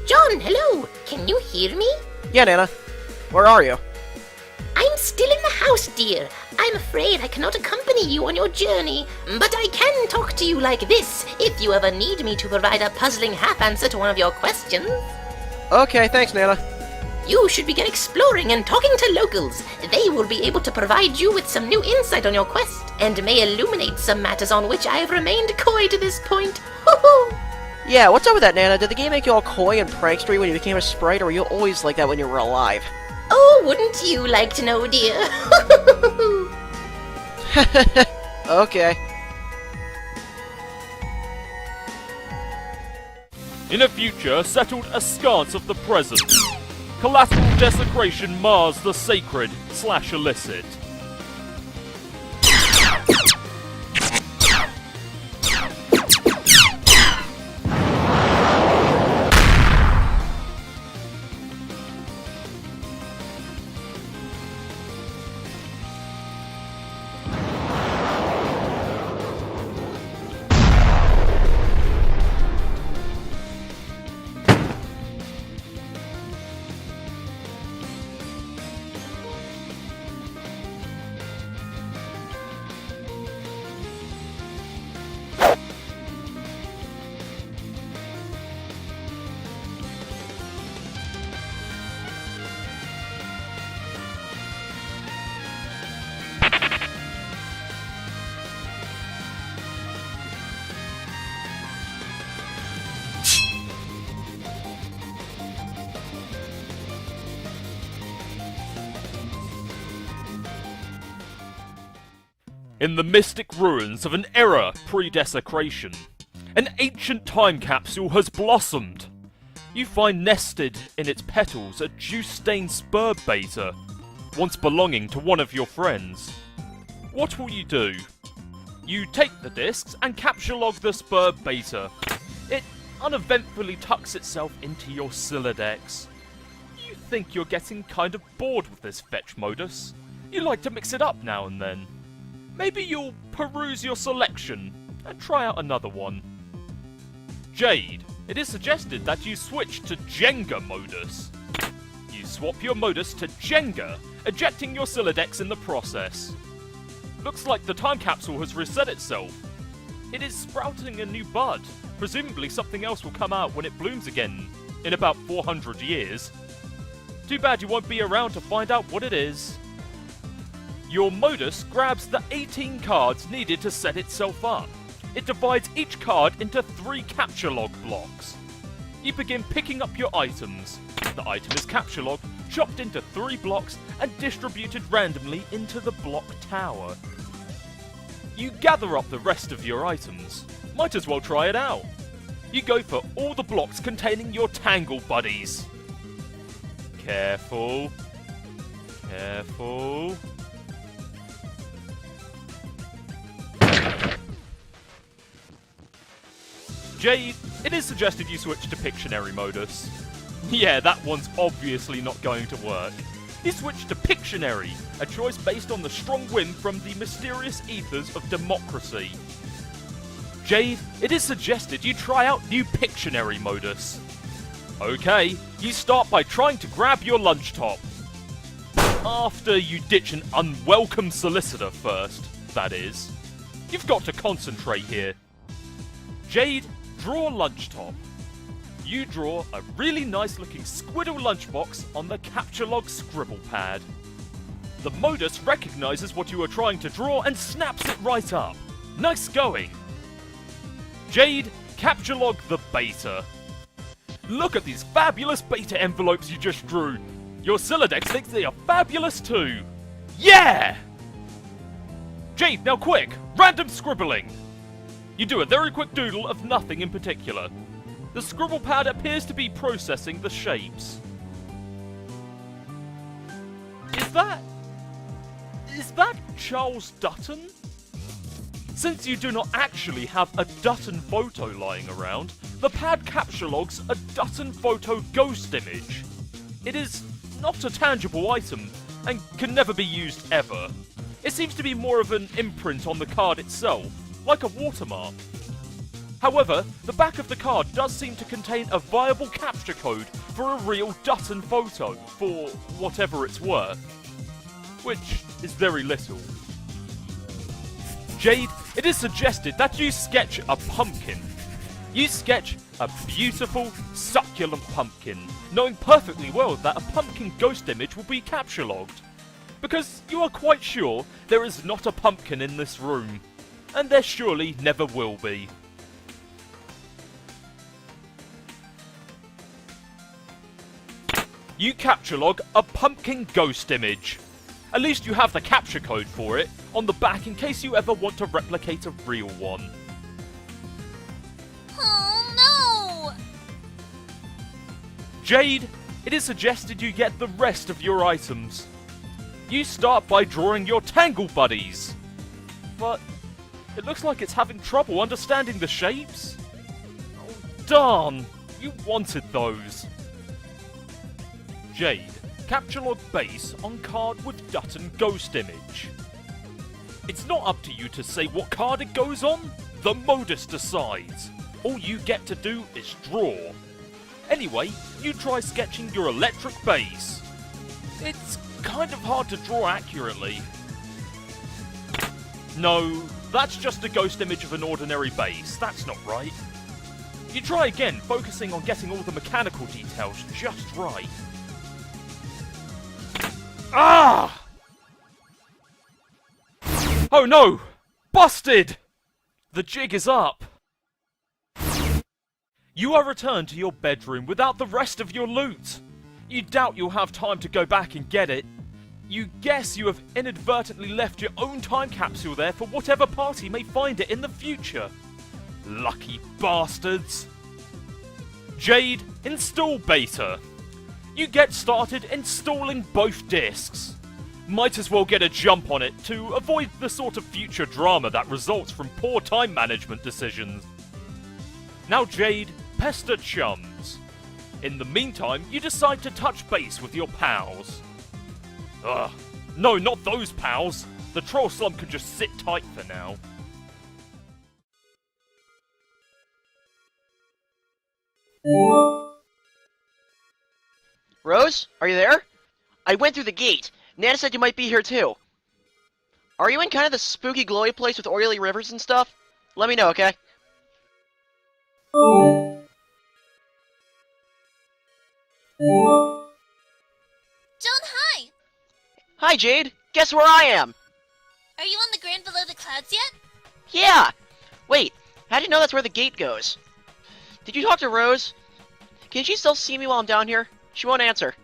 John, hello! Can you hear me? Yeah, Nana. Where are you? I'm still in the house, dear. I'm afraid I cannot accompany you on your journey, but I can talk to you like this if you ever need me to provide a puzzling half-answer to one of your questions. Okay, thanks, Nana. You should begin exploring and talking to locals. They will be able to provide you with some new insight on your quest, and may illuminate some matters on which I have remained coy to this point. Hoo-hoo! Yeah, what's up with that, Nana? Did the game make you all coy and prankstery when you became a sprite, or were you always like that when you were alive? Oh, wouldn't you like to know, dear? Okay. In a future settled askance of the present, collateral desecration mars the sacred / illicit. In the mystic ruins of an era pre-desecration, an ancient time capsule has blossomed. You find nested in its petals a juice-stained spur beta, once belonging to one of your friends. What will you do? You take the discs and capture log the spur beta. It uneventfully tucks itself into your Silodex. You think you're getting kind of bored with this fetch modus. You like to mix it up now and then. Maybe you'll peruse your selection and try out another one. Jade, it is suggested that you switch to Jenga modus. You swap your modus to Jenga, ejecting your Silodex in the process. Looks like the time capsule has reset itself. It is sprouting a new bud. Presumably something else will come out when it blooms again in about 400 years. Too bad you won't be around to find out what it is. Your modus grabs the 18 cards needed to set itself up. It divides each card into 3 capture log blocks. You begin picking up your items. The item is capture log, chopped into 3 blocks and distributed randomly into the block tower. You gather up the rest of your items. Might as well try it out. You go for all the blocks containing your Tangle buddies. Careful. Careful. Jade, it is suggested you switch to Pictionary modus. Yeah, that one's obviously not going to work. You switch to Pictionary, a choice based on the strong whim from the mysterious ethers of democracy. Jade, it is suggested you try out new Pictionary modus. Okay, you start by trying to grab your lunch top. After you ditch an unwelcome solicitor first, that is. You've got to concentrate here. Jade, draw lunch top. You draw a really nice looking squiddle lunchbox on the capture log scribble pad. The modus recognizes what you are trying to draw and snaps it right up. Nice going. Jade, capture log the beta. Look at these fabulous beta envelopes you just drew. Your Silodex thinks they are fabulous too. Yeah! Jade, now quick, random scribbling. You do a very quick doodle of nothing in particular. The scribble pad appears to be processing the shapes. Is that Charles Dutton? Since you do not actually have a Dutton photo lying around, the pad capture logs a Dutton photo ghost image. It is not a tangible item, and can never be used ever. It seems to be more of an imprint on the card itself, like a watermark. However, the back of the card does seem to contain a viable capture code for a real Dutton photo, for whatever it's worth. Which is very little. Jade, it is suggested that you sketch a pumpkin. You sketch a beautiful, succulent pumpkin, knowing perfectly well that a pumpkin ghost image will be capture logged. Because you are quite sure there is not a pumpkin in this room, and there surely never will be. You capture log a pumpkin ghost image. At least you have the capture code for it on the back in case you ever want to replicate a real one. Oh no! Jade, it is suggested you get the rest of your items. You start by drawing your Tangle Buddies. But it looks like it's having trouble understanding the shapes. Oh, darn! You wanted those. Jade, capture log base on card with Dutton ghost image. It's not up to you to say what card it goes on. The modus decides. All you get to do is draw. Anyway, you try sketching your electric base. It's kind of hard to draw accurately. No, that's just a ghost image of an ordinary base. That's not right. You try again, focusing on getting all the mechanical details just right. Ah! Oh no! Busted! The jig is up. You are returned to your bedroom without the rest of your loot. You doubt you'll have time to go back and get it. You guess you have inadvertently left your own time capsule there for whatever party may find it in the future. Lucky bastards. Jade, install beta. You get started installing both discs. Might as well get a jump on it to avoid the sort of future drama that results from poor time management decisions. Now Jade, pester chums. In the meantime, you decide to touch base with your pals. Ugh. No, not those pals. The troll slump can just sit tight for now. Rose, are you there? I went through the gate. Nana said you might be here too. Are you in kind of the spooky glowy place with oily rivers and stuff? Let me know, okay? John, hi! Hi, Jade. Guess where I am? Are you on the ground below the clouds yet? Yeah! Wait, how do you know that's where the gate goes? Did you talk to Rose? Can she still see me while I'm down here? She won't answer.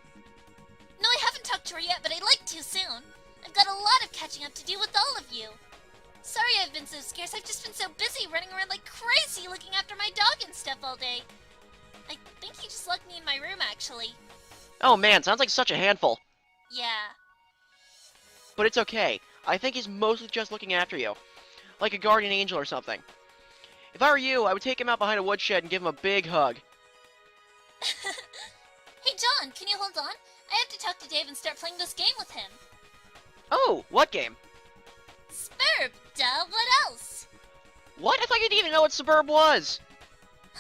No, I haven't talked to her yet, but I'd like to soon. I've got a lot of catching up to do with all of you. Sorry I've been so scarce. I've just been so busy running around like crazy looking after my dog and stuff all day. I think he just locked me in my room, actually. Oh man, sounds like such a handful. Yeah. But it's okay. I think he's mostly just looking after you. Like a guardian angel or something. If I were you, I would take him out behind a woodshed and give him a big hug. Hey John, can you hold on? I have to talk to Dave and start playing this game with him. Oh, what game? Spurb, duh, what else? What? I thought you didn't even know what Suburb was.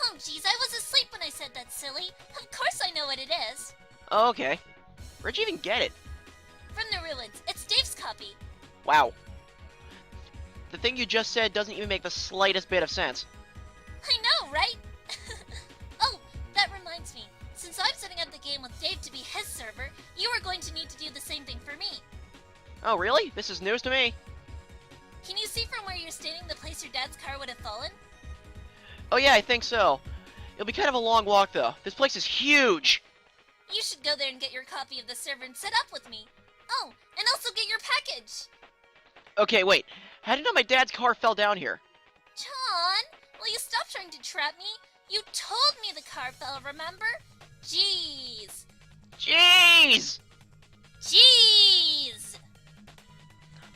Oh jeez, I was asleep when I said that, silly. Of course I know what it is. Oh, okay. Where'd you even get it? From the ruins. It's Dave's copy. Wow. The thing you just said doesn't even make the slightest bit of sense. I know, right? Oh, that reminds me. Since I'm setting up the game with Dave to be his server, you are going to need to do the same thing for me. Oh, really? This is news to me. Can you see from where you're standing the place your dad's car would have fallen? Oh yeah, I think so. It'll be kind of a long walk, though. This place is huge! You should go there and get your copy of the server and set up with me. Oh, and also get your package. Okay, wait. How do you know my dad's car fell down here? John, will you stop trying to trap me? You told me the car fell, remember? Jeez. Jeez! Jeez!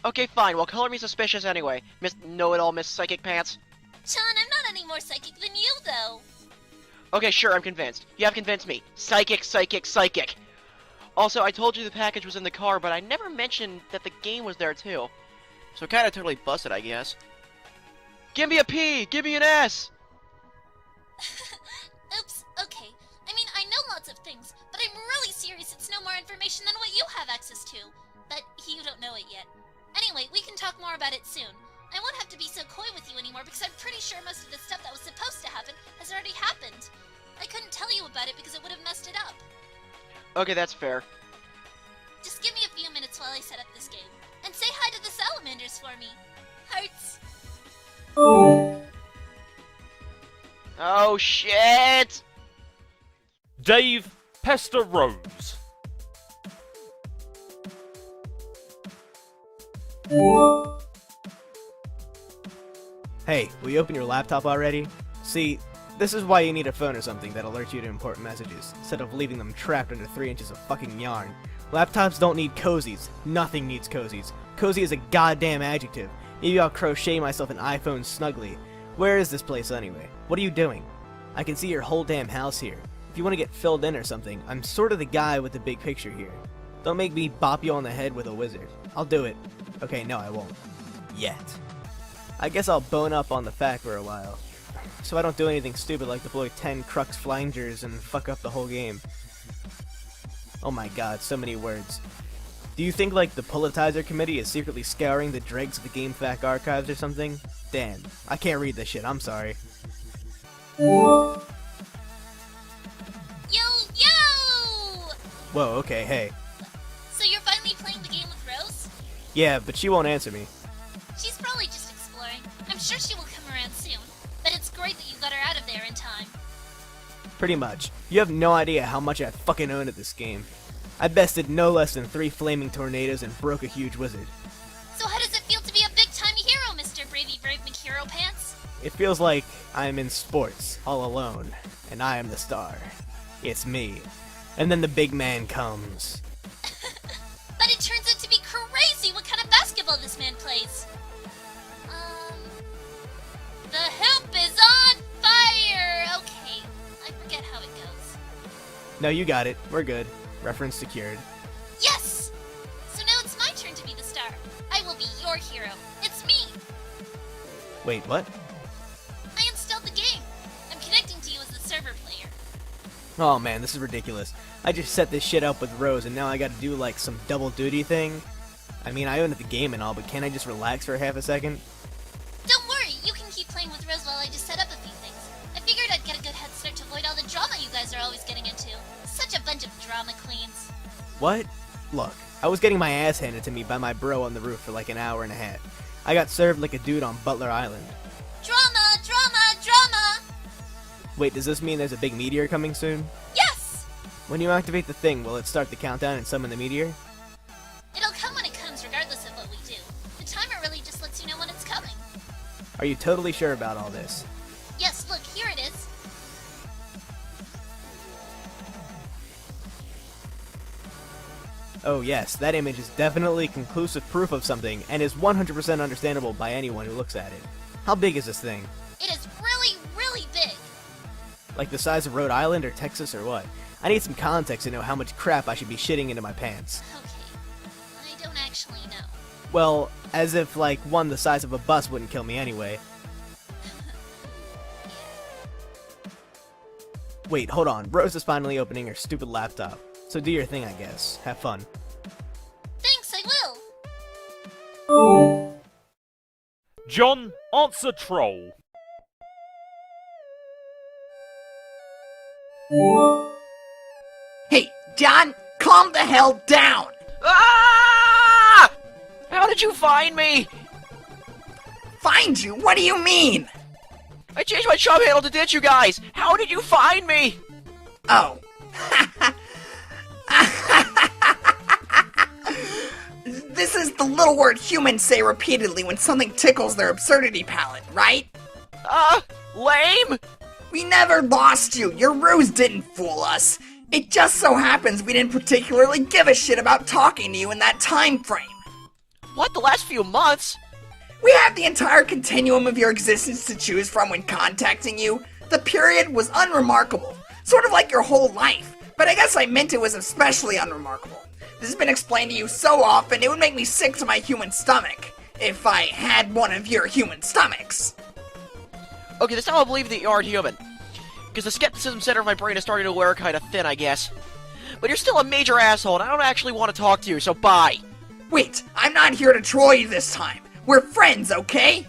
Okay, fine. Well, color me suspicious anyway. Miss Know-It-All, Miss Psychic Pants. John, I'm not any more psychic than you, though. Okay, sure, I'm convinced. You have convinced me. Psychic, psychic, psychic. Also, I told you the package was in the car, but I never mentioned that the game was there, too. So kinda totally busted, I guess. Give me a P! Give me an S! have access to, but you don't know it yet. Anyway, we can talk more about it soon. I won't have to be so coy with you anymore because I'm pretty sure most of the stuff that was supposed to happen has already happened. I couldn't tell you about it because it would have messed it up. Okay, that's fair. Just give me a few minutes while I set up this game. And say hi to the salamanders for me. Hearts. Oh, shit! Dave, pester Rose. Hey, will you open your laptop already? See, this is why you need a phone or something that alerts you to important messages, instead of leaving them trapped under 3 inches of fucking yarn. Laptops don't need cozies. Nothing needs cozies. Cozy is a goddamn adjective. Maybe I'll crochet myself an iPhone snuggly. Where is this place anyway? What are you doing? I can see your whole damn house here. If you want to get filled in or something, I'm sort of the guy with the big picture here. Don't make me bop you on the head with a wizard. I'll do it. Okay, no I won't. Yet. I guess I'll bone up on the fact for a while. So I don't do anything stupid like deploy 10 Crux Flangers and fuck up the whole game. Oh my god, so many words. Do you think like the Pulitizer Committee is secretly scouring the dregs of the GameFAQ archives or something? Damn, I can't read this shit, I'm sorry. Yo, yo! Whoa, okay, hey. So you're finally playing the game with Rose? Yeah, but she won't answer me. She's probably just exploring. I'm sure she will come around soon. But it's great that you got her out of there in time. Pretty much. You have no idea how much I fucking own at this game. I bested no less than 3 flaming tornadoes and broke a huge wizard. So how does it feel to be a big-time hero, Mr. Bravey Brave McHero Pants? It feels like I'm in sports, all alone, and I am the star. It's me. And then the big man comes. But it turns out to be crazy what kind of basketball this man plays. The hoop is on fire! Okay, I forget how it goes. No, you got it. We're good. Reference secured. Yes! So now it's my turn to be the star. I will be your hero. It's me! Wait, what? I installed the game. I'm connecting to you as the server player. Oh man, this is ridiculous. I just set this shit up with Rose and now I gotta do like some double duty thing. I mean, I own the game and all, but can't I just relax for half a second? Don't worry, you can keep playing with Rose while I just set up a few things. I figured I'd get a good head start to avoid all the drama you guys are always getting into. Such a bunch of drama queens. What? Look, I was getting my ass handed to me by my bro on the roof for like an hour and a half. I got served like a dude on Butler Island. Drama, drama, drama! Wait, does this mean there's a big meteor coming soon? Yes! When you activate the thing, will it start the countdown and summon the meteor? It'll come when it comes, regardless of what we do. The timer really just lets you know when it's coming. Are you totally sure about all this? Yes, look, here it is. Oh yes, that image is definitely conclusive proof of something, and is 100% understandable by anyone who looks at it. How big is this thing? It is really, really big. Like the size of Rhode Island or Texas or what? I need some context to know how much crap I should be shitting into my pants. Okay, I don't actually know. Well, as if like one the size of a bus wouldn't kill me anyway. Wait, hold on. Rose is finally opening her stupid laptop. So do your thing, I guess. Have fun. Thanks, I will. John, answer troll. Hey, John, calm the hell down! Ah! How did you find me? Find you? What do you mean? I changed my chub handle to ditch you guys. How did you find me? Oh. This is the little word humans say repeatedly when something tickles their absurdity palate, right? Lame? We never lost you. Your ruse didn't fool us. It just so happens we didn't particularly give a shit about talking to you in that time frame. What, the last few months? We have the entire continuum of your existence to choose from when contacting you. The period was unremarkable, sort of like your whole life, but I guess I meant it was especially unremarkable. This has been explained to you so often it would make me sick to my human stomach, if I had one of your human stomachs. Okay, this time I'll believe that you aren't human. Because the skepticism center of my brain is starting to wear kind of thin, I guess. but you're still a major asshole, and I don't actually want to talk to you, so bye. Wait, I'm not here to troll you this time. We're friends, okay?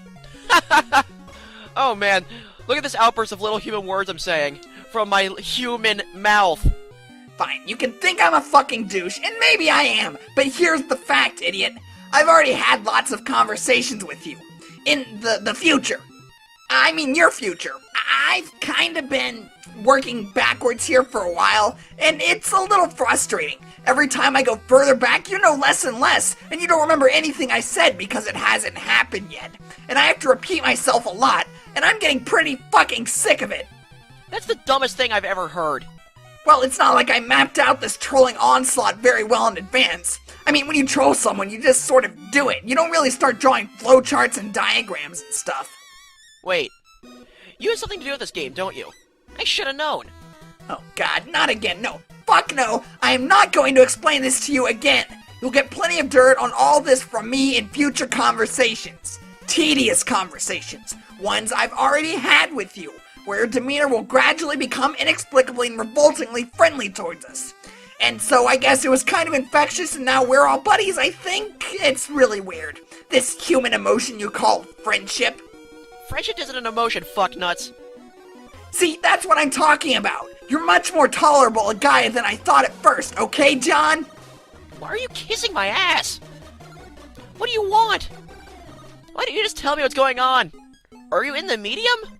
Oh man, look at this outburst of little human words I'm saying from my human mouth. Fine, you can think I'm a fucking douche, and maybe I am, but here's the fact, idiot. I've already had lots of conversations with you. In the future. I mean your future. I've kind of been working backwards here for a while, and it's a little frustrating. Every time I go further back, you know less and less, and you don't remember anything I said because it hasn't happened yet. And I have to repeat myself a lot, and I'm getting pretty fucking sick of it. That's the dumbest thing I've ever heard. Well, it's not like I mapped out this trolling onslaught very well in advance. I mean, when you troll someone, you just sort of do it. You don't really start drawing flowcharts and diagrams and stuff. Wait, you have something to do with this game, don't you? I should have known. Oh god, not again, no. Fuck no, I am not going to explain this to you again. You'll get plenty of dirt on all this from me in future conversations. Tedious conversations. Ones I've already had with you, where your demeanor will gradually become inexplicably and revoltingly friendly towards us. And so I guess it was kind of infectious and now we're all buddies, I think? It's really weird. This human emotion you call friendship. Friendship isn't an emotion, fucknuts. See, that's what I'm talking about. You're much more tolerable a guy than I thought at first, okay, John? Why are you kissing my ass? What do you want? Why don't you just tell me what's going on? Are you in the medium?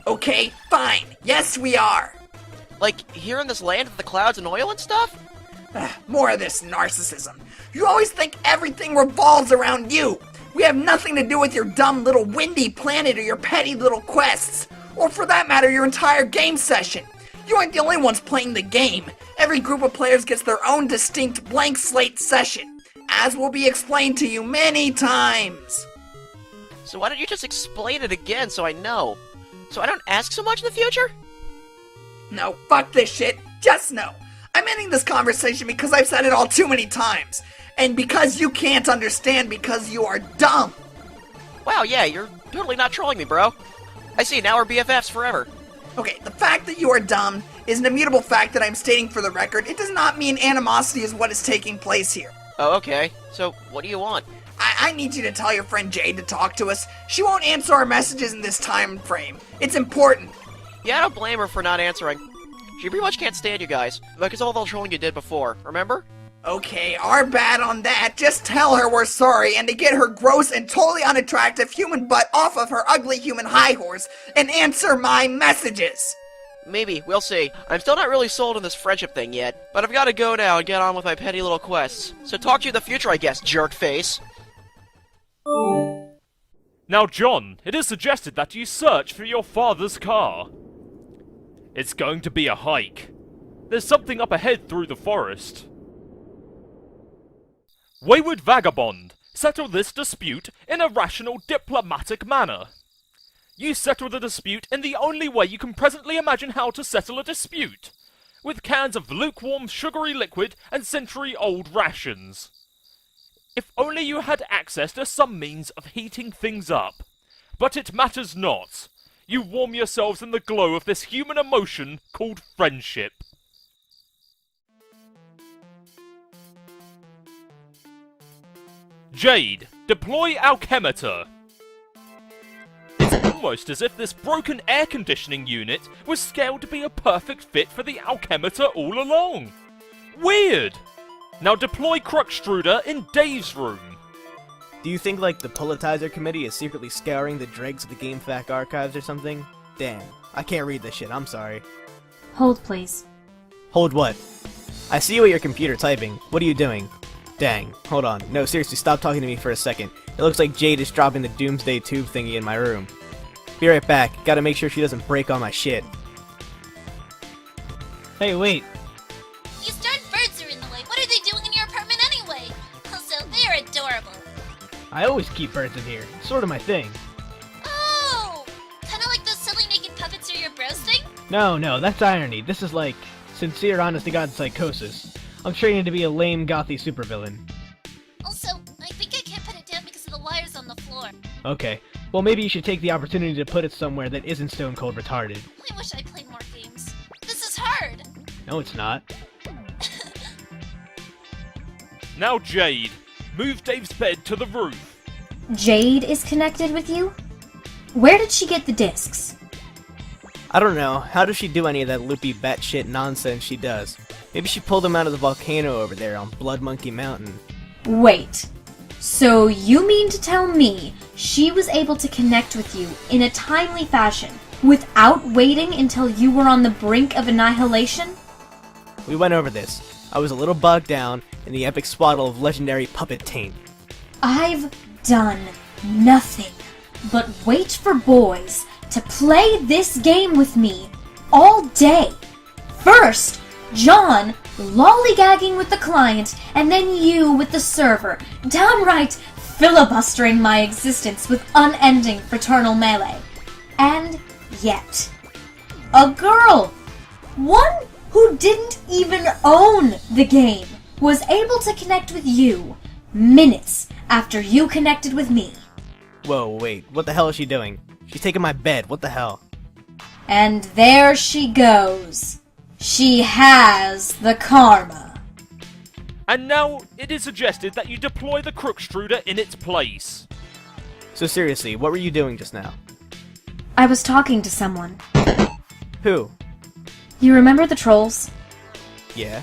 Okay, fine. Yes, we are. Like, here in this land with the clouds and oil and stuff? More of this narcissism. You always think everything revolves around you. We have nothing to do with your dumb little windy planet or your petty little quests. Or for that matter, your entire game session. You aren't the only ones playing the game. Every group of players gets their own distinct blank slate session, as will be explained to you many times. So why don't you just explain it again so I know? So I don't ask so much in the future? No, fuck this shit. Just no. I'm ending this conversation because I've said it all too many times. And because you can't understand because you are dumb. Wow, yeah, you're totally not trolling me, bro. I see, now we're BFFs forever. Okay, the fact that you are dumb is an immutable fact that I'm stating for the record. It does not mean animosity is what is taking place here. Oh, okay. So, what do you want? I need you to tell your friend Jade to talk to us. She won't answer our messages in this time frame. It's important. Yeah, I don't blame her for not answering. She pretty much can't stand you guys, because of all the trolling you did before, remember? Okay, our bad on that. Just tell her we're sorry and to get her gross and totally unattractive human butt off of her ugly human high horse and answer my messages. Maybe, we'll see. I'm still not really sold on this friendship thing yet, but I've got to go now and get on with my petty little quests. So talk to you in the future, I guess, jerkface. Now, John, it is suggested that you search for your father's car. It's going to be a hike. There's something up ahead through the forest. Wayward Vagabond, settle this dispute in a rational, diplomatic manner. You settle the dispute in the only way you can presently imagine how to settle a dispute, with cans of lukewarm, sugary liquid and century-old rations. If only you had access to some means of heating things up. But it matters not. You warm yourselves in the glow of this human emotion called friendship. Jade, deploy Alchemitor. It's almost as if this broken air conditioning unit was scaled to be a perfect fit for the Alchemitor all along. Weird! Now deploy Cruxtruder in Dave's room. Do you think, like, the Pulitizer Committee is secretly scouring the dregs of the GameFAQ archives or something? Damn, I can't read this shit, I'm sorry. Hold, please. Hold what? I see you at your computer typing. What are you doing? Dang, hold on. No, seriously, stop talking to me for a second. It looks like Jade is dropping the Doomsday Tube thingy in my room. Be right back. Gotta make sure she doesn't break all my shit. Hey, wait. These darn birds are in the way. What are they doing in your apartment anyway? Also, they are adorable. I always keep birds in here. It's sort of my thing. Oh! Kinda like those silly naked puppets are your bros thing? No, that's irony. This is like sincere, honest-to-God psychosis. I'm training to be a lame, gothy supervillain. Also, I think I can't put it down because of the wires on the floor. Okay, well maybe you should take the opportunity to put it somewhere that isn't stone cold retarded. I wish I played more games. This is hard. No, it's not. Now Jade, move Dave's bed to the roof. Jade is connected with you? Where did she get the discs? I don't know. How does she do any of that loopy batshit nonsense she does? Maybe she pulled them out of the volcano over there on Blood Monkey Mountain. Wait. So you mean to tell me she was able to connect with you in a timely fashion without waiting until you were on the brink of annihilation? We went over this. I was a little bogged down in the epic swaddle of legendary puppet taint. I've done nothing but wait for boys to play this game with me all day. First, John lollygagging with the client, and then you with the server, downright filibustering my existence with unending fraternal melee. And yet, a girl, one who didn't even own the game, was able to connect with you minutes after you connected with me. Whoa, wait, what the hell is she doing? She's taking my bed, what the hell? And there she goes. She has the karma. And now it is suggested that you deploy the Crookstruder in its place. So seriously, what were you doing just now? I was talking to someone. Who? You remember the trolls? Yeah?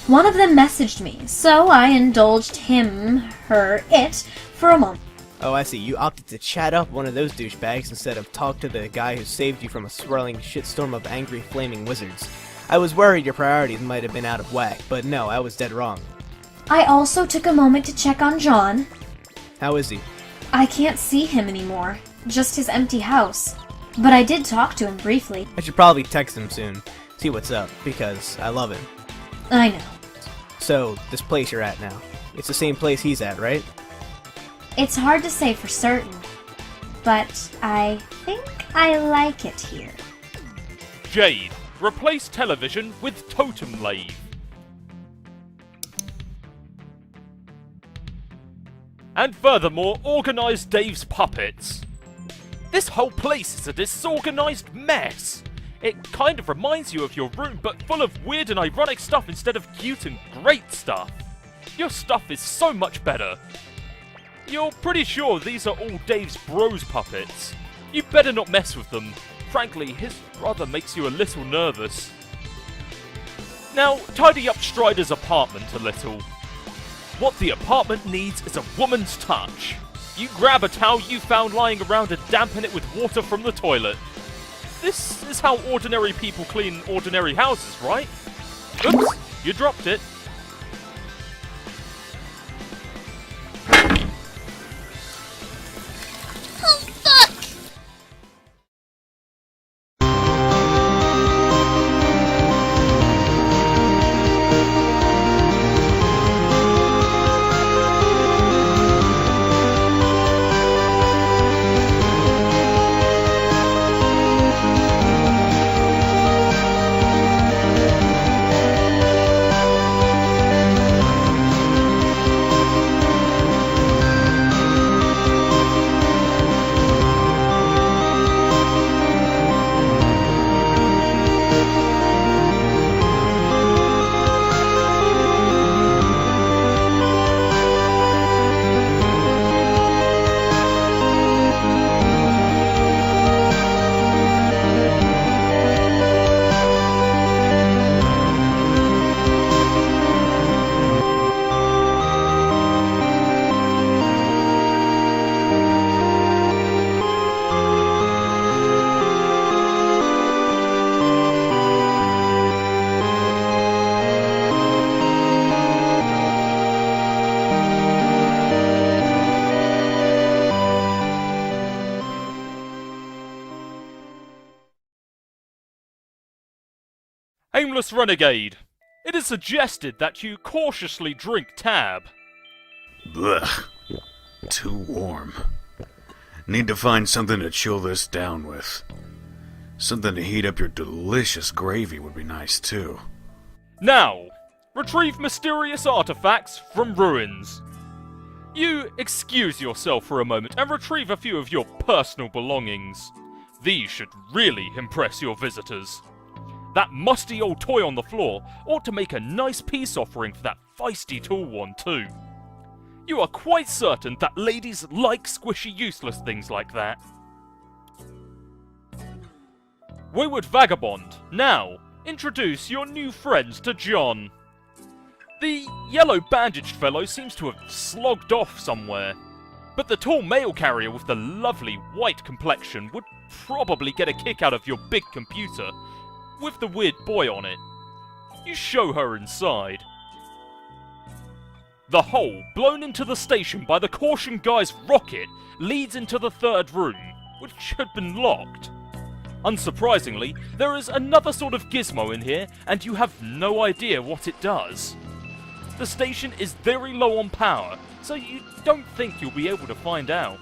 One of them messaged me, so I indulged him, her, it, for a moment. Oh, I see. You opted to chat up one of those douchebags instead of talk to the guy who saved you from a swirling shitstorm of angry flaming wizards. I was worried your priorities might have been out of whack, but no, I was dead wrong. I also took a moment to check on John. How is he? I can't see him anymore, just his empty house. But I did talk to him briefly. I should probably text him soon, see what's up, because I love him. I know. So, this place you're at now, it's the same place he's at, right? It's hard to say for certain, but I think I like it here. Jade, replace television with totem lathe. And furthermore, organize Dave's puppets. This whole place is a disorganized mess. It kind of reminds you of your room, but full of weird and ironic stuff instead of cute and great stuff. Your stuff is so much better. You're pretty sure these are all Dave's bros puppets. You better not mess with them. Frankly, his brother makes you a little nervous. Now, tidy up Strider's apartment a little. What the apartment needs is a woman's touch. You grab a towel you found lying around and dampen it with water from the toilet. This is how ordinary people clean ordinary houses, right? Oops, you dropped it. Oh, fuck! Aimless Renegade, it is suggested that you cautiously drink tab. Blech. Too warm. Need to find something to chill this down with. Something to heat up your delicious gravy would be nice too. Now, retrieve mysterious artifacts from ruins. You excuse yourself for a moment and retrieve a few of your personal belongings. These should really impress your visitors. That musty old toy on the floor ought to make a nice peace offering for that feisty tall one too. You are quite certain that ladies like squishy useless things like that. Wayward Vagabond, now, introduce your new friends to John. The yellow bandaged fellow seems to have slogged off somewhere, but the tall mail carrier with the lovely white complexion would probably get a kick out of your big computer with the weird boy on it. You show her inside. The hole blown into the station by the Caution Guy's rocket leads into the third room, which had been locked. Unsurprisingly, there is another sort of gizmo in here, and you have no idea what it does. The station is very low on power, so you don't think you'll be able to find out.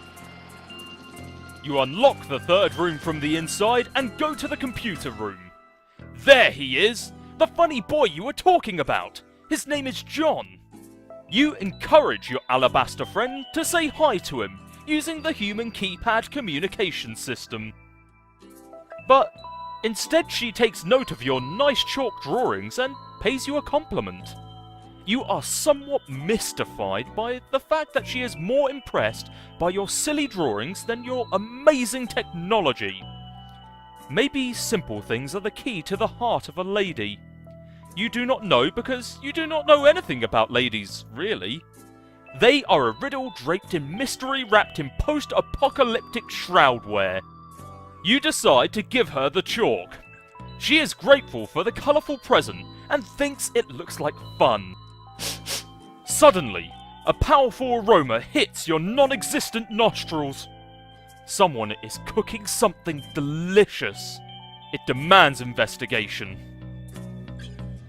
You unlock the third room from the inside and go to the computer room. There he is! The funny boy you were talking about! His name is John. You encourage your alabaster friend to say hi to him, using the human keypad communication system. But instead she takes note of your nice chalk drawings and pays you a compliment. You are somewhat mystified by the fact that she is more impressed by your silly drawings than your amazing technology. Maybe simple things are the key to the heart of a lady. You do not know because you do not know anything about ladies, really. They are a riddle draped in mystery wrapped in post-apocalyptic shroudware. You decide to give her the chalk. She is grateful for the colourful present and thinks it looks like fun. Suddenly, a powerful aroma hits your non-existent nostrils. Someone is cooking something delicious. It demands investigation.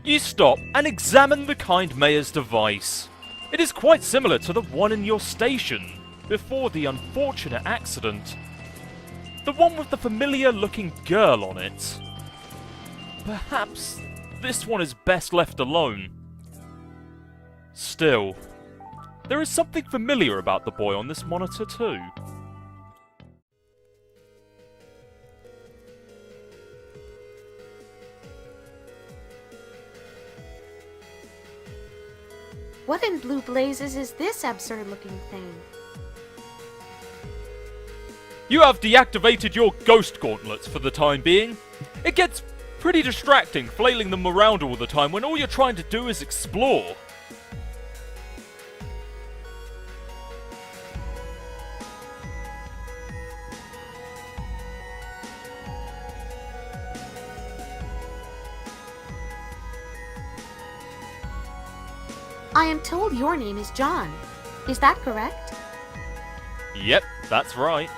You stop and examine the kind mayor's device. It is quite similar to the one in your station, before the unfortunate accident. The one with the familiar-looking girl on it. Perhaps this one is best left alone. Still, there is something familiar about the boy on this monitor too. What in blue blazes is this absurd-looking thing? You have deactivated your ghost gauntlets for the time being. It gets pretty distracting flailing them around all the time when all you're trying to do is explore. I am told your name is John. Is that correct? Yep, that's right.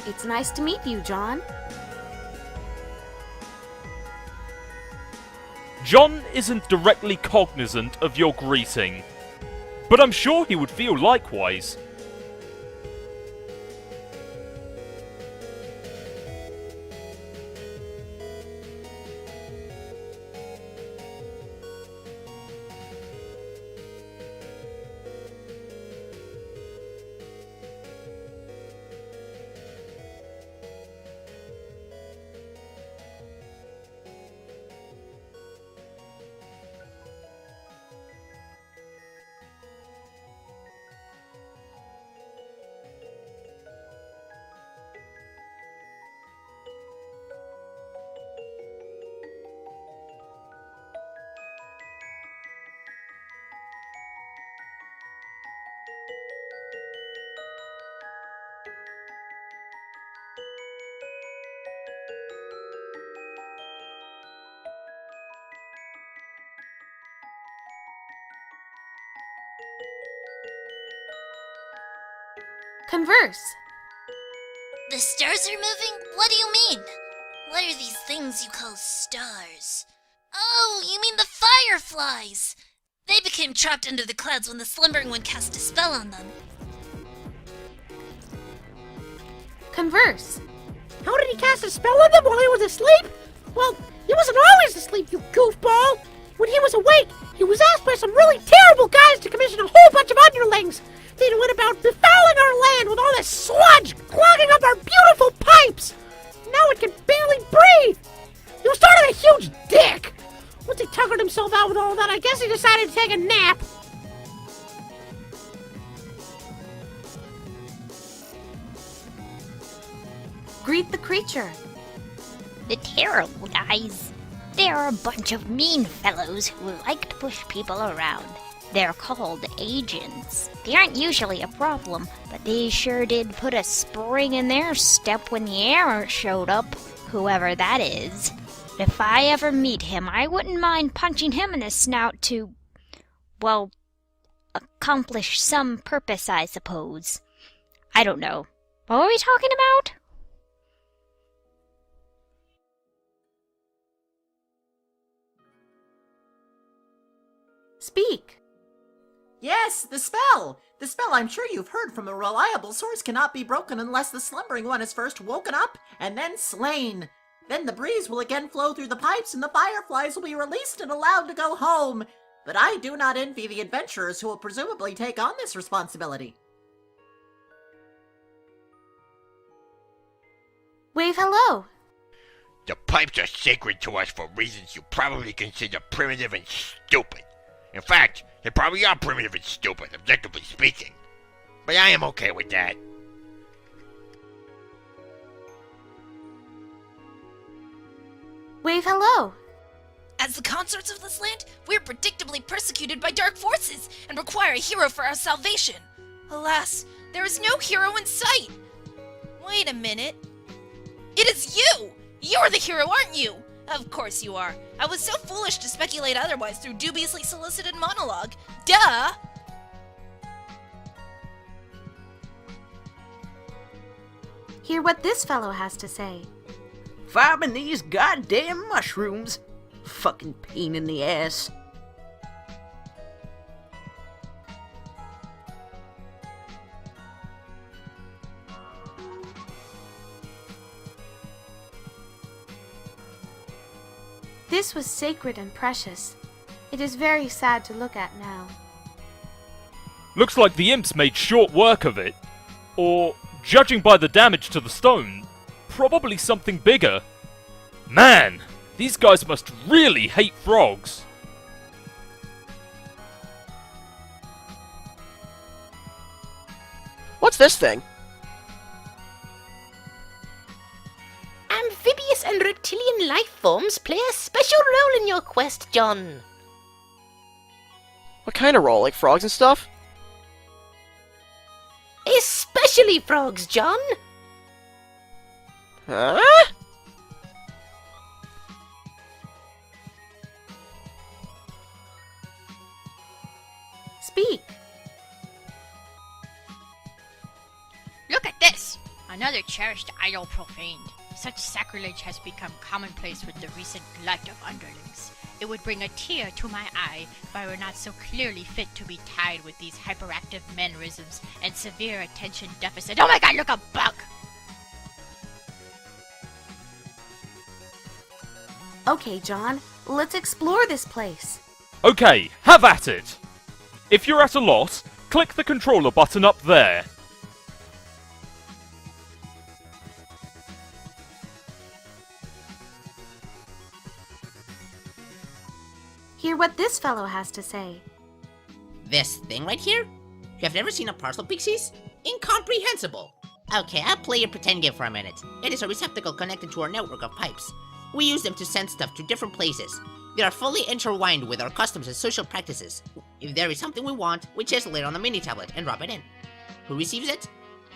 It's nice to meet you, John. John isn't directly cognizant of your greeting, but I'm sure he would feel likewise. Converse. The stars are moving? What do you mean? What are these things you call stars? Oh, you mean the Fireflies! They became trapped under the clouds when the slumbering one cast a spell on them. Converse. How did he cast a spell on them while he was asleep? Well, he wasn't always asleep, you goofball! When he was awake, he was asked by some really terrible guys to commission a whole bunch of underlings. They went about befouling our land with all this sludge, clogging up our beautiful pipes! Now it can barely breathe! He was sort of a huge dick! Once he tuckered himself out with all that, I guess he decided to take a nap. Greet the creature. The terrible guys. They're a bunch of mean fellows who like to push people around. They're called agents. They aren't usually a problem, but they sure did put a spring in their step when the error showed up, whoever that is. If I ever meet him, I wouldn't mind punching him in the snout to, well, accomplish some purpose, I suppose. I don't know. What were we talking about? Speak. Yes, the spell! The spell I'm sure you've heard from a reliable source cannot be broken unless the slumbering one is first woken up and then slain. Then the breeze will again flow through the pipes and the fireflies will be released and allowed to go home. But I do not envy the adventurers who will presumably take on this responsibility. Wave hello. The pipes are sacred to us for reasons you probably consider primitive and stupid. In fact, they probably are primitive and stupid, objectively speaking. But I am okay with that. Wave hello. As the consorts of this land, we are predictably persecuted by dark forces and require a hero for our salvation. Alas, there is no hero in sight. Wait a minute. It is you! You're the hero, aren't you? Of course you are. I was so foolish to speculate otherwise through dubiously solicited monologue. Duh! Hear what this fellow has to say. Farming these goddamn mushrooms. Fucking pain in the ass. This was sacred and precious. It is very sad to look at now. Looks like the imps made short work of it. Or, judging by the damage to the stone, probably something bigger. Man, these guys must really hate frogs. What's this thing? Amphibious and reptilian life forms play a special role in your quest, John. What kind of role? Like frogs and stuff? Especially frogs, John. Huh? Speak. Look at this! Another cherished idol profaned. Such sacrilege has become commonplace with the recent glut of underlings. It would bring a tear to my eye if I were not so clearly fit to be tied with these hyperactive mannerisms and severe attention deficit. Oh my god, look, a bug! Okay, John, let's explore this place. Okay, have at it! If you're at a loss, click the controller button up there. Hear what this fellow has to say. This thing right here? You have never seen a parcel, Pixies? Incomprehensible! Okay, I'll play a pretend game for a minute. It is a receptacle connected to our network of pipes. We use them to send stuff to different places. They are fully intertwined with our customs and social practices. If there is something we want, we chisel it on a mini tablet and drop it in. Who receives it?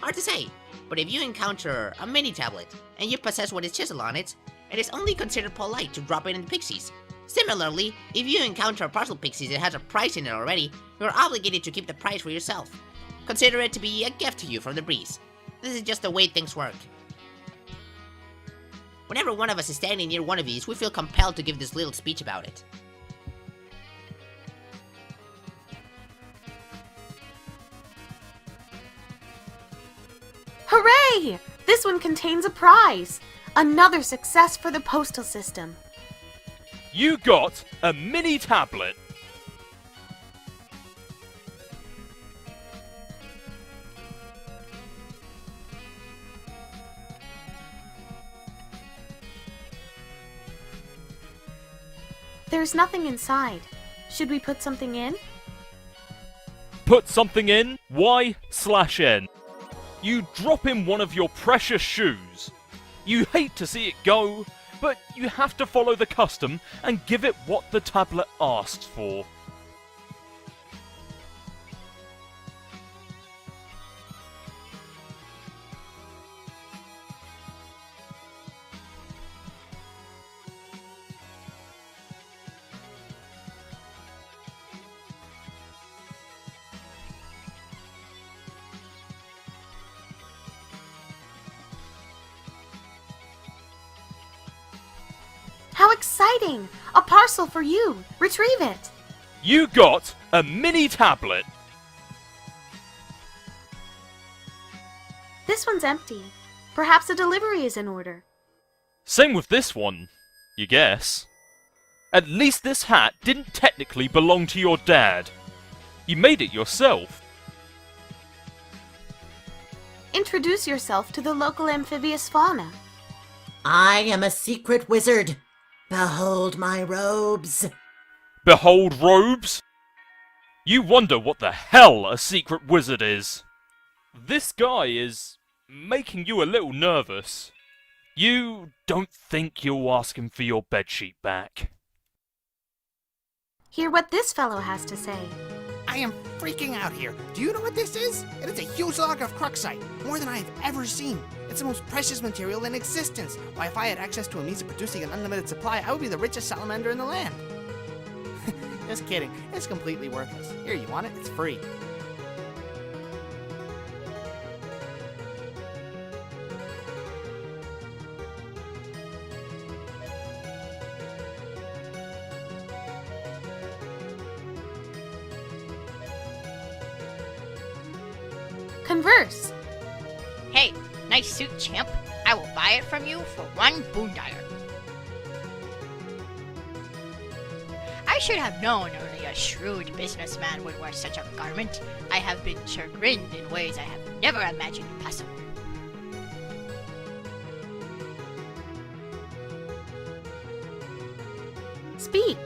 Hard to say, but if you encounter a mini tablet and you possess what is chiseled on it, it is only considered polite to drop it in the Pixies. Similarly, if you encounter a parcel Pixies that has a price in it already, you are obligated to keep the price for yourself. Consider it to be a gift to you from the breeze. This is just the way things work. Whenever one of us is standing near one of these, we feel compelled to give this little speech about it. Hooray! This one contains a prize. Another success for the postal system. You got a mini tablet. There's nothing inside. Should we put something in? Put something in Y/N. You drop in one of your precious shoes. You hate to see it go, but you have to follow the custom and give it what the tablet asks for. How exciting! A parcel for you. Retrieve it. You got a mini tablet. This one's empty. Perhaps a delivery is in order. Same with this one, you guess. At least this hat didn't technically belong to your dad. You made it yourself. Introduce yourself to the local amphibious fauna. I am a secret wizard. Behold my robes. Behold robes? You wonder what the hell a secret wizard is. This guy is making you a little nervous. You don't think you'll ask him for your bedsheet back. Hear what this fellow has to say. I am freaking out here. Do you know what this is? It is a huge log of Cruxite, more than I have ever seen. It's the most precious material in existence. Why, if I had access to a means of producing an unlimited supply, I would be the richest salamander in the land. Just kidding. It's completely worthless. Here, you want it? It's free. Converse. Hey, nice suit, champ. I will buy it from you for 1 boondollar. I should have known only a shrewd businessman would wear such a garment. I have been chagrined in ways I have never imagined possible. Speak.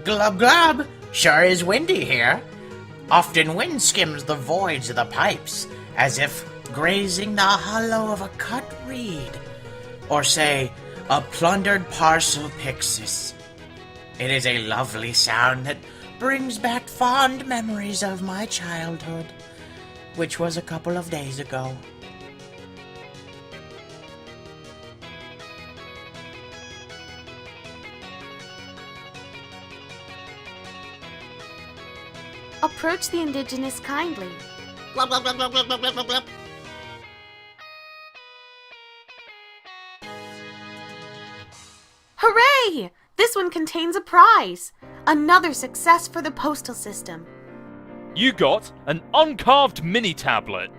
Glub glub, sure is windy here. Often wind skims the voids of the pipes, as if grazing the hollow of a cut reed, or say, a plundered parcel pyxis. It is a lovely sound that brings back fond memories of my childhood, which was a couple of days ago. Approach the indigenous kindly. Glub glub glub glub glub glub glub glub. Hooray! This one contains a prize. Another success for the postal system. You got an uncarved mini tablet.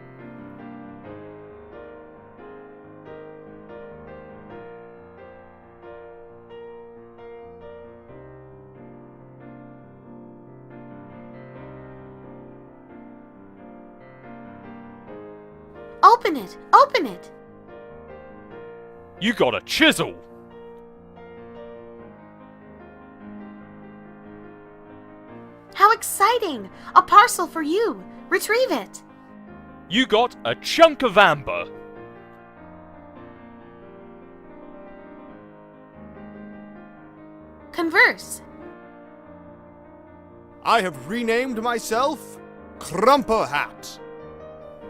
Open it! Open it! You got a chisel. How exciting! A parcel for you. Retrieve it. You got a chunk of amber. Converse. I have renamed myself Crumple Hat.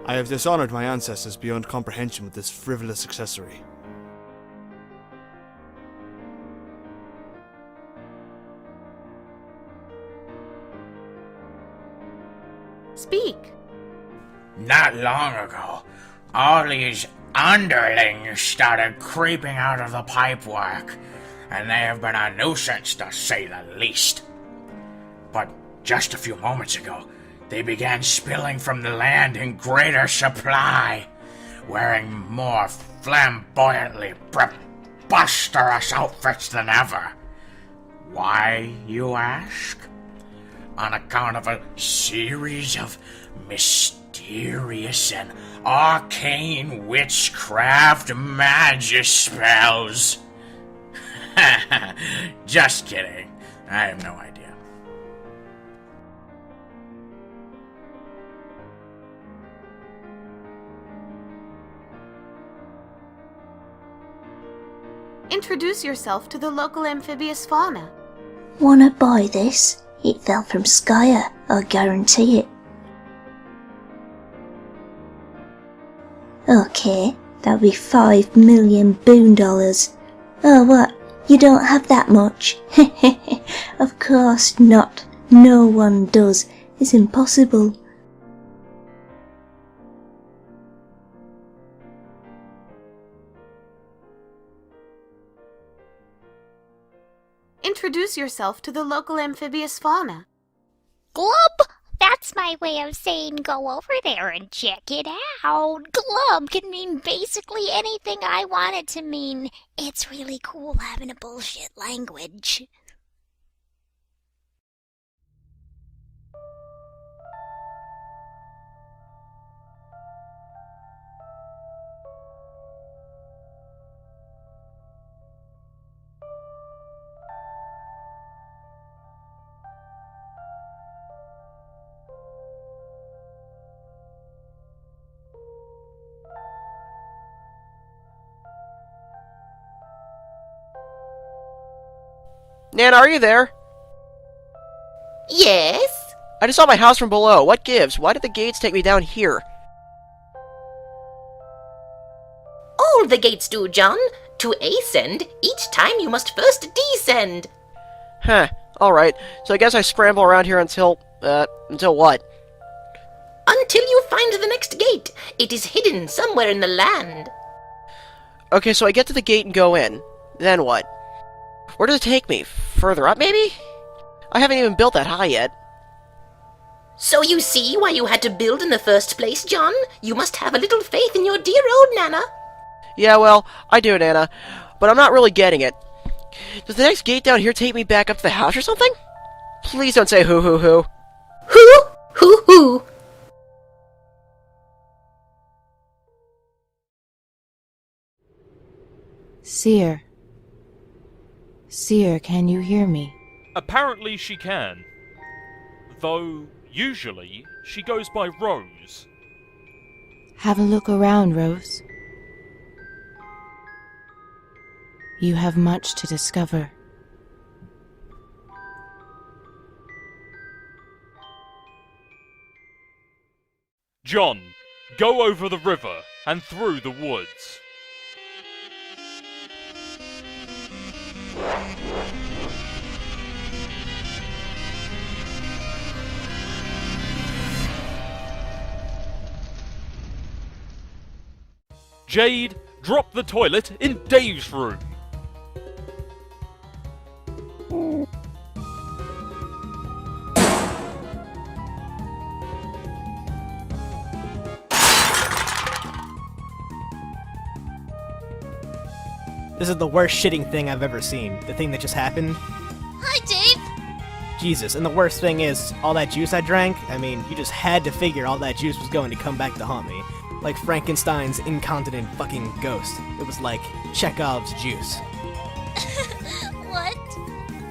I have dishonored my ancestors beyond comprehension with this frivolous accessory. Speak. Not long ago, all these underlings started creeping out of the pipework, and they have been a nuisance to say the least. But just a few moments ago, they began spilling from the land in greater supply. wearing more flamboyantly preposterous outfits than ever. Why, you ask? On account of a series of mysterious and arcane witchcraft magic spells. Just kidding. I have no idea. Introduce yourself to the local amphibious fauna. Wanna buy this? It fell from Skya, I guarantee it. Okay, that'll be 5 million boondollars. Oh, what? You don't have that much? Of course not. No one does. It's impossible. Introduce yourself to the local amphibious fauna. Glub! That's my way of saying go over there and check it out. Glub can mean basically anything I want it to mean. It's really cool having a bullshit language. Nana, are you there? Yes? I just saw my house from below. What gives? Why did the gates take me down here? All the gates do, John. To ascend, each time you must first descend. Huh. Alright. So I guess I scramble around here until what? Until you find the next gate. It is hidden somewhere in the land. Okay, so I get to the gate and go in. Then what? Where does it take me? Further up, maybe? I haven't even built that high yet. So you see why you had to build in the first place, John? You must have a little faith in your dear old Nana. Yeah, well, I do, Nana. But I'm not really getting it. Does the next gate down here take me back up to the house or something? Please don't say hoo hoo hoo. Hoo hoo hoo. Seer. Seer, can you hear me? Apparently she can. Though, usually, she goes by Rose. Have a look around, Rose. You have much to discover. John, go over the river and through the woods. Jade, drop the toilet in Dave's room. This is the worst shitting thing I've ever seen. The thing that just happened. Hi, Dave! Jesus, and the worst thing is, all that juice I drank, I mean, you just had to figure all that juice was going to come back to haunt me. Like Frankenstein's incontinent fucking ghost. It was like Chekhov's juice. What?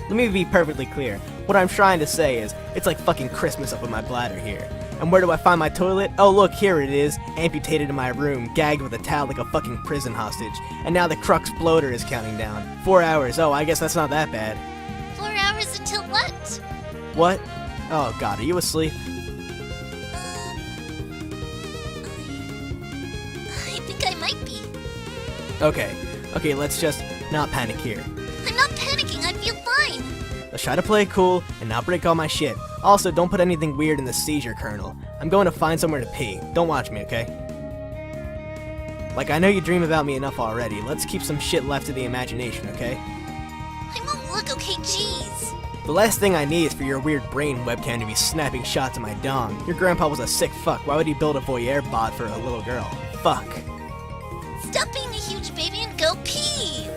Let me be perfectly clear. What I'm trying to say is, it's like fucking Christmas up in my bladder here. And where do I find my toilet? Oh look, here it is, amputated in my room, gagged with a towel like a fucking prison hostage. And now the Crux bloater is counting down. 4 hours, oh, I guess that's not that bad. 4 hours until what? What? Oh god, are you asleep? I think I might be. Okay, let's just not panic here. I'm not panicking, I feel fine. Let's try to play it cool and not break all my shit. Also, don't put anything weird in the seizure kernel. I'm going to find somewhere to pee. Don't watch me, okay? Like, I know you dream about me enough already. Let's keep some shit left to the imagination, okay? I won't look, okay? Jeez. The last thing I need is for your weird brain webcam to be snapping shots at my dong. Your grandpa was a sick fuck. Why would he build a voyeur bot for a little girl? Fuck. go pee.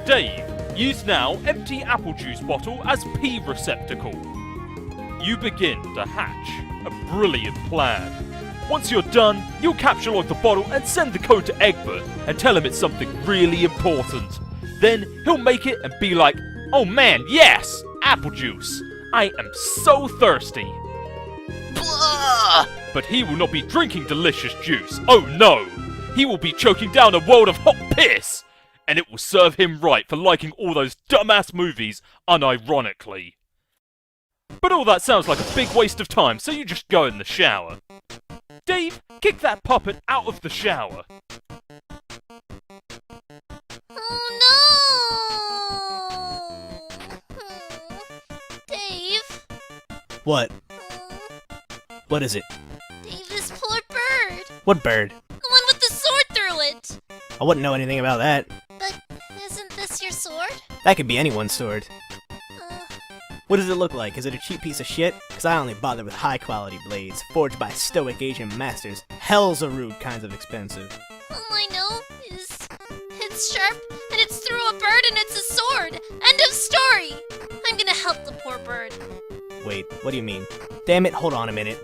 Dave, use now empty apple juice bottle as pea receptacle. You begin to hatch a brilliant plan. Once you're done, you'll capture the bottle and send the code to Egbert and tell him it's something really important. Then he'll make it and be like, "Oh man, yes! Apple juice! I am so thirsty!" Blah! But he will not be drinking delicious juice. Oh no! He will be choking down a world of hot piss! And it will serve him right for liking all those dumbass movies unironically. But all that sounds like a big waste of time, so you just go in the shower. Dave, kick that puppet out of the shower. Oh no! Dave. What? What is it? Dave, this poor bird. What bird? The one with the sword through it. I wouldn't know anything about that. But isn't this your sword? That could be anyone's sword. What does it look like? Is it a cheap piece of shit? Cause I only bother with high quality blades, forged by stoic Asian masters. Hell's a rude kinds of expensive. All I know is it's sharp and it's through a bird and it's a sword. End of story. I'm gonna help the poor bird. Wait, what do you mean? Damn it, hold on a minute.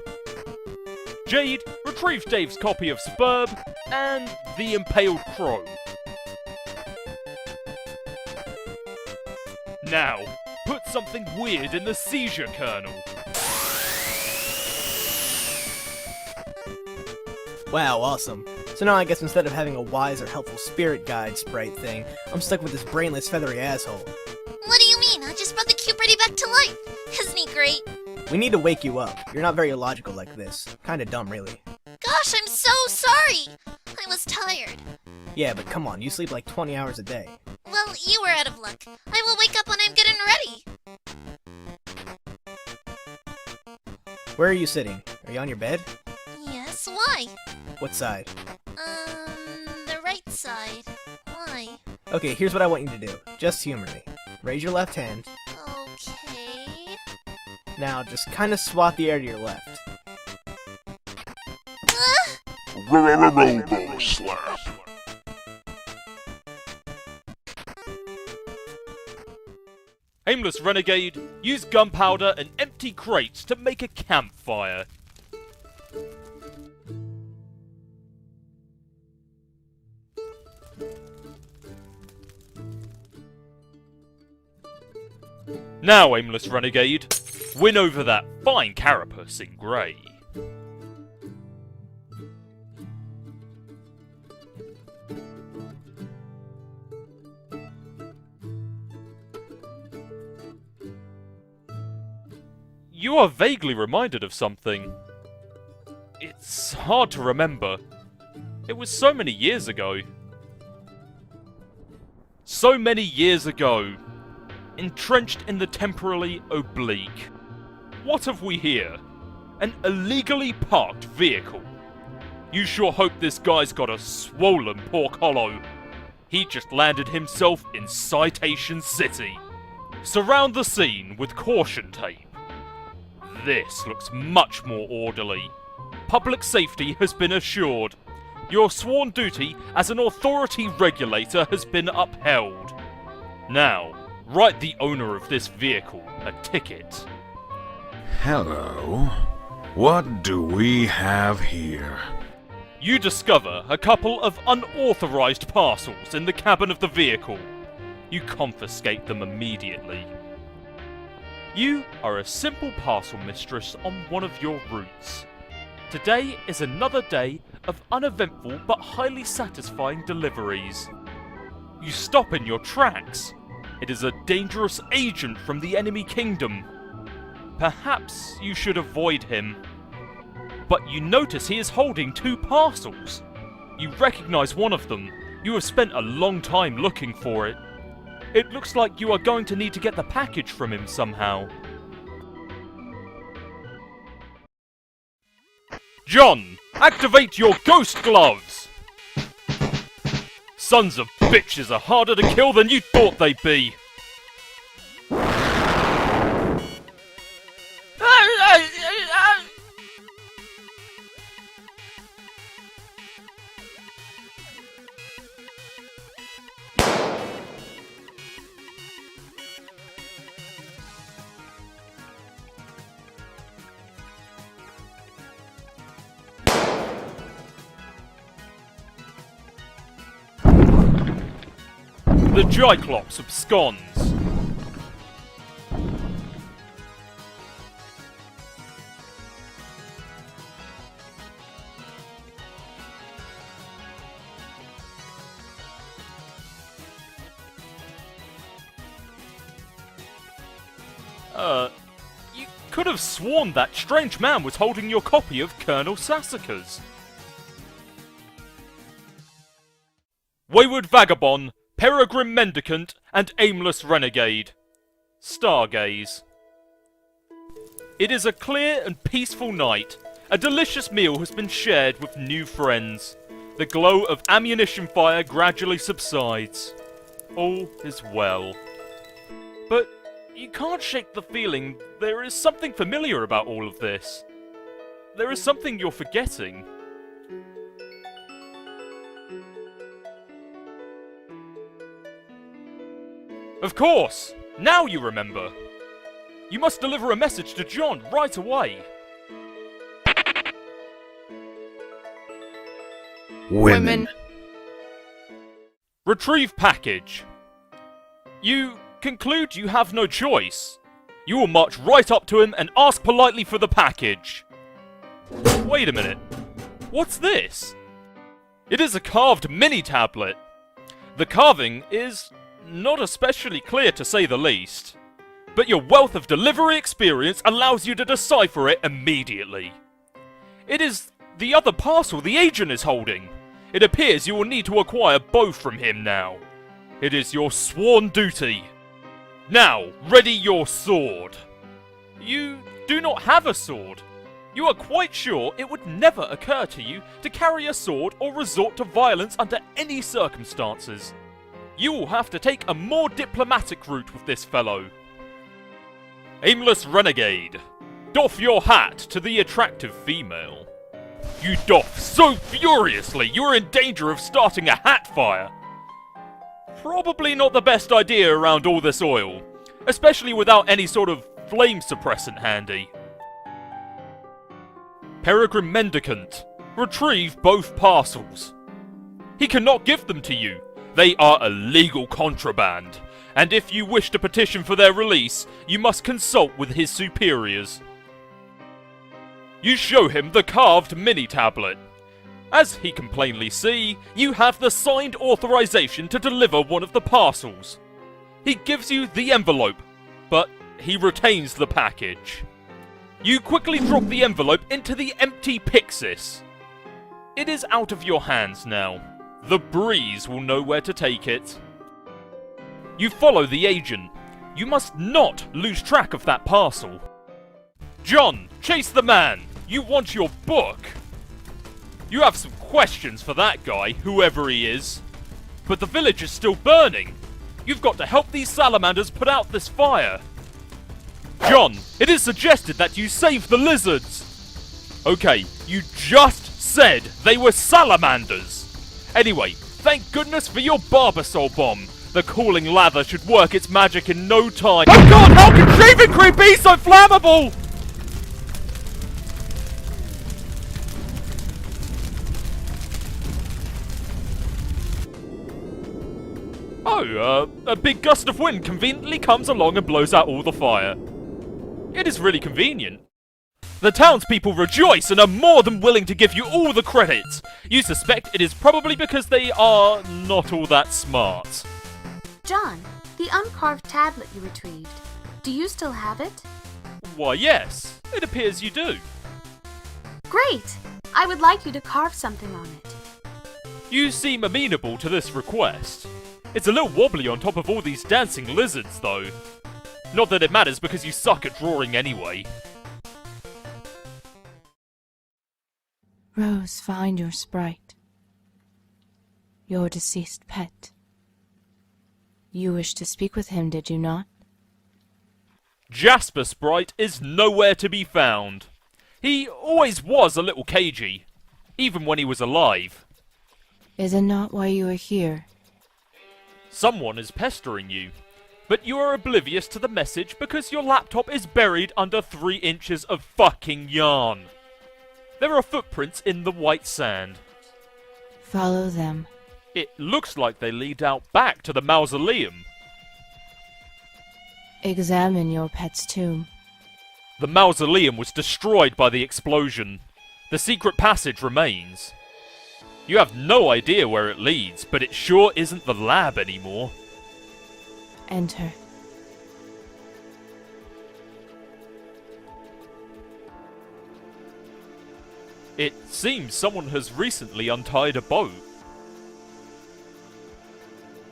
Jade, retrieve Dave's copy of Suburb and The Impaled Crow. Now, put something weird in the seizure kernel. Wow, awesome. So now I guess instead of having a wise or helpful spirit guide sprite thing, I'm stuck with this brainless feathery asshole. What do you mean? I just brought the cute birdie back to life. Isn't he great? We need to wake you up. You're not very logical like this. Kinda dumb, really. Gosh, I'm so sorry. I was tired. Yeah, but come on, you sleep like 20 hours a day. Well, you were out of luck. I will wake up when I'm good and ready. Where are you sitting? Are you on your bed? Yes, why? What side? The right side. Why? Okay, here's what I want you to do. Just humor me. Raise your left hand. Okay. Now, just kinda swat the air to your left. Robo slap. Aimless Renegade, use gunpowder and empty crates to make a campfire. Now, Aimless Renegade, win over that fine carapace in grey. You are vaguely reminded of something. It's hard to remember. It was so many years ago. So many years ago. Entrenched in the temporally oblique. What have we here? An illegally parked vehicle. You sure hope this guy's got a swollen pork hollow. He just landed himself in Citation City. Surround the scene with caution tape. This looks much more orderly. Public safety has been assured. Your sworn duty as an authority regulator has been upheld. Now, write the owner of this vehicle a ticket. Hello. What do we have here? You discover a couple of unauthorized parcels in the cabin of the vehicle. You confiscate them immediately. You are a simple parcel mistress on one of your routes. Today is another day of uneventful but highly satisfying deliveries. You stop in your tracks. It is a dangerous agent from the enemy kingdom. Perhaps you should avoid him. But you notice he is holding two parcels. You recognize one of them. You have spent a long time looking for it. It looks like you are going to need to get the package from him somehow. John, activate your ghost gloves! Sons of bitches are harder to kill than you thought they'd be. the Gyclops absconds. You could have sworn that strange man was holding your copy of Colonel Sassacre's. Wayward Vagabond, Peregrine Mendicant, and Aimless Renegade. Stargaze. It is a clear and peaceful night. A delicious meal has been shared with new friends. The glow of ammunition fire gradually subsides. All is well. But you can't shake the feeling there is something familiar about all of this. There is something you're forgetting. Of course! Now you remember! You must deliver a message to John right away. Women. Retrieve package. You conclude you have no choice. You will march right up to him and ask politely for the package. Wait a minute. What's this? It is a carved mini-tablet. The carving is not especially clear, to say the least, but your wealth of delivery experience allows you to decipher it immediately. It is the other parcel the agent is holding. It appears you will need to acquire both from him now. It is your sworn duty. Now, ready your sword. You do not have a sword. You are quite sure it would never occur to you to carry a sword or resort to violence under any circumstances. You will have to take a more diplomatic route with this fellow. Aimless Renegade, doff your hat to the attractive female. You doff so furiously you are in danger of starting a hat fire. Probably not the best idea around all this oil, especially without any sort of flame suppressant handy. Peregrine Mendicant, retrieve both parcels. He cannot give them to you. They are illegal contraband, and if you wish to petition for their release, you must consult with his superiors. You show him the carved mini-tablet. As he can plainly see, you have the signed authorization to deliver one of the parcels. He gives you the envelope, but he retains the package. You quickly drop the envelope into the empty Pyxis. It is out of your hands now. The breeze will know where to take it. You follow the agent. You must not lose track of that parcel. John, chase the man! You want your book! You have some questions for that guy, whoever he is. But the village is still burning. You've got to help these salamanders put out this fire. John, it is suggested that you save the lizards. Okay, you just said they were salamanders. Anyway, thank goodness for your Barbasol bomb. The cooling lather should work its magic in no time. Oh god, how can shaving cream be so flammable? Oh, a big gust of wind conveniently comes along and blows out all the fire. It is really convenient. The townspeople rejoice and are more than willing to give you all the credit. You suspect it is probably because they are not all that smart. John, the uncarved tablet you retrieved, do you still have it? Why, yes. It appears you do. Great! I would like you to carve something on it. You seem amenable to this request. It's a little wobbly on top of all these dancing lizards, though. Not that it matters because you suck at drawing anyway. Rose, find your sprite. Your deceased pet. You wished to speak with him, did you not? Jasper Sprite is nowhere to be found. He always was a little cagey, even when he was alive. Is it not why you are here? Someone is pestering you, but you are oblivious to the message because your laptop is buried under 3 inches of fucking yarn. There are footprints in the white sand. Follow them. It looks like they lead out back to the mausoleum. Examine your pet's tomb. The mausoleum was destroyed by the explosion. The secret passage remains. You have no idea where it leads, but it sure isn't the lab anymore. Enter. It seems someone has recently untied a boat.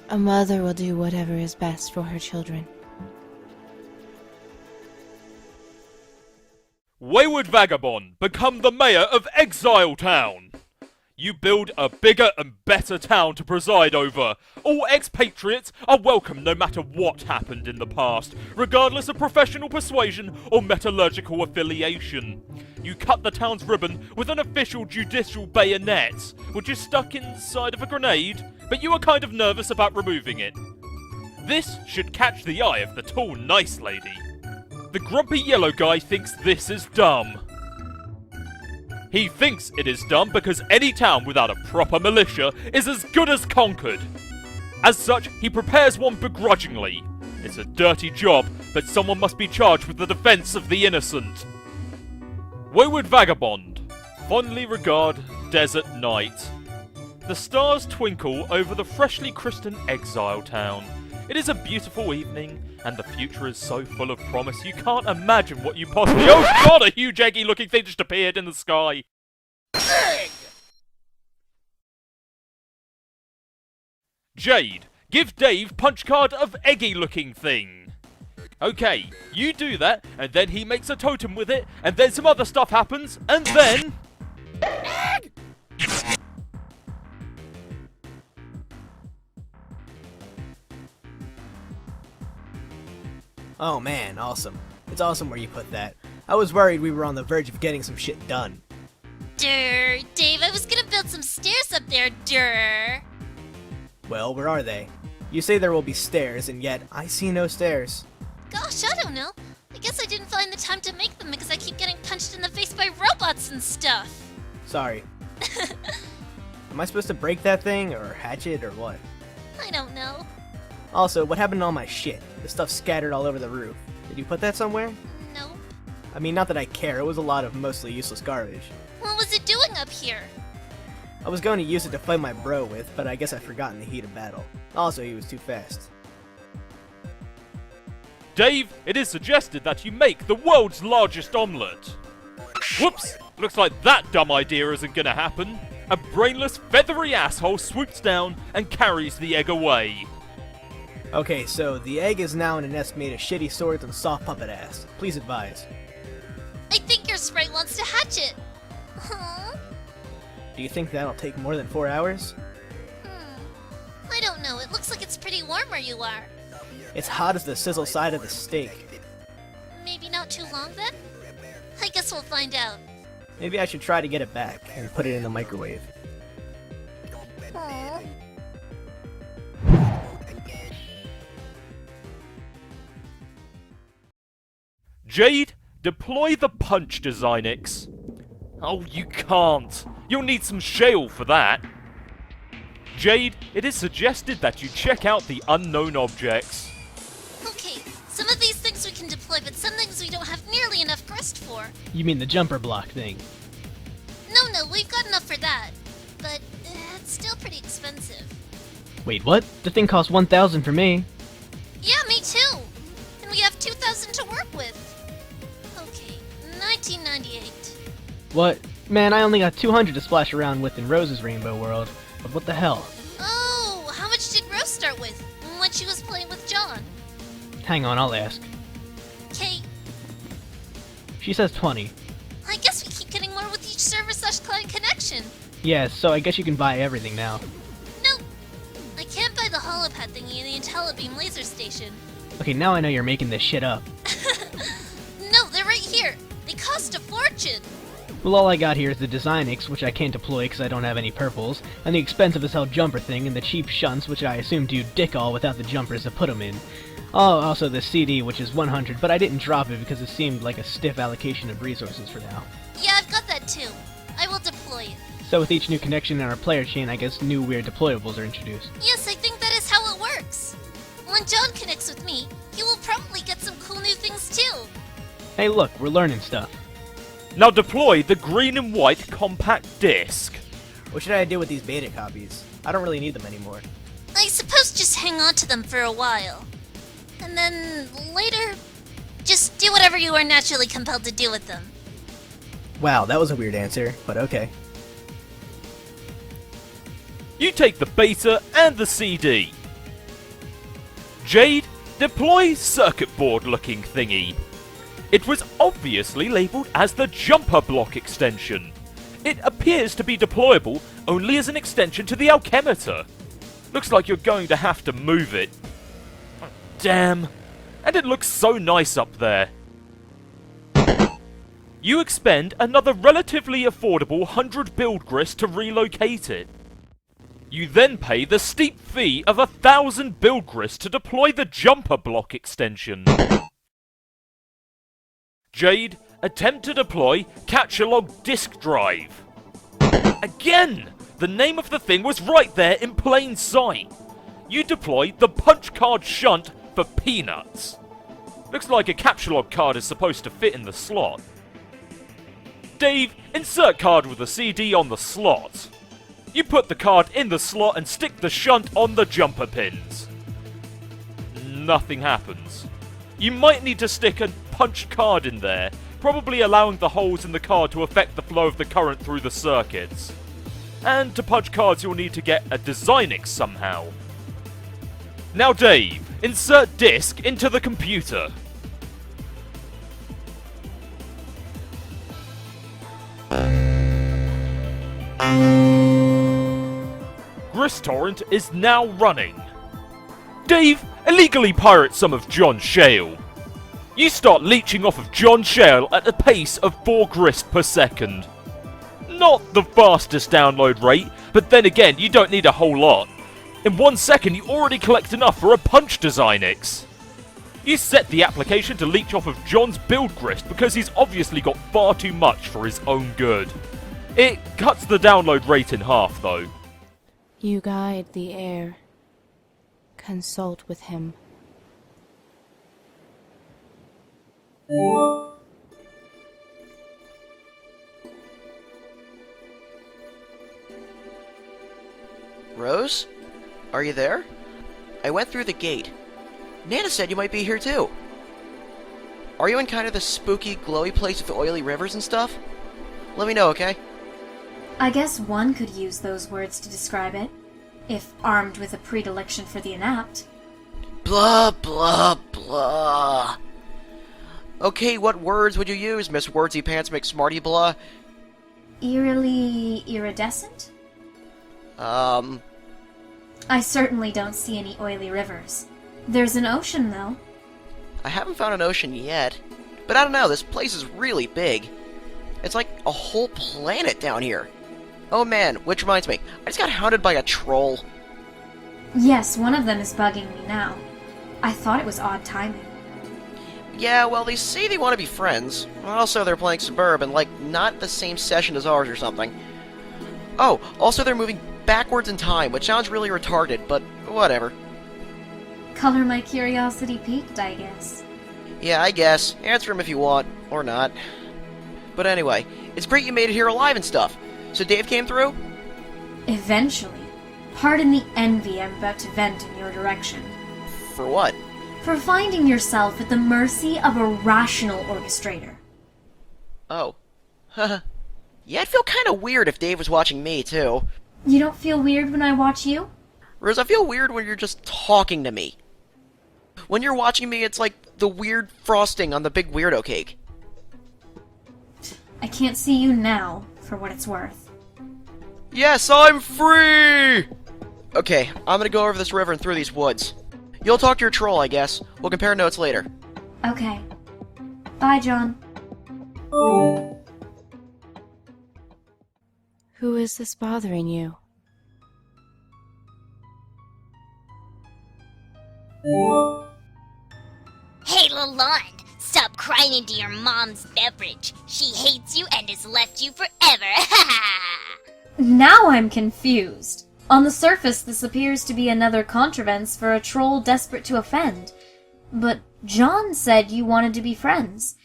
A mother will do whatever is best for her children. Wayward Vagabond, become the mayor of Exile Town! You build a bigger and better town to preside over. All expatriates are welcome no matter what happened in the past, regardless of professional persuasion or metallurgical affiliation. You cut the town's ribbon with an official judicial bayonet, which is stuck inside of a grenade, but you are kind of nervous about removing it. This should catch the eye of the tall, nice lady. The grumpy yellow guy thinks this is dumb. He thinks it is dumb because any town without a proper militia is as good as conquered. As such, he prepares one begrudgingly. It's a dirty job, but someone must be charged with the defense of the innocent. Wayward Vagabond, fondly regard Desert Night. The stars twinkle over the freshly christened Exile Town. It is a beautiful evening, and the future is so full of promise you can't imagine what you possibly— Oh god, a huge eggy looking thing just appeared in the sky! Egg! Jade, give Dave punch card of eggy looking thing. Okay, you do that, and then he makes a totem with it, and then some other stuff happens, and then— Egg! Oh man, awesome. It's awesome where you put that. I was worried we were on the verge of getting some shit done. Durr, Dave, I was gonna build some stairs up there, durr. Well, where are they? You say there will be stairs, and yet I see no stairs. Gosh, I don't know. I guess I didn't find the time to make them because I keep getting punched in the face by robots and stuff. Sorry. Am I supposed to break that thing, or hatch it, or what? I don't know. Also, what happened to all my shit? The stuff scattered all over the roof. Did you put that somewhere? Nope. I mean, not that I care, it was a lot of mostly useless garbage. What was it doing up here? I was going to use it to fight my bro with, but I guess I forgot in the heat of battle. Also, he was too fast. Dave, it is suggested that you make the world's largest omelette. Whoops! Looks like that dumb idea isn't gonna happen. A brainless, feathery asshole swoops down and carries the egg away. Okay, so the egg is now in a nest made of shitty swords and soft puppet ass. Please advise. I think your sprite wants to hatch it. Huh? Do you think that'll take more than 4 hours? I don't know. It looks like it's pretty warm where you are. It's hot as the sizzle side of the steak. Maybe not too long then? I guess we'll find out. Maybe I should try to get it back and put it in the microwave. Aww. Jade, deploy the punch Designix. Oh, you can't. You'll need some shale for that. Jade, it is suggested that you check out the unknown objects. Okay, some of these things we can deploy, but some things we don't have nearly enough crust for. You mean the jumper block thing? No, we've got enough for that. But it's still pretty expensive. Wait, what? The thing costs 1,000 for me. Yeah, me too. And we have 2,000 to work with. Okay, 1998. What? Man, I only got 200 to splash around with in Rose's Rainbow World. But what the hell? Oh, how much did Rose start with when she was playing with John? Hang on, I'll ask. Kate. She says 20. I guess we keep getting more with each server/client connection. Yeah, so I guess you can buy everything now. Nope. I can't buy the holopad thingy in the IntelliBeam laser station. Okay, now I know you're making this shit up. No, they're right here. They cost a fortune. Well, all I got here is the Designix, which I can't deploy because I don't have any purples, and the expensive as hell jumper thing, and the cheap shunts, which I assume do dick all without the jumpers to put them in. Oh, also the CD, which is 100, but I didn't drop it because it seemed like a stiff allocation of resources for now. Yeah, I've got that too. I will deploy it. So with each new connection in our player chain, I guess new weird deployables are introduced. Yes, I think that is how it works. When John connects with me, he will probably get some cool new things too. Hey look, we're learning stuff. Now deploy the green and white compact disc. What should I do with these beta copies? I don't really need them anymore. I suppose just hang on to them for a while. And then later, just do whatever you are naturally compelled to do with them. Wow, that was a weird answer, but okay. You take the beta and the CD. Jade, deploy circuit board looking thingy. It was obviously labelled as the jumper block extension. It appears to be deployable only as an extension to the alchemeter. Looks like you're going to have to move it. Damn. And it looks so nice up there. You expend another relatively affordable 100 build grist to relocate it. You then pay the steep fee of 1,000 build grist to deploy the jumper block extension. Jade, attempt to deploy Catchalog disk drive. Again! The name of the thing was right there in plain sight. You deployed the punch card shunt for peanuts. Looks like a Capsulog card is supposed to fit in the slot. Dave, insert card with a CD on the slot. You put the card in the slot and stick the shunt on the jumper pins. Nothing happens. You might need to stick a punch card in there, probably allowing the holes in the card to affect the flow of the current through the circuits. And to punch cards you'll need to get a Designix somehow. Now Dave, insert disk into the computer. GristTorrent is now running. Dave, illegally pirate some of John's shale. You start leeching off of John's shale at a pace of 4 grist per second. Not the fastest download rate, but then again, you don't need a whole lot. In 1 second, you already collect enough for a punch Designix. You set the application to leech off of John's build grist because he's obviously got far too much for his own good. It cuts the download rate in half, though. You guide the heir. Consult with him. Rose? Are you there? I went through the gate. Nana said you might be here too. Are you in kind of the spooky, glowy place with the oily rivers and stuff? Let me know, okay? I guess one could use those words to describe it, if armed with a predilection for the inept. Blah, blah, blah. Okay, what words would you use, Miss Wordsy Pants McSmarty Blah? Eerily iridescent? I certainly don't see any oily rivers. There's an ocean, though. I haven't found an ocean yet. But I don't know, this place is really big. It's like a whole planet down here. Oh man, which reminds me, I just got hounded by a troll. Yes, one of them is bugging me now. I thought it was odd timing. Yeah, well, they say they want to be friends. Also, they're playing Suburb and, like, not the same session as ours or something. Oh, also they're moving backwards in time, which sounds really retarded, but whatever. Color my curiosity peaked, I guess. Yeah, I guess. Answer him if you want, or not. But anyway, it's great you made it here alive and stuff. So Dave came through? Eventually. Pardon the envy I'm about to vent in your direction. For what? For finding yourself at the mercy of a rational orchestrator. Oh. Haha. Yeah, I'd feel kind of weird if Dave was watching me, too. You don't feel weird when I watch you? Rose, I feel weird when you're just talking to me. When you're watching me, it's like the weird frosting on the big weirdo cake. I can't see you now, for what it's worth. Yes, I'm free! Okay, I'm gonna go over this river and through these woods. You'll talk to your troll, I guess. We'll compare notes later. Okay. Bye, John. Who is this bothering you? Hey, Lalonde, stop crying into your mom's beverage. She hates you and has left you forever. Now I'm confused. On the surface, this appears to be another contrivance for a troll desperate to offend. But John said you wanted to be friends.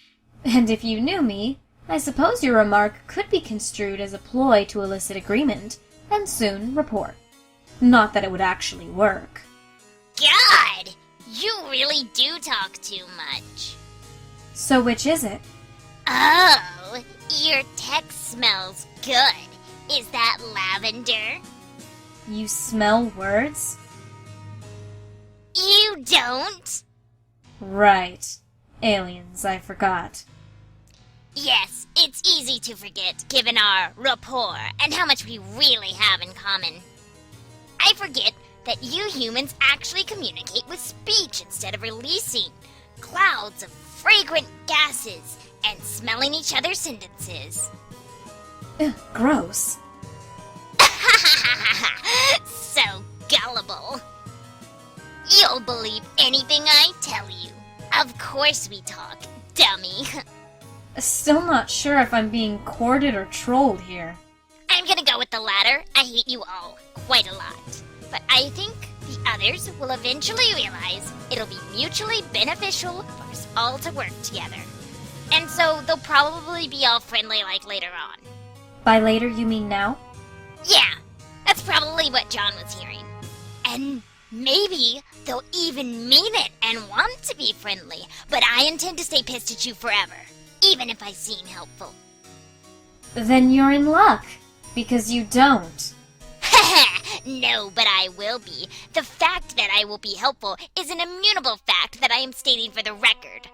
And if you knew me, I suppose your remark could be construed as a ploy to elicit agreement, and soon report. Not that it would actually work. God! You really do talk too much. So which is it? Oh, your text smells good. Is that lavender? You smell words? You don't? Right. Aliens, I forgot. Yes, it's easy to forget given our rapport and how much we really have in common. I forget that you humans actually communicate with speech instead of releasing clouds of fragrant gases and smelling each other's sentences. Ugh, gross. So gullible. You'll believe anything I tell you. Of course we talk, dummy. Still not sure if I'm being courted or trolled here. I'm gonna go with the latter. I hate you all quite a lot. But I think the others will eventually realize it'll be mutually beneficial for us all to work together. And so they'll probably be all friendly like later on. By later, you mean now? Yeah, that's probably what John was hearing. And maybe they'll even mean it and want to be friendly, but I intend to stay pissed at you forever, even if I seem helpful. Then you're in luck, because you don't. No, but I will be. The fact that I will be helpful is an immutable fact that I am stating for the record.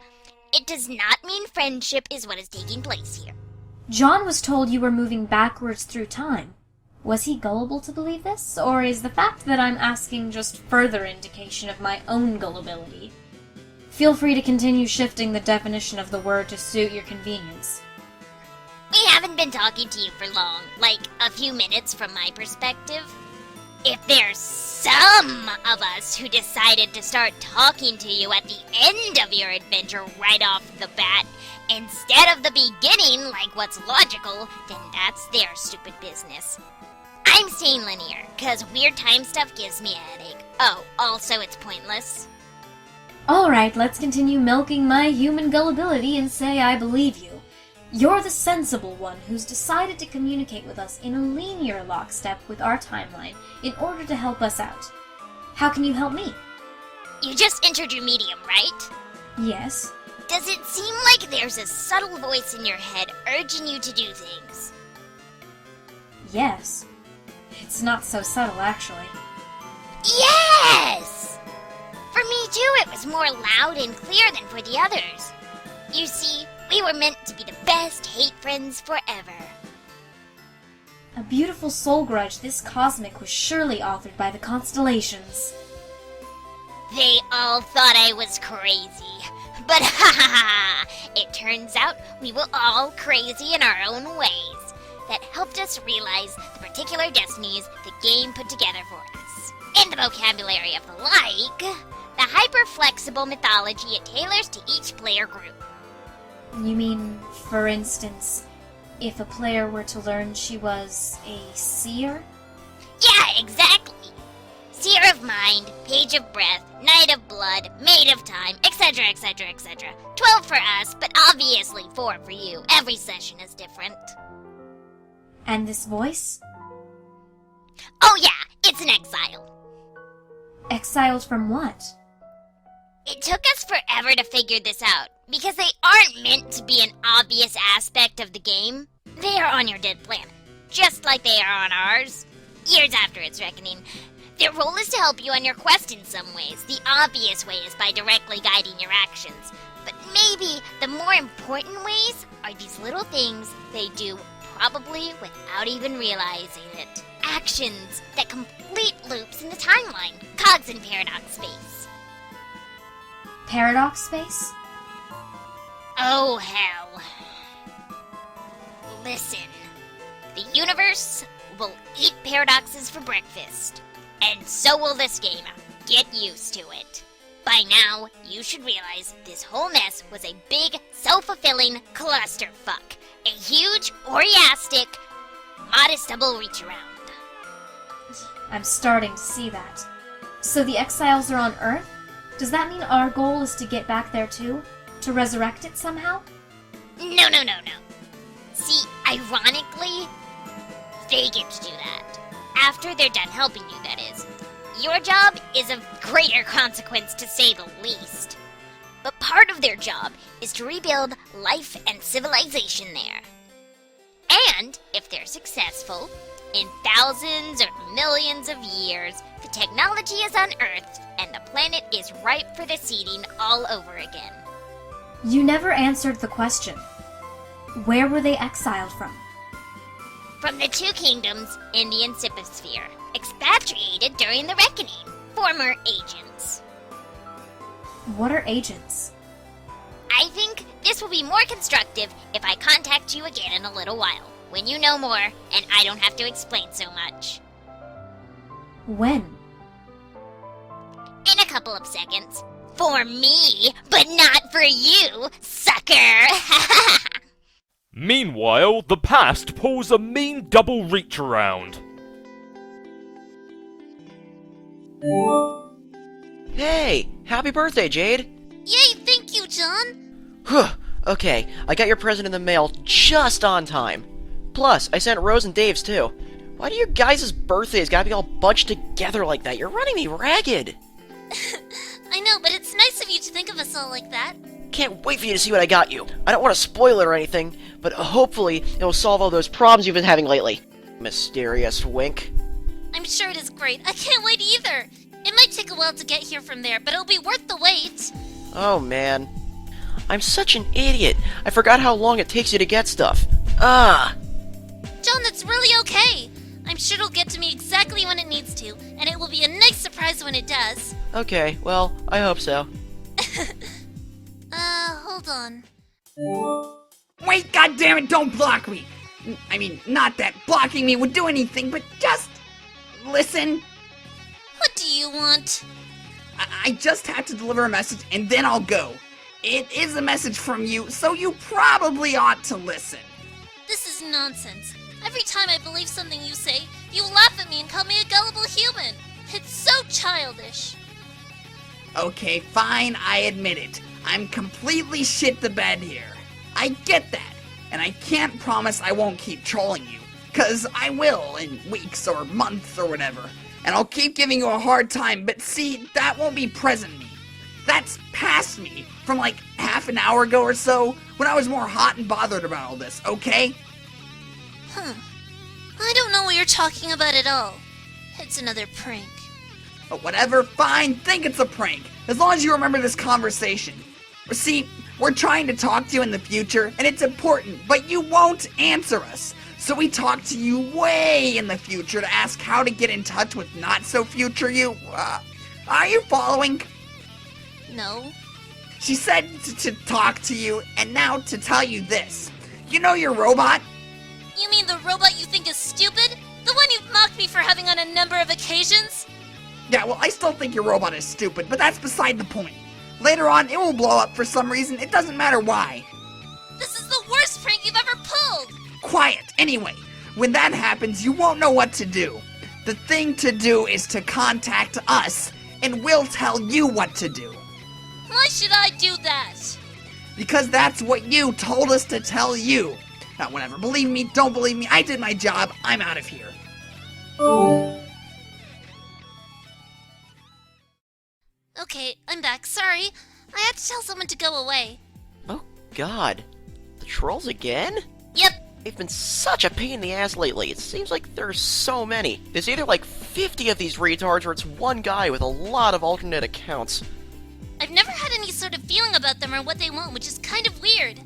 It does not mean friendship is what is taking place here. John was told you were moving backwards through time. Was he gullible to believe this, or is the fact that I'm asking just further indication of my own gullibility? Feel free to continue shifting the definition of the word to suit your convenience. We haven't been talking to you for long, like a few minutes from my perspective. If there's some of us who decided to start talking to you at the end of your adventure right off the bat, instead of the beginning like what's logical, then that's their stupid business. I'm staying linear, cause weird time stuff gives me a headache. Oh, also it's pointless. Alright, let's continue milking my human gullibility and say I believe you. You're the sensible one who's decided to communicate with us in a linear lockstep with our timeline in order to help us out. How can you help me? You just entered your medium, right? Yes. Does it seem like there's a subtle voice in your head urging you to do things? Yes. It's not so subtle, actually. Yes! For me too, it was more loud and clear than for the others. You see, we were meant to be the best hate friends forever. A beautiful soul grudge this cosmic was surely authored by the constellations. They all thought I was crazy. But ha ha ha! It turns out we were all crazy in our own ways. That helped us realize the particular destinies the game put together for us. In the vocabulary of the like, the hyper-flexible mythology it tailors to each player group. You mean, for instance, if a player were to learn she was a seer? Yeah, exactly! Seer of mind, page of breath, knight of blood, maid of time, etc, etc, etc. 12 for us, but obviously 4 for you. Every session is different. And this voice? Oh yeah, it's an exile. Exiled from what? It took us forever to figure this out, because they aren't meant to be an obvious aspect of the game. They are on your dead planet, just like they are on ours, years after its reckoning. Their role is to help you on your quest in some ways. The obvious way is by directly guiding your actions. But maybe the more important ways are these little things they do probably without even realizing it. Actions that complete loops in the timeline. Cogs in paradox space. Paradox space? Oh, hell. Listen. The universe will eat paradoxes for breakfast. And so will this game. Get used to it. By now, you should realize this whole mess was a big, self-fulfilling clusterfuck. A huge, orgiastic modest double reach around. I'm starting to see that. So the exiles are on Earth? Does that mean our goal is to get back there too? To resurrect it somehow? No. See, ironically, they get to do that. After they're done helping you, that is. Your job is of greater consequence, to say the least. But part of their job is to rebuild life and civilization there. And, if they're successful, in thousands or millions of years, the technology is unearthed and the planet is ripe for the seeding all over again. You never answered the question. Where were they exiled from? From the Two Kingdoms, Indian Siposphere, expatriated during the Reckoning, former agents. What are agents? I think this will be more constructive if I contact you again in a little while, when you know more and I don't have to explain so much. When? In a couple of seconds. For me, but not for you, sucker! Meanwhile, the past pulls a mean double reach around. Hey, happy birthday, Jade. Yay, thank you, John. Whew, okay, I got your present in the mail just on time. Plus, I sent Rose and Dave's too. Why do your guys' birthdays gotta be all bunched together like that? You're running me ragged. I know, but it's nice of you to think of us all like that. Can't wait for you to see what I got you. I don't want to spoil it or anything, but hopefully it will solve all those problems you've been having lately. Mysterious wink. I'm sure it is great. I can't wait either. It might take a while to get here from there, but it'll be worth the wait. Oh man. I'm such an idiot. I forgot how long it takes you to get stuff. John, that's really okay. I'm sure it'll get to me exactly when it needs to, and it will be a nice surprise when it does. Okay, well, I hope so. Hold on. Wait, goddammit, don't block me! I mean, not that blocking me would do anything, but just listen. What do you want? I just have to deliver a message and then I'll go. It is a message from you, so you probably ought to listen. This is nonsense. Every time I believe something you say, you laugh at me and call me a gullible human. It's so childish. Okay, fine, I admit it. I'm completely shit the bed here. I get that, and I can't promise I won't keep trolling you, 'cause I will in weeks or months or whatever, and I'll keep giving you a hard time, but see, that won't be present me. That's past me, from like half an hour ago or so, when I was more hot and bothered about all this, okay? I don't know what you're talking about at all. It's another prank. But whatever, fine, think it's a prank, as long as you remember this conversation. See, we're trying to talk to you in the future, and it's important, but you won't answer us. So we talk to you way in the future to ask how to get in touch with not-so-future you. Are you following? No. She said to talk to you, and now to tell you this. You know your robot? You mean the robot you think is stupid? The one you've mocked me for having on a number of occasions? Yeah, well, I still think your robot is stupid, but that's beside the point. Later on, it will blow up for some reason. It doesn't matter why. This is the worst prank you've ever pulled! Quiet, anyway. When that happens, you won't know what to do. The thing to do is to contact us, and we'll tell you what to do. Why should I do that? Because that's what you told us to tell you. Now, whatever. Believe me, don't believe me. I did my job. I'm out of here. Okay, I'm back. Sorry. I had to tell someone to go away. Oh god. The trolls again? Yep. They've been such a pain in the ass lately. It seems like there's so many. There's either like 50 of these retards or it's one guy with a lot of alternate accounts. I've never had any sort of feeling about them or what they want, which is kind of weird.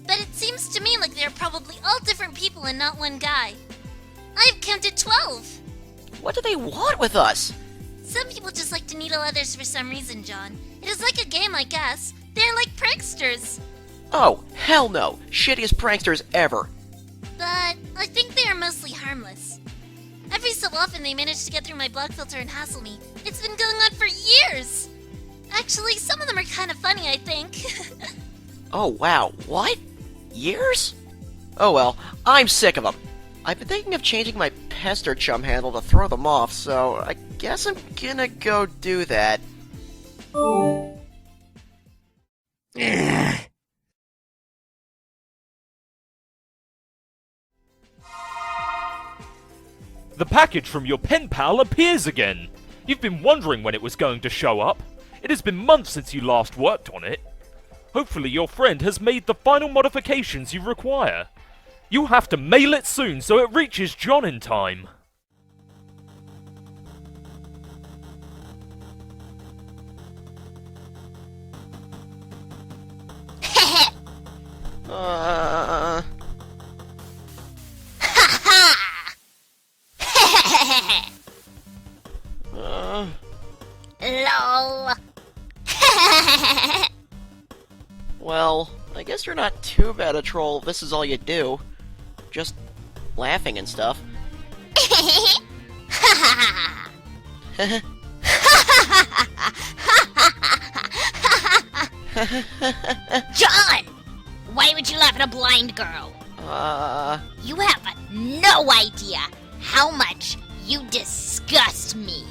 But it seems to me like they're probably all different people and not one guy. I've counted 12. What do they want with us? Some people just like to needle others for some reason, John. It is like a game, I guess. They're like pranksters. Oh, hell no. Shittiest pranksters ever. But I think they are mostly harmless. Every so often they manage to get through my block filter and hassle me. It's been going on for years. Actually, some of them are kind of funny, I think. Oh wow, what? Years? Oh well, I'm sick of them. I've been thinking of changing my pester chum handle to throw them off, so I guess I'm gonna go do that. The package from your pen pal appears again. You've been wondering when it was going to show up. It has been months since you last worked on it. Hopefully your friend has made the final modifications you require. You'll have to mail it soon so it reaches John in time. LOL. Well, I guess you're not too bad a troll if this is all you do. Just laughing and stuff. John! Why would you laugh at a blind girl? You have no idea how much you disgust me.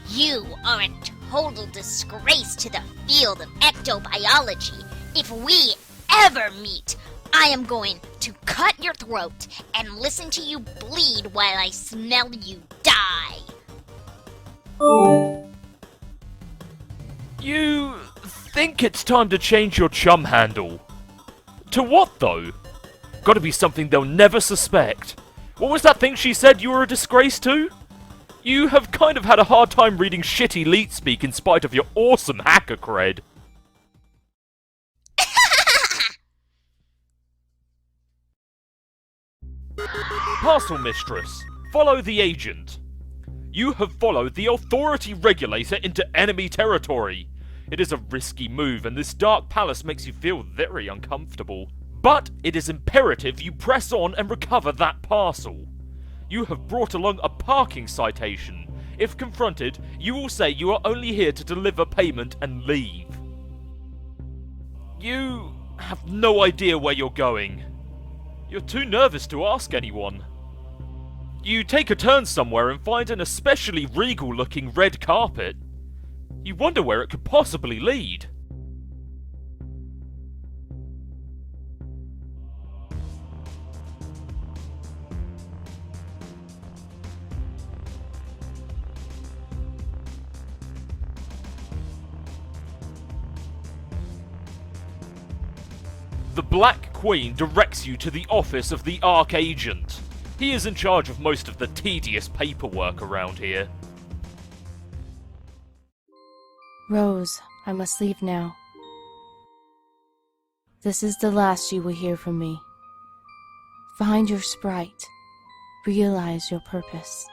You are a total disgrace to the field of ectobiology. If we ever meet, I am going to cut your throat and listen to you bleed while I smell you die. You think it's time to change your chum handle. To what, though? Gotta be something they'll never suspect. What was that thing she said you were a disgrace to? You have kind of had a hard time reading shitty leet speak in spite of your awesome hacker cred. Parcel Mistress, follow the agent. You have followed the authority regulator into enemy territory. It is a risky move and this dark palace makes you feel very uncomfortable. But it is imperative you press on and recover that parcel. You have brought along a parking citation. If confronted, you will say you are only here to deliver payment and leave. You have no idea where you're going. You're too nervous to ask anyone. You take a turn somewhere and find an especially regal-looking red carpet. You wonder where it could possibly lead. The Black Queen directs you to the office of the Archagent. He is in charge of most of the tedious paperwork around here. Rose, I must leave now. This is the last you will hear from me. Find your sprite. Realize your purpose.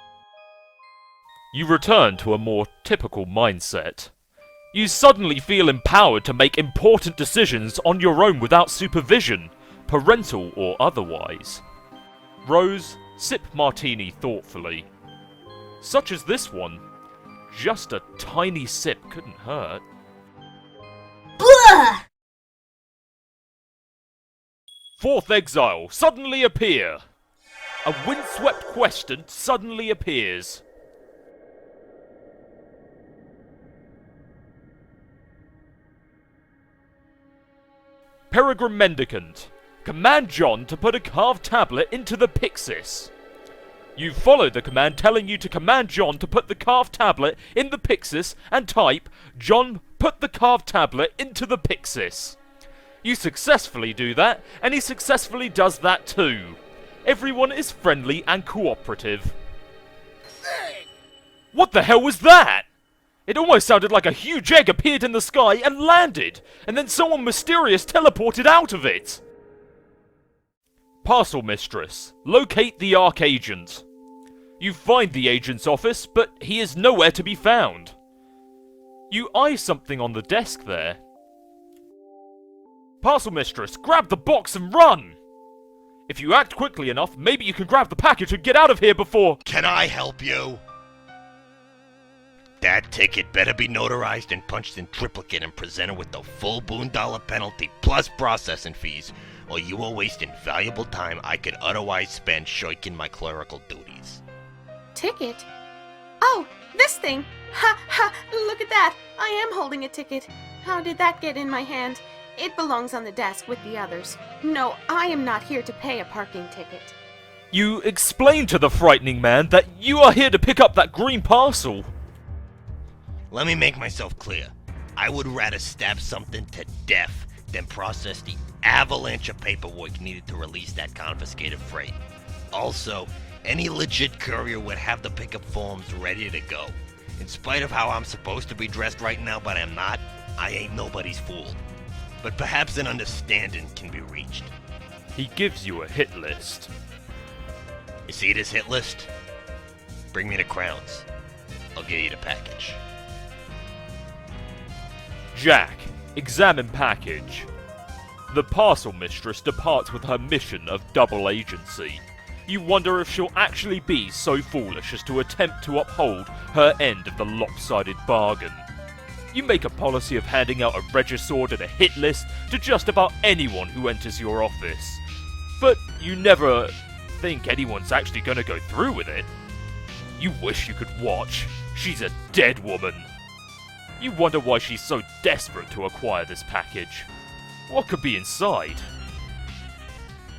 You return to a more typical mindset. You suddenly feel empowered to make important decisions on your own without supervision, parental or otherwise. Rose, sip martini thoughtfully. Such as this one. Just a tiny sip couldn't hurt. Blah! Fourth exile, suddenly appear. A windswept question suddenly appears. Peregrine Mendicant, command John to put a carved tablet into the Pyxis. You follow the command telling you to command John to put the carved tablet in the Pyxis and type, John, put the carved tablet into the Pyxis. You successfully do that, and he successfully does that too. Everyone is friendly and cooperative. What the hell was that? It almost sounded like a huge egg appeared in the sky and landed, and then someone mysterious teleported out of it. Parcel Mistress, locate the Archagent. You find the agent's office, but he is nowhere to be found. You eye something on the desk there. Parcel Mistress, grab the box and run! If you act quickly enough, maybe you can grab the package and get out of here before— Can I help you? That ticket better be notarized and punched in triplicate and presented with the full $1 penalty plus processing fees, or you will waste invaluable time I could otherwise spend shirking my clerical duties. Ticket? Oh, this thing! Ha ha! Look at that! I am holding a ticket. How did that get in my hand? It belongs on the desk with the others. No, I am not here to pay a parking ticket. You explain to the frightening man that you are here to pick up that green parcel. Let me make myself clear. I would rather stab something to death than process the avalanche of paperwork needed to release that confiscated freight. Also, any legit courier would have the pickup forms ready to go. In spite of how I'm supposed to be dressed right now, but I'm not, I ain't nobody's fool. But perhaps an understanding can be reached. He gives you a hit list. You see this hit list? Bring me the crowns. I'll get you the package. Jack, examine package. The parcel mistress departs with her mission of double agency. You wonder if she'll actually be so foolish as to attempt to uphold her end of the lopsided bargain. You make a policy of handing out a regisword and a hit list to just about anyone who enters your office. But you never think anyone's actually going to go through with it. You wish you could watch. She's a dead woman. You wonder why she's so desperate to acquire this package. What could be inside?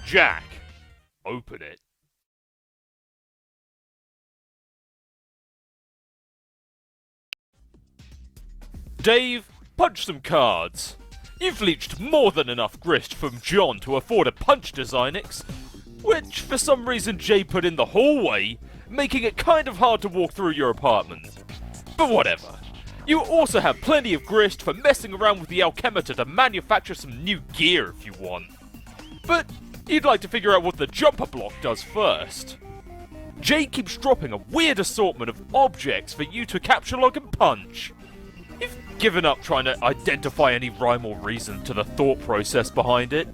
Jack, open it. Dave, punch some cards. You've leached more than enough grist from John to afford a punch Designix, which for some reason Jay put in the hallway, making it kind of hard to walk through your apartment. But whatever. You also have plenty of grist for messing around with the alchemitor to manufacture some new gear if you want. But you'd like to figure out what the jumper block does first. Jay keeps dropping a weird assortment of objects for you to capture, log, and punch. You've given up trying to identify any rhyme or reason to the thought process behind it.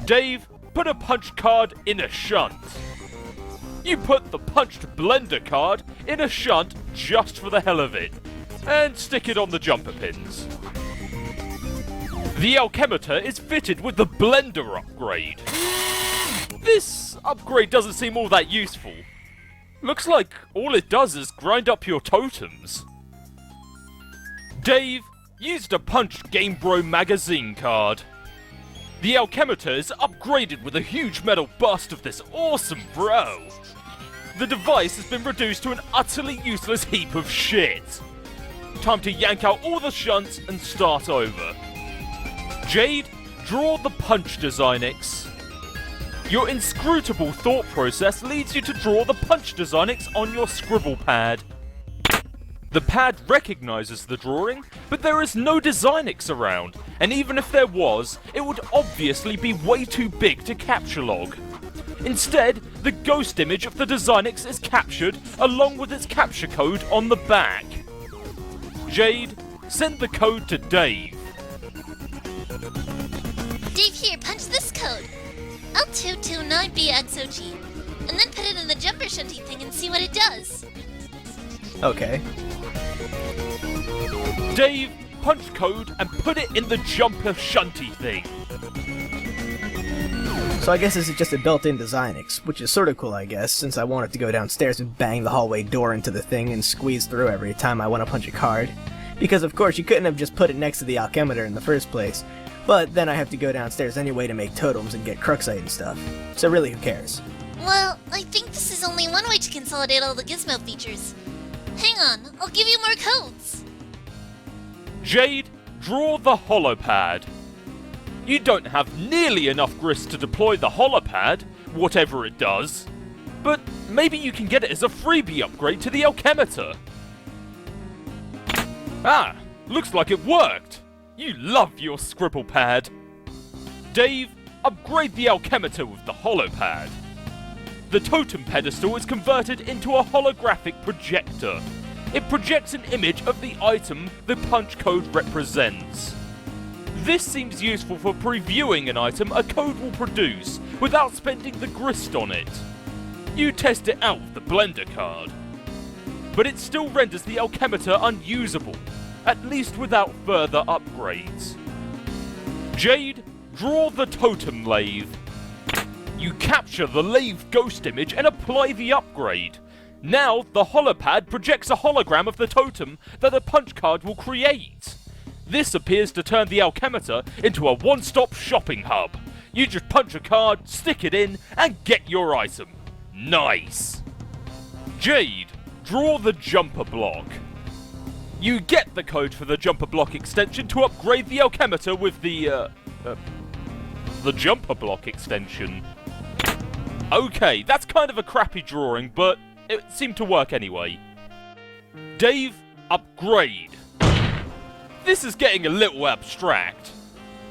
Dave, put a punch card in a shunt. You put the punched blender card in a shunt just for the hell of it, and stick it on the jumper pins. The alchemitor is fitted with the blender upgrade. This upgrade doesn't seem all that useful. Looks like all it does is grind up your totems. Dave used a punched Game Bro magazine card. The alchemitor is upgraded with a huge metal bust of this awesome bro. The device has been reduced to an utterly useless heap of shit. Time to yank out all the shunts and start over. Jade, draw the punch Designix. Your inscrutable thought process leads you to draw the punch Designix on your scribble pad. The pad recognizes the drawing, but there is no Designix around, and even if there was, it would obviously be way too big to capture log. Instead, the ghost image of the Designix is captured along with its capture code on the back. Jade, send the code to Dave. Dave, here, punch this code. L229BXOG. And then put it in the jumper shunty thing and see what it does. Okay. Dave, punch code and put it in the jumper shunty thing. So I guess this is just a built-in Designix, which is sorta cool I guess, since I won't have to go downstairs and bang the hallway door into the thing and squeeze through every time I want to punch a card. Because of course you couldn't have just put it next to the alchemitor in the first place, but then I have to go downstairs anyway to make totems and get Cruxite and stuff. So really, who cares? Well, I think this is only one way to consolidate all the gizmo features. Hang on, I'll give you more codes. Jade, draw the holopad. You don't have nearly enough grist to deploy the holopad, whatever it does. But maybe you can get it as a freebie upgrade to the alchemitor. Ah, looks like it worked. You love your scribble pad. Dave, upgrade the alchemitor with the holopad. The totem pedestal is converted into a holographic projector. It projects an image of the item the punch code represents. This seems useful for previewing an item a code will produce without spending the grist on it. You test it out with the blender card. But it still renders the alchemitor unusable, at least without further upgrades. Jade, draw the totem lathe. You capture the lathe ghost image and apply the upgrade. Now, the holopad projects a hologram of the totem that the punch card will create. This appears to turn the alchemitor into a one-stop shopping hub. You just punch a card, stick it in, and get your item. Nice! Jade, draw the jumper block. You get the code for the jumper block extension to upgrade the alchemitor with the jumper block extension. Okay, that's kind of a crappy drawing, but it seemed to work anyway. Dave, upgrade. This is getting a little abstract,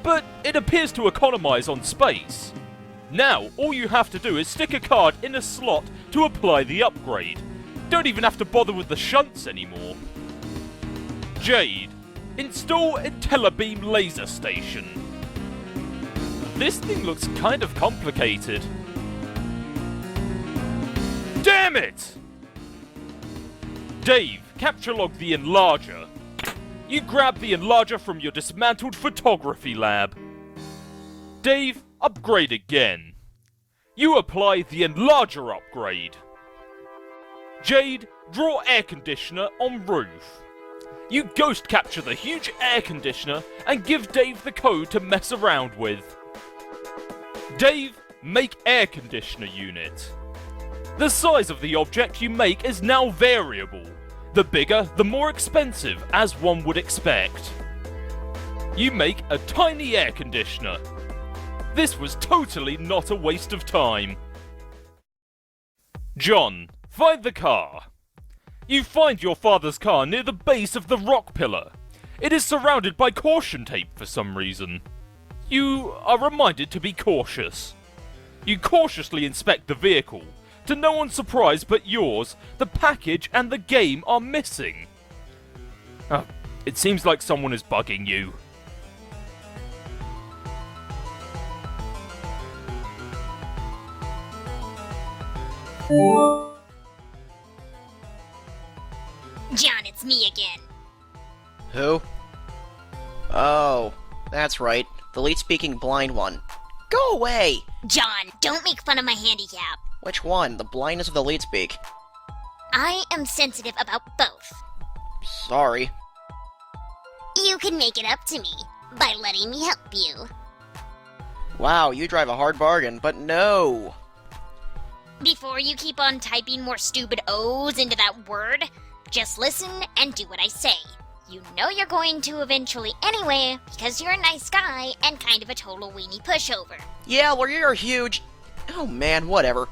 but it appears to economize on space. Now, all you have to do is stick a card in a slot to apply the upgrade. Don't even have to bother with the shunts anymore. Jade, install IntelliBeam laser station. This thing looks kind of complicated. Damn it! Dave, capture log the enlarger. You grab the enlarger from your dismantled photography lab. Dave, upgrade again. You apply the enlarger upgrade. Jade, draw air conditioner on roof. You ghost capture the huge air conditioner and give Dave the code to mess around with. Dave, make air conditioner unit. The size of the object you make is now variable. The bigger, the more expensive, as one would expect. You make a tiny air conditioner. This was totally not a waste of time. John, find the car. You find your father's car near the base of the rock pillar. It is surrounded by caution tape for some reason. You are reminded to be cautious. You cautiously inspect the vehicle. To no one's surprise but yours, the package and the game are missing. It seems like someone is bugging you. John, it's me again. Who? Oh, that's right. The lead-speaking blind one. Go away! John, don't make fun of my handicap. Which one? The blindness of the lead speak? I am sensitive about both. Sorry. You can make it up to me by letting me help you. Wow, you drive a hard bargain, but no! Before you keep on typing more stupid O's into that word, just listen and do what I say. You know you're going to eventually anyway, because you're a nice guy and kind of a total weenie pushover. Yeah, well, you're huge. Oh man, whatever.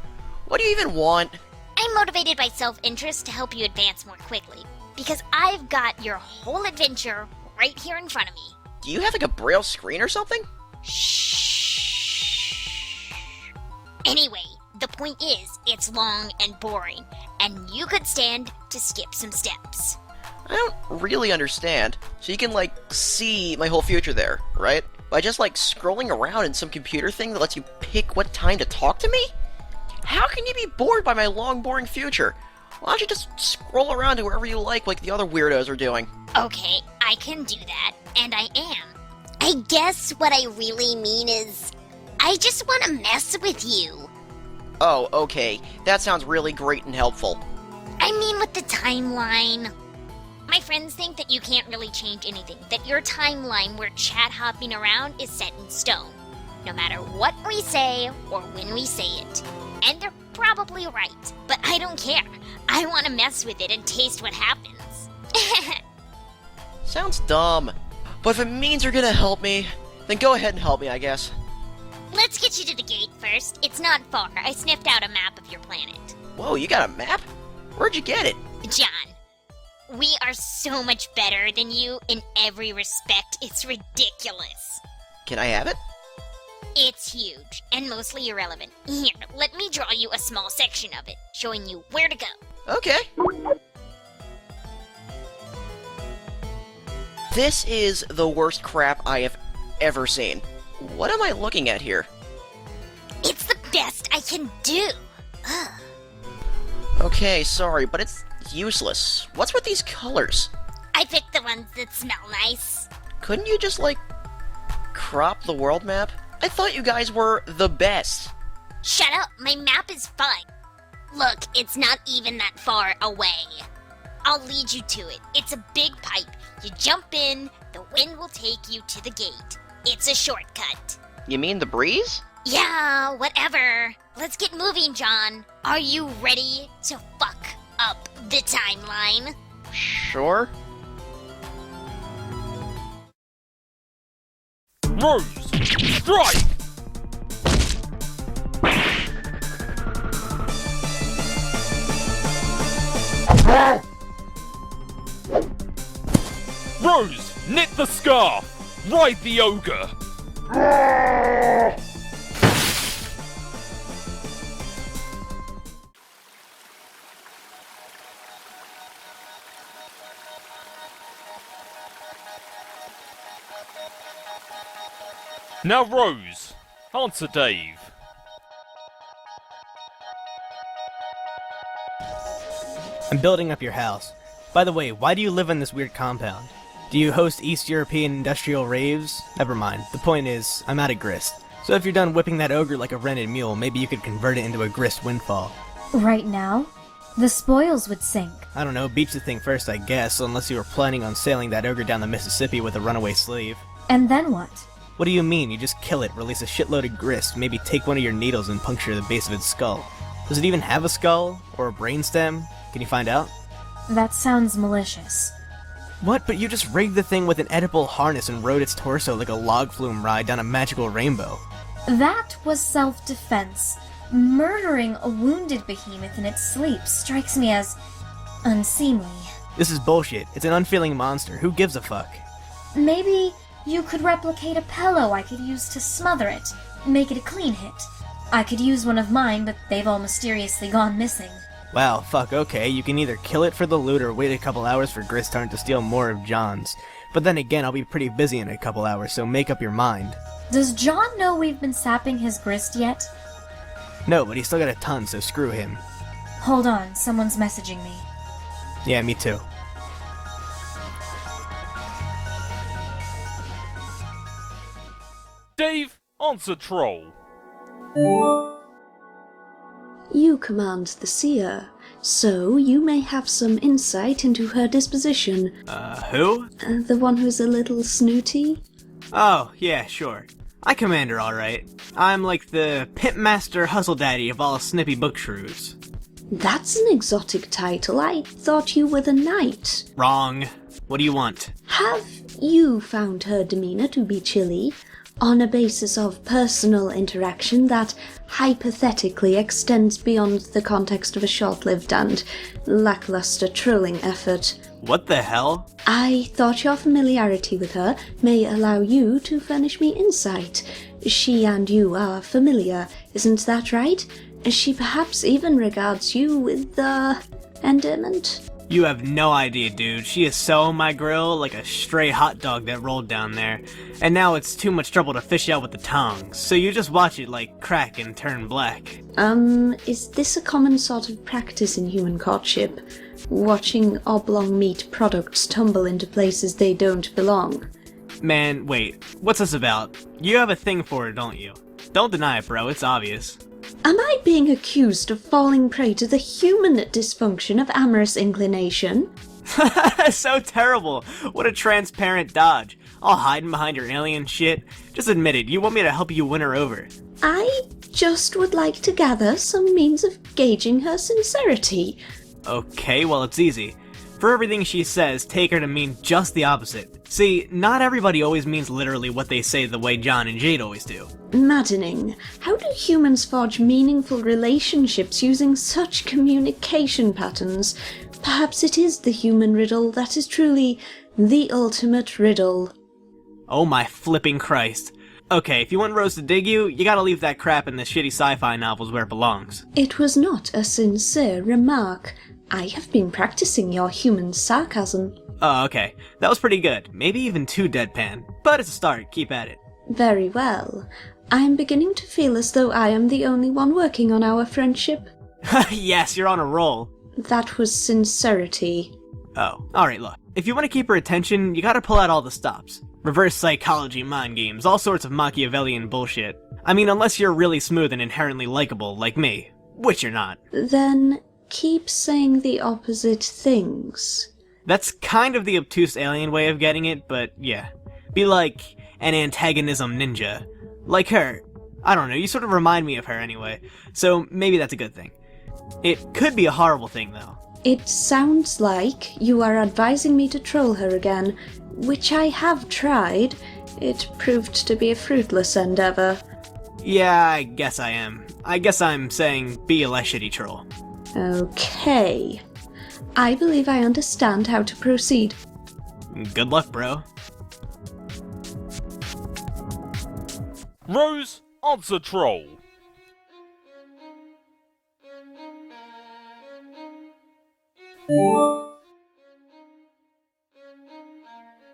What do you even want? I'm motivated by self-interest to help you advance more quickly, because I've got your whole adventure right here in front of me. Do you have like a braille screen or something? Shh. Anyway, the point is, it's long and boring, and you could stand to skip some steps. I don't really understand. So you can, like, see my whole future there, right? By just, like, scrolling around in some computer thing that lets you pick what time to talk to me? How can you be bored by my long, boring future? Why don't you just scroll around to wherever you like the other weirdos are doing? Okay, I can do that, and I am. I guess what I really mean is, I just want to mess with you. Oh, okay. That sounds really great and helpful. I mean with the timeline. My friends think that you can't really change anything, that your timeline where chat hopping around is set in stone, no matter what we say or when we say it. And they're probably right, but I don't care. I want to mess with it and taste what happens. Sounds dumb. But if it means you're gonna help me, then go ahead and help me, I guess. Let's get you to the gate first. It's not far. I sniffed out a map of your planet. Whoa, you got a map? Where'd you get it? John, we are so much better than you in every respect. It's ridiculous. Can I have it? It's huge and mostly irrelevant. Here, let me draw you a small section of it, showing you where to go. Okay. This is the worst crap I have ever seen. What am I looking at here? It's the best I can do. Ugh. Okay, sorry, but it's useless. What's with these colors? I picked the ones that smell nice. Couldn't you just, like, crop the world map? I thought you guys were the best. Shut up, my map is fine. Look, it's not even that far away. I'll lead you to it. It's a big pipe. You jump in, the wind will take you to the gate. It's a shortcut. You mean the breeze? Yeah, whatever. Let's get moving, John. Are you ready to fuck up the timeline? Sure. Rose, strike! Rose, knit the scarf! Ride the ogre! Now, Rose, answer Dave. I'm building up your house. By the way, why do you live in this weird compound? Do you host East European industrial raves? Never mind. The point is, I'm out of grist. So if you're done whipping that ogre like a rented mule, maybe you could convert it into a grist windfall. Right now? The spoils would sink. I don't know, beach the thing first, I guess, unless you were planning on sailing that ogre down the Mississippi with a runaway slave. And then what? What do you mean? You just kill it, release a shitload of grist, maybe take one of your needles and puncture the base of its skull. Does it even have a skull? Or a brainstem? Can you find out? That sounds malicious. What? But you just rigged the thing with an edible harness and rode its torso like a log flume ride down a magical rainbow. That was self-defense. Murdering a wounded behemoth in its sleep strikes me as unseemly. This is bullshit. It's an unfeeling monster. Who gives a fuck? Maybe you could replicate a pillow I could use to smother it, make it a clean hit. I could use one of mine, but they've all mysteriously gone missing. Wow, fuck, okay. You can either kill it for the loot or wait a couple hours for Gristarn to steal more of John's. But then again, I'll be pretty busy in a couple hours, so make up your mind. Does John know we've been sapping his grist yet? No, but he's still got a ton, so screw him. Hold on, someone's messaging me. Yeah, me too. Dave, answer Troll. You command the seer, so you may have some insight into her disposition. Who? The one who's a little snooty? Oh, yeah, sure. I command her, alright. I'm like the pimp master hustle daddy of all snippy book shrews. That's an exotic title. I thought you were the knight. Wrong. What do you want? Have you found her demeanor to be chilly, on a basis of personal interaction that hypothetically extends beyond the context of a short-lived and lackluster trolling effort? What the hell? I thought your familiarity with her may allow you to furnish me insight. She and you are familiar, isn't that right? She perhaps even regards you with, endearment? You have no idea, dude. She is so on my grill like a stray hot dog that rolled down there. And now it's too much trouble to fish out with the tongs, so you just watch it like crack and turn black. Is this a common sort of practice in human courtship? Watching oblong meat products tumble into places they don't belong? Man, wait. What's this about? You have a thing for it, don't you? Don't deny it, bro. It's obvious. Am I being accused of falling prey to the human dysfunction of amorous inclination? So terrible. What a transparent dodge. All hiding behind your alien shit. Just admit it. You want me to help you win her over. I just would like to gather some means of gauging her sincerity. Okay, well, it's easy. For everything she says, take her to mean just the opposite. See, not everybody always means literally what they say the way John and Jade always do. Maddening. How do humans forge meaningful relationships using such communication patterns? Perhaps it is the human riddle that is truly the ultimate riddle. Oh my flipping Christ. Okay, if you want Rose to dig you, you gotta leave that crap in the shitty sci-fi novels where it belongs. It was not a sincere remark. I have been practicing your human sarcasm. Oh, okay. That was pretty good. Maybe even too deadpan. But it's a start. Keep at it. Very well. I am beginning to feel as though I am the only one working on our friendship. Yes, you're on a roll. That was sincerity. Oh, alright, look. If you want to keep her attention, you gotta pull out all the stops. Reverse psychology mind games, all sorts of Machiavellian bullshit. I mean, unless you're really smooth and inherently likable, like me. Which you're not. Then keep saying the opposite things. That's kind of the obtuse alien way of getting it, but yeah. Be like an antagonism ninja. Like her. I don't know, you sort of remind me of her anyway, so maybe that's a good thing. It could be a horrible thing, though. It sounds like you are advising me to troll her again, which I have tried. It proved to be a fruitless endeavor. Yeah, I guess I am. I guess I'm saying be a less shitty troll. Okay. I believe I understand how to proceed. Good luck, bro. Rose, answer troll.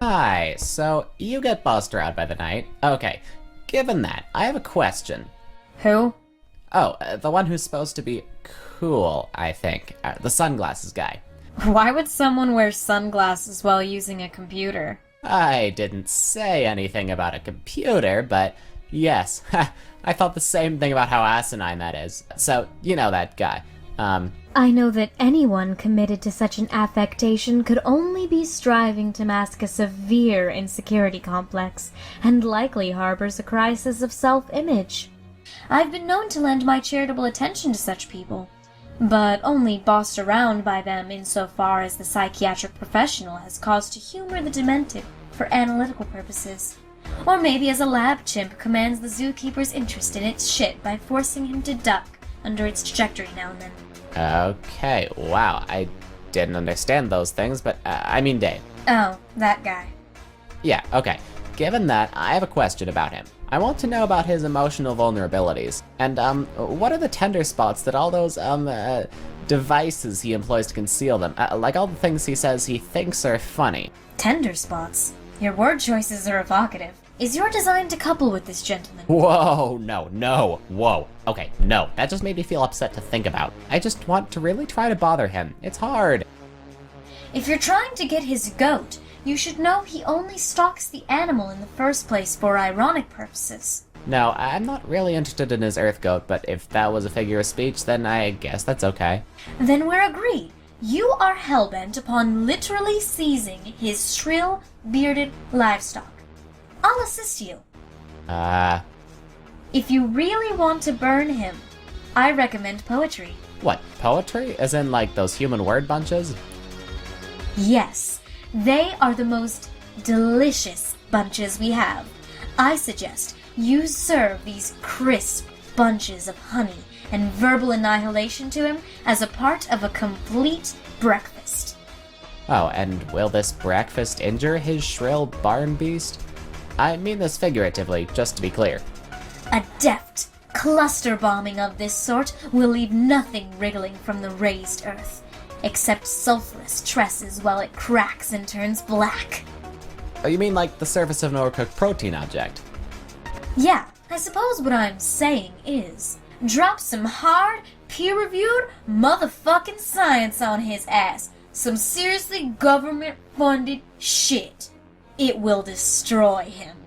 Hi, so you get bossed around by the night. Okay, given that, I have a question. Who? Oh, the one who's supposed to be cool, I think. The sunglasses guy. Why would someone wear sunglasses while using a computer? I didn't say anything about a computer, but yes, I thought the same thing about how asinine that is. So, you know that guy. I know that anyone committed to such an affectation could only be striving to mask a severe insecurity complex, and likely harbors a crisis of self-image. I've been known to lend my charitable attention to such people, but only bossed around by them insofar as the psychiatric professional has cause to humor the demented for analytical purposes. Or maybe as a lab chimp commands the zookeeper's interest in its shit by forcing him to duck under its trajectory now and then. Okay, wow, I didn't understand those things, but I mean Dave. Oh, that guy. Yeah, okay. Given that, I have a question about him. I want to know about his emotional vulnerabilities. And, what are the tender spots that all those, devices he employs to conceal them? Like all the things he says he thinks are funny. Tender spots? Your word choices are evocative. Is your design to couple with this gentleman? Whoa, no, whoa. Okay, no, that just made me feel upset to think about. I just want to really try to bother him. It's hard. If you're trying to get his goat, you should know he only stalks the animal in the first place for ironic purposes. No, I'm not really interested in his earth goat, but if that was a figure of speech, then I guess that's okay. Then we're agreed. You are hellbent upon literally seizing his shrill, bearded livestock. I'll assist you. If you really want to burn him, I recommend poetry. What, poetry? As in, like, those human word bunches? Yes, they are the most delicious bunches we have. I suggest you serve these crisp bunches of honey and verbal annihilation to him as a part of a complete breakfast. Oh, and will this breakfast injure his shrill barn beast? I mean this figuratively, just to be clear. A deft cluster bombing of this sort will leave nothing wriggling from the raised earth, except sulphurous tresses while it cracks and turns black. Oh, you mean like the surface of an overcooked protein object? Yeah, I suppose what I'm saying is, drop some hard, peer-reviewed motherfucking science on his ass. Some seriously government-funded shit. It will destroy him.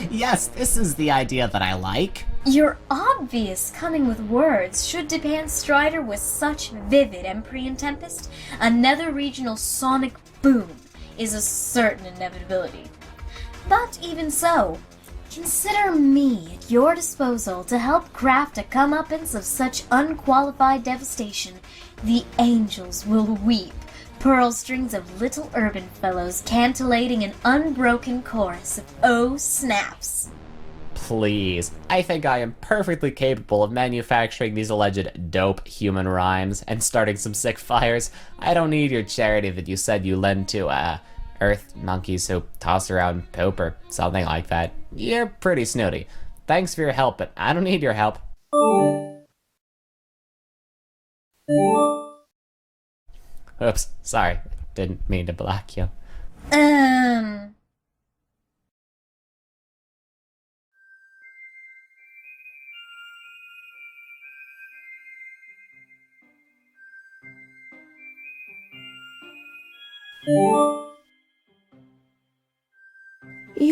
Yes, this is the idea that I like. Your obvious cunning with words should depan Strider with such vivid Empryon Tempest, another regional sonic boom is a certain inevitability. But even so, consider me at your disposal to help craft a comeuppance of such unqualified devastation. The angels will weep, pearl strings of little urban fellows cantillating an unbroken chorus of oh snaps. Please, I think I am perfectly capable of manufacturing these alleged dope human rhymes and starting some sick fires. I don't need your charity that you said you lend to, earth monkeys who toss around poop or something like that. You're pretty snooty. Thanks for your help, but I don't need your help. Oops, sorry. Didn't mean to block you.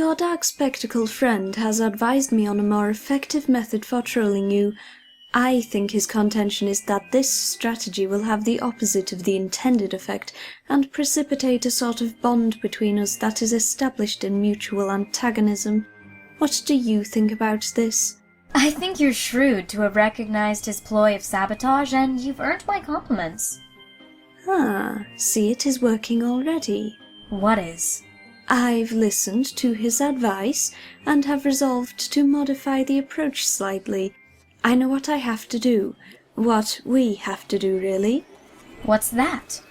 Your dark-spectacled friend has advised me on a more effective method for trolling you. I think his contention is that this strategy will have the opposite of the intended effect and precipitate a sort of bond between us that is established in mutual antagonism. What do you think about this? I think you're shrewd to have recognized his ploy of sabotage, and you've earned my compliments. Ah, see, it is working already. What is? I've listened to his advice and have resolved to modify the approach slightly. I know what I have to do. What we have to do, really. What's that?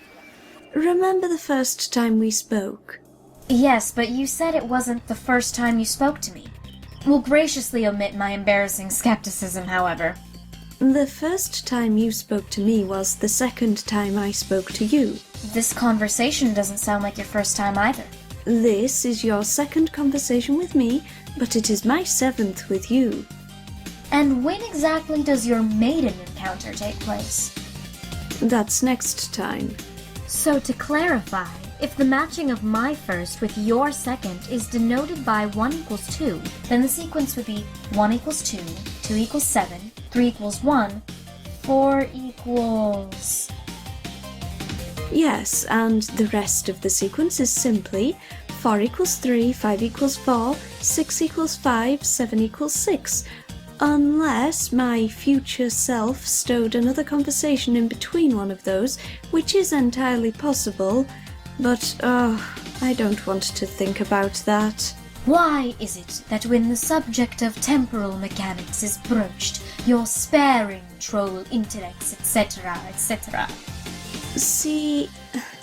Remember the first time we spoke? Yes, but you said it wasn't the first time you spoke to me. We'll graciously omit my embarrassing skepticism, however. The first time you spoke to me was the second time I spoke to you. This conversation doesn't sound like your first time either. This is your second conversation with me, but it is my seventh with you. And when exactly does your maiden encounter take place? That's next time. So to clarify, if the matching of my first with your second is denoted by 1 equals 2, then the sequence would be 1 equals 2, 2 equals 7, 3 equals 1, 4 equals... Yes, and the rest of the sequence is simply 4 equals 3, 5 equals 4, 6 equals 5, 7 equals 6. Unless my future self stowed another conversation in between one of those, which is entirely possible, but, I don't want to think about that. Why is it that when the subject of temporal mechanics is broached, your sparing troll intellects, etc., etc.? See,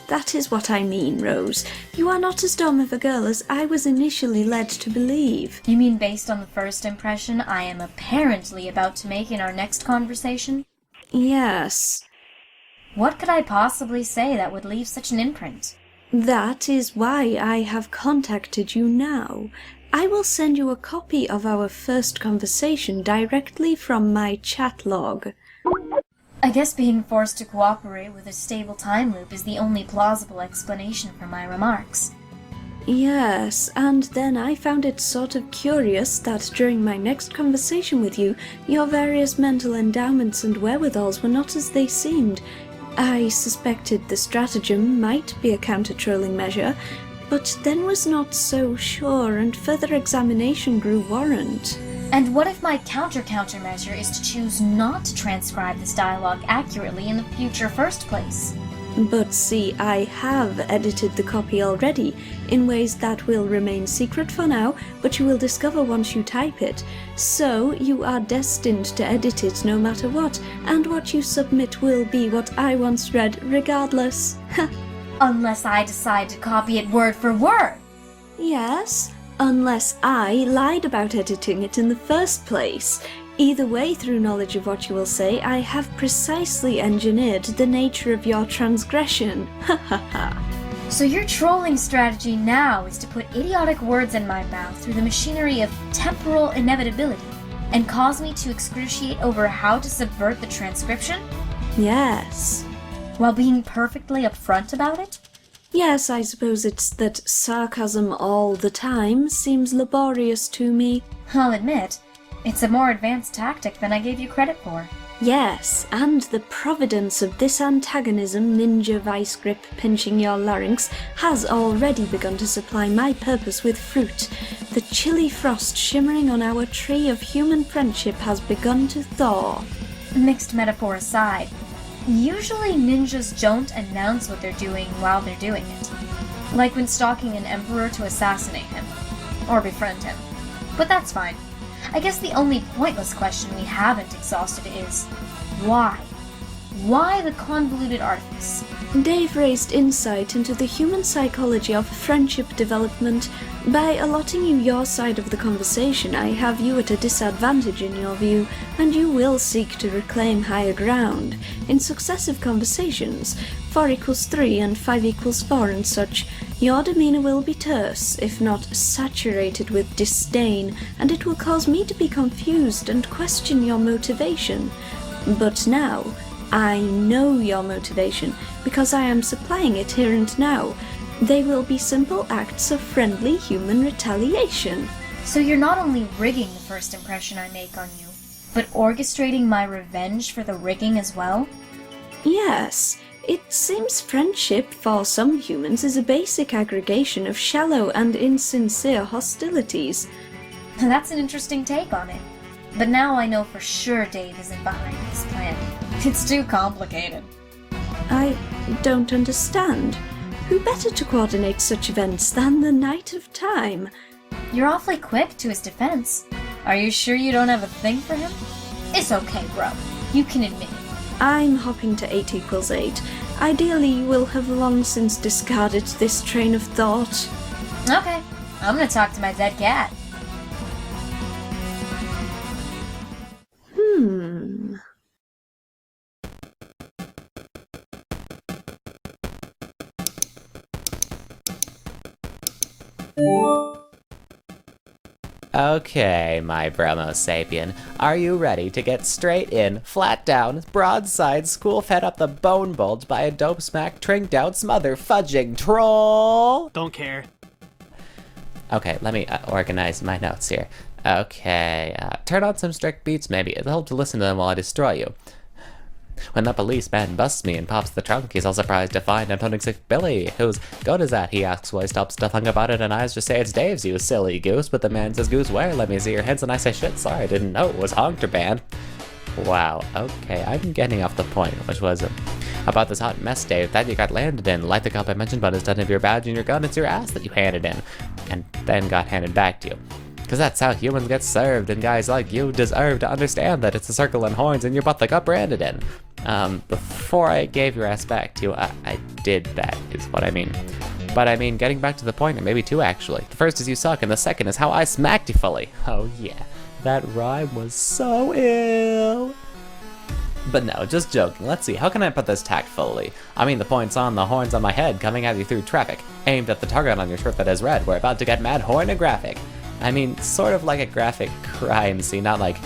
that is what I mean, Rose. You are not as dumb of a girl as I was initially led to believe. You mean based on the first impression I am apparently about to make in our next conversation? Yes. What could I possibly say that would leave such an imprint? That is why I have contacted you now. I will send you a copy of our first conversation directly from my chat log. I guess being forced to cooperate with a stable time loop is the only plausible explanation for my remarks. Yes, and then I found it sort of curious that during my next conversation with you, your various mental endowments and wherewithals were not as they seemed. I suspected the stratagem might be a counter-trolling measure, but then was not so sure, and further examination grew warrant. And what if my countermeasure is to choose not to transcribe this dialogue accurately in the future first place? But see, I have edited the copy already, in ways that will remain secret for now, but you will discover once you type it. So, you are destined to edit it no matter what, and what you submit will be what I once read regardless. Unless I decide to copy it word for word. Yes, unless I lied about editing it in the first place. Either way, through knowledge of what you will say, I have precisely engineered the nature of your transgression. Ha ha ha. So your trolling strategy now is to put idiotic words in my mouth through the machinery of temporal inevitability, and cause me to excruciate over how to subvert the transcription? Yes. While being perfectly upfront about it? Yes, I suppose it's that sarcasm all the time seems laborious to me. I'll admit, it's a more advanced tactic than I gave you credit for. Yes, and the providence of this antagonism, ninja vice grip pinching your larynx, has already begun to supply my purpose with fruit. The chilly frost shimmering on our tree of human friendship has begun to thaw. Mixed metaphor aside, usually ninjas don't announce what they're doing while they're doing it. Like when stalking an emperor to assassinate him. Or befriend him. But that's fine. I guess the only pointless question we haven't exhausted is, why? Why the convoluted artifice? Dave raised insight into the human psychology of friendship development. By allotting you your side of the conversation, I have you at a disadvantage in your view, and you will seek to reclaim higher ground. In successive conversations, 4 equals 3 and 5 equals 4 and such, your demeanor will be terse, if not saturated with disdain, and it will cause me to be confused and question your motivation. But now, I know your motivation, because I am supplying it here and now. They will be simple acts of friendly human retaliation. So you're not only rigging the first impression I make on you, but orchestrating my revenge for the rigging as well? Yes, it seems friendship for some humans is a basic aggregation of shallow and insincere hostilities. That's an interesting take on it. But now I know for sure Dave isn't behind this plan. It's too complicated. I don't understand. Who better to coordinate such events than the Knight of Time? You're awfully quick to his defense. Are you sure you don't have a thing for him? It's okay, bro. You can admit it. I'm hopping to 8 equals 8. Ideally, you will have long since discarded this train of thought. Okay, I'm gonna talk to my dead cat. Okay, my Bromo sapien, are you ready to get straight in, flat down, broadside, school fed up the bone bulge by a dope smack, trinked out, smother fudging troll? Don't care. Okay, let me organize my notes here. Okay, turn on some strict beats maybe. It'll help to listen to them while I destroy you. When the policeman busts me and pops the trunk, he's all surprised to find I'm toting sick Billy. Whose goat is that? He asks while he stops stuffing about it, and I just say it's Dave's, you silly goose. But the man says, Goose where? Let me see your hands. And I say, shit, sorry, I didn't know it was Honker Band. Wow, okay, I'm getting off the point, which was about this hot mess, Dave, that you got landed in. Like the cop I mentioned, but instead of your badge and your gun, it's your ass that you handed in. And then got handed back to you. Because that's how humans get served, and guys like you deserve to understand that it's a circle and horns in your butt that got branded in. Before I gave your ass back to you, I did that, is what I mean. But I mean, getting back to the point, and maybe two actually. The first is you suck, and the second is how I smacked you fully. Oh yeah, that rhyme was so ill. But no, just joking. Let's see, how can I put this tactfully? I mean, the point's on the horns on my head, coming at you through traffic, aimed at the target on your shirt that is red. We're about to get mad hornographic. I mean, sort of like a graphic crime scene, not like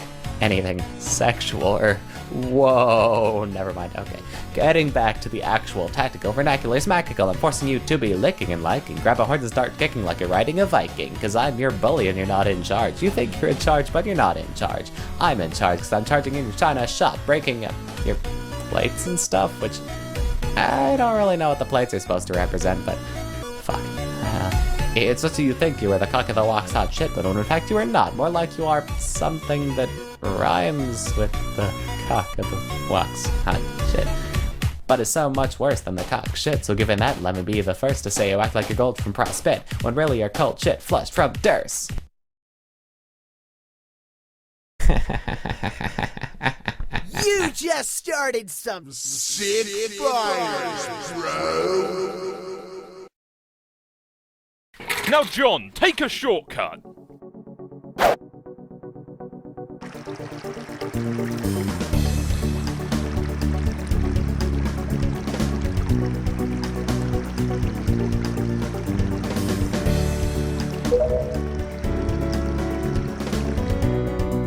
anything sexual or... Whoa, never mind, okay. Getting back to the actual tactical vernacular smackical, I'm forcing you to be licking and liking. Grab a horse and start kicking like you're riding a Viking, cause I'm your bully and you're not in charge. You think you're in charge, but you're not in charge. I'm in charge, cause I'm charging in your China shop, breaking your plates and stuff, which I don't really know what the plates are supposed to represent, but fuck. It's just you think you are the cock of the walk's hot shit, but when in fact you are not. More like you are something that rhymes with the cock of the walk's hot shit. But is so much worse than the cock shit, so given that, let me be the first to say you act like you're gold from Prospit, when really you're cold shit flushed from Durst. You just started some sick fires, bro. Now, John, take a shortcut.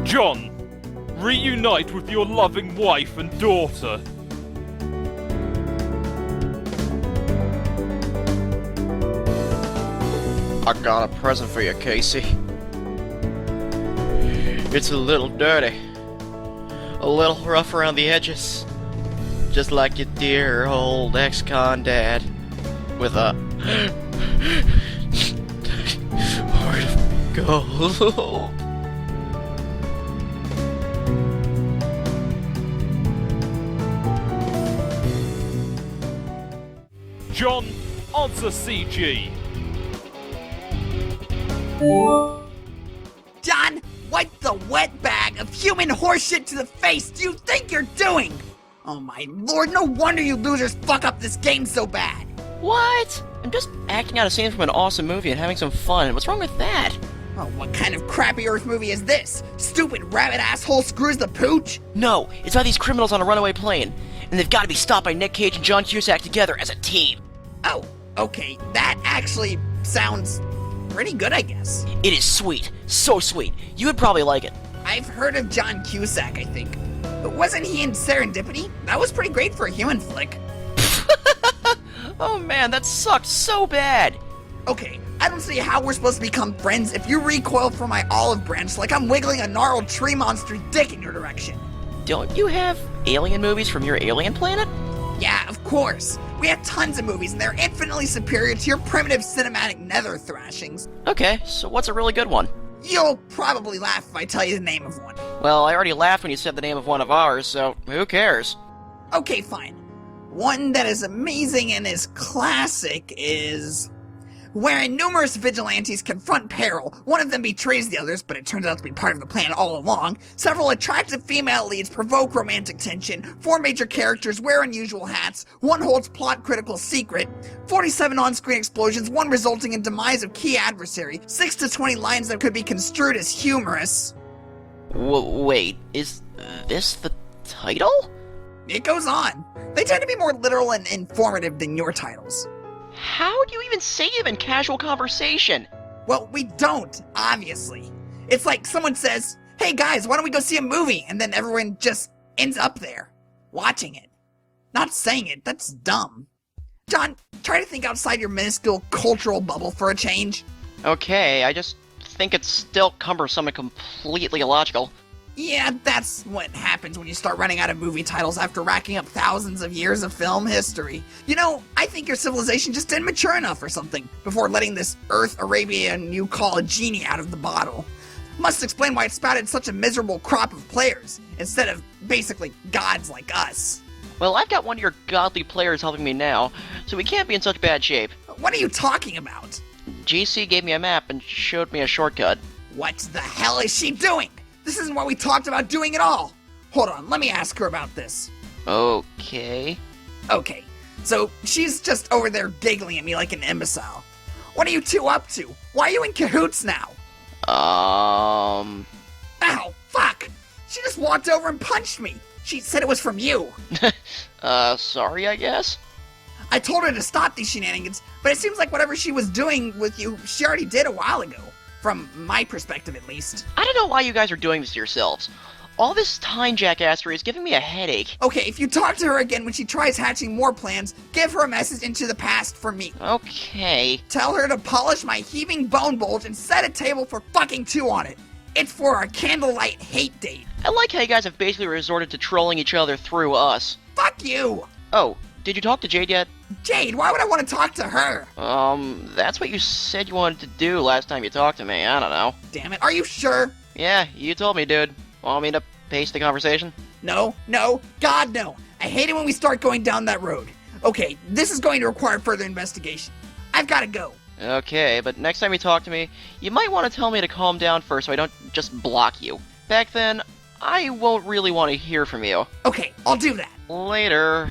John, reunite with your loving wife and daughter. I got a present for you, Casey. It's a little dirty. A little rough around the edges. Just like your dear old ex-con dad. With a heart of gold. John, answer CG. John, wipe the wet bag of human horseshit to the face do you think you're doing? Oh my lord, no wonder you losers fuck up this game so bad. What? I'm just acting out a scene from an awesome movie and having some fun. What's wrong with that? Oh, what kind of crappy Earth movie is this? Stupid rabbit asshole screws the pooch? No, it's about these criminals on a runaway plane, and they've got to be stopped by Nick Cage and John Cusack together as a team. Oh, okay, that actually sounds pretty good, I guess. It is sweet. So sweet. You would probably like it. I've heard of John Cusack, I think. But wasn't he in Serendipity? That was pretty great for a human flick. Oh man, that sucked so bad. Okay, I don't see how we're supposed to become friends if you recoil from my olive branch like I'm wiggling a gnarled tree monster's dick in your direction. Don't you have alien movies from your alien planet? Yeah, of course. We have tons of movies, and they're infinitely superior to your primitive cinematic nether thrashings. Okay, so what's a really good one? You'll probably laugh if I tell you the name of one. Well, I already laughed when you said the name of one of ours, so who cares? Okay, fine. One that is amazing and is classic is... Wherein numerous vigilantes confront peril, one of them betrays the others, but it turns out to be part of the plan all along. Several attractive female leads provoke romantic tension, 4 major characters wear unusual hats, 1 holds plot-critical secret, 47 on-screen explosions, 1 resulting in demise of key adversary, 6 to 20 lines that could be construed as humorous. Wait, is this the title? It goes on. They tend to be more literal and informative than your titles. How do you even say them in casual conversation? Well, we don't, obviously. It's like someone says, hey guys, why don't we go see a movie? And then everyone just ends up there, watching it. Not saying it, that's dumb. John, try to think outside your minuscule cultural bubble for a change. Okay, I just think it's still cumbersome and completely illogical. Yeah, that's what happens when you start running out of movie titles after racking up thousands of years of film history. You know, I think your civilization just didn't mature enough or something before letting this Earth Arabian you call a genie out of the bottle. Must explain why it spouted such a miserable crop of players, instead of basically gods like us. Well, I've got one of your godly players helping me now, so we can't be in such bad shape. What are you talking about? GC gave me a map and showed me a shortcut. What the hell is she doing? This isn't what we talked about doing at all. Hold on, let me ask her about this. Okay. Okay, so she's just over there giggling at me like an imbecile. What are you two up to? Why are you in cahoots now? Ow, fuck! She just walked over and punched me. She said it was from you. Sorry, I guess? I told her to stop these shenanigans, but it seems like whatever she was doing with you, she already did a while ago. From my perspective, at least. I don't know why you guys are doing this to yourselves. All this time jackassery is giving me a headache. Okay, if you talk to her again when she tries hatching more plans, give her a message into the past for me. Okay. Tell her to polish my heaving bone bulge and set a table for fucking 2 on it. It's for our candlelight hate date. I like how you guys have basically resorted to trolling each other through us. Fuck you! Oh, did you talk to Jade yet? Jade, why would I want to talk to her? That's what you said you wanted to do last time you talked to me. I don't know. Damn it, are you sure? Yeah, you told me, dude. Want me to pace the conversation? No, God no. I hate it when we start going down that road. Okay, this is going to require further investigation. I've got to go. Okay, but next time you talk to me, you might want to tell me to calm down first so I don't just block you. Back then, I won't really want to hear from you. Okay, I'll do that. Later.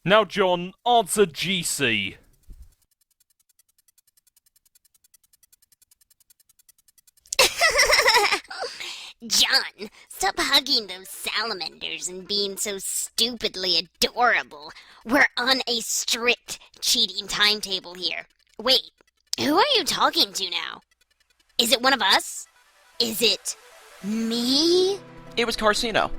Now, John, answer GC. John, stop hugging those salamanders and being so stupidly adorable. We're on a strict cheating timetable here. Wait, who are you talking to now? Is it one of us? Is it me? It was Carcino.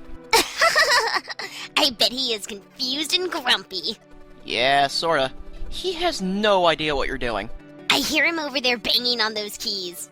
I bet he is confused and grumpy. Yeah, sorta. He has no idea what you're doing. I hear him over there banging on those keys.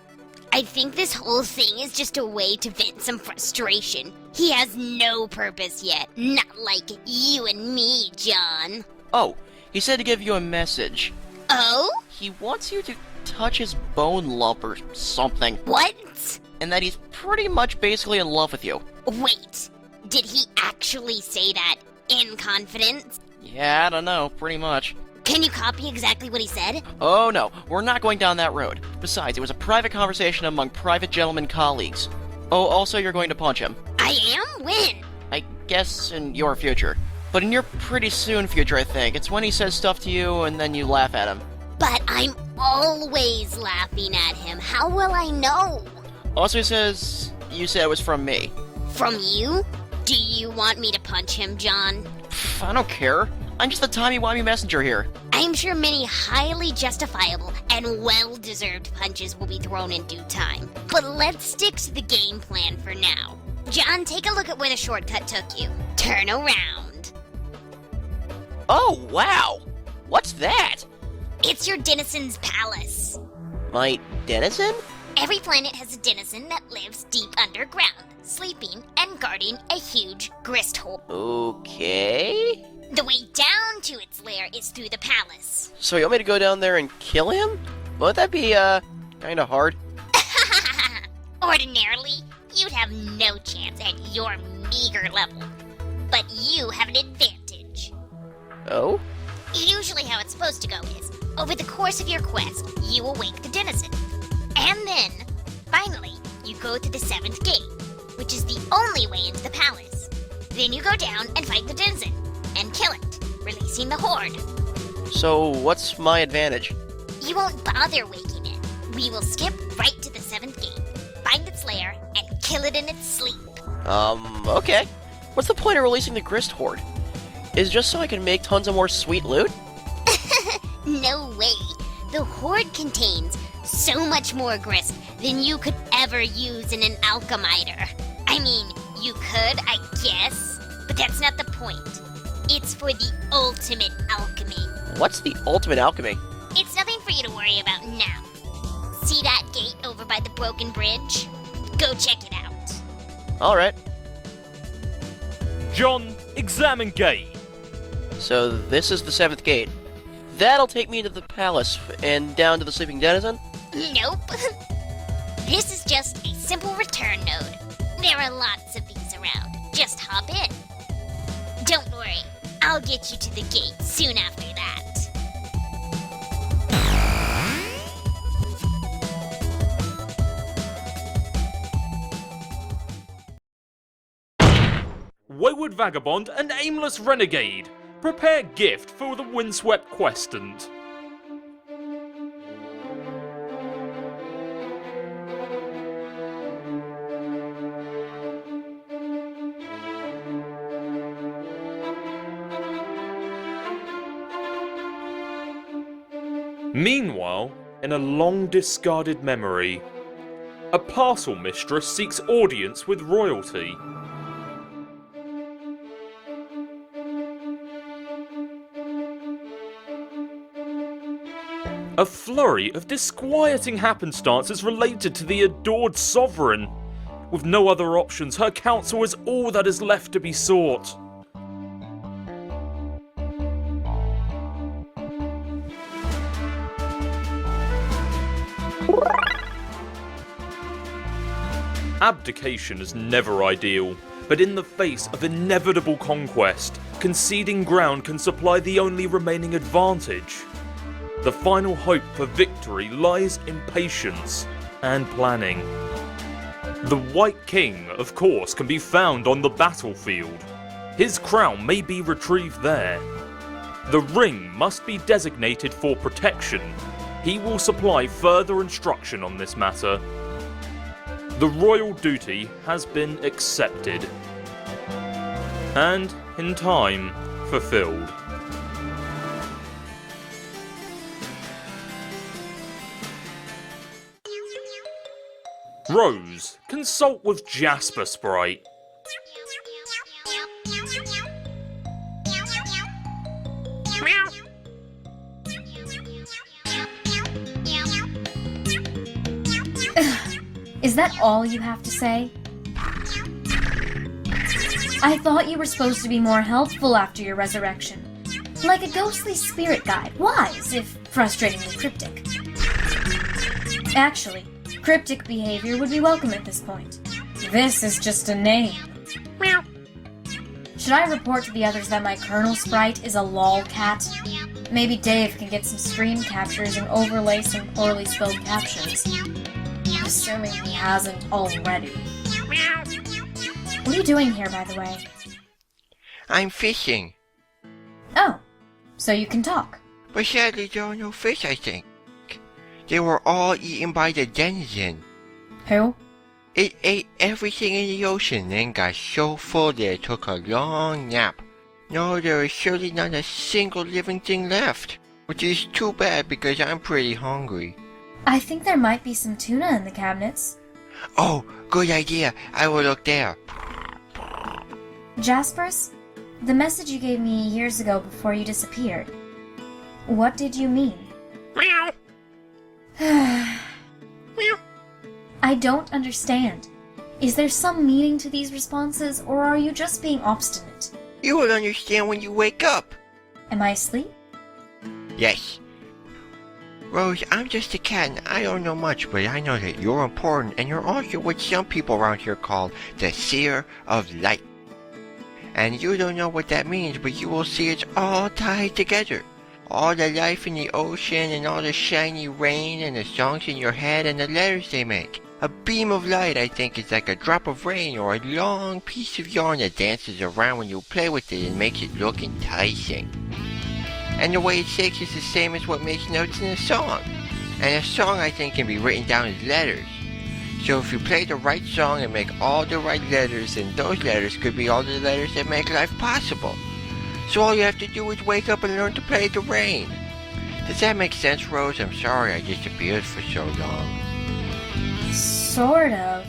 I think this whole thing is just a way to vent some frustration. He has no purpose yet. Not like you and me, John. Oh, he said to give you a message. Oh? He wants you to touch his bone lump or something. What? And that he's pretty much basically in love with you. Wait, did he actually say that in confidence? Yeah, I don't know, pretty much. Can you copy exactly what he said? Oh no, we're not going down that road. Besides, it was a private conversation among private gentlemen colleagues. Oh, also you're going to punch him. I am? When? I guess in your future. But in your pretty soon future, I think. It's when he says stuff to you and then you laugh at him. But I'm always laughing at him. How will I know? Also he says you said it was from me. From you? Do you want me to punch him, John? Pff, I don't care. I'm just the timey-wimey messenger here. I'm sure many highly justifiable and well-deserved punches will be thrown in due time. But let's stick to the game plan for now. John, take a look at where the shortcut took you. Turn around. Oh, wow! What's that? It's your denizen's palace. My denizen? Every planet has a denizen that lives deep underground, sleeping and guarding a huge grist hole. Okay. The way down to its lair is through the palace. So you want me to go down there and kill him? Won't that be, kinda hard? Ordinarily, you'd have no chance at your meager level. But you have an advantage. Oh? Usually how it's supposed to go is, over the course of your quest, you will wake the denizen. And then, finally, you go to the 7th gate, which is the only way into the palace. Then you go down and fight the denizen, and kill it, releasing the horde. So what's my advantage? You won't bother waking it. We will skip right to the 7th gate, find its lair, and kill it in its sleep. Okay. What's the point of releasing the grist horde? Is it just so I can make tons of more sweet loot? No way. The horde contains so much more grist than you could ever use in an alchemiter. I mean, you could, I guess, but that's not the point. It's for the ultimate alchemy. What's the ultimate alchemy? It's nothing for you to worry about now. See that gate over by the broken bridge? Go check it out. Alright. John, examine gate. So this is the 7th gate. That'll take me into the palace and down to the sleeping denizen? Nope. This is just a simple return node. There are lots of these around. Just hop in. Don't worry, I'll get you to the gate soon after that. Wayward vagabond and aimless renegade. Prepare gift for the windswept questant. Meanwhile, in a long discarded memory, a parcel mistress seeks audience with royalty. A flurry of disquieting happenstances related to the adored sovereign. With no other options, her counsel is all that is left to be sought. Abdication is never ideal, but in the face of inevitable conquest, conceding ground can supply the only remaining advantage. The final hope for victory lies in patience and planning. The White King, of course, can be found on the battlefield. His crown may be retrieved there. The ring must be designated for protection. He will supply further instruction on this matter. The royal duty has been accepted, and, in time, fulfilled. Rose, consult with Jasper Sprite. Is that all you have to say? I thought you were supposed to be more helpful after your resurrection. Like a ghostly spirit guide, wise, if frustratingly cryptic. Actually, cryptic behavior would be welcome at this point. This is just a name. Should I report to the others that my Colonel Sprite is a lolcat? Maybe Dave can get some screen captures and overlay some poorly spelled captions. Assuming he hasn't already. What are you doing here, by the way? I'm fishing. Oh, so you can talk. But sadly there are no fish, I think. They were all eaten by the denizen. Who? It ate everything in the ocean and got so full that it took a long nap. No, there is surely not a single living thing left. Which is too bad because I'm pretty hungry. I think there might be some tuna in the cabinets. Oh, good idea. I will look there. Jaspers, The message you gave me years ago before you disappeared. What did you mean? Meow. I don't understand. Is there some meaning to these responses, or are you just being obstinate? You will understand when you wake up. Am I asleep? Yes. Rose, I'm just a cat and I don't know much, but I know that you're important and you're also what some people around here call the seer of light. And you don't know what that means, but you will see it's all tied together. All the life in the ocean and all the shiny rain and the songs in your head and the letters they make. A beam of light, I think, is like a drop of rain or a long piece of yarn that dances around when you play with it and makes it look enticing. And the way it shakes is the same as what makes notes in a song. And a song, I think, can be written down as letters. So if you play the right song and make all the right letters, then those letters could be all the letters that make life possible. So all you have to do is wake up and learn to play the rain. Does that make sense, Rose? I'm sorry I disappeared for so long. Sort of.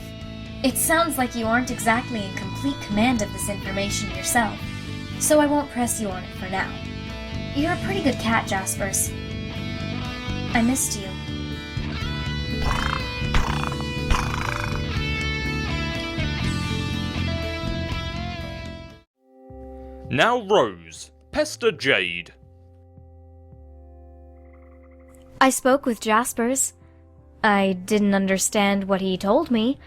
It sounds like you aren't exactly in complete command of this information yourself, so I won't press you on it for now. You're a pretty good cat, Jaspers. I missed you. Now Rose, pester Jade. I spoke with Jaspers. I didn't understand what he told me.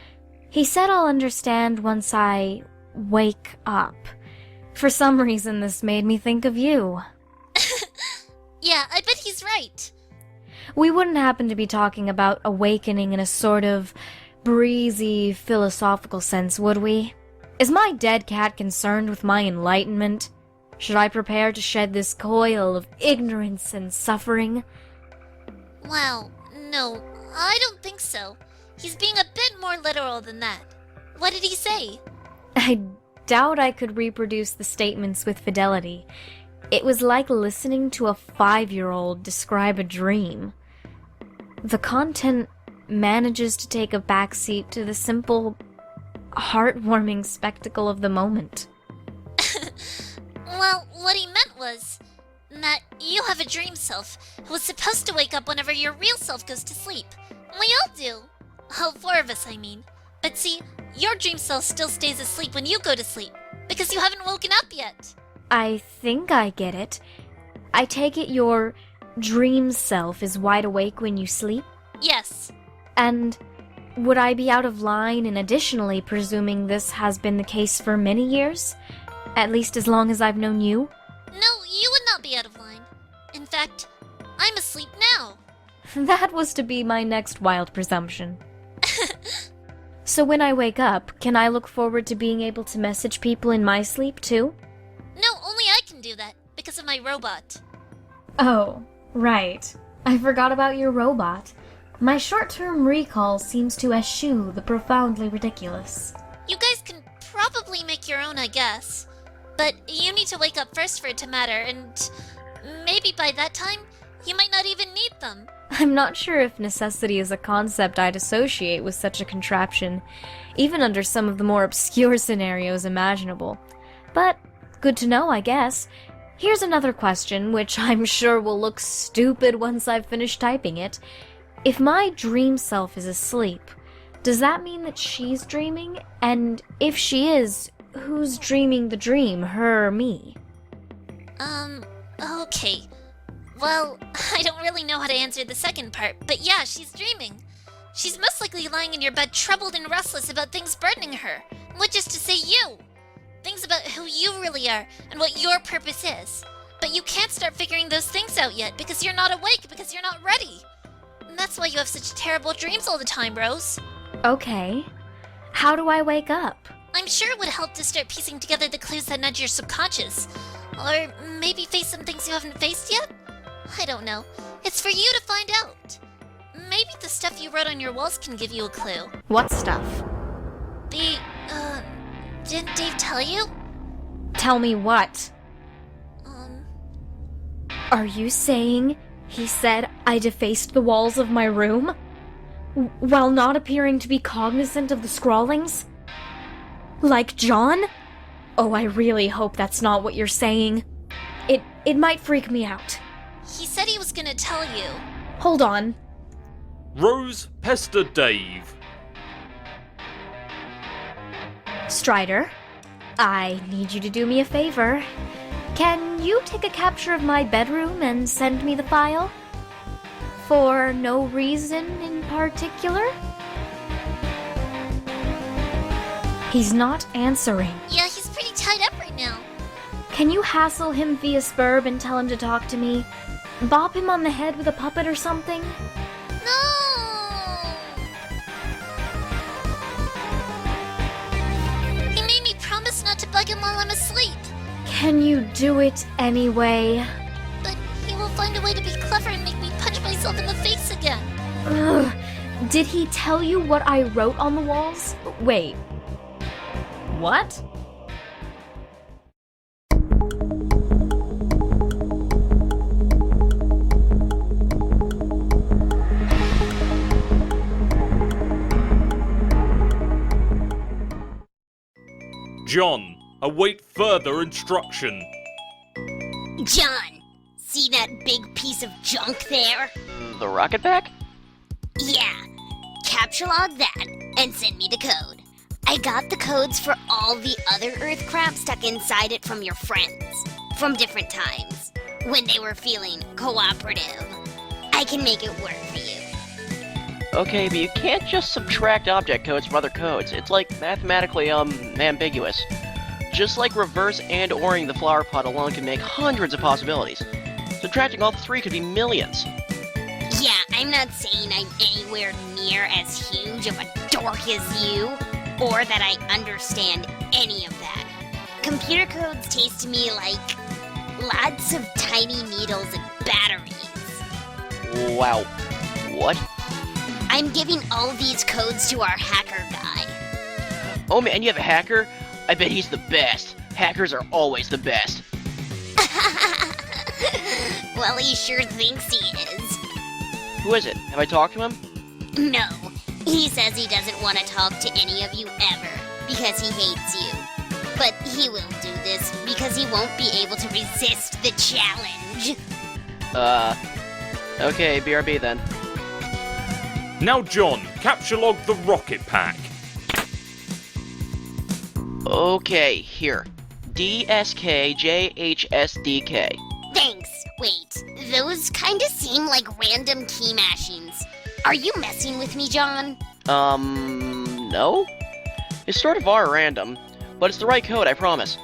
He said I'll understand once I wake up. For some reason, this made me think of you. Yeah, I bet he's right. We wouldn't happen to be talking about awakening in a sort of breezy, philosophical sense, would we? Is my dead cat concerned with my enlightenment? Should I prepare to shed this coil of ignorance and suffering? Well, no, I don't think so. He's being a bit more literal than that. What did he say? I doubt I could reproduce the statements with fidelity. It was like listening to a 5-year-old describe a dream. The content manages to take a backseat to the simple, heartwarming spectacle of the moment. Well, what he meant was that you have a dream self who is supposed to wake up whenever your real self goes to sleep. We all do. All 4 of us, I mean. But see, your dream self still stays asleep when you go to sleep, because you haven't woken up yet. I think I get it. I take it your dream self is wide awake when you sleep? Yes. And would I be out of line in additionally presuming this has been the case for many years? At least as long as I've known you? No, you would not be out of line. In fact, I'm asleep now. That was to be my next wild presumption. So when I wake up, can I look forward to being able to message people in my sleep too? No, only I can do that, because of my robot. Oh, right. I forgot about your robot. My short-term recall seems to eschew the profoundly ridiculous. You guys can probably make your own, I guess. But you need to wake up first for it to matter, and maybe by that time, you might not even need them. I'm not sure if necessity is a concept I'd associate with such a contraption, even under some of the more obscure scenarios imaginable. But good to know, I guess. Here's another question, which I'm sure will look stupid once I've finished typing it. If my dream self is asleep, does that mean that she's dreaming? And if she is, who's dreaming the dream, her or me? Okay. Well, I don't really know how to answer the second part, but yeah, she's dreaming. She's most likely lying in your bed troubled and restless about things burdening her, which is to say you. Things about who you really are and what your purpose is. But you can't start figuring those things out yet because you're not awake, because you're not ready. And that's why you have such terrible dreams all the time, Rose. Okay. How do I wake up? I'm sure it would help to start piecing together the clues that nudge your subconscious. Or maybe face some things you haven't faced yet? I don't know. It's for you to find out. Maybe the stuff you wrote on your walls can give you a clue. What stuff? Didn't Dave tell you? Tell me what? Are you saying he said I defaced the walls of my room? While not appearing to be cognizant of the scrawlings? Like John? Oh, I really hope that's not what you're saying. It might freak me out. He said he was gonna tell you. Hold on. Rose pester Dave. Strider, I need you to do me a favor. Can you take a capture of my bedroom and send me the file? For no reason in particular? He's not answering. Yeah, he's pretty tied up right now. Can you hassle him via Spurb and tell him to talk to me? Bop him on the head with a puppet or something? No! He made me promise not to bug him while I'm asleep. Can you do it anyway? But he will find a way to be clever and make me punch myself in the face again. Ugh. Did he tell you what I wrote on the walls? Wait. What? John, await further instruction. John, see that big piece of junk there? The rocket pack? Yeah. Capture log that and send me the code. I got the codes for all the other Earth crap stuck inside it from your friends. From different times. When they were feeling cooperative. I can make it work for you. Okay, but you can't just subtract object codes from other codes. It's like mathematically, ambiguous. Just like reverse and oring the flower pot alone can make hundreds of possibilities. Subtracting all three could be millions. Yeah, I'm not saying I'm anywhere near as huge of a dork as you, or that I understand any of that. Computer codes taste to me like lots of tiny needles and batteries. Wow. What? I'm giving all these codes to our hacker guy. Oh man, you have a hacker? I bet he's the best. Hackers are always the best. Well, he sure thinks he is. Who is it? Have I talked to him? No, he says he doesn't want to talk to any of you ever, because he hates you. But he will do this because he won't be able to resist the challenge. Okay, BRB then. Now John, capture log the rocket pack. Okay, here. DSKJHSDK. Thanks. Wait, those kinda seem like random key mashings. Are you messing with me, John? No? They sort of are random, but it's the right code, I promise.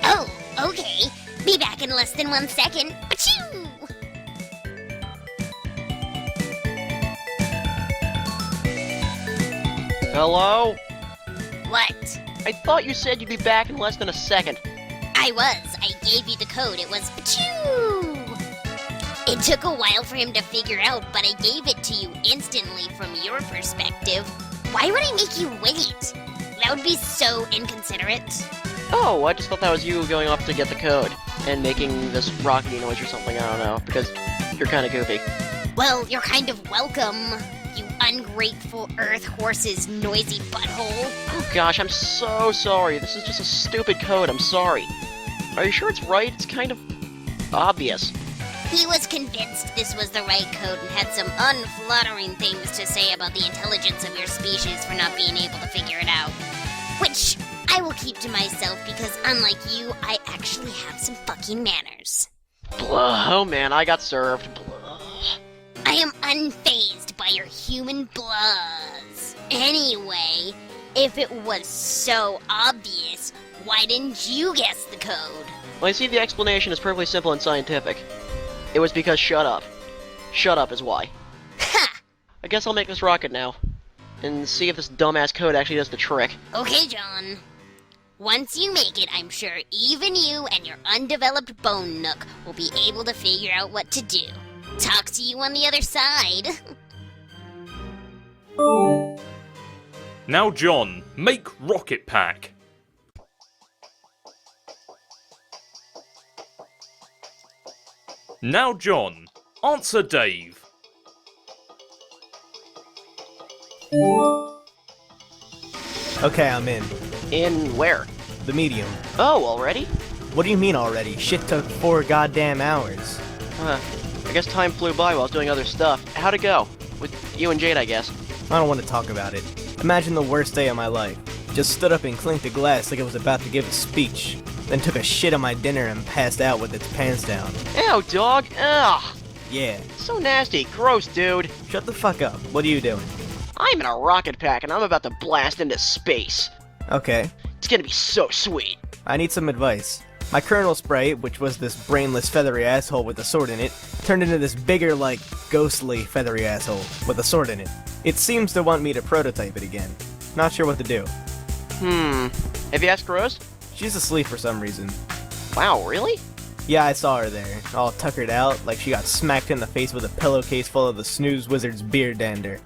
Oh, okay. Be back in less than 1 second. Achoo! Hello? What? I thought you said you'd be back in less than a second. I was. I gave you the code. It was achoo! It took a while for him to figure out, but I gave it to you instantly from your perspective. Why would I make you wait? That would be so inconsiderate. Oh, I just thought that was you going off to get the code and making this rockety noise or something, I don't know, because you're kind of goofy. Well, you're kind of welcome, you ungrateful Earth horse's noisy butthole. Oh gosh, I'm so sorry. This is just a stupid code, I'm sorry. Are you sure it's right? It's kind of obvious. He was convinced this was the right code and had some unflattering things to say about the intelligence of your species for not being able to figure it out. Which I will keep to myself because unlike you, I actually have some fucking manners. Blah, oh man, I got served. Blah. I am unfazed by your human blahs. Anyway, if it was so obvious, why didn't you guess the code? Well, I see the explanation is perfectly simple and scientific. It was because shut up. Shut up is why. Ha! I guess I'll make this rocket now. And see if this dumbass code actually does the trick. Okay, John. Once you make it, I'm sure even you and your undeveloped bone nook will be able to figure out what to do. Talk to you on the other side. Now John, make rocket pack. Now John, answer Dave. Okay, I'm in. In where? the medium. Oh, already? What do you mean already? Shit took 4 goddamn hours. I guess time flew by while I was doing other stuff. How'd it go? With you and Jade, I guess. I don't want to talk about it. Imagine the worst day of my life. Just stood up and clinked a glass like I was about to give a speech. Then took a shit on my dinner and passed out with its pants down. Ew, dog. Ugh. Yeah. So nasty. Gross, dude. Shut the fuck up. What are you doing? I'm in a rocket pack and I'm about to blast into space. Okay. It's gonna be so sweet. I need some advice. My Colonel Sprite, which was this brainless feathery asshole with a sword in it, turned into this bigger, like, ghostly feathery asshole with a sword in it. It seems to want me to prototype it again. Not sure what to do. Have you asked Rose? She's asleep for some reason. Wow, really? Yeah, I saw her there, all tuckered out, like she got smacked in the face with a pillowcase full of the snooze wizard's beer dander.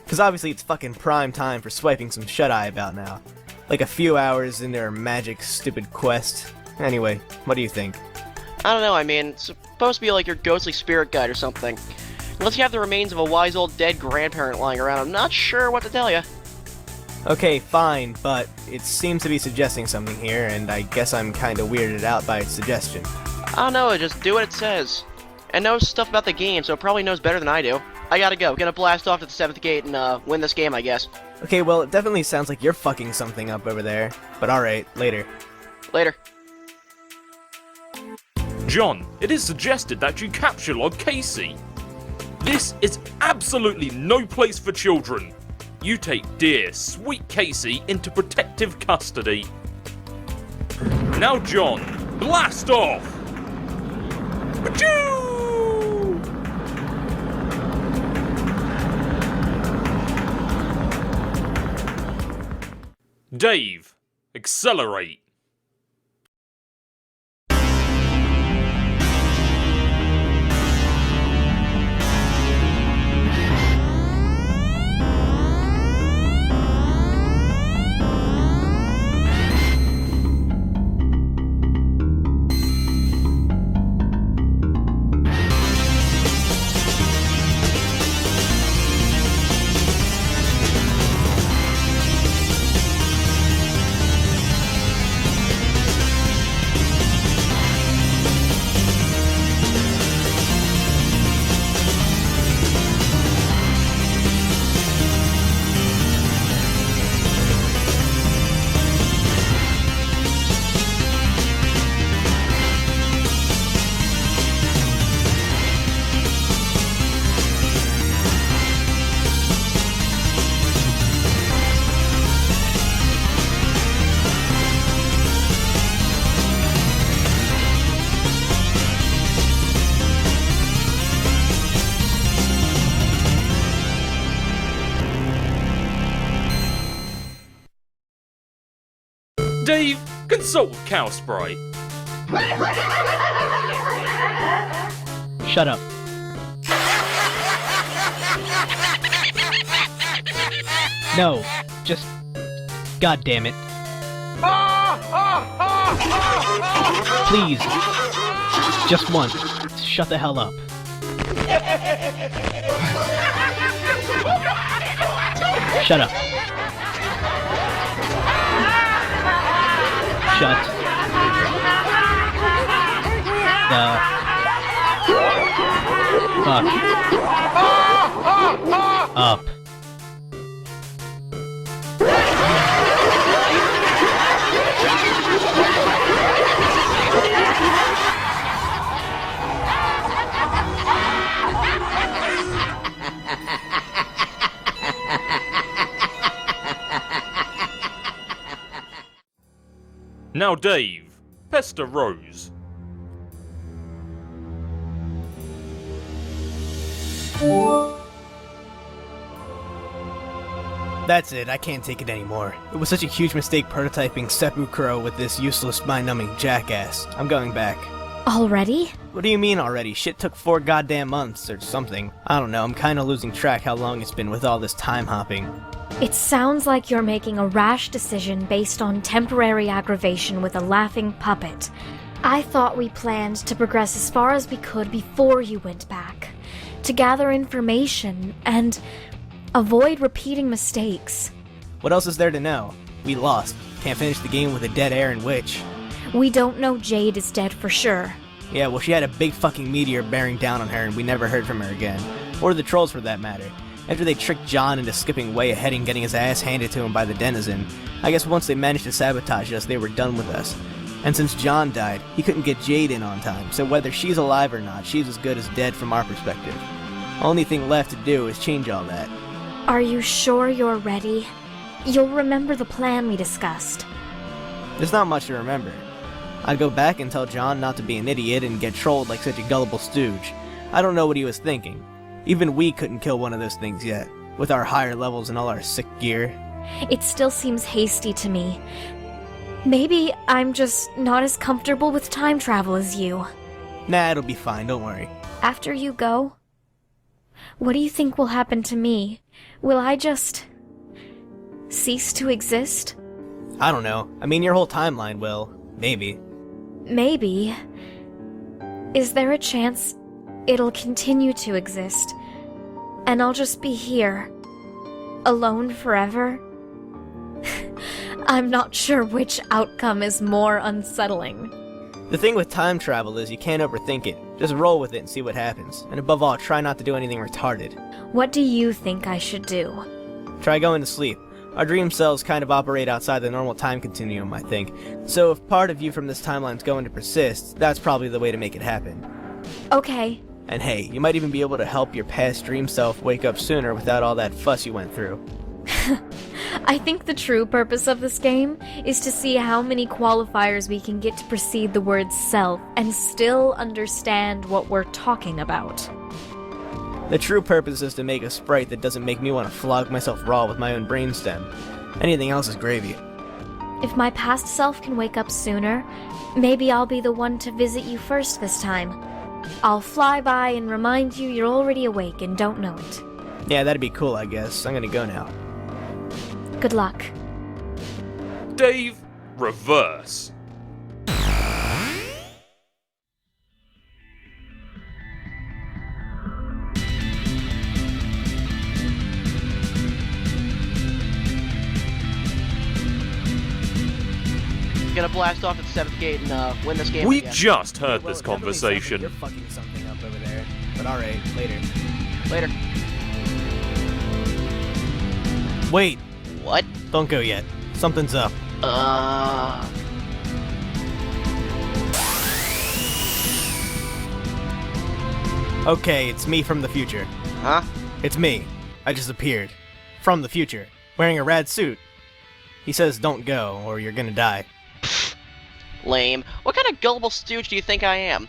Cause obviously it's fucking prime time for swiping some shut-eye about now. Like a few hours into her magic stupid quest. Anyway, what do you think? I don't know, I mean, it's supposed to be like your ghostly spirit guide or something. Unless you have the remains of a wise old dead grandparent lying around, I'm not sure what to tell you. Okay, fine, but it seems to be suggesting something here, and I guess I'm kinda weirded out by its suggestion. I don't know, just do what it says. It knows stuff about the game, so it probably knows better than I do. I gotta go. Gonna blast off to the 7th gate and, win this game, I guess. Okay, well, it definitely sounds like you're fucking something up over there. But alright, later. Later. John, it is suggested that you capture log Casey. This is absolutely no place for children. You take dear, sweet Casey into protective custody. Now, John, blast off! Achoo! Dave, accelerate. Dave, consult with Cow Sprite. Shut up. No, just... God damn it. Please. Just once. Shut the hell up. Shut up. Shut the fuck up. Now, Dave, pester Rose. That's it, I can't take it anymore. It was such a huge mistake prototyping Seppuku with this useless mind-numbing jackass. I'm going back. Already? What do you mean already? Shit took 4 goddamn months or something. I don't know, I'm kinda losing track how long it's been with all this time hopping. It sounds like you're making a rash decision based on temporary aggravation with a laughing puppet. I thought we planned to progress as far as we could before you went back. To gather information and avoid repeating mistakes. What else is there to know? We lost. Can't finish the game with a dead Aaron Witch. We don't know Jade is dead for sure. Yeah, well, she had a big fucking meteor bearing down on her and we never heard from her again. Or the trolls for that matter. After they tricked John into skipping way ahead and getting his ass handed to him by the denizen, I guess once they managed to sabotage us, they were done with us. And since John died, he couldn't get Jade in on time, so whether she's alive or not, she's as good as dead from our perspective. Only thing left to do is change all that. Are you sure you're ready? You'll remember the plan we discussed. There's not much to remember. I'd go back and tell John not to be an idiot and get trolled like such a gullible stooge. I don't know what he was thinking. Even we couldn't kill one of those things yet, with our higher levels and all our sick gear. It still seems hasty to me. Maybe I'm just not as comfortable with time travel as you. Nah, it'll be fine, don't worry. After you go, what do you think will happen to me? Will I just cease to exist? I don't know. I mean, your whole timeline will. Maybe. Maybe. Is there a chance it'll continue to exist, and I'll just be here, alone forever? I'm not sure which outcome is more unsettling. The thing with time travel is you can't overthink it. Just roll with it and see what happens. And above all, try not to do anything retarded. What do you think I should do? Try going to sleep. Our dream cells kind of operate outside the normal time continuum, I think. So if part of you from this timeline's going to persist, that's probably the way to make it happen. Okay. And hey, you might even be able to help your past dream self wake up sooner without all that fuss you went through. I think the true purpose of this game is to see how many qualifiers we can get to precede the word self and still understand what we're talking about. The true purpose is to make a sprite that doesn't make me want to flog myself raw with my own brainstem. Anything else is gravy. If my past self can wake up sooner, maybe I'll be the one to visit you first this time. I'll fly by and remind you you're already awake and don't know it. Yeah, that'd be cool, I guess. I'm gonna go now. Good luck. Dave, reverse. Gonna blast off at the 7th gate and win this game. We again. just heard this conversation. You're fucking something up over there. But alright, later. Later. Wait! What? Don't go yet. Something's up. Okay, it's me from the future. Huh? It's me. I just appeared. From the future. Wearing a rad suit. He says don't go, or you're gonna die. Lame. What kind of gullible stooge do you think I am?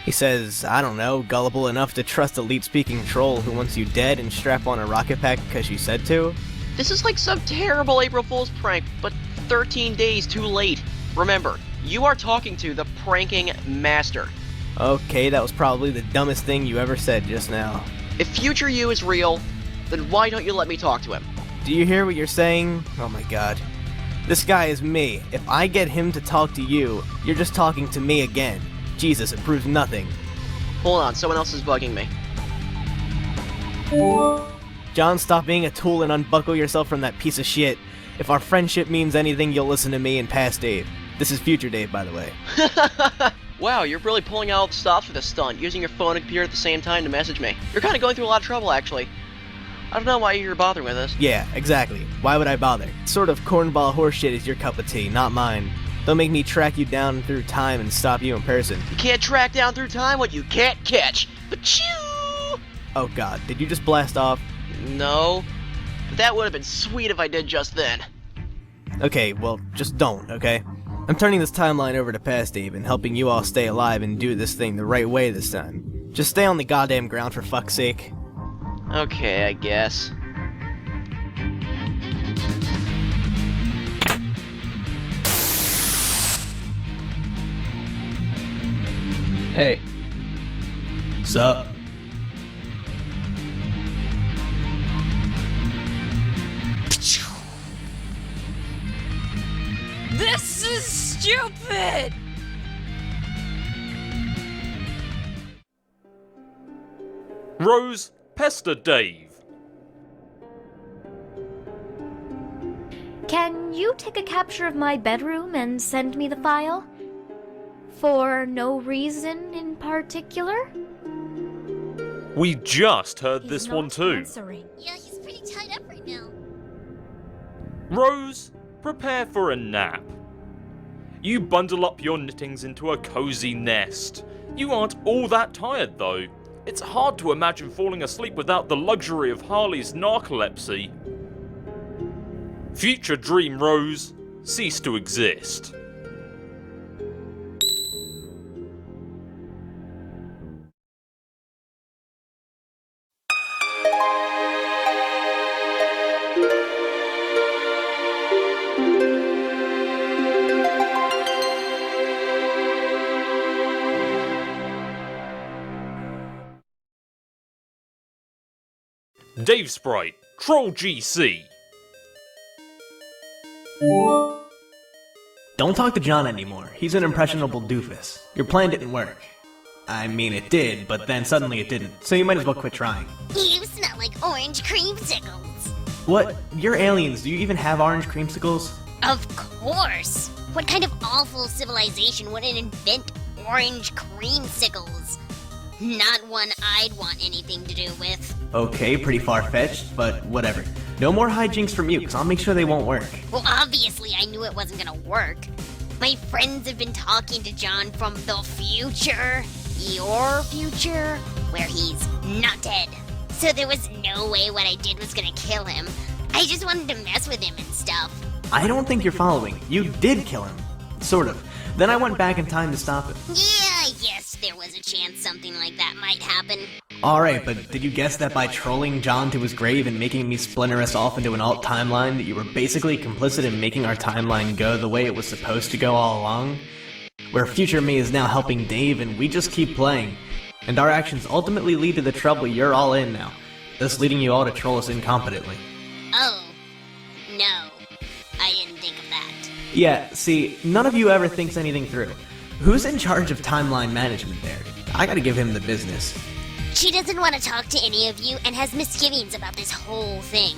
He says, I don't know, gullible enough to trust a lead-speaking troll who wants you dead and strap on a rocket pack because you said to? This is like some terrible April Fool's prank, but 13 days too late. Remember, you are talking to the pranking master. Okay, that was probably the dumbest thing you ever said just now. If future you is real, then why don't you let me talk to him? Do you hear what you're saying? Oh my god. This guy is me. If I get him to talk to you, you're just talking to me again. Jesus, it proves nothing. Hold on, someone else is bugging me. John, stop being a tool and unbuckle yourself from that piece of shit. If our friendship means anything, you'll listen to me and past Dave. This is future Dave, by the way. Wow, you're really pulling out all the stops for this stunt, using your phone and computer at the same time to message me. You're kind of going through a lot of trouble, actually. I don't know why you're bothering with this. Yeah, exactly. Why would I bother? Sort of cornball horseshit is your cup of tea, not mine. Don't make me track you down through time and stop you in person. You can't track down through time what you can't catch. Achoo! Oh god, did you just blast off? No. But that would have been sweet if I did just then. Okay, well, just don't, okay? I'm turning this timeline over to past Dave and helping you all stay alive and do this thing the right way this time. Just stay on the goddamn ground for fuck's sake. Okay, I guess. Hey. Sup? This is stupid! Rose, pester Dave. Can you take a capture of my bedroom and send me the file? For no reason in particular? We just heard this one too. Yeah, he's pretty tied up right now. Rose, prepare for a nap. You bundle up your knittings into a cozy nest. You aren't all that tired though. It's hard to imagine falling asleep without the luxury of Harley's narcolepsy. Future dream Rose, cease to exist. Dave Sprite, Troll GC. Don't talk to John anymore. He's an impressionable doofus. Your plan didn't work. I mean, it did, but then suddenly it didn't, so you might as well quit trying. You smell like orange creamsicles. What? You're aliens. Do you even have orange creamsicles? Of course. What kind of awful civilization wouldn't invent orange creamsicles? Not one I'd want anything to do with. Okay, pretty far-fetched, but whatever. No more hijinks from you, because I'll make sure they won't work. Well, obviously I knew it wasn't gonna work. My friends have been talking to John from the future, your future, where he's not dead. So there was no way what I did was gonna kill him. I just wanted to mess with him and stuff. I don't think you're following. You did kill him. Sort of. Then I went back in time to stop it. Yeah, I guess there was a chance something like that might happen. Alright, but did you guess that by trolling John to his grave and making me splinter us off into an alt timeline, that you were basically complicit in making our timeline go the way it was supposed to go all along? Where future me is now helping Dave and we just keep playing. And our actions ultimately lead to the trouble you're all in now, thus leading you all to troll us incompetently. Oh, no. I didn't think of that. Yeah, see, none of you ever thinks anything through. Who's in charge of timeline management there? I gotta give him the business. She doesn't want to talk to any of you and has misgivings about this whole thing.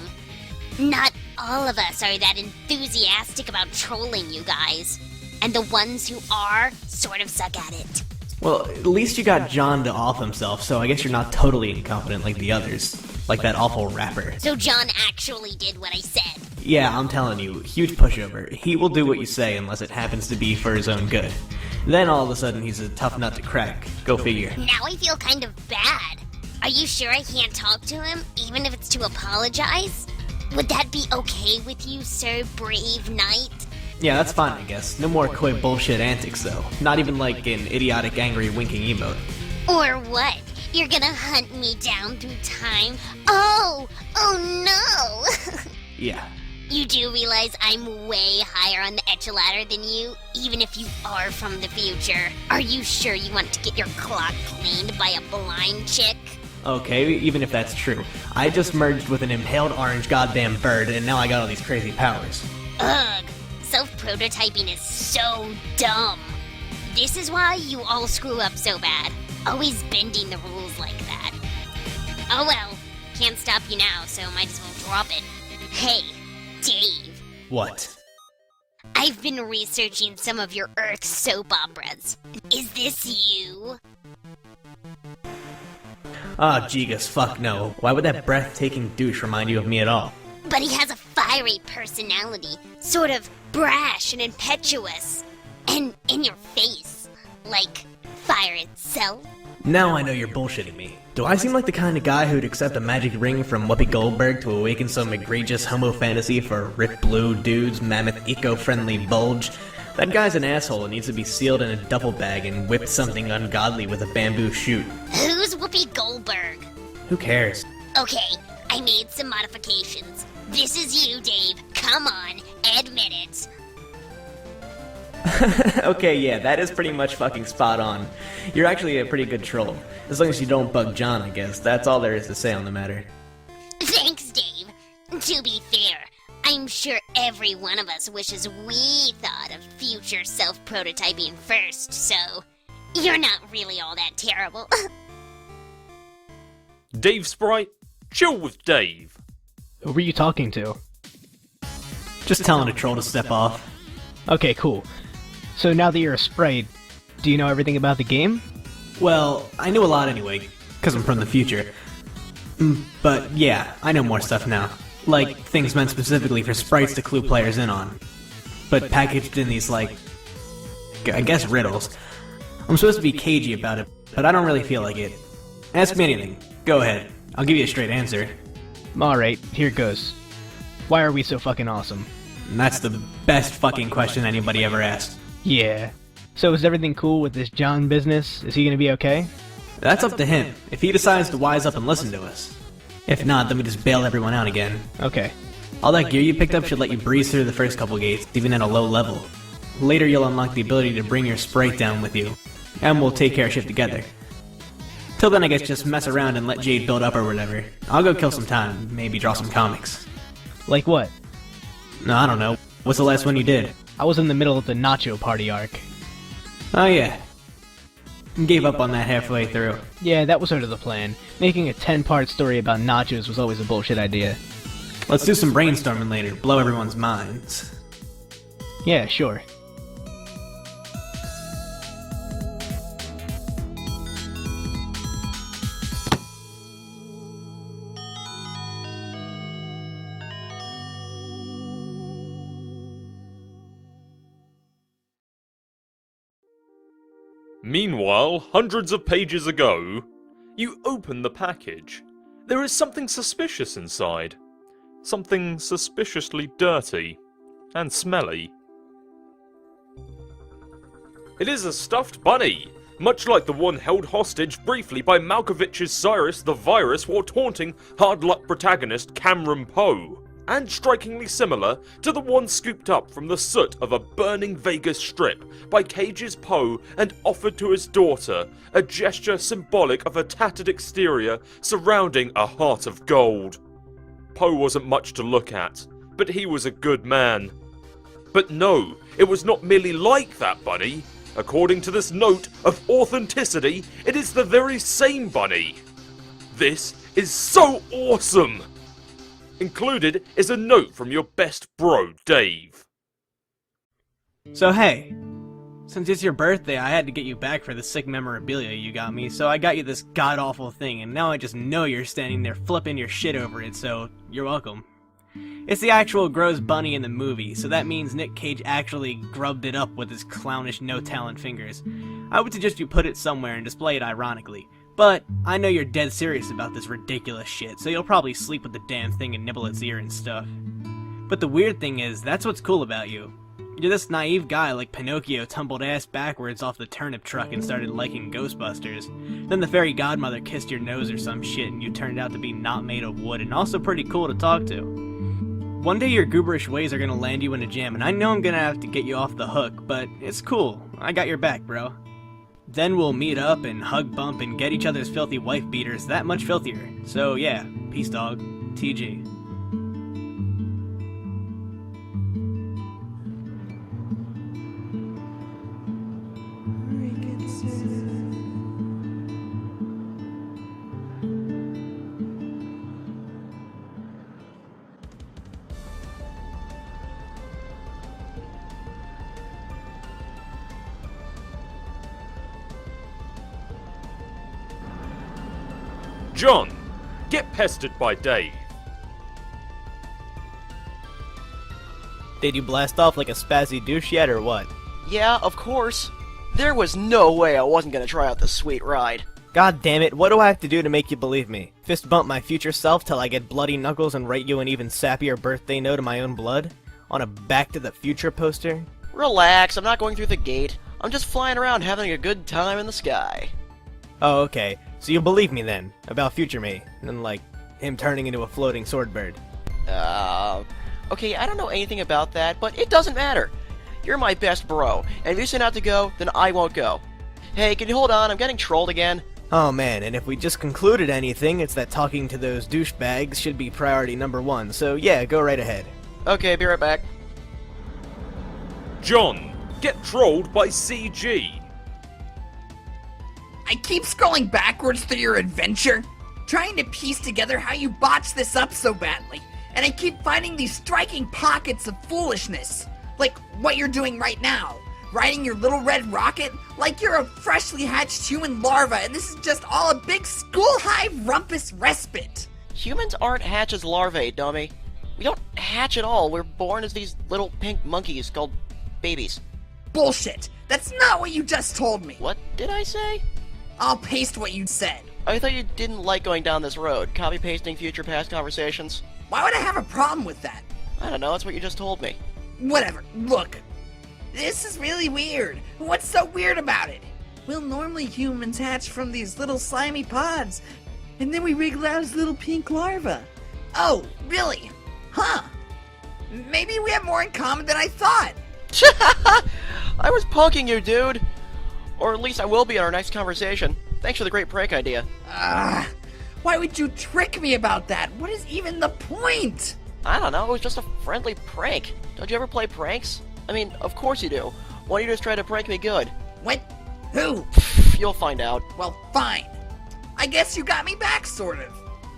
Not all of us are that enthusiastic about trolling you guys. And the ones who are sort of suck at it. Well, at least you got John to off himself, so I guess you're not totally incompetent like the others. Like that awful rapper. So John actually did what I said. Yeah, I'm telling you, huge pushover. He will do what you say unless it happens to be for his own good. Then all of a sudden he's a tough nut to crack. Go figure. Now I feel kind of bad. Are you sure I can't talk to him, even if it's to apologize? Would that be okay with you, Sir Brave Knight? Yeah, that's fine, I guess. No more coy bullshit antics, though. Not even like an idiotic, angry, winking emote. Or what? You're gonna hunt me down through time? Oh no! Yeah. You do realize I'm way higher on the ladder than you, even if you are from the future. Are you sure you want to get your clock cleaned by a blind chick? Okay, even if that's true. I just merged with an impaled orange goddamn bird, and now I got all these crazy powers. Ugh, self-prototyping is so dumb. This is why you all screw up so bad. Always bending the rules like that. Oh well, can't stop you now, so might as well drop it. Hey, Dave. What? I've been researching some of your Earth soap operas. Is this you? Ah, Gigas, fuck no. Why would that breathtaking douche remind you of me at all? But he has a fiery personality, sort of brash and impetuous. And in your face, like fire itself. Now I know you're bullshitting me. Do I seem like the kind of guy who'd accept a magic ring from Whoopi Goldberg to awaken some egregious homo fantasy for ripped blue dudes, mammoth eco-friendly bulge? That guy's an asshole and needs to be sealed in a duffel bag and whipped something ungodly with a bamboo shoot. Who's Whoopi Goldberg? Who cares? Okay, I made some modifications. This is you, Dave. Come on, admit it. Okay, yeah, that is pretty much fucking spot on. You're actually a pretty good troll. As long as you don't bug John, I guess. That's all there is to say on the matter. Thanks, Dave. To be fair, I'm sure every one of us wishes we thought of future self-prototyping first, so you're not really all that terrible. Dave Sprite, chill with Dave. Who were you talking to? Just telling a troll to step off. Okay, cool. So now that you're a sprite, do you know everything about the game? Well, I knew a lot anyway, because I'm from the future. But yeah, I know more stuff now. Like, things meant specifically for sprites to clue players in on. But packaged in these, like, I guess riddles. I'm supposed to be cagey about it, but I don't really feel like it. Ask me anything. Go ahead. I'll give you a straight answer. Alright, here goes. Why are we so fucking awesome? And that's the best fucking question anybody ever asked. Yeah. So is everything cool with this John business? Is he gonna be okay? That's up to him, if he decides to wise up and listen to us. If not, then we just bail everyone out again. Okay. All that gear you picked up should let you breeze through the first couple gates, even at a low level. Later you'll unlock the ability to bring your sprite down with you, and we'll take care of shit together. Till then I guess just mess around and let Jade build up or whatever. I'll go kill some time, maybe draw some comics. Like what? No, I don't know. What's the last one you did? I was in the middle of the Nacho Party arc. Oh yeah. Gave up on that halfway through. Yeah, that was sort of the plan. Making a 10-part story about nachos was always a bullshit idea. Let's do some brainstorming later, blow everyone's minds. Yeah, sure. Meanwhile, hundreds of pages ago, you open the package. There is something suspicious inside. Something suspiciously dirty and smelly. It is a stuffed bunny, much like the one held hostage briefly by Malkovich's Cyrus the Virus while taunting hard luck protagonist Cameron Poe, and strikingly similar to the one scooped up from the soot of a burning Vegas strip by Cage's Poe and offered to his daughter, a gesture symbolic of a tattered exterior surrounding a heart of gold. Poe wasn't much to look at, but he was a good man. But no, it was not merely like that bunny. According to this note of authenticity, it is the very same bunny. This is so awesome! Included is a note from your best bro, Dave. So hey, since it's your birthday, I had to get you back for the sick memorabilia you got me, so I got you this god-awful thing, and now I just know you're standing there flipping your shit over it, so you're welcome. It's the actual gross bunny in the movie, so that means Nick Cage actually grubbed it up with his clownish no-talent fingers. I would suggest you put it somewhere and display it ironically. But I know you're dead serious about this ridiculous shit, so you'll probably sleep with the damn thing and nibble its ear and stuff. But the weird thing is, that's what's cool about you. You're this naive guy like Pinocchio tumbled ass backwards off the turnip truck and started liking Ghostbusters. Then the fairy godmother kissed your nose or some shit and you turned out to be not made of wood and also pretty cool to talk to. One day your gooberish ways are gonna land you in a jam and I know I'm gonna have to get you off the hook, but it's cool. I got your back, bro. Then we'll meet up and hug bump and get each other's filthy wife beaters that much filthier. So yeah, peace dog. TG. John, get pestered by Dave. Did you blast off like a spazzy douche yet, or what? Yeah, of course. There was no way I wasn't gonna try out this sweet ride. God damn it, what do I have to do to make you believe me? Fist bump my future self till I get bloody knuckles and write you an even sappier birthday note in my own blood? On a Back to the Future poster? Relax, I'm not going through the gate. I'm just flying around having a good time in the sky. Oh, okay. So you'll believe me then, about future me, and like, him turning into a floating sword bird. Okay, I don't know anything about that, but it doesn't matter. You're my best bro, and if you say not to go, then I won't go. Hey, can you hold on? I'm getting trolled again. Oh man, and if we just concluded anything, it's that talking to those douchebags should be priority number one, so yeah, go right ahead. Okay, be right back. John, get trolled by CG. I keep scrolling backwards through your adventure, trying to piece together how you botched this up so badly. and I keep finding these striking pockets of foolishness. Like what you're doing right now. Riding your little red rocket like you're a freshly hatched human larva, and this is just all a big school hive rumpus respite. Humans aren't hatched as larvae, dummy. We don't hatch at all. We're born as these little pink monkeys called babies. Bullshit. That's not what you just told me. What did I say? I'll paste what you said. I thought you didn't like going down this road, copy-pasting future past conversations. Why would I have a problem with that? I don't know, that's what you just told me. Whatever. Look. This is really weird. What's so weird about it? Well, normally humans hatch from these little slimy pods, and then we wriggle out as little pink larvae. Oh, really? Huh. Maybe we have more in common than I thought. I was punking you, dude. Or at least I will be in our next conversation. Thanks for the great prank idea. Why would you trick me about that? What is even the point? I don't know, it was just a friendly prank. Don't you ever play pranks? I mean, of course you do. Why don't you just try to prank me good? What? Who? You'll find out. Well, fine. I guess you got me back, sort of.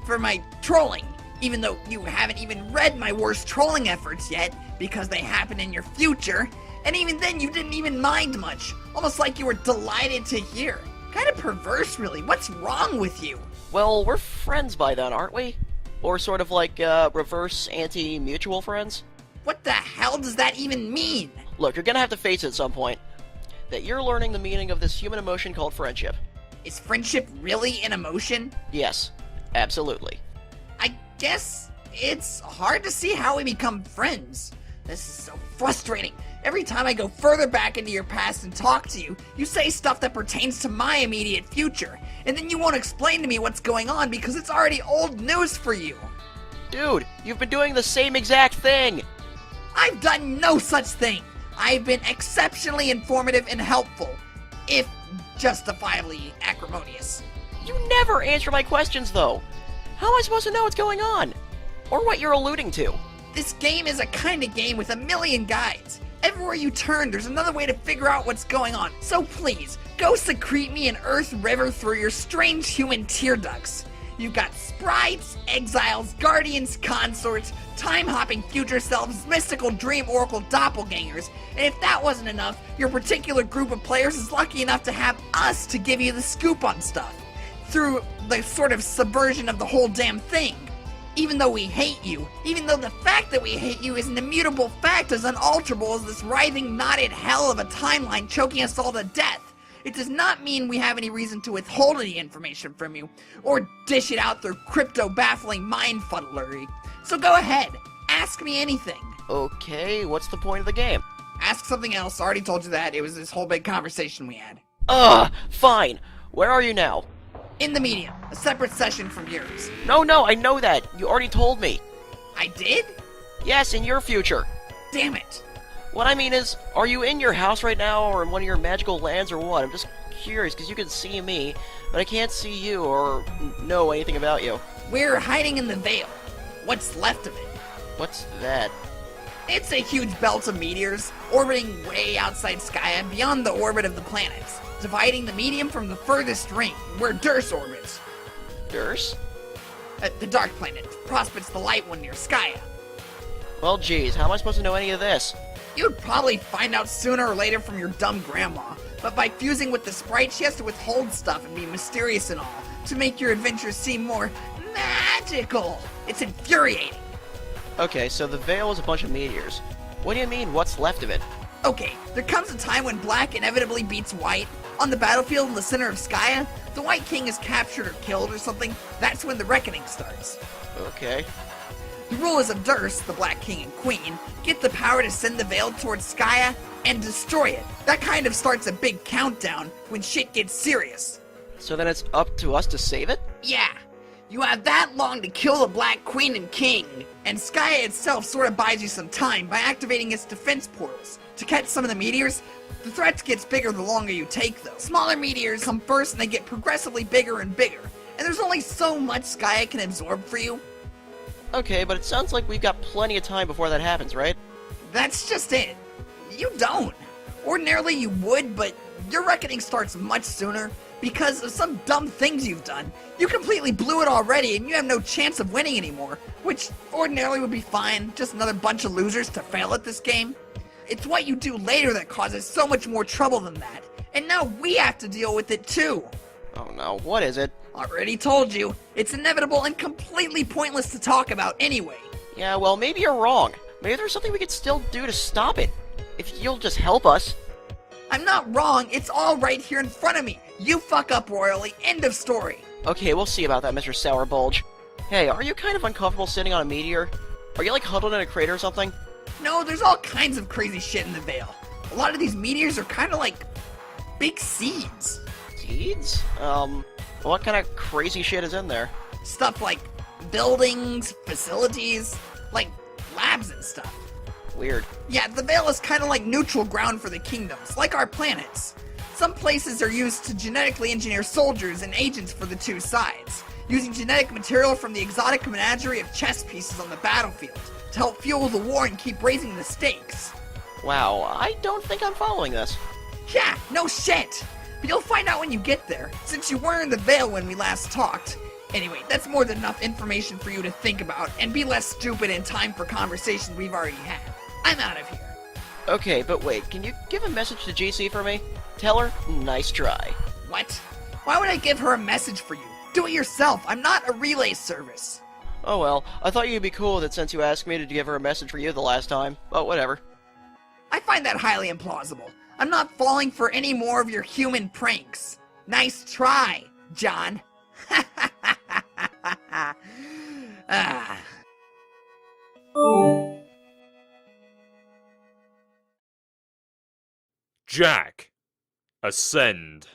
For my trolling. Even though you haven't even read my worst trolling efforts yet, because they happen in your future. And even then, you didn't even mind much. Almost like you were delighted to hear. Kind of perverse, really. What's wrong with you? Well, we're friends by then, aren't we? Or sort of like, reverse anti-mutual friends? What the hell does that even mean? Look, you're gonna have to face it at some point. That you're learning the meaning of this human emotion called friendship. Is friendship really an emotion? Yes, absolutely. I guess it's hard to see how we become friends. This is so frustrating. Every time I go further back into your past and talk to you, you say stuff that pertains to my immediate future, and then you won't explain to me what's going on because it's already old news for you. Dude, you've been doing the same exact thing! I've done no such thing! I've been exceptionally informative and helpful, if justifiably acrimonious. You never answer my questions, though. How am I supposed to know what's going on? Or what you're alluding to? This game is a kind of game with a million guides. Everywhere you turn, there's another way to figure out what's going on. So please, go secrete me in Earth River through your strange human tear ducts. You've got sprites, exiles, guardians, consorts, time-hopping future selves, mystical dream oracle doppelgangers, and if that wasn't enough, your particular group of players is lucky enough to have us to give you the scoop on stuff, through the sort of subversion of the whole damn thing. Even though we hate you, even though the fact that we hate you is an immutable fact as unalterable as this writhing, knotted hell of a timeline choking us all to death, it does not mean we have any reason to withhold any information from you, or dish it out through crypto-baffling mind-fuddlery. So go ahead, ask me anything. Okay, what's the point of the game? Ask something else, I already told you that, it was this whole big conversation we had. Fine. Where are you now? In the medium, a separate session from yours. No, I know that. You already told me. I did? Yes, in your future. Damn it. What I mean is, are you in your house right now, or in one of your magical lands, or what? I'm just curious, because you can see me, but I can't see you, or know anything about you. We're hiding in the Veil. What's left of it? What's that? It's a huge belt of meteors, orbiting way outside Skya, beyond the orbit of the planets, dividing the medium from the furthest ring, where Durs orbits. Durs? The dark planet, prospects the light one near Skya. Well, geez, how am I supposed to know any of this? You'd probably find out sooner or later from your dumb grandma, but by fusing with the sprite, she has to withhold stuff and be mysterious and all, to make your adventures seem more magical. It's infuriating. Okay, so the Veil is a bunch of meteors. What do you mean, what's left of it? Okay, there comes a time when black inevitably beats white. On the battlefield in the center of Skya, the White King is captured or killed or something. That's when the reckoning starts. Okay. The rulers of Durs, the Black King and Queen, get the power to send the Veil towards Skya and destroy it. That kind of starts a big countdown when shit gets serious. So then it's up to us to save it? Yeah. You have that long to kill the Black Queen and King, and Skya itself sort of buys you some time by activating its defense portals. To catch some of the meteors, the threat gets bigger the longer you take them. Smaller meteors come first and they get progressively bigger and bigger, and there's only so much Skya can absorb for you. Okay, but it sounds like we've got plenty of time before that happens, right? That's just it. You don't. Ordinarily you would, but your reckoning starts much sooner, because of some dumb things you've done. You completely blew it already and you have no chance of winning anymore, which ordinarily would be fine, just another bunch of losers to fail at this game. It's what you do later that causes so much more trouble than that, and now we have to deal with it too. Oh no, what is it? Already told you, it's inevitable and completely pointless to talk about anyway. Yeah, well, maybe you're wrong. Maybe there's something we could still do to stop it. If you'll just help us. I'm not wrong, it's all right here in front of me. You fuck up royally, end of story. Okay, we'll see about that, Mr. Sour Bulge. Hey, are you kind of uncomfortable sitting on a meteor? Are you like huddled in a crater or something? No, there's all kinds of crazy shit in the Vale. A lot of these meteors are kind of like big seeds. Seeds? What kind of crazy shit is in there? Stuff like buildings, facilities, like labs and stuff. Weird. Yeah, the Vale is kind of like neutral ground for the kingdoms, like our planets. Some places are used to genetically engineer soldiers and agents for the two sides, using genetic material from the exotic menagerie of chess pieces on the battlefield to help fuel the war and keep raising the stakes. Wow, I don't think I'm following this. Yeah, no shit! But you'll find out when you get there, since you were in the Vale when we last talked. Anyway, that's more than enough information for you to think about, and be less stupid in time for conversations we've already had. I'm out of here. Okay, but wait, can you give a message to GC for me? Tell her, nice try. What? Why would I give her a message for you? Do it yourself, I'm not a relay service. Oh well, I thought you'd be cool with it since you asked me to give her a message for you the last time, but whatever. I find that highly implausible. I'm not falling for any more of your human pranks. Nice try, John. Ah. Jack, ascend.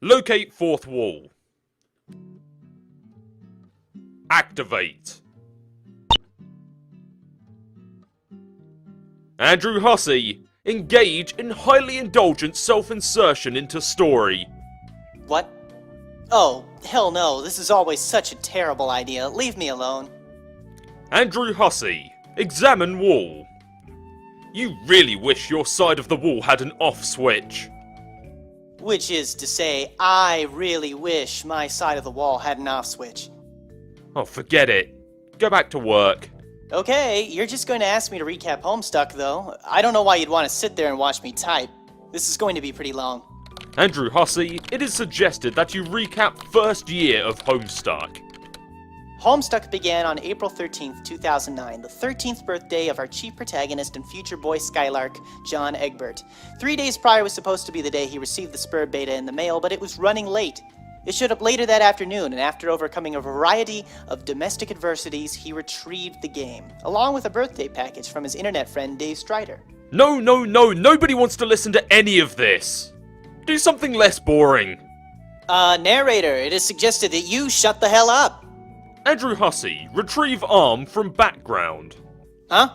Locate fourth wall. Activate. Andrew Hussey, Engage in highly indulgent self-insertion into story. What? Oh, hell no, this is always such a terrible idea. Leave me alone. Andrew Hussey, examine wall. You really wish your side of the wall had an off switch. Which is to say, I really wish my side of the wall had an off switch. Oh, forget it. Go back to work. Okay, you're just going to ask me to recap Homestuck, though. I don't know why you'd want to sit there and watch me type. This is going to be pretty long. Andrew Hussey, it is suggested that you recap first year of Homestuck. Homestuck began on April 13th, 2009, the 13th birthday of our chief protagonist and future boy Skylark, John Egbert. 3 days prior was supposed to be the day he received the Spur Beta in the mail, but it was running late. It showed up later that afternoon, and after overcoming a variety of domestic adversities, he retrieved the game, along with a birthday package from his internet friend Dave Strider. No, nobody wants to listen to any of this. Do something less boring. Narrator, it is suggested that you shut the hell up. Andrew Hussey, retrieve arm from background. Huh?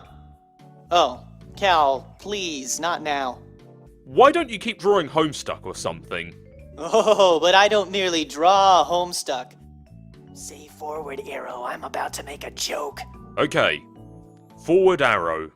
Oh, Cal, please, not now. Why don't you keep drawing Homestuck or something? Oh, but I don't merely draw Homestuck. Say forward arrow, I'm about to make a joke. Okay. Forward arrow.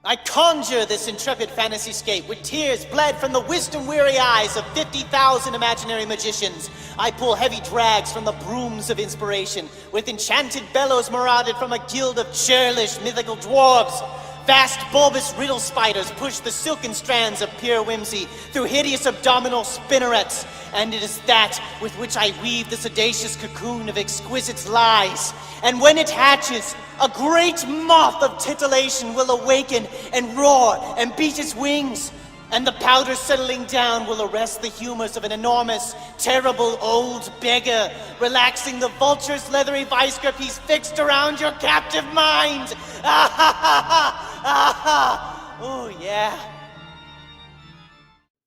I conjure this intrepid fantasy-scape with tears bled from the wisdom-weary eyes of 50,000 imaginary magicians. I pull heavy drags from the brooms of inspiration, with enchanted bellows marauded from a guild of churlish mythical dwarves. Vast bulbous riddle spiders push the silken strands of pure whimsy through hideous abdominal spinnerets, and it is that with which I weave the sedacious cocoon of exquisite lies. And when it hatches, a great moth of titillation will awaken and roar and beat its wings, and the powder settling down will arrest the humors of an enormous, terrible old beggar, relaxing the vulture's leathery vice grip he's fixed around your captive mind. Ah ha ha ha! Ah ha! Oh yeah.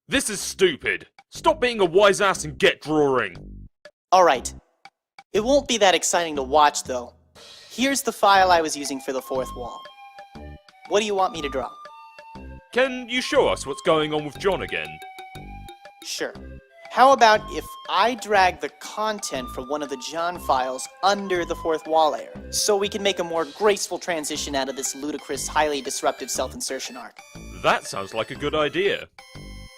This is stupid. Stop being a wise ass and get drawing. Alright. It won't be that exciting to watch, though. Here's the file I was using for the fourth wall. What do you want me to draw? Can you show us what's going on with John again? Sure. How about if I drag the content from one of the John files under the fourth wall layer, so we can make a more graceful transition out of this ludicrous, highly disruptive self-insertion arc? That sounds like a good idea.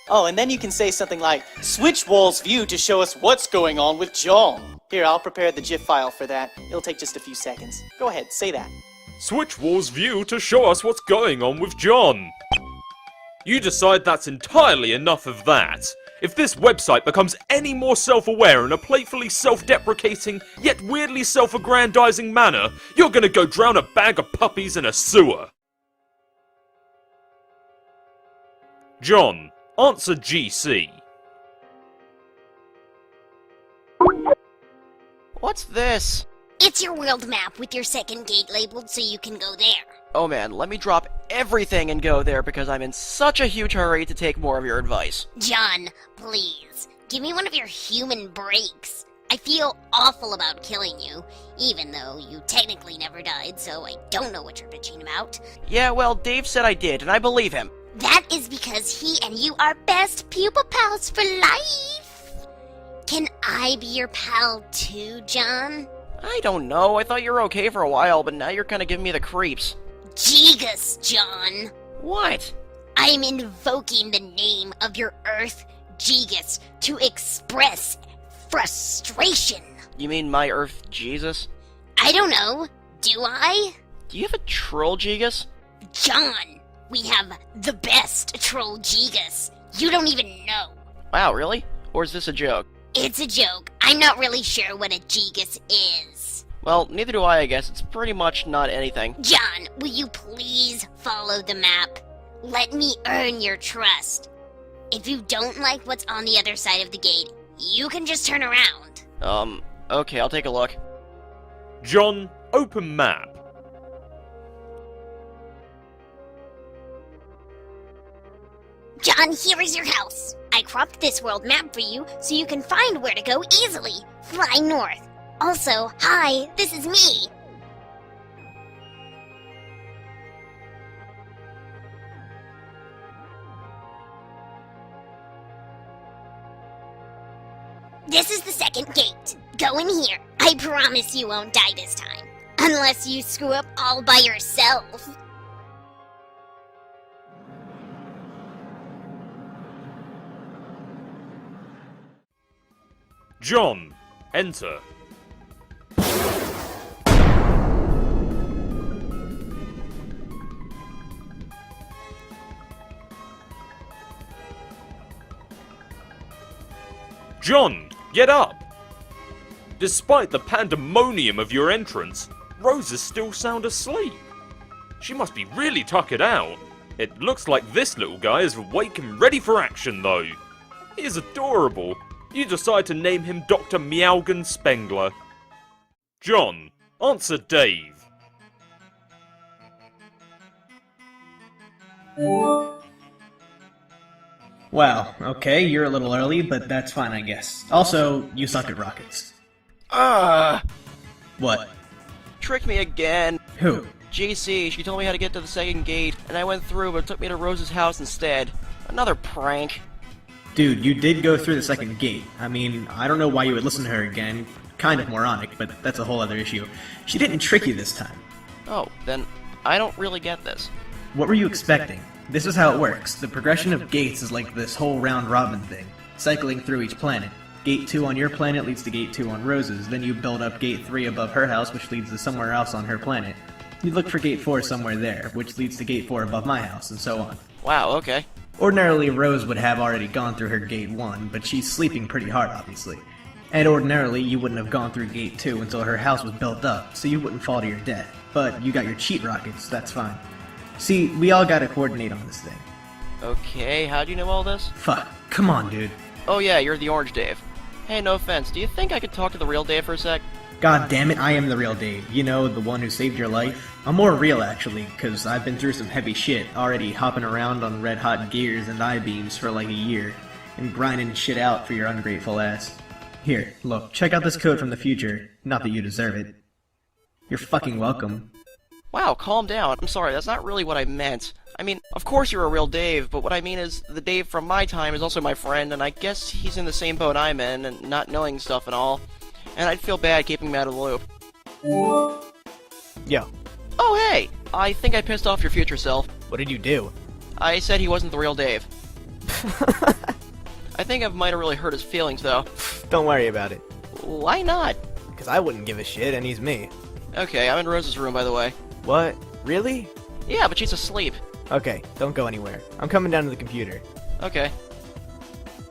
Oh, and then you can say something like, switch wall's view to show us what's going on with John. Here, I'll prepare the GIF file for that. It'll take just a few seconds. Go ahead, say that. Switch wall's view to show us what's going on with John. You decide that's entirely enough of that. If this website becomes any more self-aware in a playfully self-deprecating, yet weirdly self-aggrandizing manner, you're gonna go drown a bag of puppies in a sewer. John, answer GC. What's this? It's your world map with your second gate labeled so you can go there. Oh man, let me drop everything and go there because I'm in such a huge hurry to take more of your advice. John, please, give me one of your human breaks. I feel awful about killing you, even though you technically never died, so I don't know what you're bitching about. Yeah, well, Dave said I did, and I believe him. That is because he and you are best pupil pals for life. Can I be your pal too, John? I don't know, I thought you were okay for a while, but now you're kinda giving me the creeps. Jigus, John. What? I'm invoking the name of your Earth, Jigus, to express frustration. You mean my Earth Jesus? I don't know. Do I? Do you have a troll Jigus? John, we have the best troll Jigus. You don't even know. Wow, really? Or is this a joke? It's a joke. I'm not really sure what a Jigus is. Well, neither do I guess. It's pretty much not anything. John, will you please follow the map? Let me earn your trust. If you don't like what's on the other side of the gate, you can just turn around. Okay, I'll take a look. John, open map. John, here is your house. I cropped this world map for you so you can find where to go easily. Fly north. Also, hi, this is me. second gate. Go in here. I promise you won't die this time. Unless you screw up all by yourself. John, enter. John, get up! Despite the pandemonium of your entrance, Rose is still sound asleep. She must be really tuckered out. It looks like this little guy is awake and ready for action, though. He is adorable. You decide to name him Dr. Meowgan Spengler. John, answer Dave. Well, okay, you're a little early, but that's fine, I guess. Also, you suck at rockets. What? Tricked me again. Who? JC, she told me how to get to the second gate, and I went through, but it took me to Rose's house instead. Another prank. Dude, you did go through the second gate. I mean, I don't know why you would listen to her again. Kind of moronic, but that's a whole other issue. She didn't trick you this time. Oh, then I don't really get this. What were you expecting? This is how it works. The progression of gates is like this whole round-robin thing, cycling through each planet. Gate 2 on your planet leads to Gate 2 on Rose's, then you build up Gate 3 above her house, which leads to somewhere else on her planet. You look for Gate 4 somewhere there, which leads to Gate 4 above my house, and so on. Wow, okay. Ordinarily, Rose would have already gone through her Gate 1, but she's sleeping pretty hard, obviously. And ordinarily, you wouldn't have gone through Gate 2 until her house was built up, so you wouldn't fall to your death. But you got your cheat rockets, that's fine. See, we all gotta coordinate on this thing. Okay, how do you know all this? Fuck, come on, dude. Oh yeah, you're the Orange Dave. Hey, no offense, do you think I could talk to the real Dave for a sec? God damn it, I am the real Dave. You know, the one who saved your life? I'm more real, actually, because I've been through some heavy shit, already hopping around on red-hot gears and I-beams for like a year, and grinding shit out for your ungrateful ass. Here, look, check out this code from the future. Not that you deserve it. You're fucking welcome. Wow, calm down. I'm sorry, that's not really what I meant. I mean, of course you're a real Dave, but what I mean is, the Dave from my time is also my friend, and I guess he's in the same boat I'm in, and not knowing stuff and all. And I'd feel bad keeping him out of the loop. Yo. Oh hey! I think I pissed off your future self. What did you do? I said he wasn't the real Dave. I think I might have really hurt his feelings, though. Don't worry about it. Why not? Because I wouldn't give a shit, and he's me. Okay, I'm in Rose's room, by the way. What? Really? Yeah, but she's asleep. Okay, don't go anywhere. I'm coming down to the computer. Okay.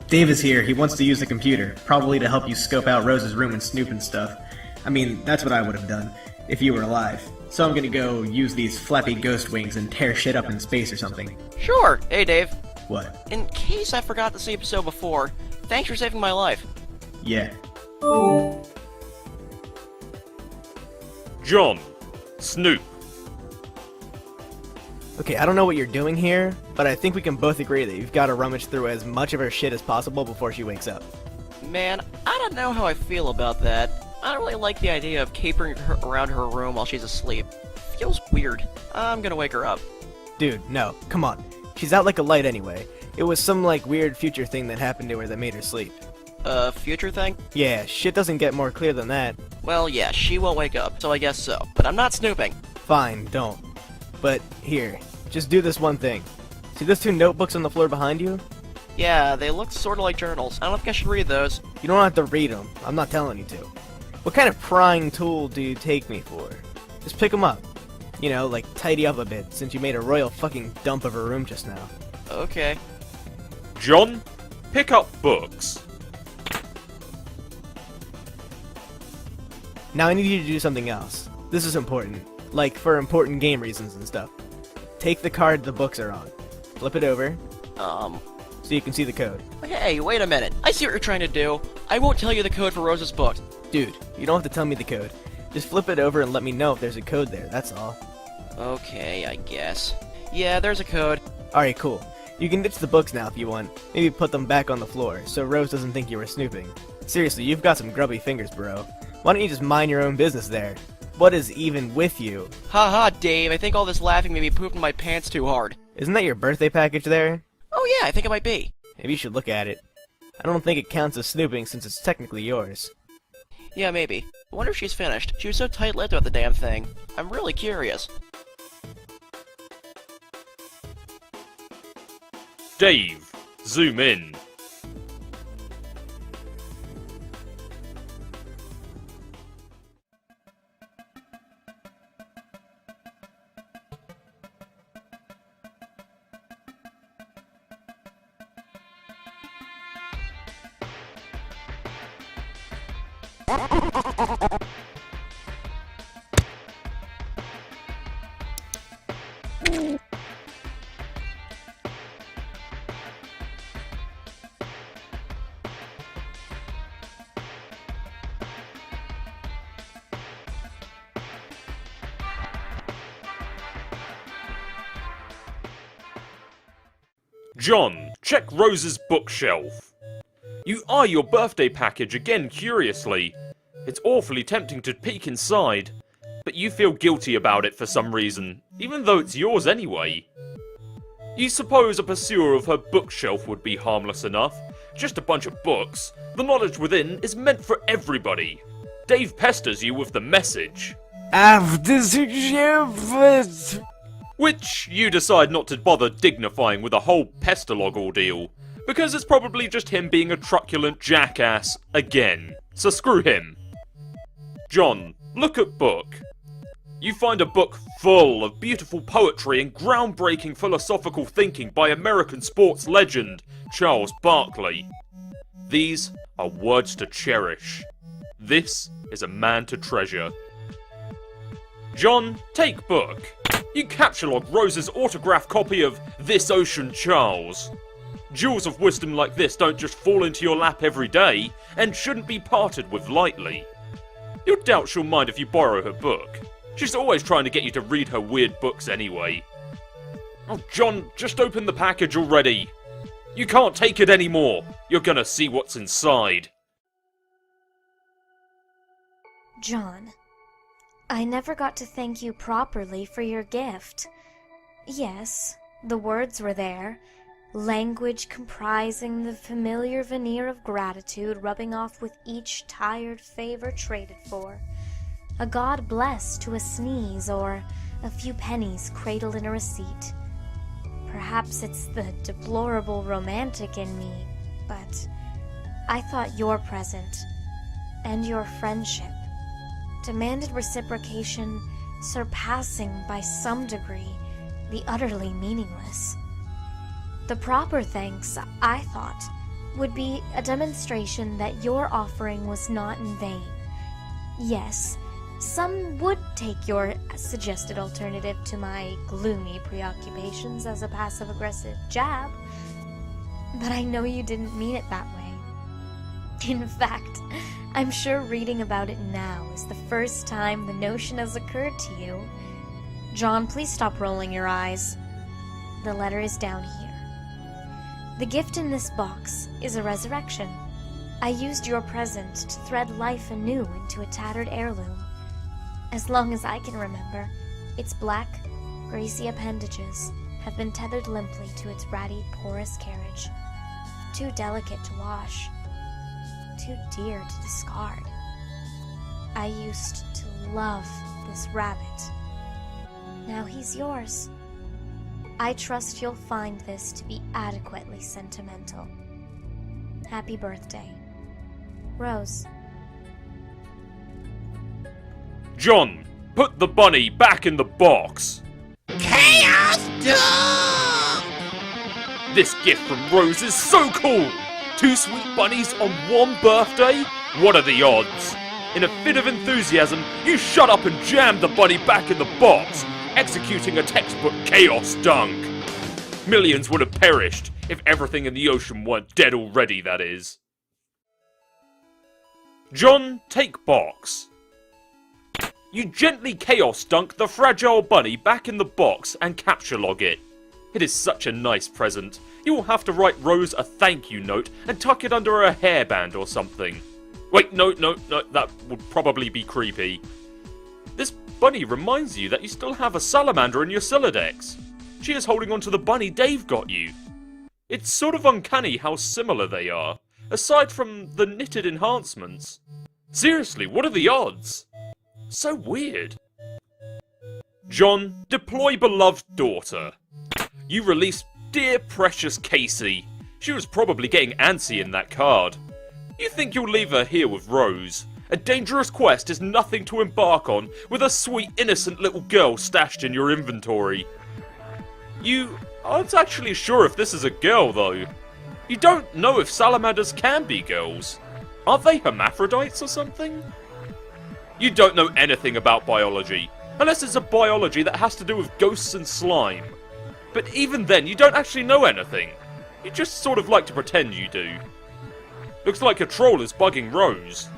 Dave is here. He wants to use the computer, probably to help you scope out Rose's room and snoop and stuff. I mean, that's what I would have done, if you were alive. So I'm gonna go use these flappy ghost wings and tear shit up in space or something. Sure! Hey, Dave. What? In case I forgot this episode before, thanks for saving my life. Yeah. John, Snoop. Okay, I don't know what you're doing here, but I think we can both agree that you've got to rummage through as much of her shit as possible before she wakes up. Man, I don't know how I feel about that. I don't really like the idea of capering her around her room while she's asleep. Feels weird. I'm gonna wake her up. Dude, no. Come on. She's out like a light anyway. It was some, like, weird future thing that happened to her that made her sleep. Future thing? Yeah, shit doesn't get more clear than that. Well, yeah, she won't wake up, so I guess so. But I'm not snooping. Fine, don't. But, here. Just do this one thing. See those two notebooks on the floor behind you? Yeah, they look sorta like journals. I don't think I should read those. You don't have to read them. I'm not telling you to. What kind of prying tool do you take me for? Just pick them up. You know, like tidy up a bit, since you made a royal fucking dump of her room just now. Okay. John, pick up books. Now I need you to do something else. This is important. Like, for important game reasons and stuff. Take the card the books are on. Flip it over. So you can see the code. Hey, wait a minute. I see what you're trying to do. I won't tell you the code for Rose's book. Dude, you don't have to tell me the code. Just flip it over and let me know if there's a code there, that's all. Okay, I guess. Yeah, there's a code. Alright, cool. You can ditch the books now if you want. Maybe put them back on the floor, so Rose doesn't think you were snooping. Seriously, you've got some grubby fingers, bro. Why don't you just mind your own business there? What is even with you? Haha, Dave, I think all this laughing made me poop in my pants too hard. Isn't that your birthday package there? Oh yeah, I think it might be. Maybe you should look at it. I don't think it counts as snooping since it's technically yours. Yeah, maybe. I wonder if she's finished. She was so tight-lipped about the damn thing. I'm really curious. Dave, zoom in. John, check Rose's bookshelf. You eye your birthday package again curiously. It's awfully tempting to peek inside, but you feel guilty about it for some reason, even though it's yours anyway. You suppose a pursuer of her bookshelf would be harmless enough. Just a bunch of books. The knowledge within is meant for everybody. Dave pesters you with the message. Which you decide not to bother dignifying with a whole pestalog ordeal, because it's probably just him being a truculent jackass again. So screw him. John, look at book. You find a book full of beautiful poetry and groundbreaking philosophical thinking by American sports legend Charles Barkley. These are words to cherish. This is a man to treasure. John, take book. You capture log Rose's autographed copy of This Ocean Charles. Jewels of wisdom like this don't just fall into your lap every day, and shouldn't be parted with lightly. You'll doubt she'll mind if you borrow her book. She's always trying to get you to read her weird books anyway. Oh, John, just open the package already. You can't take it anymore. You're gonna see what's inside. John, I never got to thank you properly for your gift. Yes, the words were there. Language comprising the familiar veneer of gratitude rubbing off with each tired favor traded for. A God bless to a sneeze or a few pennies cradled in a receipt. Perhaps it's the deplorable romantic in me, but I thought your present and your friendship demanded reciprocation surpassing by some degree the utterly meaningless. The proper thanks, I thought, would be a demonstration that your offering was not in vain. Yes, some would take your suggested alternative to my gloomy preoccupations as a passive-aggressive jab, but I know you didn't mean it that way. In fact, I'm sure reading about it now is the first time the notion has occurred to you. John, please stop rolling your eyes. The letter is down here. The gift in this box is a resurrection. I used your present to thread life anew into a tattered heirloom. As long as I can remember, its black, greasy appendages have been tethered limply to its ratty, porous carriage. Too delicate to wash. Too dear to discard. I used to love this rabbit. Now he's yours. I trust you'll find this to be adequately sentimental. Happy birthday. Rose. John, put the bunny back in the box. Chaos Dome! This gift from Rose is so cool! 2 sweet bunnies on one birthday? What are the odds? In a fit of enthusiasm, you shut up and jammed the bunny back in the box, executing a textbook chaos dunk. Millions would have perished if everything in the ocean weren't dead already, that is. John, take box. You gently chaos dunk the fragile bunny back in the box and capture log it. It is such a nice present. You will have to write Rose a thank you note and tuck it under a hairband or something. Wait, no, that would probably be creepy. This bunny reminds you that you still have a salamander in your Silodex. She is holding onto the bunny Dave got you. It's sort of uncanny how similar they are. aside from the knitted enhancements. Seriously, what are the odds? So weird. John, deploy beloved daughter. You release dear precious Casey. She was probably getting antsy in that card. You think you'll leave her here with Rose? A dangerous quest is nothing to embark on with a sweet innocent little girl stashed in your inventory. You aren't actually sure if this is a girl though. You don't know if salamanders can be girls. Aren't they hermaphrodites or something? You don't know anything about biology, unless it's a biology that has to do with ghosts and slime. But even then, you don't actually know anything. You just sort of like to pretend you do. Looks like a troll is bugging Rose.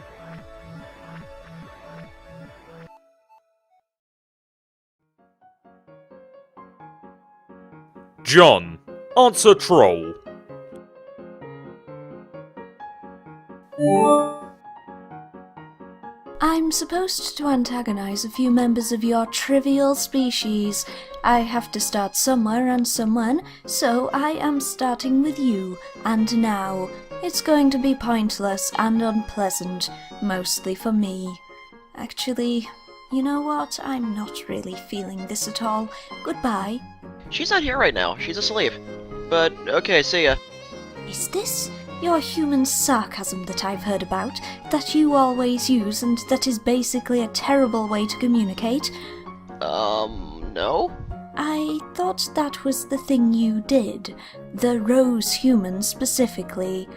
John, answer troll. I'm supposed to antagonize a few members of your trivial species. I have to start somewhere and someone, so I am starting with you, and now. It's going to be pointless and unpleasant, mostly for me. Actually, you know what? I'm not really feeling this at all. Goodbye. She's not here right now. She's asleep. But, okay, see ya. Is this your human sarcasm that I've heard about, that you always use and that is basically a terrible way to communicate? No? I thought that was the thing you did. The Rose human specifically.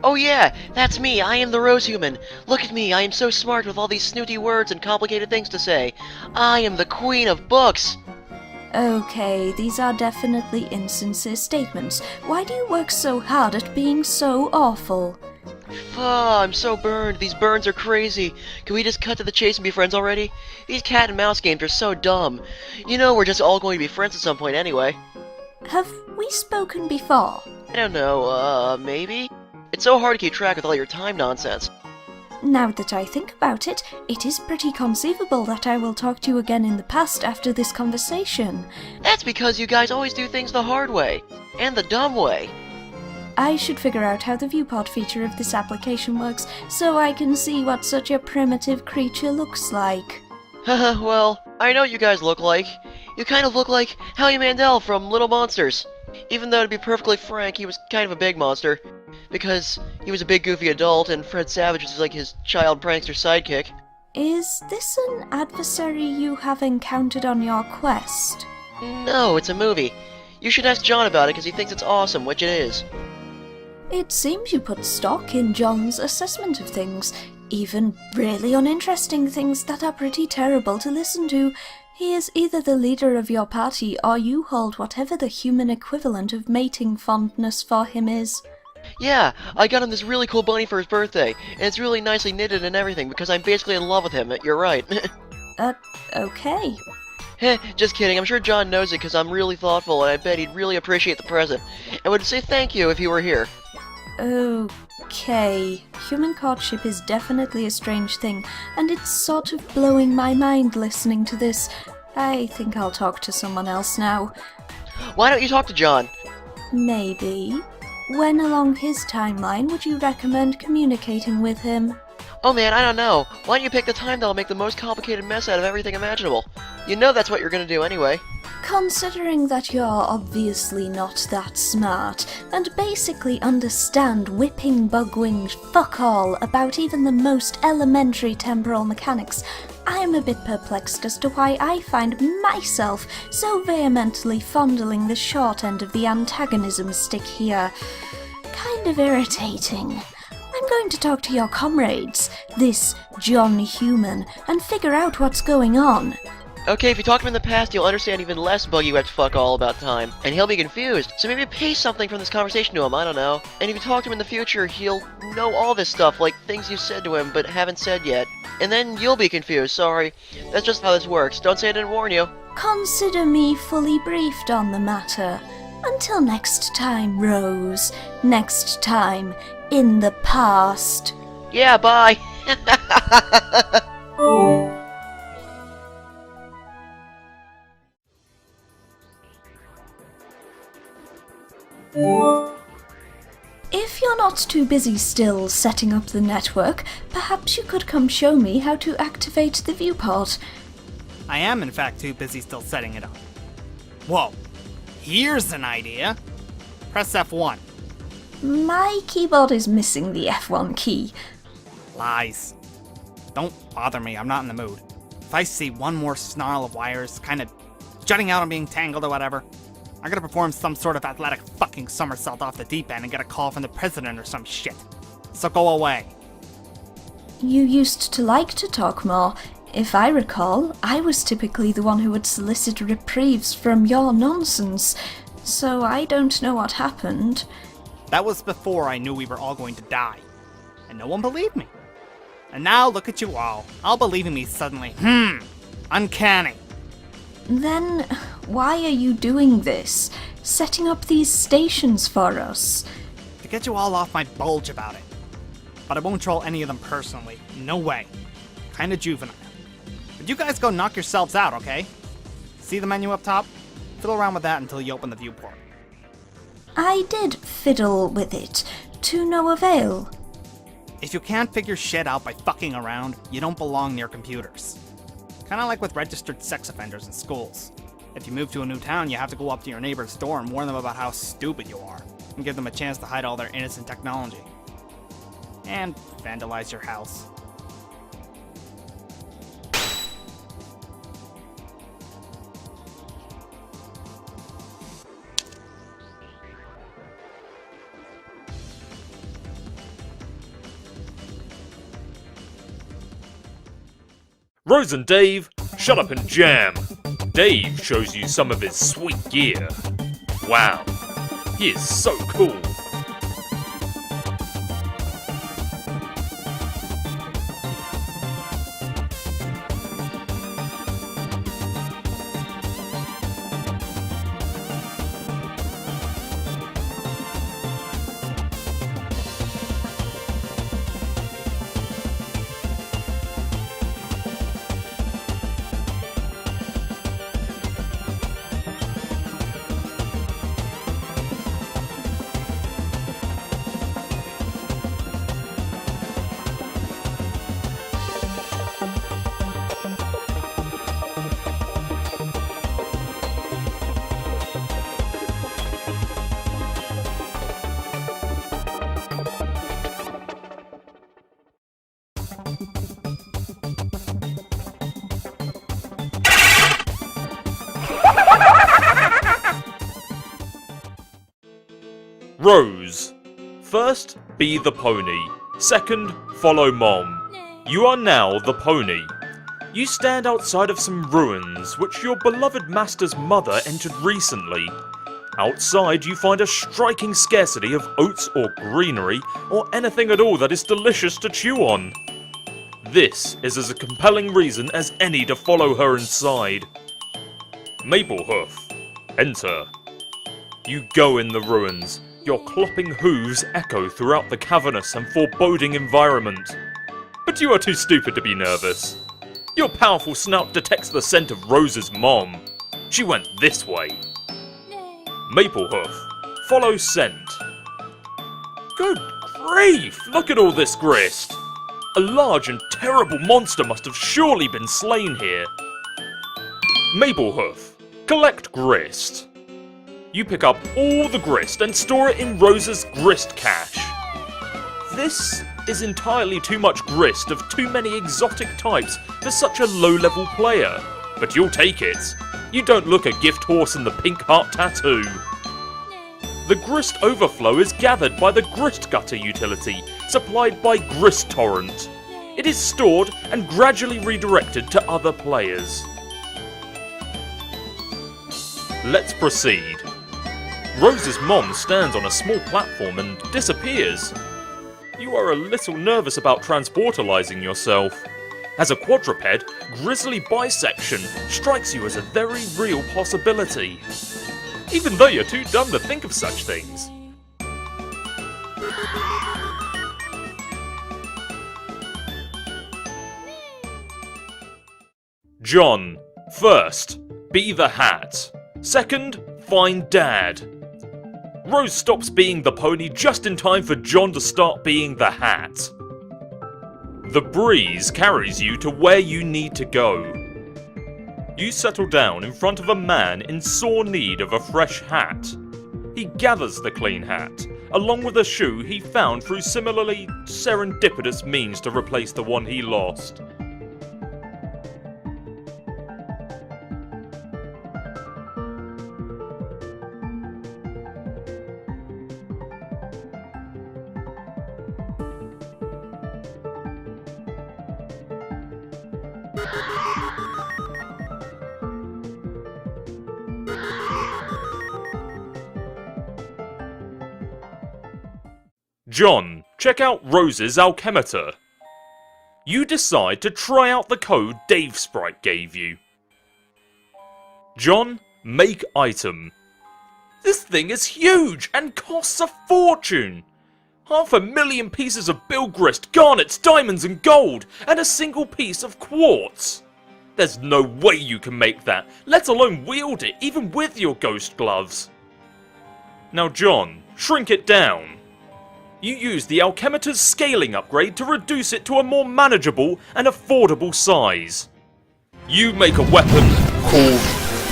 Oh yeah, that's me. I am the Rose Human. Look at me. I am so smart with all these snooty words and complicated things to say. I am the queen of books. Okay, these are definitely insincere statements. Why do you work so hard at being so awful? I'm so burned. These burns are crazy. Can we just cut to the chase and be friends already? These cat and mouse games are so dumb. You know we're just all going to be friends at some point anyway. Have we spoken before? I don't know, maybe? It's so hard to keep track with all your time nonsense. Now that I think about it, it is pretty conceivable that I will talk to you again in the past after this conversation. That's because you guys always do things the hard way. And the dumb way. I should figure out how the viewport feature of this application works, so I can see what such a primitive creature looks like. Haha, well, I know what you guys look like. You kind of look like Howie Mandel from Little Monsters. Even though, to be perfectly frank, he was kind of a big monster. Because he was a big goofy adult, and Fred Savage was like his child prankster sidekick. Is this an adversary you have encountered on your quest? No, it's a movie. You should ask John about it because he thinks it's awesome, which it is. It seems you put stock in John's assessment of things, even really uninteresting things that are pretty terrible to listen to. He is either the leader of your party, or you hold whatever the human equivalent of mating fondness for him is. Yeah, I got him this really cool bunny for his birthday, and it's really nicely knitted and everything because I'm basically in love with him. You're right. Okay. Heh, just kidding. I'm sure John knows it because I'm really thoughtful, and I bet he'd really appreciate the present, and would say thank you if he were here. Okay. Human courtship is definitely a strange thing, and it's sort of blowing my mind listening to this. I think I'll talk to someone else now. Why don't you talk to John? Maybe. When along his timeline would you recommend communicating with him? Oh man, I don't know. Why don't you pick the time that'll make the most complicated mess out of everything imaginable? You know that's what you're gonna do anyway. Considering that you're obviously not that smart, and basically understand whipping bug-winged fuck all about even the most elementary temporal mechanics, I'm a bit perplexed as to why I find myself so vehemently fondling the short end of the antagonism stick here. Kind of irritating. I'm going to talk to your comrades, this John Human, and figure out what's going on. Okay, if you talk to him in the past, you'll understand even less buggy-whipped fuck all about time, and he'll be confused. So maybe paste something from this conversation to him, I don't know. And if you talk to him in the future, he'll know all this stuff, like things you said to him but haven't said yet. And then you'll be confused, sorry. That's just how this works. Don't say I didn't warn you. Consider me fully briefed on the matter. Until next time, Rose. Next time, in the past. Yeah, bye! If you're you're not too busy still setting up the network, perhaps you could come show me how to activate the viewport. I am in fact too busy still setting it up. Whoa, here's an idea. Press F1. My keyboard is missing the F1 key. Lies. Don't bother me, I'm not in the mood. If I see one more snarl of wires kind of jutting out and being tangled or whatever, I'm gonna perform some sort of athletic fucking somersault off the deep end and get a call from the president or some shit. So go away. You used to like to talk more. If I recall, I was typically the one who would solicit reprieves from your nonsense, so I don't know what happened. That was before I knew we were all going to die. And no one believed me. And now look at you all believing me suddenly. Uncanny. Then, why are you doing this? Setting up these stations for us? To get you all off my bulge about it. But I won't troll any of them personally. No way. Kinda juvenile. But you guys go knock yourselves out, okay? See the menu up top? Fiddle around with that until you open the viewport. I did fiddle with it, to no avail. If you can't figure shit out by fucking around, you don't belong near computers. Kinda like with registered sex offenders in schools. If you move to a new town, you have to go up to your neighbor's door and warn them about how stupid you are, and give them a chance to hide all their innocent technology. And vandalize your house. Rose and Dave, shut up and jam. Dave shows you some of his sweet gear. Wow, he is so cool. Rose. First, be the pony. Second, follow Mom. You are now the pony. You stand outside of some ruins which your beloved master's mother entered recently. Outside you find a striking scarcity of oats or greenery or anything at all that is delicious to chew on. This is as a compelling reason as any to follow her inside. Maplehoof. Enter. You go in the ruins. Your clopping hooves echo throughout the cavernous and foreboding environment. But you are too stupid to be nervous. Your powerful snout detects the scent of Rose's mom. She went this way. Maplehoof, follow scent. Good grief, look at all this grist. A large and terrible monster must have surely been slain here. Maplehoof, collect grist. You pick up all the grist and store it in Rose's grist cache. This is entirely too much grist of too many exotic types for such a low-level player, but you'll take it. You don't look a gift horse in the pink heart tattoo. The grist overflow is gathered by the grist gutter utility, supplied by Grist Torrent. It is stored and gradually redirected to other players. Let's proceed. Rose's mom stands on a small platform and disappears. You are a little nervous about transportalizing yourself. As a quadruped, grisly bisection strikes you as a very real possibility. Even though you're too dumb to think of such things. John. First, be the hat. Second, find Dad. Rose stops being the pony just in time for John to start being the hat. The breeze carries you to where you need to go. You settle down in front of a man in sore need of a fresh hat. He gathers the clean hat, along with a shoe he found through similarly serendipitous means to replace the one he lost. John, check out Rose's alchemeter. You decide to try out the code Dave Sprite gave you. John, make item. This thing is huge and costs a fortune. 500,000 pieces of bilgrist, garnets, diamonds and gold, and a single piece of quartz. There's no way you can make that, let alone wield it, even with your ghost gloves. Now John, shrink it down. You use the alchemeter's scaling upgrade to reduce it to a more manageable and affordable size. You make a weapon called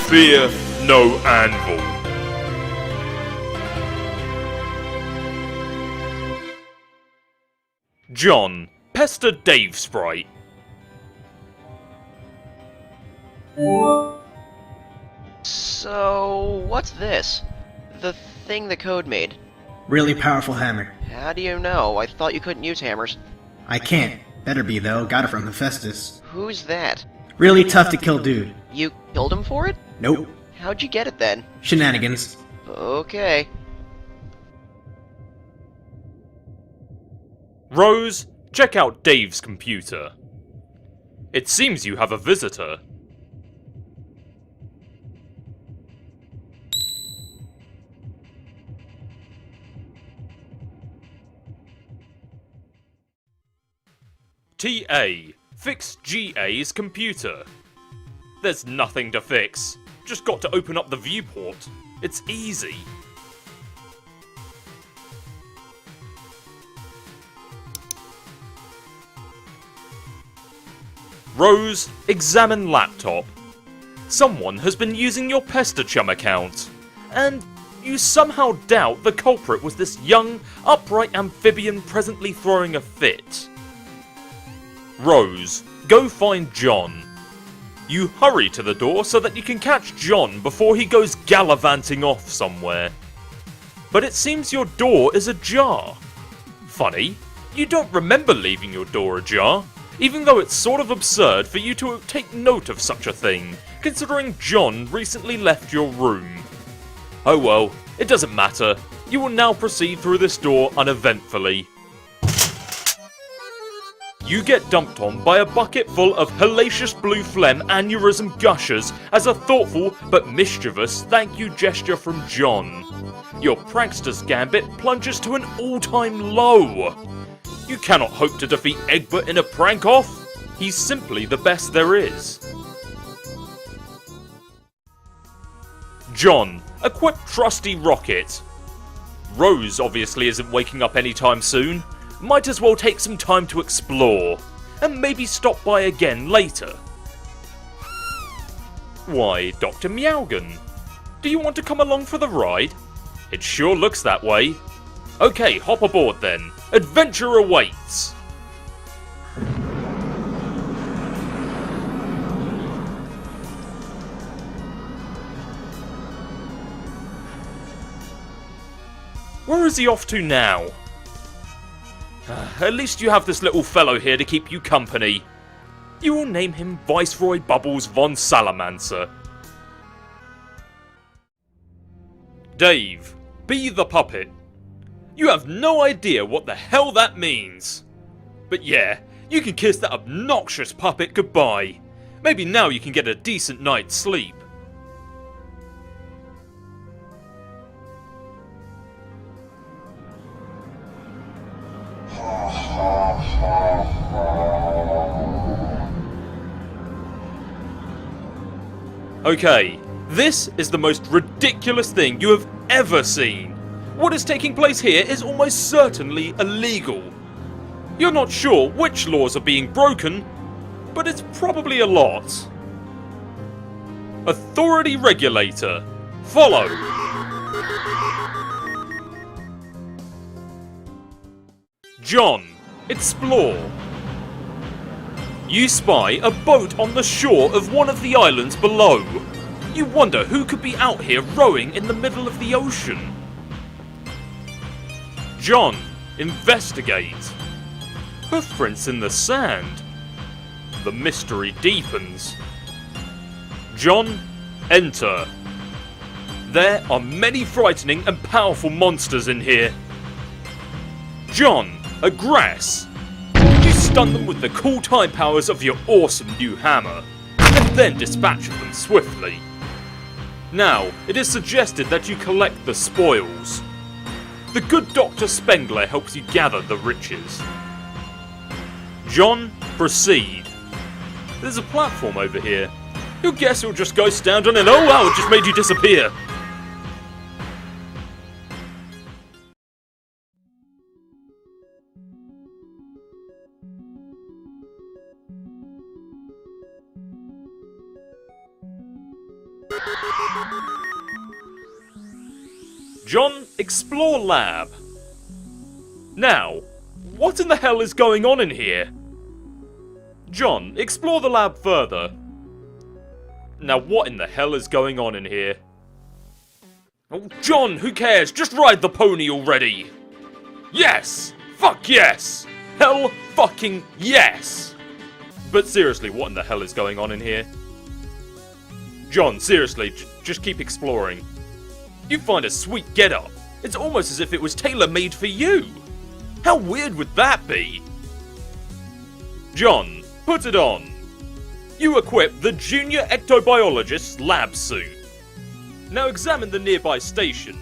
Fear No Anvil. John, pester Dave Sprite. So, what's this? The thing the code made. Really powerful hammer. How do you know? I thought you couldn't use hammers. I can't. Better be, though. Got it from Hephaestus. Who's that? Really tough to kill dude. You killed him for it? Nope. How'd you get it then? Shenanigans. Okay. Rose, check out Dave's computer. It seems you have a visitor. TA, fix GA's computer. There's nothing to fix. Just got to open up the viewport. It's easy. Rose, examine laptop. Someone has been using your PesterChum account, and you somehow doubt the culprit was this young, upright amphibian presently throwing a fit. Rose, go find John. You hurry to the door so that you can catch John before he goes gallivanting off somewhere. But it seems your door is ajar. Funny, you don't remember leaving your door ajar, even though it's sort of absurd for you to take note of such a thing, considering John recently left your room. Oh well, it doesn't matter. You will now proceed through this door uneventfully. You get dumped on by a bucket full of hellacious blue phlegm aneurysm gushers as a thoughtful but mischievous thank you gesture from John. Your prankster's gambit plunges to an all-time low. You cannot hope to defeat Egbert in a prank-off. He's simply the best there is. John, equip trusty rocket. Rose obviously isn't waking up anytime soon. Might as well take some time to explore, and maybe stop by again later. Why, Dr. Meowgan, do you want to come along for the ride? It sure looks that way. Okay, hop aboard then. Adventure awaits! Where is he off to now? At least you have this little fellow here to keep you company. You will name him Viceroy Bubbles von Salamancer. Dave, be the puppet. You have no idea what the hell that means. But yeah, you can kiss that obnoxious puppet goodbye. Maybe now you can get a decent night's sleep. Okay, this is the most ridiculous thing you have ever seen. What is taking place here is almost certainly illegal. You're not sure which laws are being broken, but it's probably a lot. Authority Regulator. Follow. John, explore. You spy a boat on the shore of one of the islands below. You wonder who could be out here rowing in the middle of the ocean. John, investigate. Footprints in the sand. The mystery deepens. John, enter. There are many frightening and powerful monsters in here. John, aggress. You stun them with the cool time powers of your awesome new hammer, and then dispatch them swiftly. Now, it is suggested that you collect the spoils. The good Dr. Spengler helps you gather the riches. John, proceed. There's a platform over here. You'll guess you'll just go stand on it. Oh wow, it just made you disappear. John, explore lab. Now, what in the hell is going on in here? John, explore the lab further. Now what in the hell is going on in here? Oh, John, who cares? Just ride the pony already! Yes! Fuck yes! Hell fucking yes! But seriously, what in the hell is going on in here? John, seriously, just keep exploring. You find a sweet getup. It's almost as if it was tailor-made for you. How weird would that be? John, put it on. You equip the Junior Ectobiologist's lab suit. Now examine the nearby station.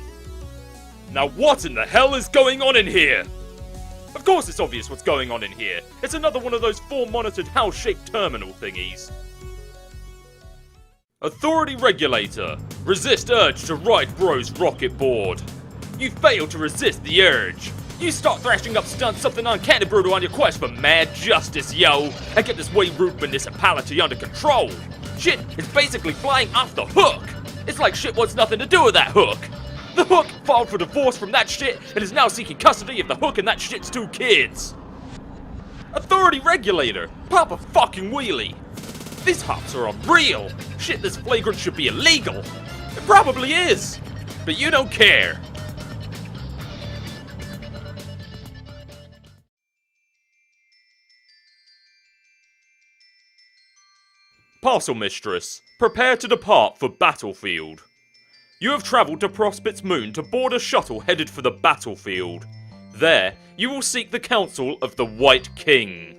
Now what in the hell is going on in here? Of course it's obvious what's going on in here. It's another one of those 4-monitored house-shaped terminal thingies. Authority Regulator. Resist urge to ride bro's rocket board. You fail to resist the urge. You start thrashing up stunts something uncanny brutal on your quest for mad justice, yo, and get this way rude municipality under control. Shit is basically flying off the hook. It's like shit wants nothing to do with that hook. The hook filed for divorce from that shit and is now seeking custody of the hook and that shit's 2 kids. Authority Regulator. Pop a fucking wheelie. These hops are unreal. Shit, this flagrant should be illegal. It probably is. But you don't care. Parcel Mistress, prepare to depart for battlefield. You have travelled to Prospit's moon to board a shuttle headed for the battlefield. There, you will seek the counsel of the White King.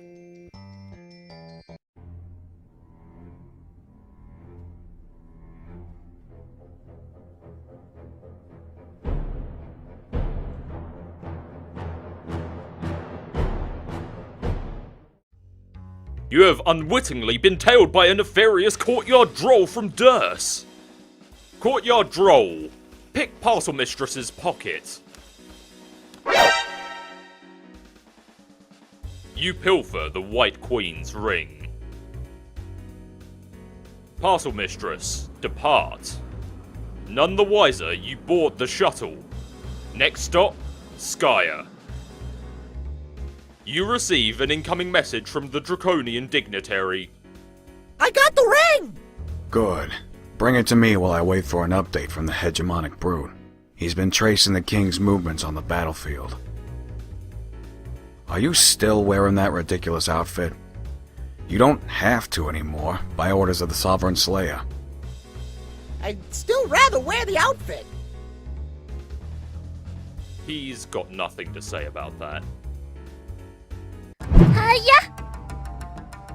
You have unwittingly been tailed by a nefarious courtyard droll from Durst. Courtyard droll, pick Parcel Mistress's pocket. You pilfer the White Queen's ring. Parcel Mistress, depart. None the wiser, you board the shuttle. Next stop, Skya. You receive an incoming message from the Draconian dignitary. I got the ring! Good. Bring it to me while I wait for an update from the hegemonic brute. He's been tracing the king's movements on the battlefield. Are you still wearing that ridiculous outfit? You don't have to anymore, by orders of the Sovereign Slayer. I'd still rather wear the outfit. He's got nothing to say about that. Hiya!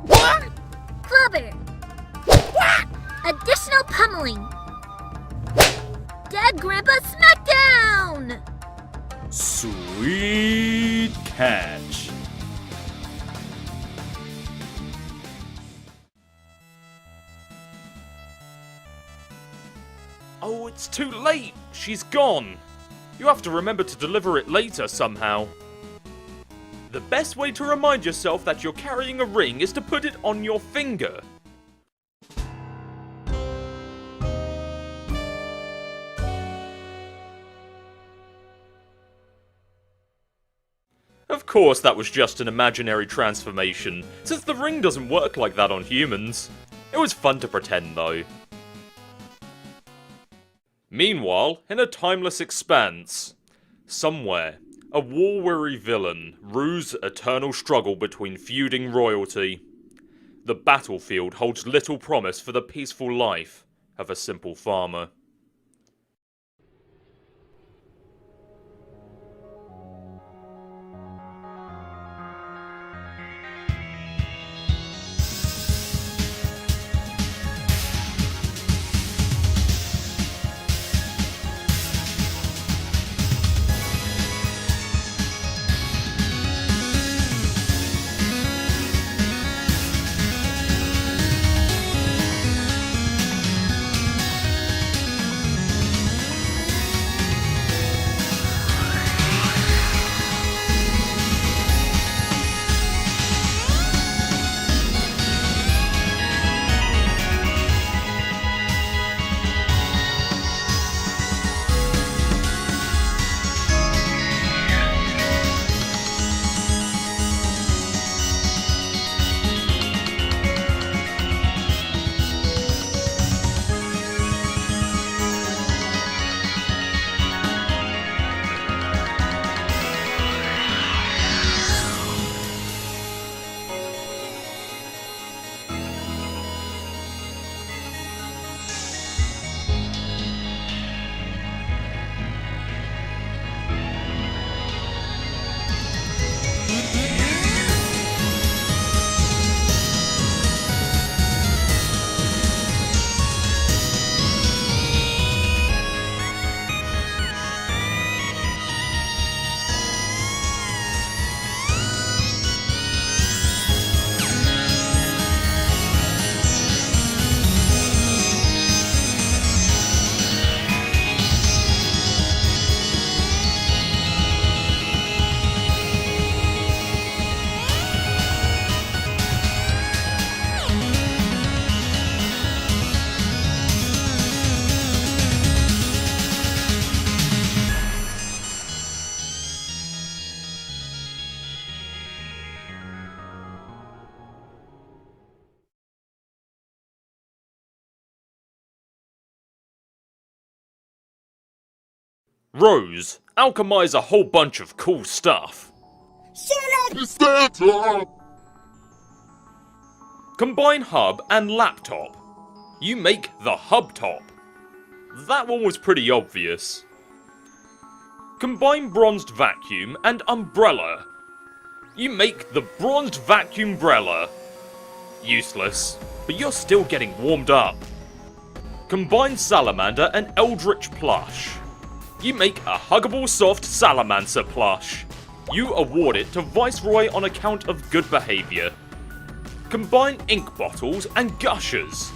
What? Clubber! What? Additional pummeling! Dad Grandpa Smackdown! Sweet catch. Oh, it's too late. She's gone. You have to remember to deliver it later somehow. The best way to remind yourself that you're carrying a ring is to put it on your finger. Of course, that was just an imaginary transformation, since the ring doesn't work like that on humans. It was fun to pretend, though. Meanwhile, in a timeless expanse, somewhere, a war-weary villain rues eternal struggle between feuding royalty. The battlefield holds little promise for the peaceful life of a simple farmer. Rose, alchemize a whole bunch of cool stuff. Combine hub and laptop. You make the hub top. That one was pretty obvious. Combine bronzed vacuum and umbrella. You make the bronzed vacuum umbrella. Useless, but you're still getting warmed up. Combine salamander and eldritch plush. You make a huggable soft salamander plush. You award it to Viceroy on account of good behaviour. Combine ink bottles and gushers.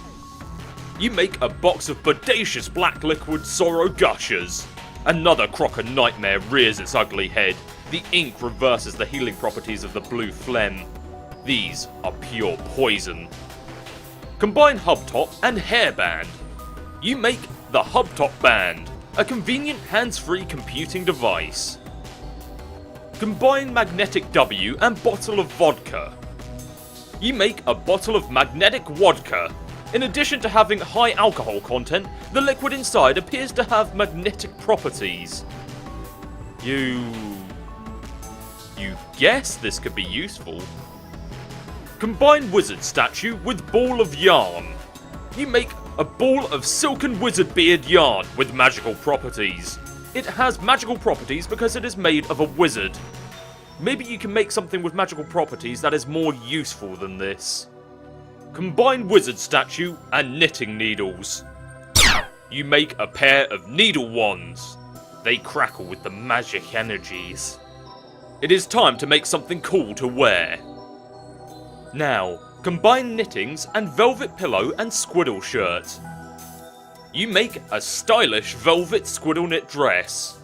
You make a box of bodacious black liquid sorrow gushers. Another crocker nightmare rears its ugly head. The ink reverses the healing properties of the blue phlegm. These are pure poison. Combine hubtop and hairband. You make the hubtop band, a convenient hands-free computing device. Combine magnetic W and bottle of vodka. You make a bottle of magnetic vodka. In addition to having high alcohol content, the liquid inside appears to have magnetic properties. You guess this could be useful. Combine wizard statue with ball of yarn. You make a ball of silken wizard beard yarn with magical properties. It has magical properties because it is made of a wizard. Maybe you can make something with magical properties that is more useful than this. Combine wizard statue and knitting needles. You make a pair of needle wands. They crackle with the magic energies. It is time to make something cool to wear. Now, combine knittings and velvet pillow and squiddle shirt. You make a stylish velvet squiddle knit dress.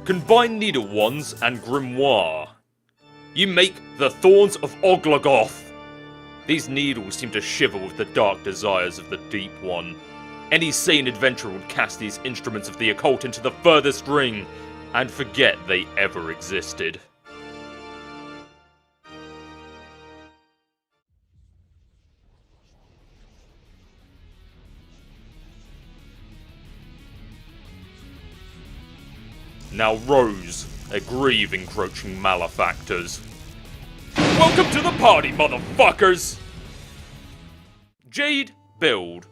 Combine needle wands and grimoire. You make the Thorns of Oglogoth. These needles seem to shiver with the dark desires of the Deep One. Any sane adventurer would cast these instruments of the occult into the furthest ring, and forget they ever existed. Now Rose, a grieve encroaching malefactors. Welcome to the party, motherfuckers! Jade, build.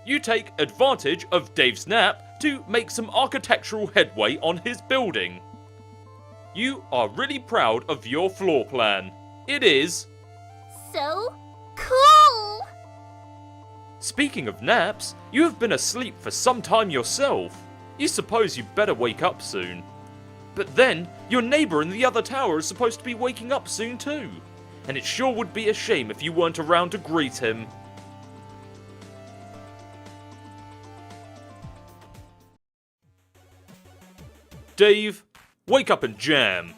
You take advantage of Dave's nap to make some architectural headway on his building. You are really proud of your floor plan. It is... So cool! Speaking of naps, you have been asleep for some time yourself. You suppose you better wake up soon. But then, your neighbour in the other tower is supposed to be waking up soon too. And it sure would be a shame if you weren't around to greet him. Dave, wake up and jam.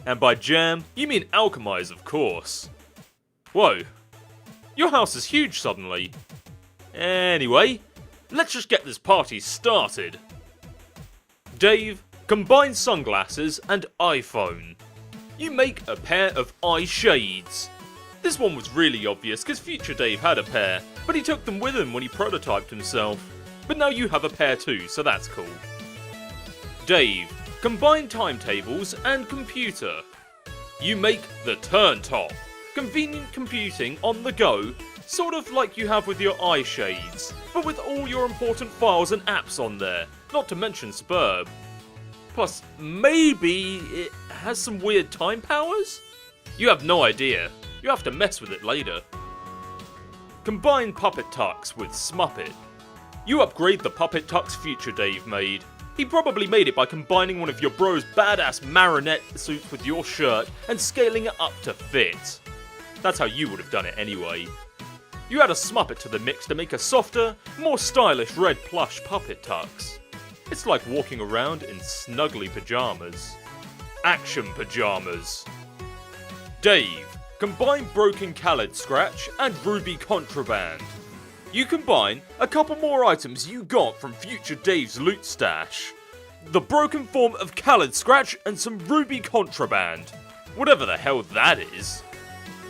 And by jam, you mean alchemize, of course. Whoa. Your house is huge suddenly. Anyway, let's just get this party started. Dave, combine sunglasses and iPhone. You make a pair of eye shades. This one was really obvious because future Dave had a pair, but he took them with him when he prototyped himself. But now you have a pair too, so that's cool. Dave, combine timetables and computer. You make the turn top. Convenient computing on the go, sort of like you have with your eye shades, but with all your important files and apps on there, not to mention Superb. Plus, maybe it has some weird time powers? You have no idea. You have to mess with it later. Combine Puppet Tux with Smuppet. You upgrade the Puppet Tux future Dave made. He probably made it by combining one of your bro's badass marionette suits with your shirt and scaling it up to fit. That's how you would have done it anyway. You add a Smuppet to the mix to make a softer, more stylish red plush Puppet Tux. It's like walking around in snuggly pajamas. Action pajamas. Dave, combine Broken Khaled Scratch and Ruby Contraband. You combine a couple more items you got from future Dave's loot stash. The broken form of Khaled Scratch and some Ruby Contraband. Whatever the hell that is.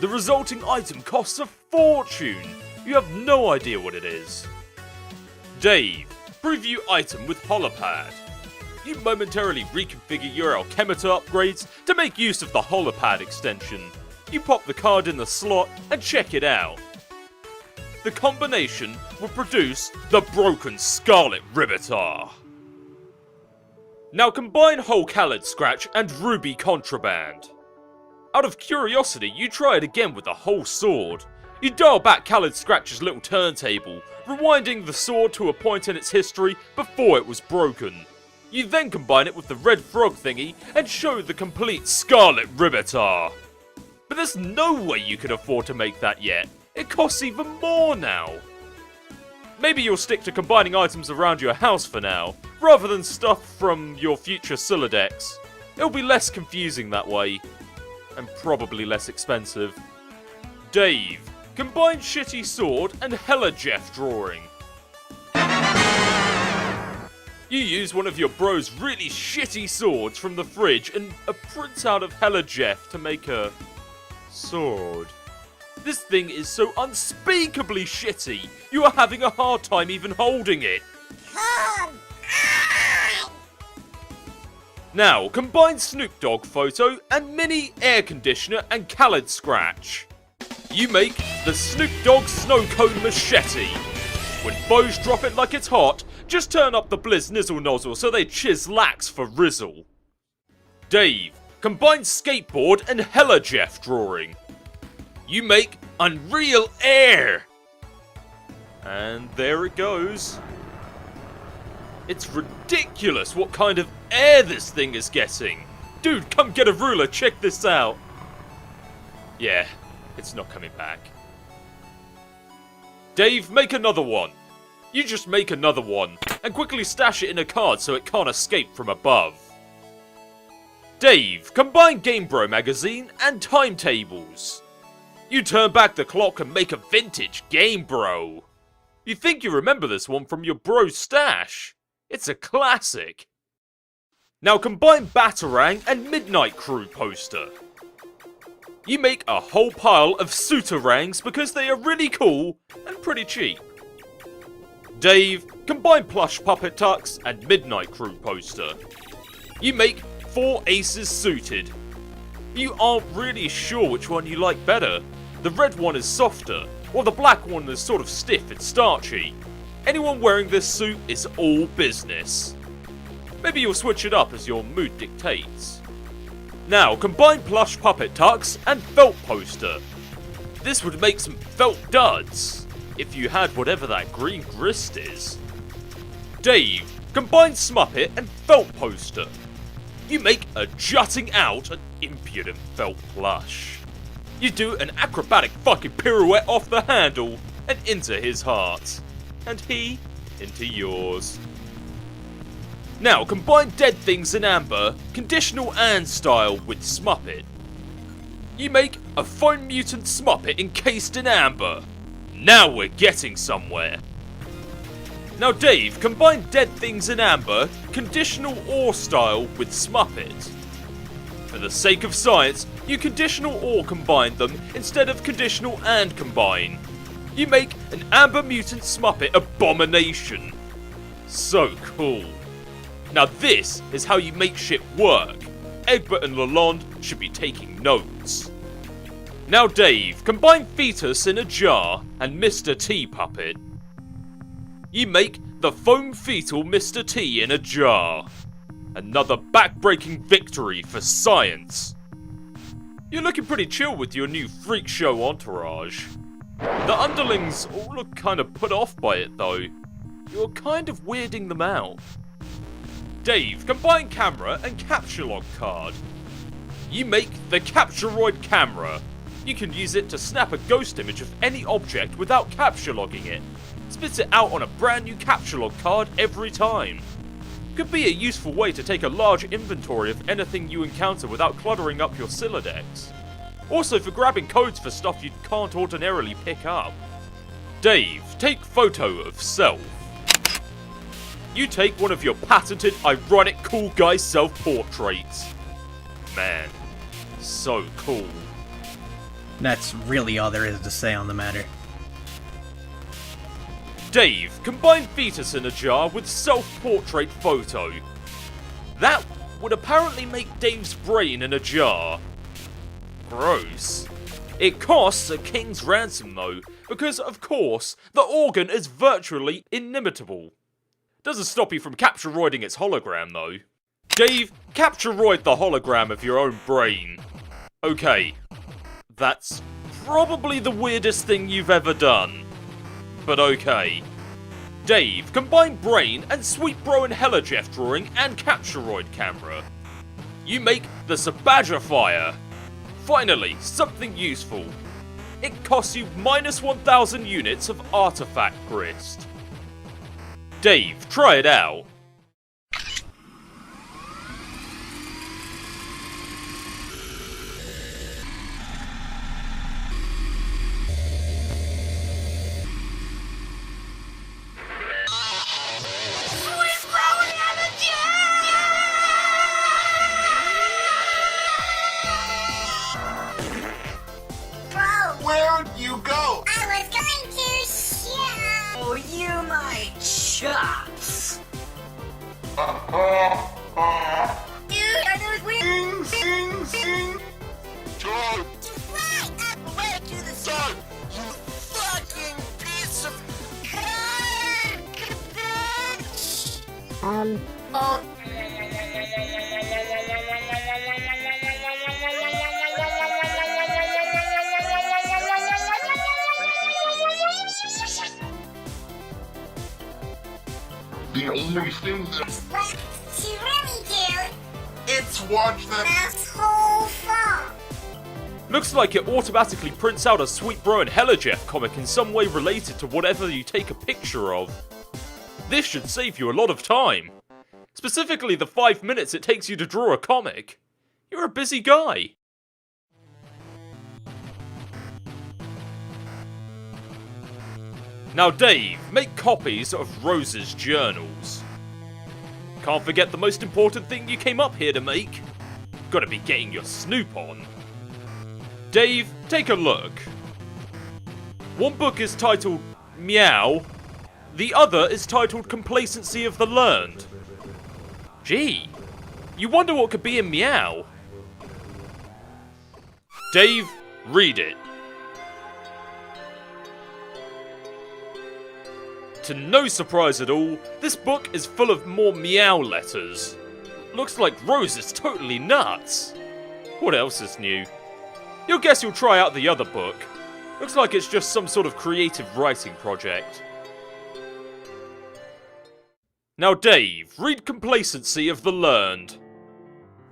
The resulting item costs a fortune. You have no idea what it is. Dave, preview item with Holopad. You momentarily reconfigure your Alchemita upgrades to make use of the Holopad extension. You pop the card in the slot and check it out. The combination will produce the Broken Scarlet Ribbitar. Now combine Whole Khaled Scratch and Ruby Contraband. Out of curiosity, you try it again with the whole sword. You dial back Khaled Scratch's little turntable, rewinding the sword to a point in its history before it was broken. You then combine it with the red frog thingy and show the complete Scarlet Ribbitar. But there's no way you can afford to make that yet. It costs even more now. Maybe you'll stick to combining items around your house for now, rather than stuff from your future Sylladex. It'll be less confusing that way. And probably less expensive. Dave, combine Shitty Sword and Hella Jeff drawing. You use one of your bro's really shitty swords from the fridge and a printout of Hella Jeff to make a sword. This thing is so unspeakably shitty, you are having a hard time even holding it. Now, combine Snoop Dogg photo and mini air conditioner and Khaled Scratch. You make the Snoop Dogg Snow Cone Machete. When foes drop it like it's hot, just turn up the Blizz Nizzle Nozzle so they chislax for Rizzle. Dave, combine skateboard and Hella Jeff drawing. You make Unreal Air. And there it goes. It's ridiculous what kind of air this thing is getting. Dude, come get a ruler, check this out. Yeah, it's not coming back. Dave, make another one. You just make another one, and quickly stash it in a card so it can't escape from above. Dave, combine GameBro magazine and timetables. You turn back the clock and make a vintage GameBro. You think you remember this one from your bro's stash. It's a classic. Now combine Batarang and Midnight Crew poster. You make a whole pile of Suitarangs because they are really cool and pretty cheap. Dave, combine Plush Puppet Tux and Midnight Crew poster. You make 4 aces suited. You aren't really sure which one you like better. The red one is softer, while the black one is sort of stiff and starchy. Anyone wearing this suit is all business. Maybe you'll switch it up as your mood dictates. Now, combine Plush Puppet Tux and Felt poster. This would make some felt duds, if you had whatever that green grist is. Dave, combine Smuppet and Felt poster. You make a jutting out and impudent felt plush. You do an acrobatic fucking pirouette off the handle and into his heart. And he into yours. Now combine Dead Things in Amber, conditional and style with Smuppet. You make a Foam Mutant Smuppet encased in amber. Now we're getting somewhere. Now Dave, combine Dead Things in Amber, conditional or style with Smuppet. For the sake of science, you conditional or combine them instead of conditional and combine. You make an Amber Mutant Smuppet abomination. So cool. Now this is how you make shit work. Egbert and Lalonde should be taking notes. Now Dave, combine Fetus in a jar and Mr. T puppet. You make the Foam Fetal Mr. T in a jar. Another back-breaking victory for science. You're looking pretty chill with your new freak show entourage. The underlings all look kind of put off by it though. You're kind of weirding them out. Dave, combine camera and capture log card. You make the Capturoid camera. You can use it to snap a ghost image of any object without capture logging it. Spits it out on a brand new capture log card every time. Could be a useful way to take a large inventory of anything you encounter without cluttering up your Sylladex. Also for grabbing codes for stuff you can't ordinarily pick up. Dave, take photo of self. You take one of your patented ironic cool guy self-portraits. Man, so cool. That's really all there is to say on the matter. Dave, combine Fetus in a jar with self-portrait photo. That would apparently make Dave's brain in a jar. Gross. It costs a king's ransom though, because of course, the organ is virtually inimitable. Doesn't stop you from capturoiding its hologram though. Dave, capturoid the hologram of your own brain. Okay, that's probably the weirdest thing you've ever done. But okay. Dave, combine brain and Sweet Bro and Hella Jeff drawing and capturoid camera. You make the Sabagifier. Finally, something useful. It costs you minus 1,000 units of artifact grist. Dave, try it out. Where'd you go? I was going to show you my chops. Dude, are those weird? Sing, sing. Joe. To fly up way to the sun. You fucking piece of garbage. Oh. The only thing that's What she really do? it's watch that Asshole fall. Looks like it automatically prints out a Sweet Bro and Hella Jeff comic in some way related to whatever you take a picture of. This should save you a lot of time. Specifically the 5 minutes it takes you to draw a comic. You're a busy guy. Now Dave, make copies of Rose's journals. Can't forget the most important thing you came up here to make. Gotta be getting your snoop on. Dave, take a look. One book is titled Meow. The other is titled Complacency of the Learned. Gee, you wonder what could be in Meow. Dave, read it. To no surprise at all, this book is full of more meow letters. Looks like Rose is totally nuts. What else is new? You'll guess you'll try out the other book. Looks like it's just some sort of creative writing project. Now Dave, read Complacency of the Learned.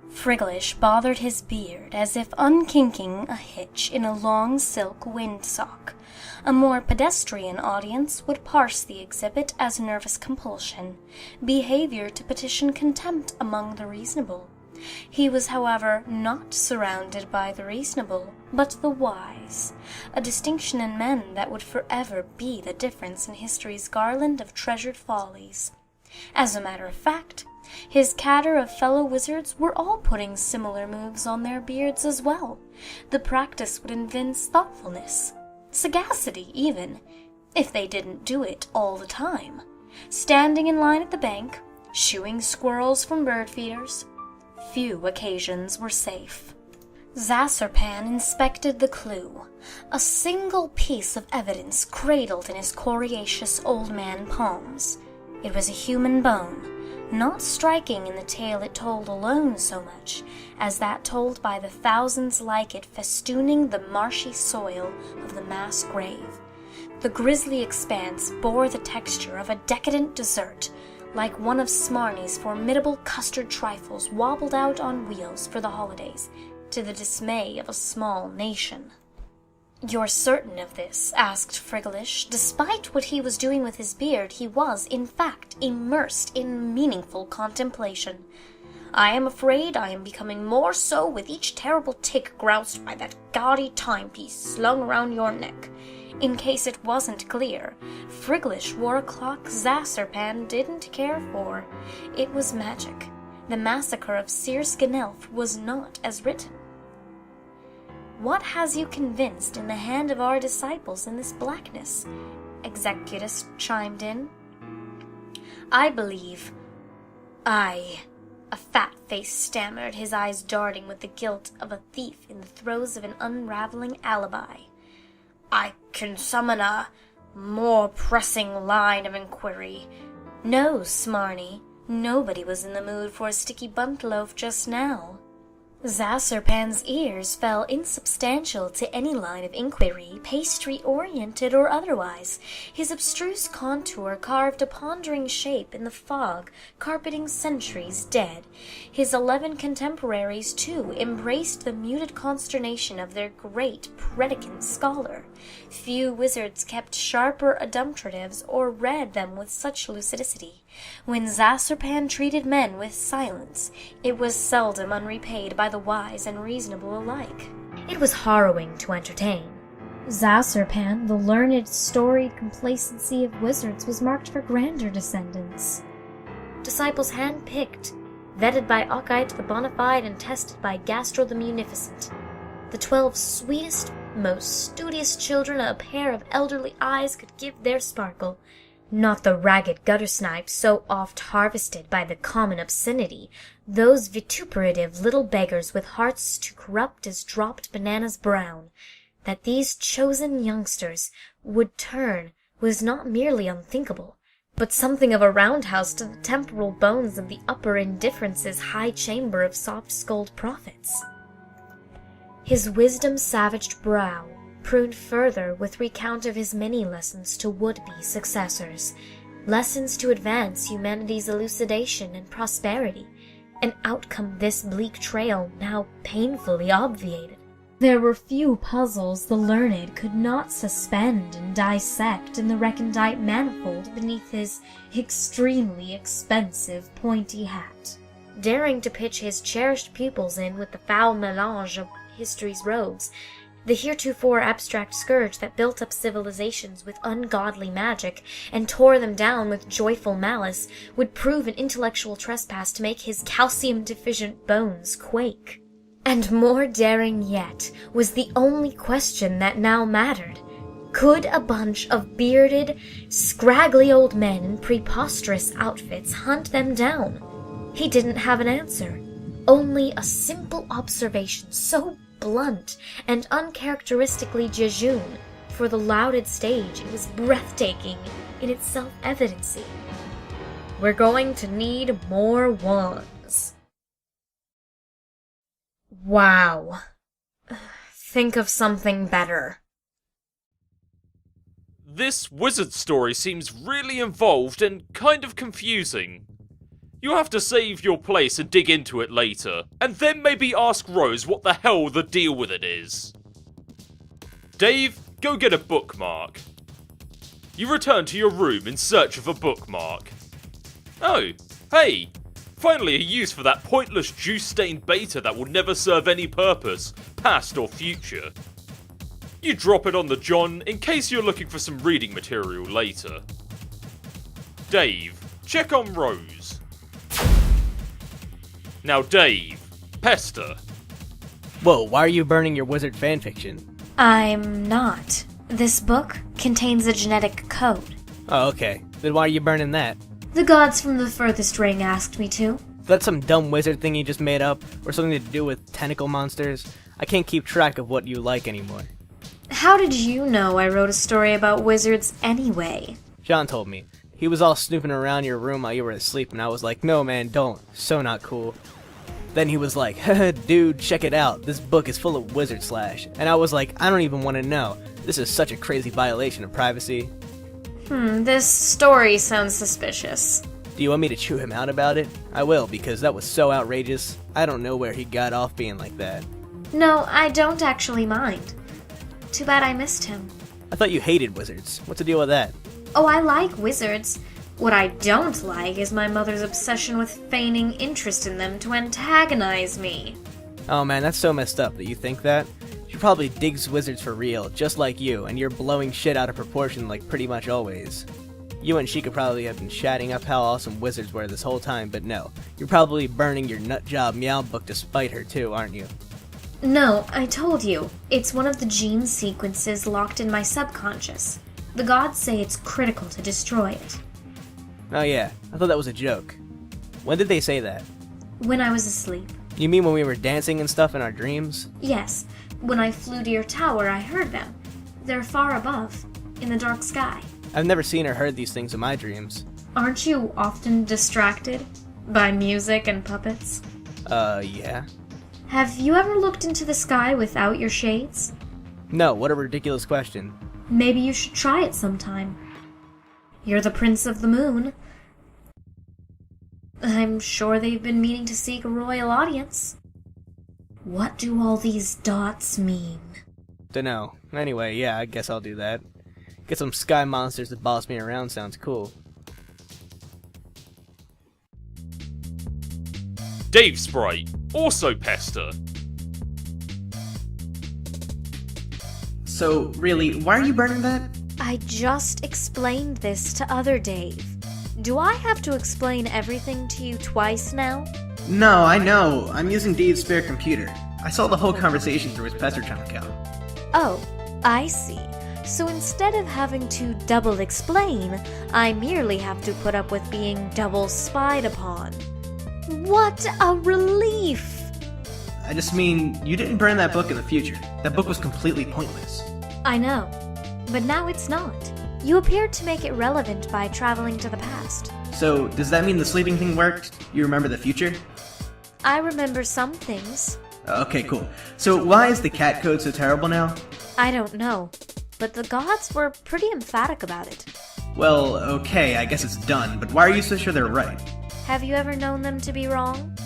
Friglish bothered his beard as if unkinking a hitch in a long silk windsock. A more pedestrian audience would parse the exhibit as nervous compulsion, behavior to petition contempt among the reasonable. He was, however, not surrounded by the reasonable, but the wise, a distinction in men that would forever be the difference in history's garland of treasured follies. As a matter of fact, his cadre of fellow wizards were all putting similar moves on their beards as well. The practice would evince thoughtfulness, sagacity even, if they didn't do it all the time. Standing in line at the bank, shooing squirrels from bird feeders. Few occasions were safe. Zasarpan inspected the clue, a single piece of evidence cradled in his coriaceous old man palms. It was a human bone, not striking in the tale it told alone so much as that told by the thousands like it festooning the marshy soil of the mass grave. The grisly expanse bore the texture of a decadent dessert, like one of Smarnie's formidable custard trifles wobbled out on wheels for the holidays, to the dismay of a small nation. "You're certain of this?" asked Friglish. Despite what he was doing with his beard, he was, in fact, immersed in meaningful contemplation. "I am afraid I am becoming more so with each terrible tick groused by that gaudy timepiece slung around your neck." In case it wasn't clear, Friglish wore a clock Zasarpan didn't care for. It was magic. The massacre of Sir Skinelf was not as written. "What has you convinced in the hand of our disciples in this blackness?" Executus chimed in. "I believe a fat face stammered, his eyes darting with the guilt of a thief in the throes of an unraveling alibi. "I can summon a more pressing line of inquiry." "No, Smarnie, nobody was in the mood for a sticky buntloaf just now." Zasarpan's ears fell insubstantial to any line of inquiry, pastry-oriented or otherwise. His abstruse contour carved a pondering shape in the fog, carpeting centuries dead. His 11 contemporaries, too, embraced the muted consternation of their great predicant scholar. Few wizards kept sharper adumbratives or read them with such lucidity. When Zasarpan treated men with silence, it was seldom unrepaid by the wise and reasonable alike. It was harrowing to entertain. Zasarpan, the learned, storied complacency of wizards, was marked for grander descendants. Disciples hand-picked, vetted by Ockite the Bonafide and tested by Gastro the Munificent. The 12 sweetest, most studious children a pair of elderly eyes could give their sparkle. Not the ragged gutter-snipes so oft harvested by the common obscenity, those vituperative little beggars with hearts to corrupt as dropped bananas brown. That these chosen youngsters would turn was not merely unthinkable, but something of a roundhouse to the temporal bones of the upper indifference's high chamber of soft-skulled prophets. His wisdom-savaged brow pruned further with recount of his many lessons to would-be successors, lessons to advance humanity's elucidation and prosperity, an outcome this bleak trail now painfully obviated. There were few puzzles the learned could not suspend and dissect in the recondite manifold beneath his extremely expensive pointy hat. daring to pitch his cherished pupils in with the foul melange of history's rogues. The heretofore abstract scourge that built up civilizations with ungodly magic and tore them down with joyful malice would prove an intellectual trespass to make his calcium-deficient bones quake. And more daring yet was the only question that now mattered. Could a bunch of bearded, scraggly old men in preposterous outfits hunt them down? He didn't have an answer, only a simple observation so blunt and uncharacteristically jejune. For the lauded stage, it was breathtaking in its self-evidency. We're going to need more wands. Wow. Think of something better. This wizard story seems really involved and kind of confusing. You'll have to save your place and dig into it later, and then maybe ask Rose what the hell the deal with it is. Dave, go get a bookmark. You return to your room in search of a bookmark. Oh, hey! Finally a use for that pointless juice-stained beta that will never serve any purpose, past or future. You drop it on the John in case you're looking for some reading material later. Dave, check on Rose. Now Dave, Pester. Whoa, why are you burning your wizard fanfiction? I'm not. This book contains a genetic code. Oh, okay. Then why are you burning that? The gods from the furthest ring asked me to. That's some dumb wizard thing you just made up, or something to do with tentacle monsters? I can't keep track of what you like anymore. How did you know I wrote a story about wizards anyway? John told me. He was all snooping around your room while you were asleep, and I was like, no man, don't. So not cool. Then he was like, haha, dude, check it out. This book is full of wizard slash. And I was like, I don't even want to know. This is such a crazy violation of privacy. This story sounds suspicious. Do you want me to chew him out about it? I will, because that was so outrageous. I don't know where he got off being like that. No, I don't actually mind. Too bad I missed him. I thought you hated wizards. What's the deal with that? Oh, I like wizards. What I don't like is my mother's obsession with feigning interest in them to antagonize me. Oh man, that's so messed up that you think that. She probably digs wizards for real, just like you, and you're blowing shit out of proportion like pretty much always. You and she could probably have been chatting up how awesome wizards were this whole time, but no. You're probably burning your nutjob meow book to spite her too, aren't you? No, I told you. It's one of the gene sequences locked in my subconscious. The gods say it's critical to destroy it. Oh yeah, I thought that was a joke. When did they say that? When I was asleep. You mean when we were dancing and stuff in our dreams? Yes. When I flew to your tower, I heard them. They're far above, in the dark sky. I've never seen or heard these things in my dreams. Aren't you often distracted by music and puppets? Yeah. Have you ever looked into the sky without your shades? No, what a ridiculous question. Maybe you should try it sometime. You're the Prince of the Moon. I'm sure they've been meaning to seek a royal audience. What do all these dots mean? Dunno. Anyway, yeah, I guess I'll do that. Get some sky monsters to boss me around sounds cool. Dave Sprite, also Pester. So, really, why are you burning that? I just explained this to other Dave. Do I have to explain everything to you twice now? No, I know. I'm using Dave's spare computer. I saw the whole conversation through his Pesterchon account. Oh, I see. So instead of having to double explain, I merely have to put up with being double spied upon. What a relief! I just mean, you didn't burn that book in the future. That book was completely pointless. I know, but now it's not. You appeared to make it relevant by traveling to the past. So, does that mean the sleeping thing worked? You remember the future? I remember some things. Okay, cool. So why is the cat code so terrible now? I don't know, but the gods were pretty emphatic about it. Well, okay, I guess it's done, but why are you so sure they're right? Have you ever known them to be wrong?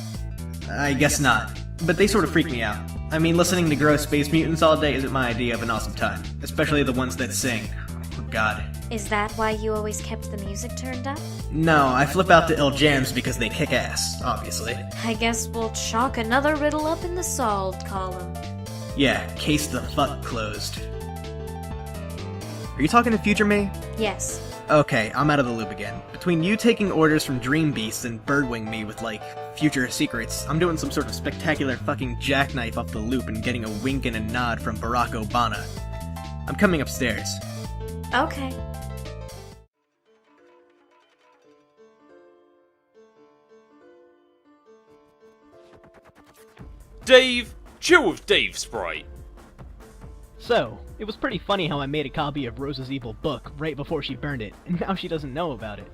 I guess not, but they sort of freak me out. I mean, listening to gross space mutants all day isn't my idea of an awesome time, especially the ones that sing. Oh god. Is that why you always kept the music turned up? No, I flip out the ill jams because they kick ass, obviously. I guess we'll chalk another riddle up in the solved column. Yeah, case the fuck closed. Are you talking to Future May? Yes. Okay, I'm out of the loop again. Between you taking orders from Dream Beasts and birdwing me with, like, future secrets, I'm doing some sort of spectacular fucking jackknife up the loop and getting a wink and a nod from Barack Obama. I'm coming upstairs. Okay. Dave, chill with Dave, Sprite. So, it was pretty funny how I made a copy of Rose's evil book right before she burned it, and now she doesn't know about it.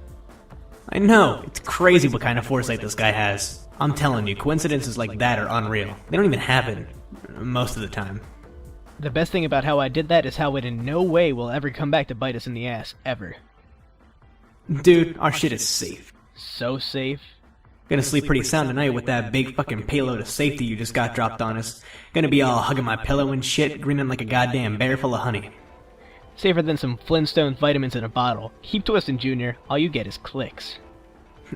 I know, it's crazy what kind of foresight this guy has. I'm telling you, coincidences like that are unreal. They don't even happen. Most of the time. The best thing about how I did that is how it in no way will ever come back to bite us in the ass, ever. Dude, our shit is safe. So safe. Gonna sleep pretty sound tonight with that big fucking payload of safety you just got dropped on us. Gonna be all hugging my pillow and shit, grinning like a goddamn bear full of honey. Safer than some Flintstones vitamins in a bottle. Keep twisting, Junior. All you get is clicks.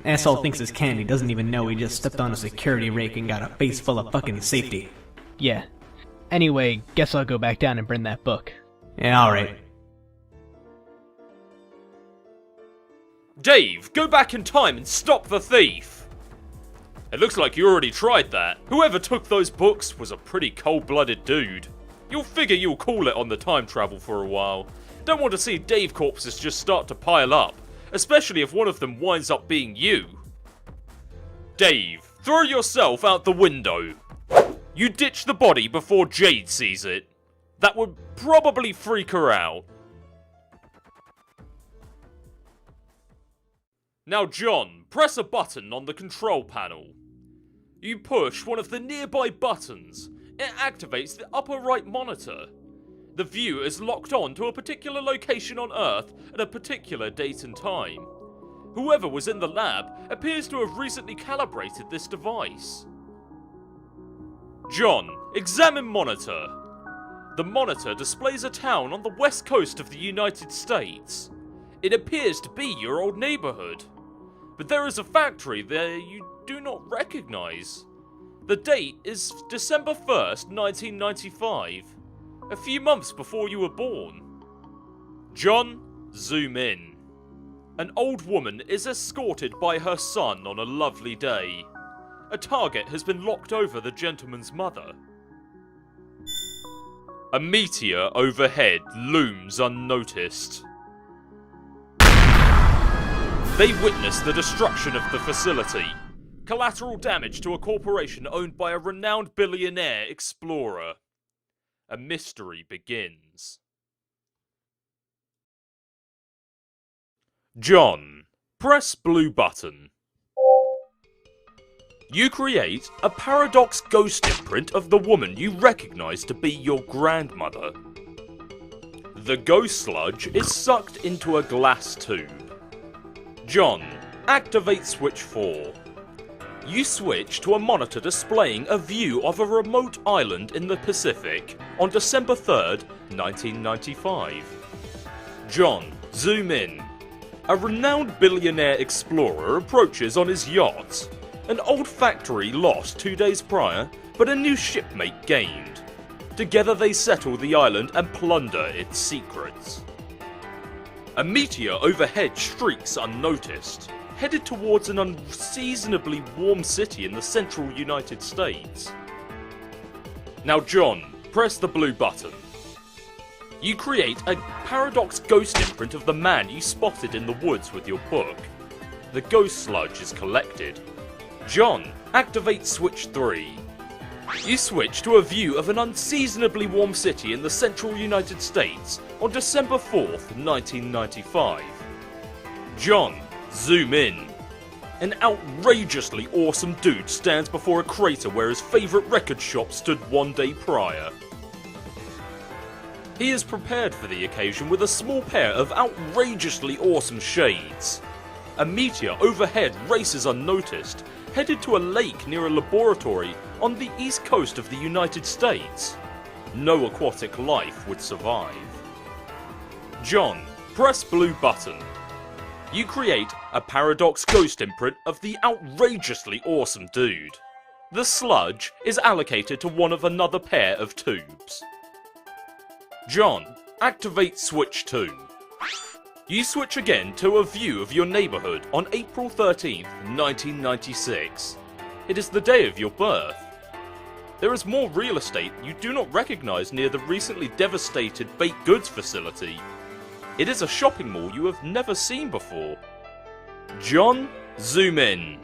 Asshole thinks it's candy, doesn't even know he just stepped on a security rake and got a face full of fucking safety. Yeah. Anyway, guess I'll go back down and burn that book. Yeah, alright. Dave, go back in time and stop the thief! It looks like you already tried that. Whoever took those books was a pretty cold-blooded dude. You'll figure you'll call it on the time travel for a while. Don't want to see Dave corpses just start to pile up, especially if one of them winds up being you. Dave, throw yourself out the window. You ditch the body before Jade sees it. That would probably freak her out. Now John, press a button on the control panel. You push one of the nearby buttons. It activates the upper right monitor. The view is locked on to a particular location on Earth at a particular date and time. Whoever was in the lab appears to have recently calibrated this device. John, examine monitor. The monitor displays a town on the west coast of the United States. It appears to be your old neighborhood. But there is a factory there you do not recognize. The date is December 1st, 1995. A few months before you were born. John, zoom in. An old woman is escorted by her son on a lovely day. A target has been locked over the gentleman's mother. A meteor overhead looms unnoticed. They witness the destruction of the facility. Collateral damage to a corporation owned by a renowned billionaire explorer. A mystery begins. John, press blue button. You create a paradox ghost imprint of the woman you recognize to be your grandmother. The ghost sludge is sucked into a glass tube. John, activate switch 4. You switch to a monitor displaying a view of a remote island in the Pacific on December 3rd, 1995. John, zoom in. A renowned billionaire explorer approaches on his yacht. An old factory lost 2 days prior, but a new shipmate gained. Together they settle the island and plunder its secrets. A meteor overhead streaks unnoticed, headed towards an unseasonably warm city in the central United States. Now John, press the blue button. You create a paradox ghost imprint of the man you spotted in the woods with your book. The ghost sludge is collected. John, activate switch 3. You switch to a view of an unseasonably warm city in the central United States on December 4th, 1995. John, zoom in. An outrageously awesome dude stands before a crater where his favourite record shop stood 1 day prior. He is prepared for the occasion with a small pair of outrageously awesome shades. A meteor overhead races unnoticed, headed to a lake near a laboratory on the east coast of the United States. No aquatic life would survive. John, Press blue button. You create a Paradox Ghost imprint of the outrageously awesome dude. The sludge is allocated to one of another pair of tubes. John, activate switch 2. You switch again to a view of your neighbourhood on April 13th, 1996. It is the day of your birth. There is more real estate you do not recognise near the recently devastated baked goods facility. It is a shopping mall you have never seen before. John, zoom in.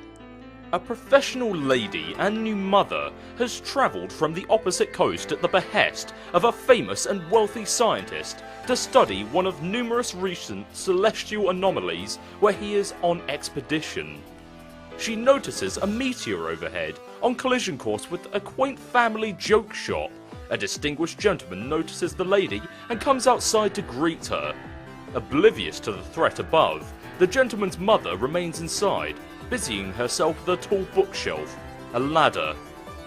A professional lady and new mother has travelled from the opposite coast at the behest of a famous and wealthy scientist to study one of numerous recent celestial anomalies where he is on expedition. She notices a meteor overhead on collision course with a quaint family joke shop. A distinguished gentleman notices the lady and comes outside to greet her. Oblivious to the threat above, the gentleman's mother remains inside, busying herself with a tall bookshelf, a ladder,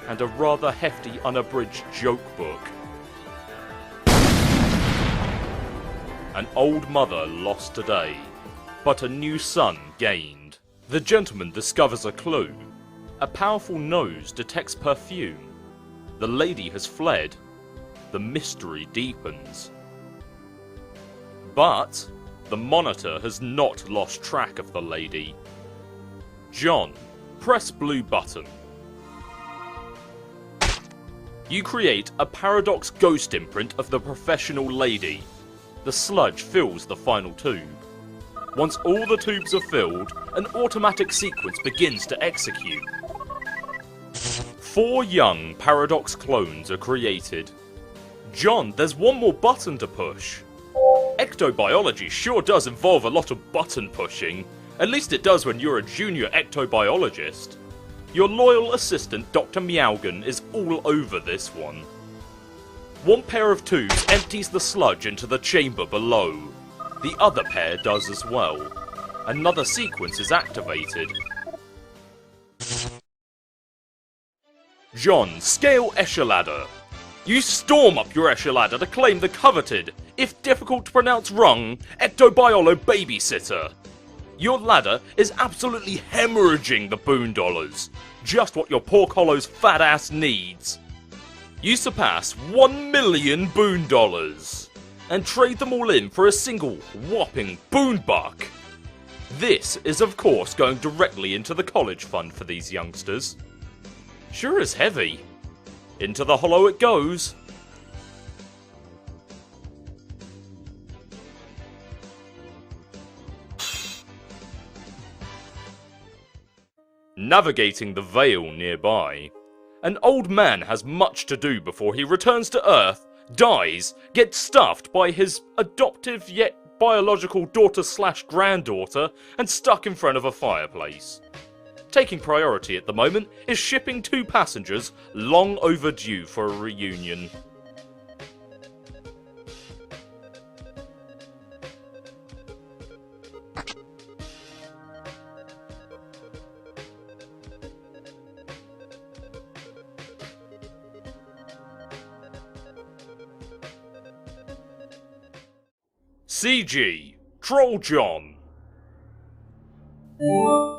and a rather hefty unabridged joke book. An old mother lost today, but a new son gained. The gentleman discovers a clue. A powerful nose detects perfume. The lady has fled. The mystery deepens. But the monitor has not lost track of the lady. John, press blue button. You create a Paradox Ghost imprint of the professional lady. The sludge fills the final tube. Once all the tubes are filled, an automatic sequence begins to execute. 4 young Paradox clones are created. John, there's one more button to push. Ectobiology sure does involve a lot of button pushing. At least it does when you're a junior ectobiologist. Your loyal assistant, Dr. Meowgan, is all over this one. One pair of tubes empties the sludge into the chamber below. The other pair does as well. Another sequence is activated. John, scale Eschaladder. You storm up your Eschaladder to claim the coveted, if difficult to pronounce wrong, Ectobiolo babysitter. Your ladder is absolutely hemorrhaging the boon dollars. Just what your pork hollow's fat ass needs. You surpass 1 million boon dollars and trade them all in for a single whopping boon buck. This is of course going directly into the college fund for these youngsters. Sure is heavy. Into the hollow it goes. Navigating the Vale nearby. An old man has much to do before he returns to Earth, dies, gets stuffed by his adoptive yet biological daughter/granddaughter, and stuck in front of a fireplace. Taking priority at the moment is shipping 2 passengers long overdue for a reunion. CG, Troll John.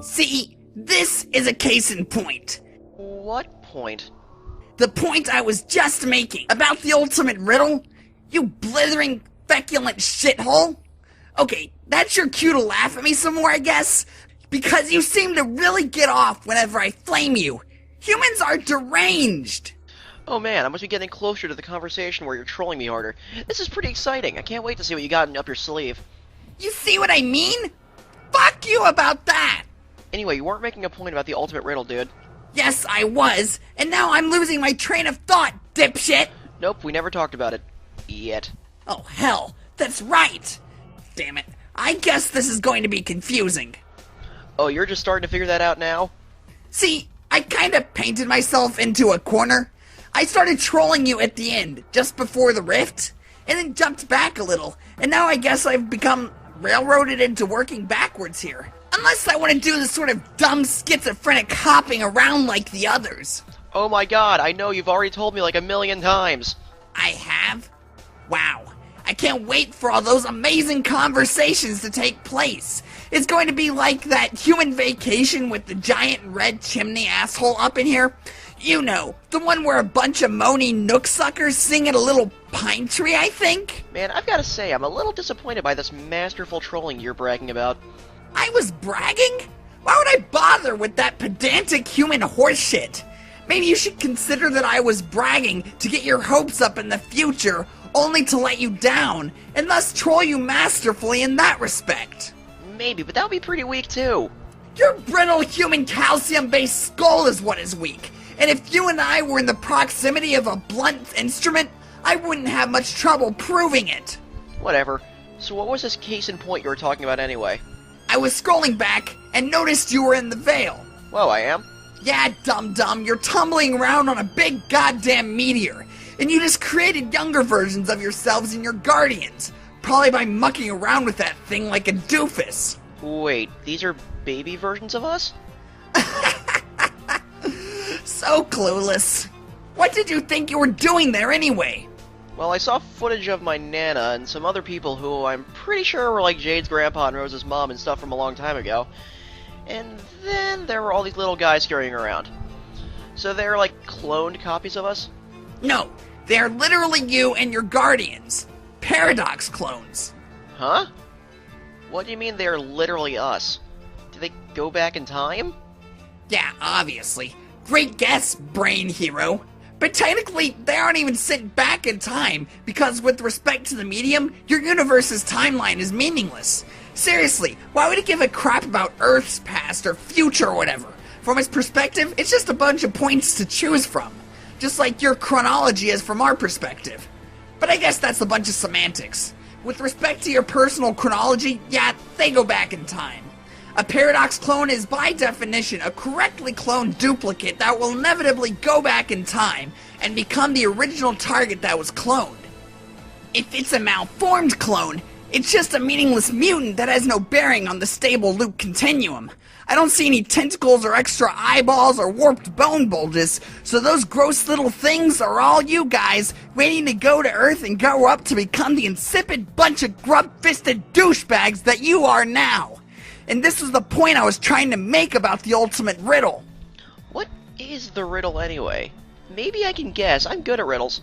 See, this is a case in point. What point? The point I was just making about the ultimate riddle? You blithering, feculent shithole? Okay, that's your cue to laugh at me some more, I guess? Because you seem to really get off whenever I flame you. Humans are deranged! Oh man, I must be getting closer to the conversation where you're trolling me harder. This is pretty exciting. I can't wait to see what you got up your sleeve. You see what I mean? Fuck you about that! Anyway, you weren't making a point about the ultimate riddle, dude. Yes, I was, and now I'm losing my train of thought, dipshit! Nope, we never talked about it. Yet. Oh, hell, that's right! Damn it, I guess this is going to be confusing. Oh, you're just starting to figure that out now? See, I kinda painted myself into a corner. I started trolling you at the end, just before the rift, and then jumped back a little, and now I guess I've become railroaded into working backwards here. Unless I want to do this sort of dumb schizophrenic hopping around like the others. Oh my god, I know, you've already told me like 1,000,000 times. I have? Wow. I I can't wait for all those amazing conversations to take place. It's going to be like that human vacation with the giant red chimney asshole up in here. You know, the one where a bunch of moaning nook suckers sing at a little pine tree, I think? Man, I've got to say, I'm a little disappointed by this masterful trolling you're bragging about. I was bragging? Why would I bother with that pedantic human horseshit? Maybe you should consider that I was bragging to get your hopes up in the future, only to let you down, and thus troll you masterfully in that respect. Maybe, but that would be pretty weak too. Your brittle human calcium-based skull is what is weak, and if you and I were in the proximity of a blunt instrument, I wouldn't have much trouble proving it. Whatever. So what was this case in point you were talking about anyway? I was scrolling back and noticed you were in the Veil. Whoa, I am? Yeah, dum-dum, you're tumbling around on a big goddamn meteor, and you just created younger versions of yourselves and your guardians, probably by mucking around with that thing like a doofus. Wait, these are baby versions of us? So clueless. What did you think you were doing there anyway? Well, I saw footage of my Nana and some other people who I'm pretty sure were like Jade's grandpa and Rose's mom and stuff from a long time ago. And then there were all these little guys scurrying around. So they're like cloned copies of us? No, they're literally you and your guardians. Paradox clones. Huh? What do you mean they're literally us? Do they go back in time? Yeah, obviously. Great guess, brain hero. But technically, they aren't even sent back in time, because with respect to the medium, your universe's timeline is meaningless. Seriously, why would it give a crap about Earth's past or future or whatever? From its perspective, it's just a bunch of points to choose from. Just like your chronology is from our perspective. But I guess that's a bunch of semantics. With respect to your personal chronology, yeah, they go back in time. A paradox clone is by definition a correctly cloned duplicate that will inevitably go back in time and become the original target that was cloned. If it's a malformed clone, it's just a meaningless mutant that has no bearing on the stable loop continuum. I don't see any tentacles or extra eyeballs or warped bone bulges, so those gross little things are all you guys waiting to go to Earth and grow up to become the insipid bunch of grub-fisted douchebags that you are now. And this is the point I was trying to make about the ultimate riddle. What is the riddle anyway? Maybe I can guess. I'm good at riddles.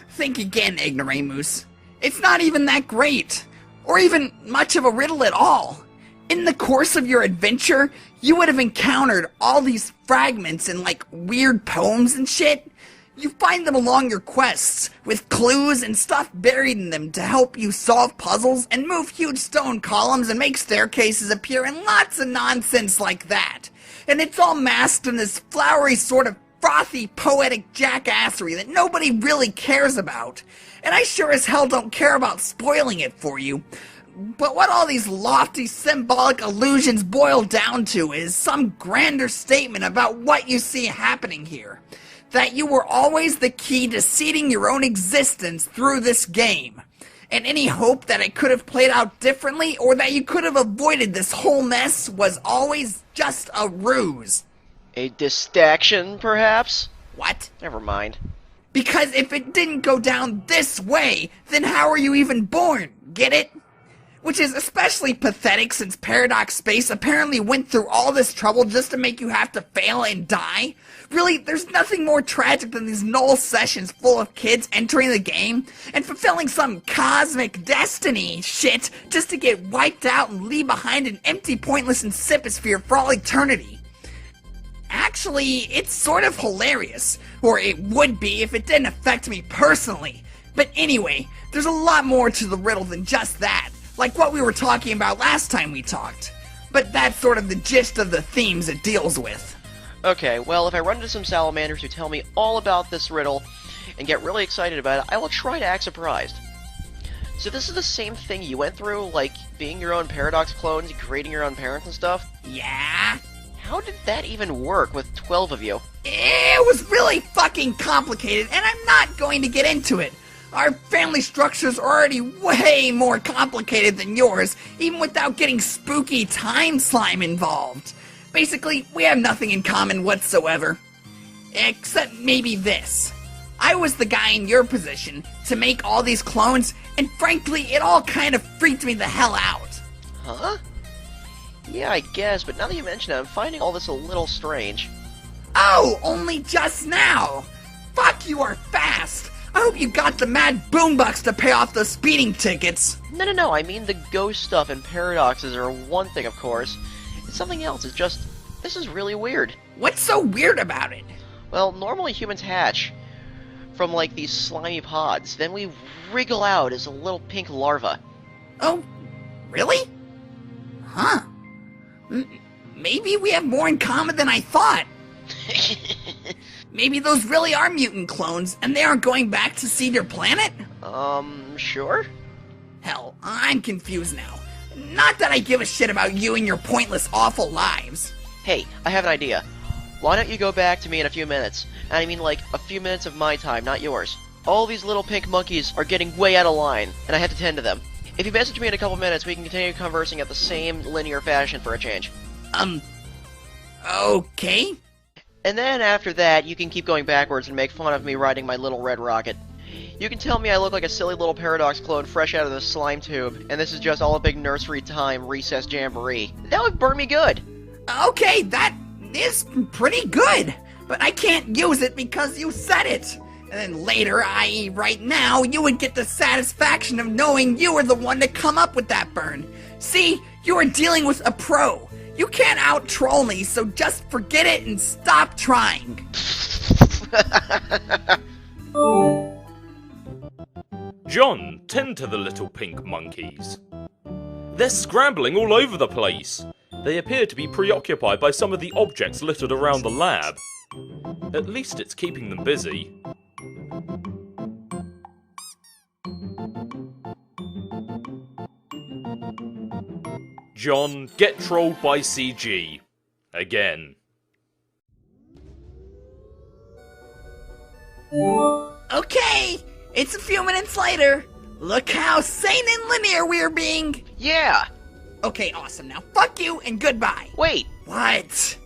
Think again, Ignoramus. It's not even that great, or even much of a riddle at all. In the course of your adventure, you would have encountered all these fragments and like weird poems and shit. You find them along your quests, with clues and stuff buried in them to help you solve puzzles and move huge stone columns and make staircases appear and lots of nonsense like that. And it's all masked in this flowery sort of frothy poetic jackassery that nobody really cares about. And I sure as hell don't care about spoiling it for you. But what all these lofty symbolic allusions boil down to is some grander statement about what you see happening here. That you were always the key to seeding your own existence through this game. And any hope that it could have played out differently or that you could have avoided this whole mess was always just a ruse. A distraction, perhaps? What? Never mind. Because if it didn't go down this way, then how are you even born? Get it? Which is especially pathetic since Paradox Space apparently went through all this trouble just to make you have to fail and die. Really, there's nothing more tragic than these null sessions full of kids entering the game and fulfilling some cosmic destiny shit just to get wiped out and leave behind an empty, pointless insipisphere for all eternity. Actually, it's sort of hilarious, or it would be if it didn't affect me personally. But anyway, there's a lot more to the riddle than just that. Like what we were talking about last time we talked. But that's sort of the gist of the themes it deals with. Okay, well, if I run into some salamanders who tell me all about this riddle and get really excited about it, I will try to act surprised. So this is the same thing you went through, like being your own Paradox clones and creating your own parents and stuff? Yeah? How did that even work with 12 of you? It was really fucking complicated, and I'm not going to get into it. Our family structures are already way more complicated than yours, even without getting spooky time slime involved. Basically, we have nothing in common whatsoever. Except maybe this. I was the guy in your position, to make all these clones, and frankly, it all kind of freaked me the hell out. Huh? Yeah, I guess, but now that you mention it, I'm finding all this a little strange. Oh, only just now! Fuck, you are fast! I hope you got the mad boombucks to pay off those speeding tickets! No, I mean the ghost stuff and paradoxes are one thing, of course. It's something else, it's just... this is really weird. What's so weird about it? Well, normally humans hatch from, like, these slimy pods. Then we wriggle out as a little pink larva. Oh, really? Huh. Maybe we have more in common than I thought. Maybe those really are mutant clones, and they aren't going back to see their planet? Sure? Hell, I'm confused now. Not that I give a shit about you and your pointless, awful lives. Hey, I have an idea. Why don't you go back to me in a few minutes? And I mean, like, a few minutes of my time, not yours. All these little pink monkeys are getting way out of line, and I have to tend to them. If you message me in a couple minutes, we can continue conversing at the same linear fashion for a change. Okay? And then after that, you can keep going backwards and make fun of me riding my little red rocket. You can tell me I look like a silly little Paradox clone fresh out of the slime tube, and this is just all a big nursery time recess jamboree. That would burn me good! Okay, that is pretty good, but I can't use it because you said it. And then later, i.e. right now, you would get the satisfaction of knowing you were the one to come up with that burn. See, you are dealing with a pro. You can't out-troll me, so just forget it and stop trying. John, tend to the little pink monkeys. They're scrambling all over the place. They appear to be preoccupied by some of the objects littered around the lab. At least it's keeping them busy. John, get trolled by CG. Again. Okay, it's a few minutes later. Look how sane and linear we are being. Yeah! Okay, awesome. Now fuck you and goodbye. Wait! What?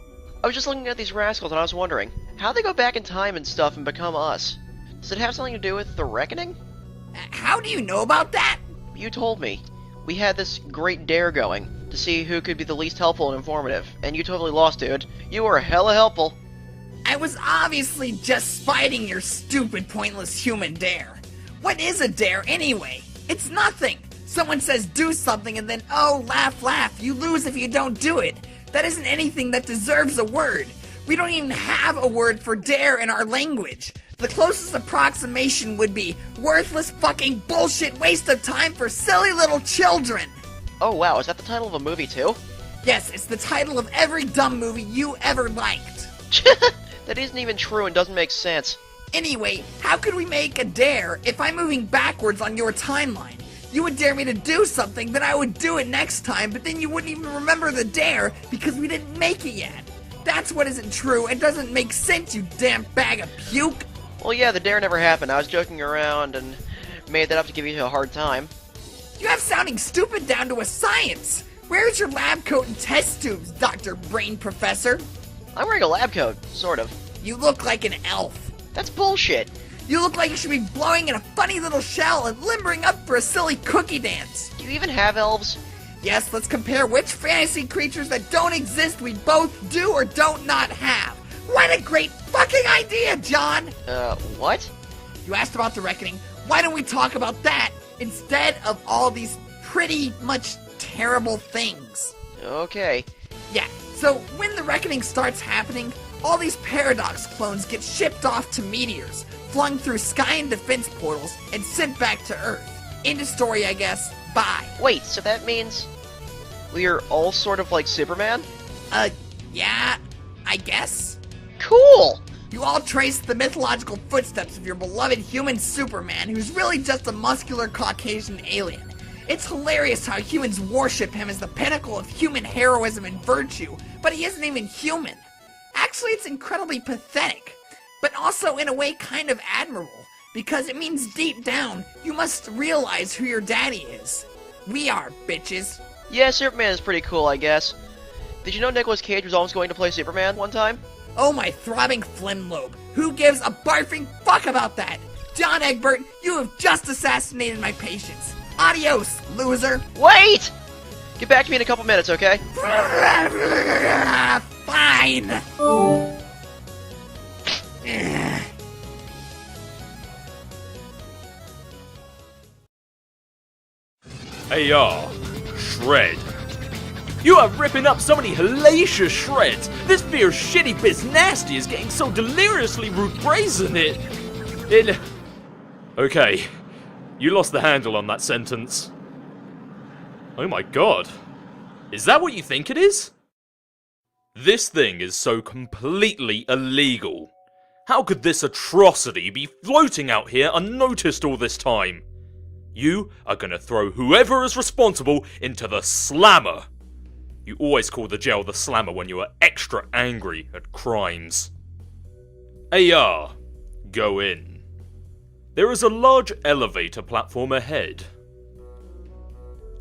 I was just looking at these rascals and I was wondering, how they go back in time and stuff and become us? Does it have something to do with the Reckoning? How do you know about that? You told me. We had this great dare going to see who could be the least helpful and informative, and you totally lost, dude. You were hella helpful. I was obviously just spiting your stupid, pointless human dare. What is a dare, anyway? It's nothing. Someone says do something and then, oh, laugh, laugh, you lose if you don't do it. That isn't anything that deserves a word. We don't even have a word for dare in our language. The closest approximation would be worthless fucking bullshit waste of time for silly little children. Oh wow, is that the title of a movie too? Yes, it's the title of every dumb movie you ever liked. That isn't even true and doesn't make sense. Anyway, how could we make a dare if I'm moving backwards on your timeline? You would dare me to do something, then I would do it next time, but then you wouldn't even remember the dare because we didn't make it yet. That's what isn't true. It doesn't make sense, you damn bag of puke. Well, yeah, the dare never happened. I was joking around and made that up to give you a hard time. You have sounding stupid down to a science. Where's your lab coat and test tubes, Dr. Brain Professor? I'm wearing a lab coat, sort of. You look like an elf. That's bullshit. You look like you should be blowing in a funny little shell and limbering up for a silly cookie dance. Do you even have elves? Yes, let's compare which fantasy creatures that don't exist we both do or don't not have. What a great fucking idea, John! What? You asked about the Reckoning. Why don't we talk about that instead of all these pretty much terrible things? Okay. Yeah, so when the Reckoning starts happening, all these Paradox clones get shipped off to meteors, flung through sky and defense portals, and sent back to Earth. End of story, I guess. Bye. Wait, so that means we're all sort of like Superman? Yeah, I guess. Cool! You all trace the mythological footsteps of your beloved human Superman, who's really just a muscular Caucasian alien. It's hilarious how humans worship him as the pinnacle of human heroism and virtue, but he isn't even human. Actually, it's incredibly pathetic, but also in a way kind of admirable, because it means deep down, you must realize who your daddy is. We are, bitches. Yeah, Superman is pretty cool, I guess. Did you know Nicolas Cage was almost going to play Superman one time? Oh my throbbing phlegm lobe, who gives a barfing fuck about that? John Egbert, you have just assassinated my patience. Adios, loser. Wait! Get back to me in a couple minutes, okay? Fine. AR, shred. You are ripping up so many hellacious shreds. This fierce shitty biz nasty is getting so deliriously root brazen it... Okay, you lost the handle on that sentence. Oh my god. Is that what you think it is? This thing is so completely illegal. How could this atrocity be floating out here unnoticed all this time? You are gonna throw whoever is responsible into the slammer. You always call the jail the slammer when you are extra angry at crimes. AR, go in. There is a large elevator platform ahead.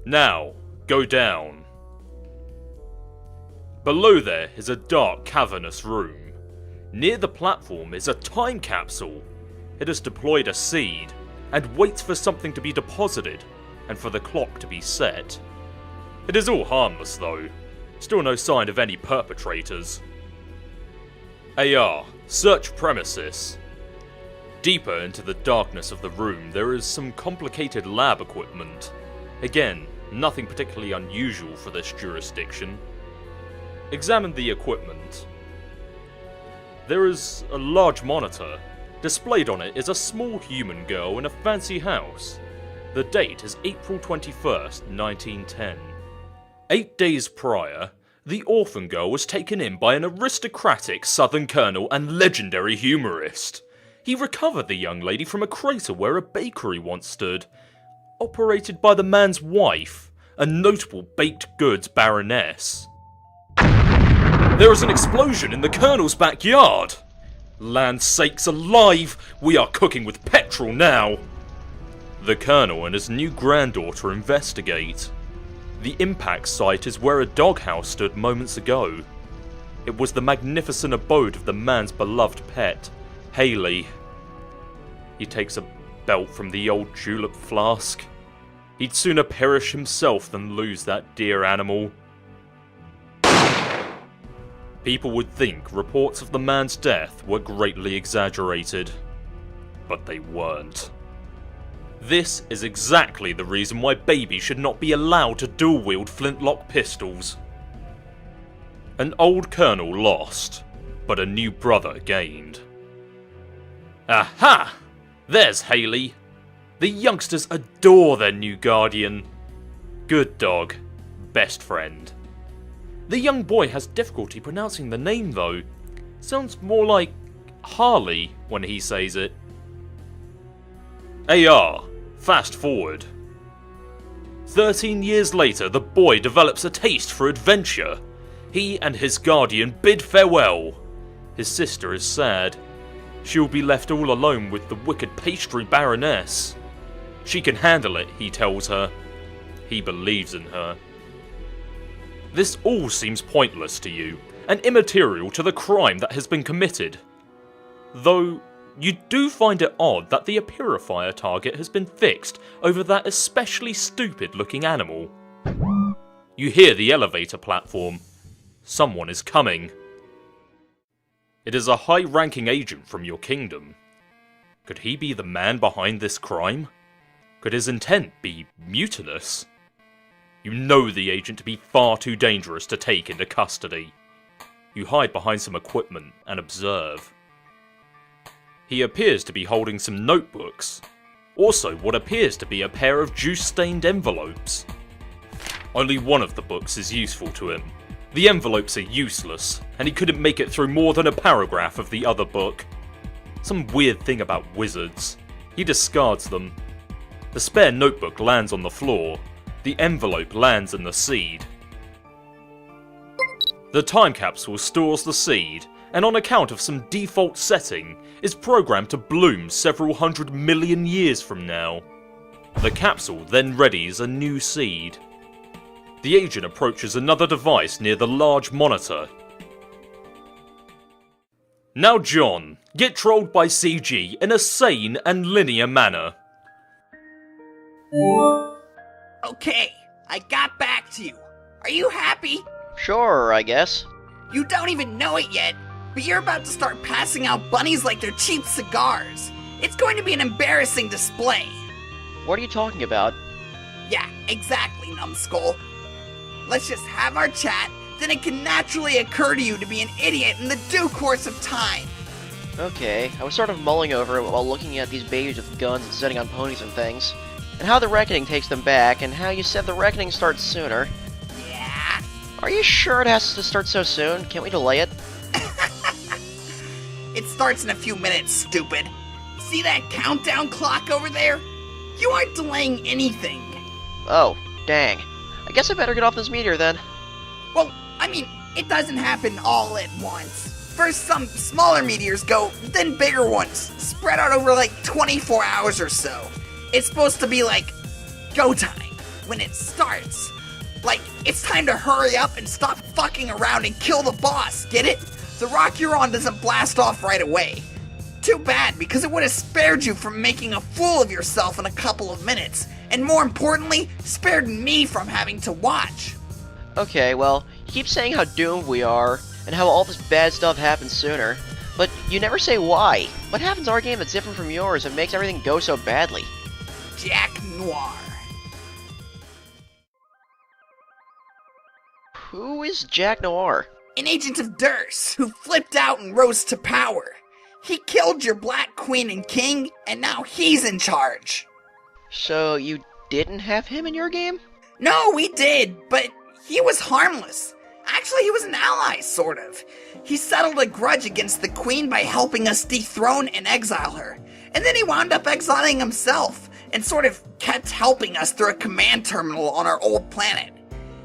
Now, go down. Below there is a dark, cavernous room. Near the platform is a time capsule. It has deployed a seed and waits for something to be deposited and for the clock to be set. It is all harmless though. Still no sign of any perpetrators. AR, search premises. Deeper into the darkness of the room there is some complicated lab equipment. Again, nothing particularly unusual for this jurisdiction. Examine the equipment. There is a large monitor. Displayed on it is a small human girl in a fancy house. The date is April 21st, 1910. 8 days prior, the orphan girl was taken in by an aristocratic southern colonel and legendary humorist. He recovered the young lady from a crater where a bakery once stood, operated by the man's wife, a notable baked goods baroness. There is an explosion in the colonel's backyard! Land sakes alive, we are cooking with petrol now! The colonel and his new granddaughter investigate. The impact site is where a doghouse stood moments ago. It was the magnificent abode of the man's beloved pet, Haley. He takes a belt from the old julep flask. He'd sooner perish himself than lose that dear animal. People would think reports of the man's death were greatly exaggerated, but they weren't. This is exactly the reason why babies should not be allowed to dual-wield flintlock pistols. An old colonel lost, but a new brother gained. Aha! There's Haley. The youngsters adore their new guardian. Good dog, best friend. The young boy has difficulty pronouncing the name though. Sounds more like Harley when he says it. AR, fast forward. 13 years later, the boy develops a taste for adventure. He and his guardian bid farewell. His sister is sad. She will be left all alone with the wicked pastry baroness. She can handle it, he tells her. He believes in her. This all seems pointless to you, and immaterial to the crime that has been committed. Though, you do find it odd that the Purifier target has been fixed over that especially stupid-looking animal. You hear the elevator platform. Someone is coming. It is a high-ranking agent from your kingdom. Could he be the man behind this crime? Could his intent be mutinous? You know the agent to be far too dangerous to take into custody. You hide behind some equipment and observe. He appears to be holding some notebooks. Also what appears to be a pair of juice-stained envelopes. Only one of the books is useful to him. The envelopes are useless, and he couldn't make it through more than a paragraph of the other book. Some weird thing about wizards. He discards them. The spare notebook lands on the floor. The envelope lands in the seed. The time capsule stores the seed, and on account of some default setting, is programmed to bloom several 100 million years from now. The capsule then readies a new seed. The agent approaches another device near the large monitor. Now John, get trolled by CG in a sane and linear manner. Okay, I got back to you. Are you happy? Sure, I guess. You don't even know it yet, but you're about to start passing out bunnies like they're cheap cigars. It's going to be an embarrassing display. What are you talking about? Yeah, exactly, numbskull. Let's just have our chat, then it can naturally occur to you to be an idiot in the due course of time. Okay, I was sort of mulling over it while looking at these babies with guns and sitting on ponies and things, and how the reckoning takes them back, and how you said the reckoning starts sooner. Yeah? Are you sure it has to start so soon? Can't we delay it? It starts in a few minutes, stupid. See that countdown clock over there? You aren't delaying anything. Oh, dang. I guess I better get off this meteor then. Well, I mean, it doesn't happen all at once. First some smaller meteors go, then bigger ones, spread out over like 24 hours or so. It's supposed to be like, go time, when it starts. Like, it's time to hurry up and stop fucking around and kill the boss, get it? The rock you're on doesn't blast off right away. Too bad, because it would have spared you from making a fool of yourself in a couple of minutes, and more importantly, spared me from having to watch. Okay, well, you keep saying how doomed we are, and how all this bad stuff happens sooner, but you never say why. What happens in our game that's different from yours and makes everything go so badly? Jack Noir. Who is Jack Noir? An agent of Durst, who flipped out and rose to power. He killed your Black Queen and King, and now he's in charge. So you didn't have him in your game? No, we did, but he was harmless. Actually, he was an ally, sort of. He settled a grudge against the Queen by helping us dethrone and exile her. And then he wound up exiling himself, and sort of kept helping us through a command terminal on our old planet.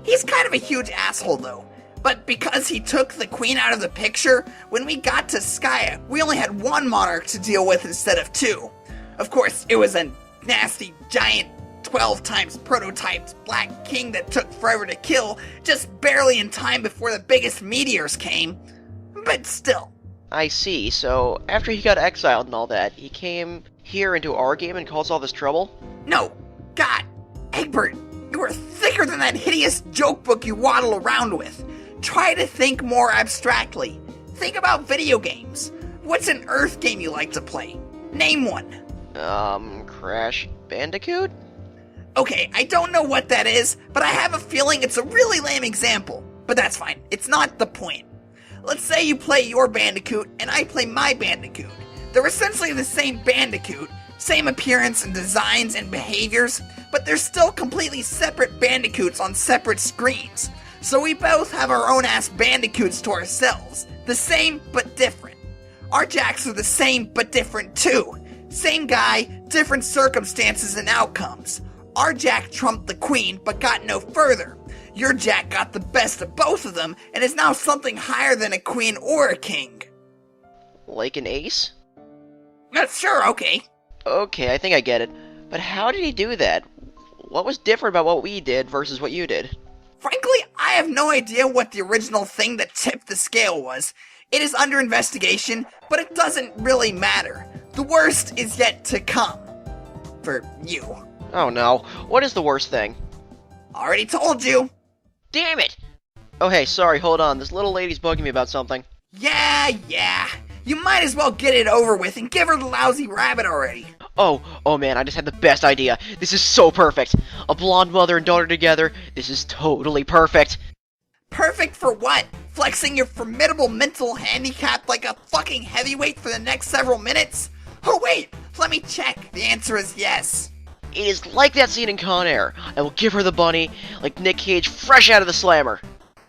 He's kind of a huge asshole, though. But because he took the Queen out of the picture, when we got to Skya, we only had one monarch to deal with instead of two. Of course, it was a nasty, giant, 12 times prototyped Black King that took forever to kill, just barely in time before the biggest meteors came. But still. I see, so after he got exiled and all that, he came here into our game and caused all this trouble? No. God. Egbert, you are thicker than that hideous joke book you waddle around with. Try to think more abstractly. Think about video games. What's an Earth game you like to play? Name one. Crash Bandicoot? Okay, I don't know what that is, but I have a feeling it's a really lame example. But that's fine, it's not the point. Let's say you play your Bandicoot, and I play my Bandicoot. They're essentially the same Bandicoot, same appearance and designs and behaviors, but they're still completely separate Bandicoots on separate screens. So we both have our own ass Bandicoots to ourselves. The same, but different. Our Jacks are the same, but different too. Same guy, different circumstances and outcomes. Our Jack trumped the Queen, but got no further. Your Jack got the best of both of them, and is now something higher than a Queen or a King. Like an ace? Sure, okay. Okay, I think I get it. But how did he do that? What was different about what we did versus what you did? Frankly, I have no idea what the original thing that tipped the scale was. It is under investigation, but it doesn't really matter. The worst is yet to come. For you. Oh no, what is the worst thing? Already told you. Damn it! Oh hey, sorry, hold on, this little lady's bugging me about something. Yeah. You might as well get it over with and give her the lousy rabbit already. Oh man, I just had the best idea. This is so perfect. A blonde mother and daughter together. This is totally perfect. Perfect for what? Flexing your formidable mental handicap like a fucking heavyweight for the next several minutes? Oh wait, let me check. The answer is yes. It is like that scene in Con Air. I will give her the bunny, like Nick Cage fresh out of the slammer.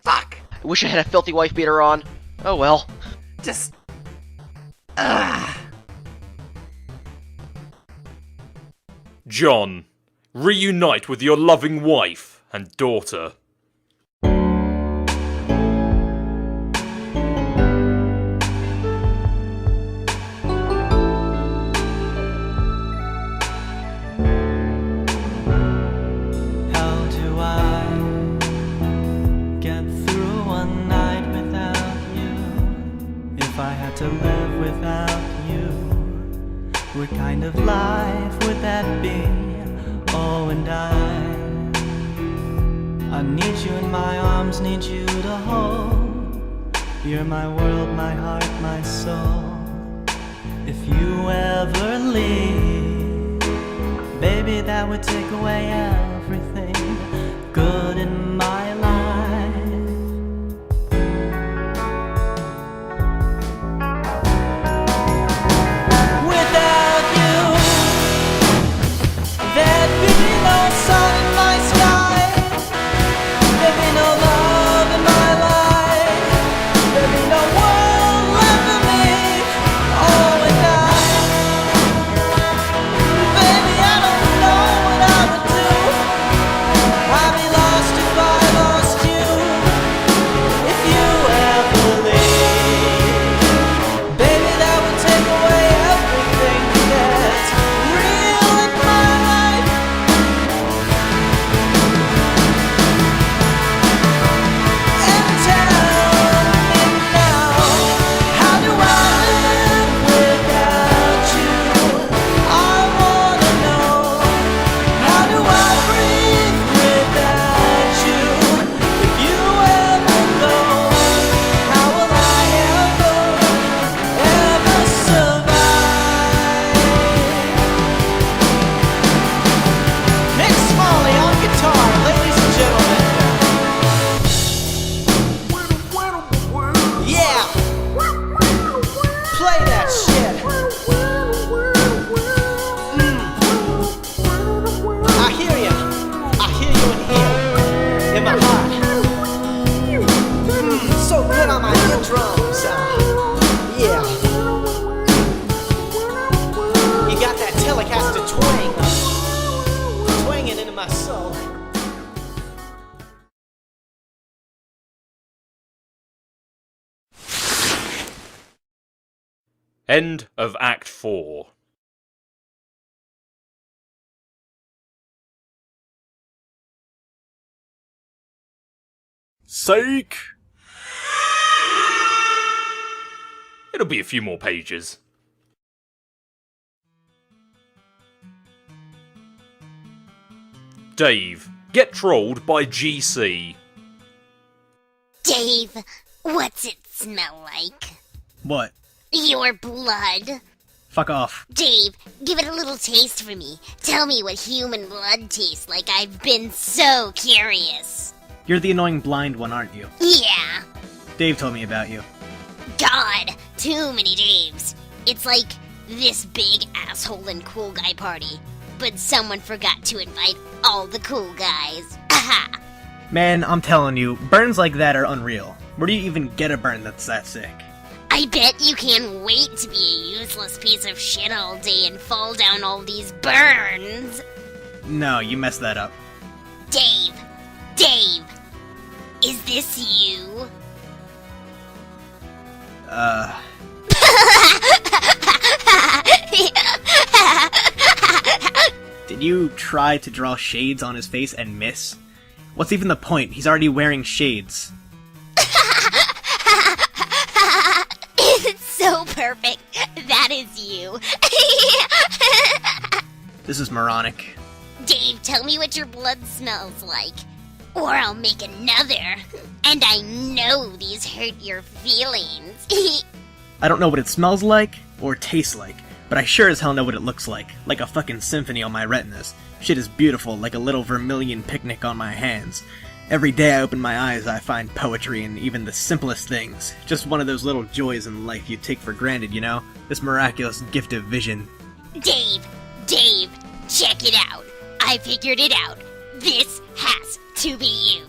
Fuck. I wish I had a filthy wife beater on. Oh well. Just... John, reunite with your loving wife and daughter. How do I get through one night without you? If I had to live without you, what kind of life would that be? Oh, and I need you in my arms, need you to hold. You're my world, my heart, my soul. If you ever leave, baby, that would take away everything good in my life. Without you, there'd be no sun in my sky. There'd be no love in my life. There'd be no world left for me. Oh, and baby, I don't know what I would do. I'd be lost if I lost you. If you ever leave, baby, that would take away everything that's real in my life. And tell me now, how do I live without you? I wanna know, how do I breathe without you? If you ever go, how will I ever survive? Nick Smalley on guitar, ladies and gentlemen. Yeah! Play that shit! I hear you. I hear you in here. In my heart. So good on my eardrums. Yeah. You got that Telecaster twang. Twanging into my soul. End of Act 4. Psych! It'll be a few more pages. Dave, get trolled by GC. Dave, what's it smell like? What? Your blood. Fuck off. Dave, give it a little taste for me. Tell me what human blood tastes like. I've been so curious. You're the annoying blind one, aren't you? Yeah. Dave told me about you. God, too many Daves. It's like this big asshole and cool guy party, but someone forgot to invite all the cool guys. Aha! Man, I'm telling you, burns like that are unreal. Where do you even get a burn that's that sick? I bet you can't wait to be a useless piece of shit all day and fall down all these burns. No, you messed that up. Dave! Dave! Is this you? Did you try to draw shades on his face and miss? What's even the point? He's already wearing shades. It's so perfect. That is you. This is moronic. Dave, tell me what your blood smells like. Or I'll make another. And I know these hurt your feelings. I don't know what it smells like, or tastes like, but I sure as hell know what it looks like a fucking symphony on my retinas. Shit is beautiful, like a little vermilion picnic on my hands. Every day I open my eyes I find poetry in even the simplest things. Just one of those little joys in life you take for granted, you know? This miraculous gift of vision. Dave, check it out. I figured it out. This has to be you.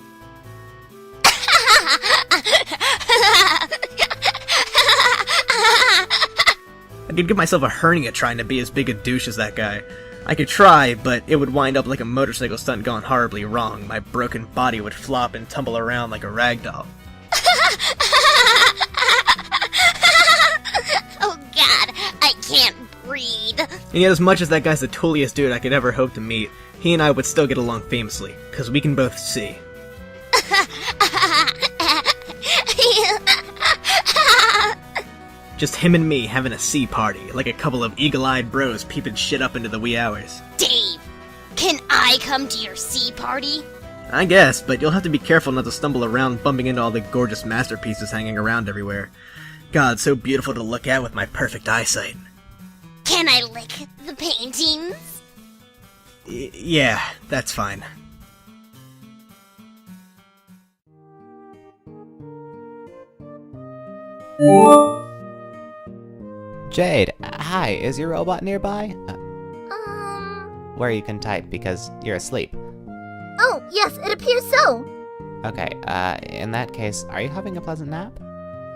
I could give myself a hernia trying to be as big a douche as that guy. I could try, but it would wind up like a motorcycle stunt gone horribly wrong. My broken body would flop and tumble around like a rag doll. Oh god, I can't breathe. And yet as much as that guy's the tooliest dude I could ever hope to meet, he and I would still get along famously, because we can both see. Just him and me having a sea party, like a couple of eagle-eyed bros peeping shit up into the wee hours. Dave, can I come to your sea party? I guess, but you'll have to be careful not to stumble around bumping into all the gorgeous masterpieces hanging around everywhere. God, so beautiful to look at with my perfect eyesight. Can I lick the paintings? Yeah, that's fine. Jade, hi, is your robot nearby? Where you can type because you're asleep. Oh, yes, it appears so. Okay, in that case, are you having a pleasant nap?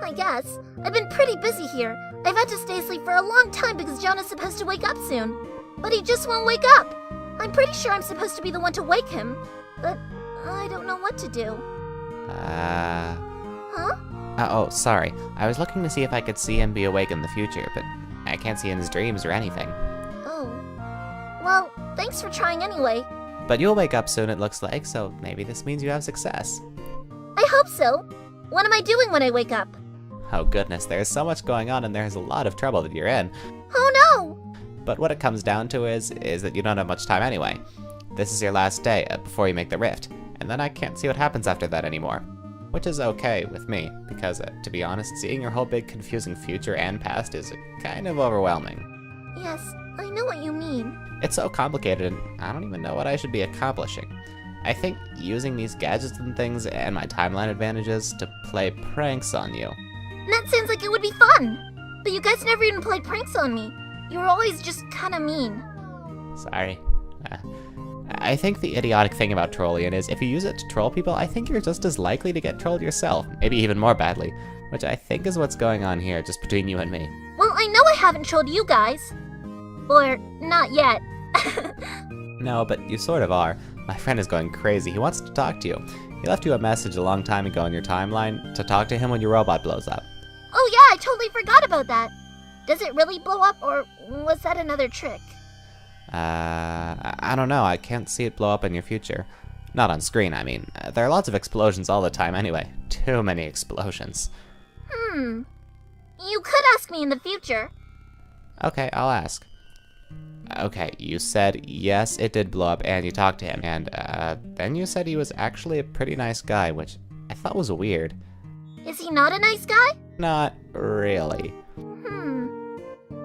I guess. I've been pretty busy here. I've had to stay asleep for a long time because John is supposed to wake up soon. But he just won't wake up. I'm pretty sure I'm supposed to be the one to wake him, but I don't know what to do. Huh? Oh, sorry. I was looking to see if I could see him be awake in the future, but I can't see in his dreams or anything. Oh. Well, thanks for trying anyway. But you'll wake up soon, it looks like, so maybe this means you have success. I hope so. What am I doing when I wake up? Oh goodness, there's so much going on and there's a lot of trouble that you're in. Oh no! But what it comes down to is that you don't have much time anyway. This is your last day before you make the rift, and then I can't see what happens after that anymore. Which is okay with me, because to be honest, seeing your whole big confusing future and past is kind of overwhelming. Yes, I know what you mean. It's so complicated and I don't even know what I should be accomplishing. I think using these gadgets and things and my timeline advantages to play pranks on you. That sounds like it would be fun. But you guys never even played pranks on me. You were always just kinda mean. Sorry. I think the idiotic thing about Trollian is if you use it to troll people, I think you're just as likely to get trolled yourself, maybe even more badly, which I think is what's going on here, just between you and me. Well, I know I haven't trolled you guys. Or, not yet. No, but you sort of are. My friend is going crazy. He wants to talk to you. He left you a message a long time ago in your timeline to talk to him when your robot blows up. Oh yeah, I totally forgot about that. Does it really blow up, or was that another trick? I don't know. I can't see it blow up in your future. Not on screen, I mean. There are lots of explosions all the time anyway. Too many explosions. You could ask me in the future. Okay, I'll ask. Okay, you said yes, it did blow up, and you talked to him, and then you said he was actually a pretty nice guy, which I thought was weird. Is he not a nice guy? Not really.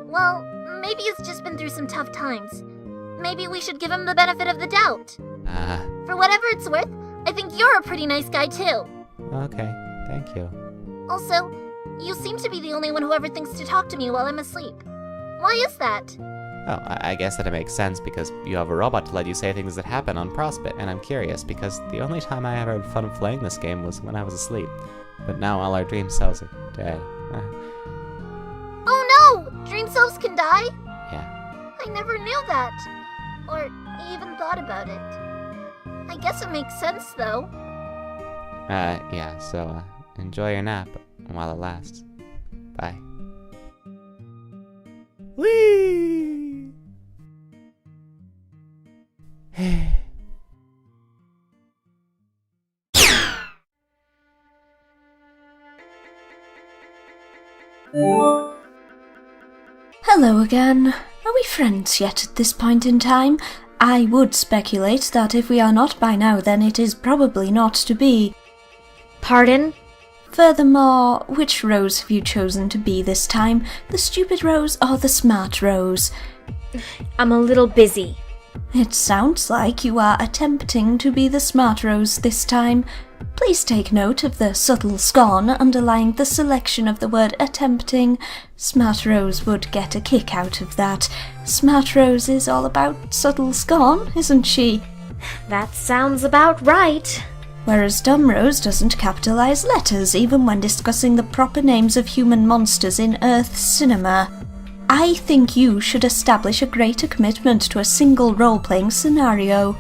Well, maybe he's just been through some tough times. Maybe we should give him the benefit of the doubt. For whatever it's worth, I think you're a pretty nice guy too. Okay, thank you. Also, you seem to be the only one who ever thinks to talk to me while I'm asleep. Why is that? Oh, I guess that it makes sense because you have a robot to let you say things that happen on Prospit, and I'm curious because the only time I ever had fun playing this game was when I was asleep. But now all our dream cells are dead. Oh no! Dream selves can die? Yeah. I never knew that. Or even thought about it. I guess it makes sense though. Yeah, so enjoy your nap while it lasts. Bye. Whee! Hello again. Are we friends yet at this point in time? I would speculate that if we are not by now, then it is probably not to be. Pardon? Furthermore, which Rose have you chosen to be this time? The stupid Rose or the smart Rose? I'm a little busy. It sounds like you are attempting to be the smart Rose this time. Please take note of the subtle scorn underlying the selection of the word attempting. Smart Rose would get a kick out of that. Smart Rose is all about subtle scorn, isn't she? That sounds about right. Whereas Dumb Rose doesn't capitalize letters even when discussing the proper names of human monsters in Earth cinema. I think you should establish a greater commitment to a single role-playing scenario.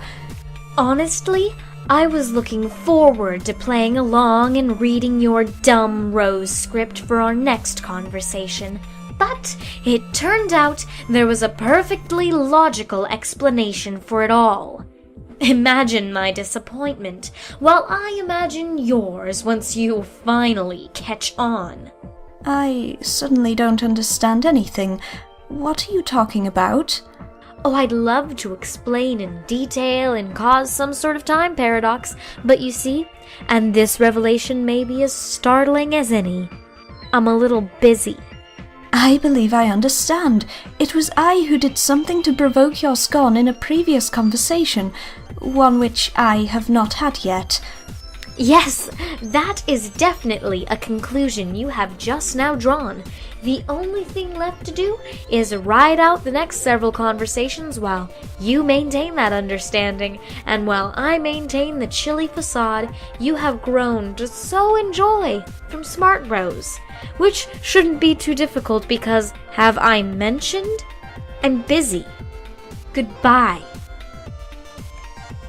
Honestly, I was looking forward to playing along and reading your Dumb Rose script for our next conversation. But it turned out there was a perfectly logical explanation for it all. Imagine my disappointment, while I imagine yours once you finally catch on. I suddenly don't understand anything. What are you talking about? Oh, I'd love to explain in detail and cause some sort of time paradox, but you see, and this revelation may be as startling as any, I'm a little busy. I believe I understand. It was I who did something to provoke your scorn in a previous conversation, one which I have not had yet. Yes, that is definitely a conclusion you have just now drawn. The only thing left to do is ride out the next several conversations while you maintain that understanding, and while I maintain the chilly facade you have grown to so enjoy from Smart Bros, which shouldn't be too difficult because, have I mentioned? I'm busy. Goodbye.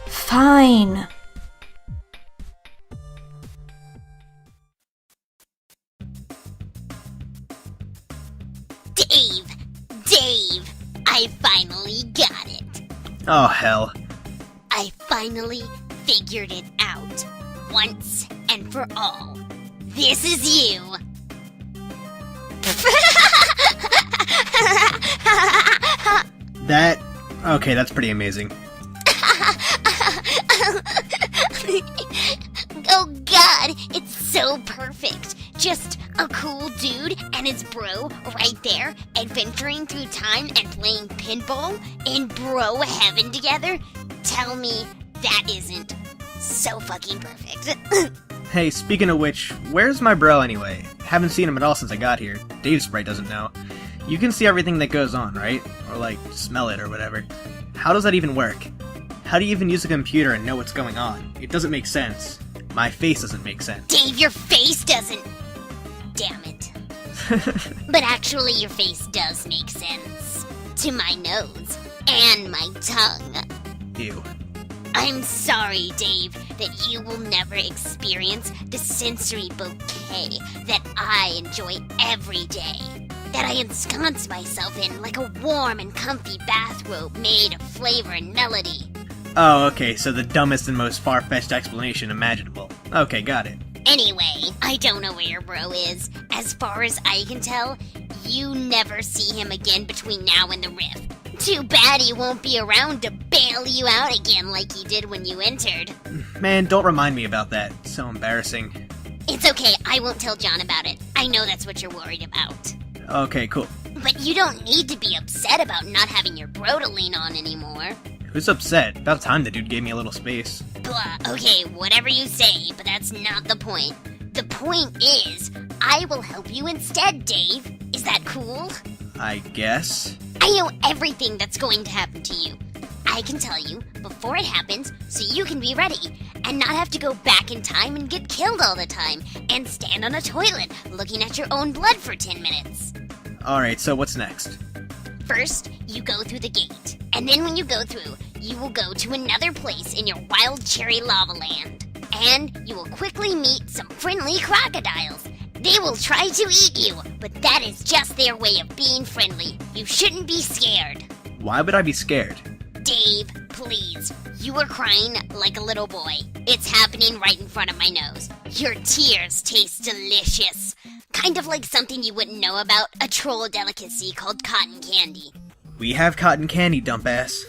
Fine. Dave, I finally got it. Oh, hell. I finally figured it out. Once and for all. This is you. Okay, that's pretty amazing. Oh god, it's so perfect. Just a cool dude and his bro right there, adventuring through time and playing pinball in bro heaven together. Tell me that isn't so fucking perfect. Hey, speaking of which, where's my bro anyway? Haven't seen him at all since I got here. Dave's sprite doesn't know. You can see everything that goes on, right? Or like, smell it or whatever. How does that even work? How do you even use a computer and know what's going on? It doesn't make sense. My face doesn't make sense. Dave, your face doesn't... Damn it. But actually, your face does make sense. To my nose. And my tongue. Ew. I'm sorry, Dave, that you will never experience the sensory bouquet that I enjoy every day. That I ensconce myself in like a warm and comfy bathrobe made of flavor and melody. Oh, okay, so the dumbest and most far-fetched explanation imaginable. Okay, got it. Anyway, I don't know where your bro is. As far as I can tell, you never see him again between now and the rift. Too bad he won't be around to bail you out again like he did when you entered. Man, don't remind me about that. It's so embarrassing. It's okay, I won't tell John about it. I know that's what you're worried about. Okay, cool. But you don't need to be upset about not having your bro to lean on anymore. Who's upset? About time the dude gave me a little space. Blah, okay, whatever you say, but that's not the point. The point is, I will help you instead, Dave. Is that cool? I guess. I know everything that's going to happen to you. I can tell you before it happens so you can be ready and not have to go back in time and get killed all the time and stand on a toilet looking at your own blood for 10 minutes. Alright, so what's next? First, you go through the gate, and then when you go through, you will go to another place in your wild cherry lava land. And you will quickly meet some friendly crocodiles. They will try to eat you, but that is just their way of being friendly. You shouldn't be scared. Why would I be scared? Dave, please. You are crying like a little boy. It's happening right in front of my nose. Your tears taste delicious. Kind of like something you wouldn't know about, a troll delicacy called cotton candy. We have cotton candy, dumbass.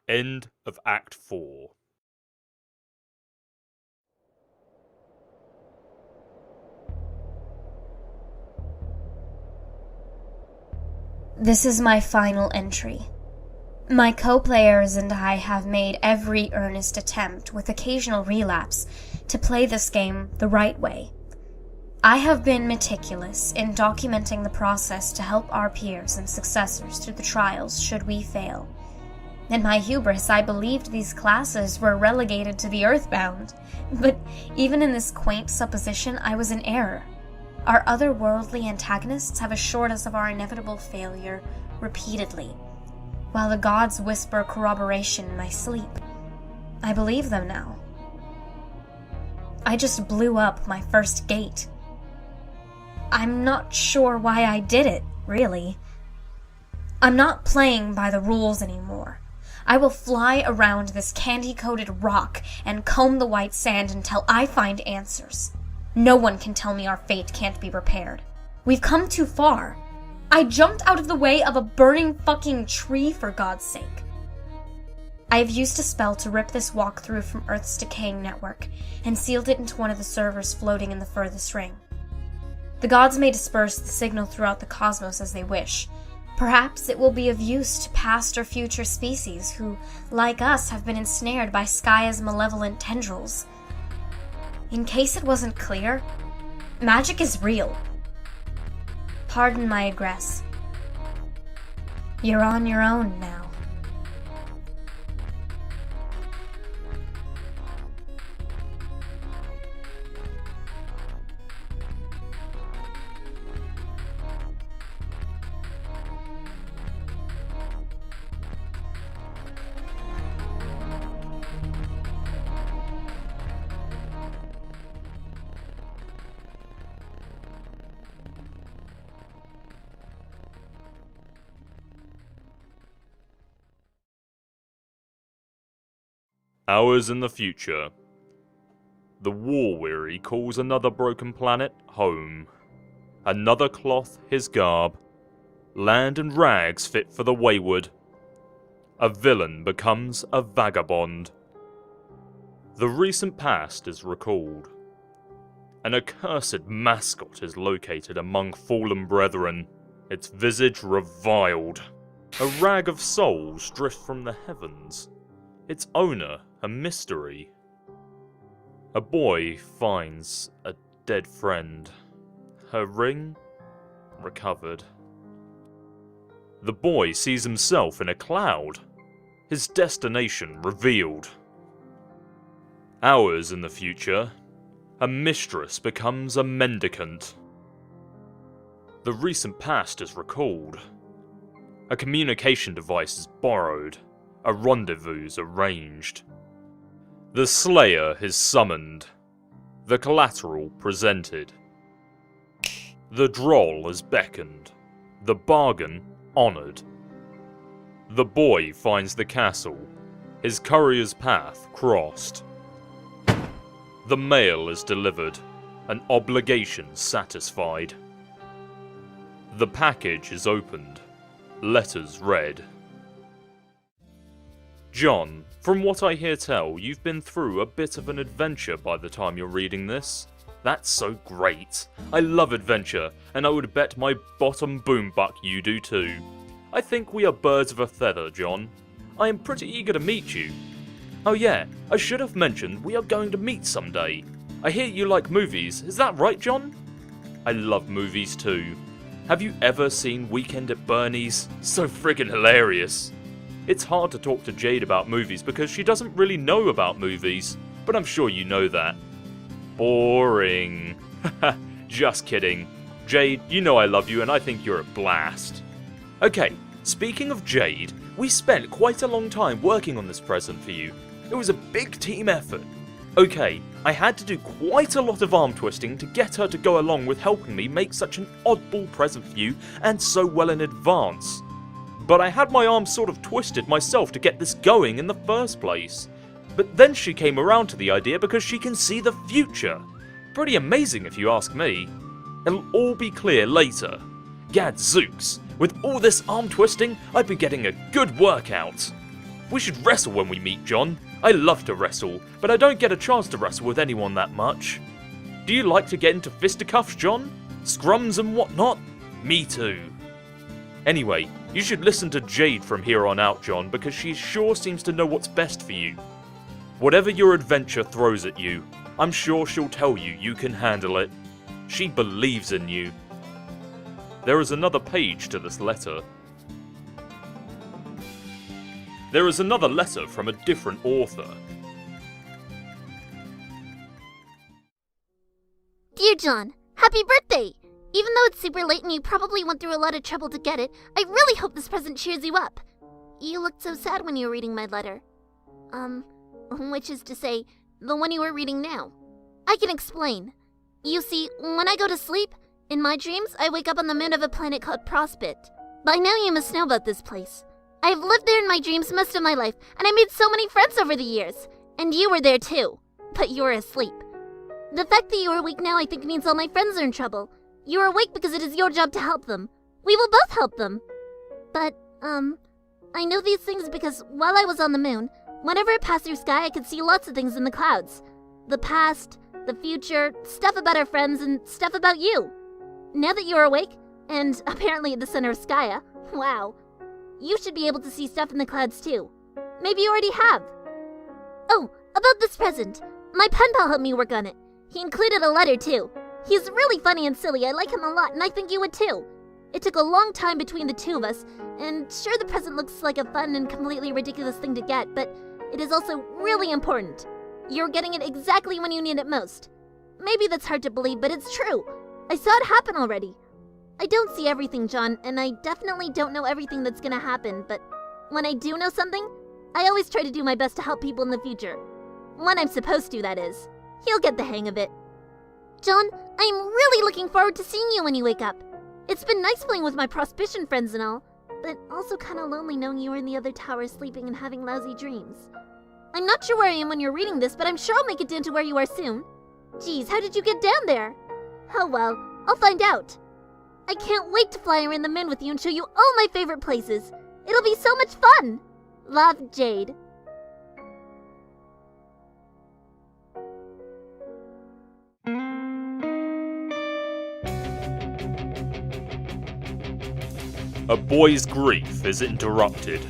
End of Act 4. This is my final entry. My co-players and I have made every earnest attempt, with occasional relapse, to play this game the right way. I have been meticulous in documenting the process to help our peers and successors through the trials should we fail. In my hubris, I believed these classes were relegated to the earthbound. But even in this quaint supposition, I was in error. Our otherworldly antagonists have assured us of our inevitable failure repeatedly, while the gods whisper corroboration in my sleep. I believe them now. I just blew up my first gate. I'm not sure why I did it, really. I'm not playing by the rules anymore. I will fly around this candy-coated rock and comb the white sand until I find answers. No one can tell me our fate can't be repaired. We've come too far. I jumped out of the way of a burning fucking tree, for God's sake. I have used a spell to rip this walkthrough from Earth's decaying network, and sealed it into one of the servers floating in the furthest ring. The gods may disperse the signal throughout the cosmos as they wish. Perhaps it will be of use to past or future species who, like us, have been ensnared by Skya's malevolent tendrils. In case it wasn't clear, magic is real. Pardon my egress. You're on your own now. Hours in the future. The war-weary calls another broken planet home. Another cloth his garb. Land and rags fit for the wayward. A villain becomes a vagabond. The recent past is recalled. An accursed mascot is located among fallen brethren, its visage reviled. A rag of souls drift from the heavens, its owner a mystery. A boy finds a dead friend. Her ring recovered. The boy sees himself in a cloud. His destination revealed. Hours in the future, a mistress becomes a mendicant. The recent past is recalled. A communication device is borrowed. A rendezvous is arranged. The Slayer is summoned. The collateral presented. The droll is beckoned. The bargain honoured. The boy finds the castle. His courier's path crossed. The mail is delivered. An obligation satisfied. The package is opened. Letters read. John, from what I hear tell, you've been through a bit of an adventure by the time you're reading this. That's so great. I love adventure, and I would bet my bottom boombuck you do too. I think we are birds of a feather, John. I am pretty eager to meet you. Oh yeah, I should have mentioned we are going to meet someday. I hear you like movies, is that right, John? I love movies too. Have you ever seen Weekend at Bernie's? So friggin' hilarious. It's hard to talk to Jade about movies because she doesn't really know about movies, but I'm sure you know that. Boring. Just kidding. Jade, you know I love you and I think you're a blast. Okay, speaking of Jade, we spent quite a long time working on this present for you. It was a big team effort. Okay, I had to do quite a lot of arm twisting to get her to go along with helping me make such an oddball present for you and so well in advance. But I had my arm sort of twisted myself to get this going in the first place. But then she came around to the idea because she can see the future. Pretty amazing if you ask me. It'll all be clear later. Gadzooks, with all this arm twisting, I've been getting a good workout. We should wrestle when we meet, John. I love to wrestle, but I don't get a chance to wrestle with anyone that much. Do you like to get into fisticuffs, John? Scrums and whatnot? Me too. Anyway, you should listen to Jade from here on out, John, because she sure seems to know what's best for you. Whatever your adventure throws at you, I'm sure she'll tell you you can handle it. She believes in you. There is another page to this letter. There is another letter from a different author. Dear John, happy birthday! Even though it's super late and you probably went through a lot of trouble to get it, I really hope this present cheers you up. You looked so sad when you were reading my letter. Which is to say, the one you were reading now. I can explain. You see, when I go to sleep, in my dreams, I wake up on the moon of a planet called Prospect. By now you must know about this place. I have lived there in my dreams most of my life, and I made so many friends over the years. And you were there too, but you were asleep. The fact that you are awake now I think means all my friends are in trouble. You are awake because it is your job to help them. We will both help them. But, I know these things because while I was on the moon, whenever I passed through sky I could see lots of things in the clouds. The past, the future, stuff about our friends, and stuff about you. Now that you are awake, and apparently at the center of Skya, wow, you should be able to see stuff in the clouds too. Maybe you already have. Oh, about this present. My pen pal helped me work on it. He included a letter too. He's really funny and silly. I like him a lot, and I think you would too. It took a long time between the two of us, and sure the present looks like a fun and completely ridiculous thing to get, but it is also really important. You're getting it exactly when you need it most. Maybe that's hard to believe, but it's true. I saw it happen already. I don't see everything, John, and I definitely don't know everything that's gonna happen, but when I do know something, I always try to do my best to help people in the future. When I'm supposed to, that is. You'll get the hang of it. John, I'm really looking forward to seeing you when you wake up. It's been nice playing with my Prospition friends and all, but also kinda lonely knowing you were in the other tower sleeping and having lousy dreams. I'm not sure where I am when you're reading this, but I'm sure I'll make it down to where you are soon. Geez, how did you get down there? Oh well, I'll find out. I can't wait to fly around the moon with you and show you all my favorite places. It'll be so much fun. Love, Jade. A boy's grief is interrupted,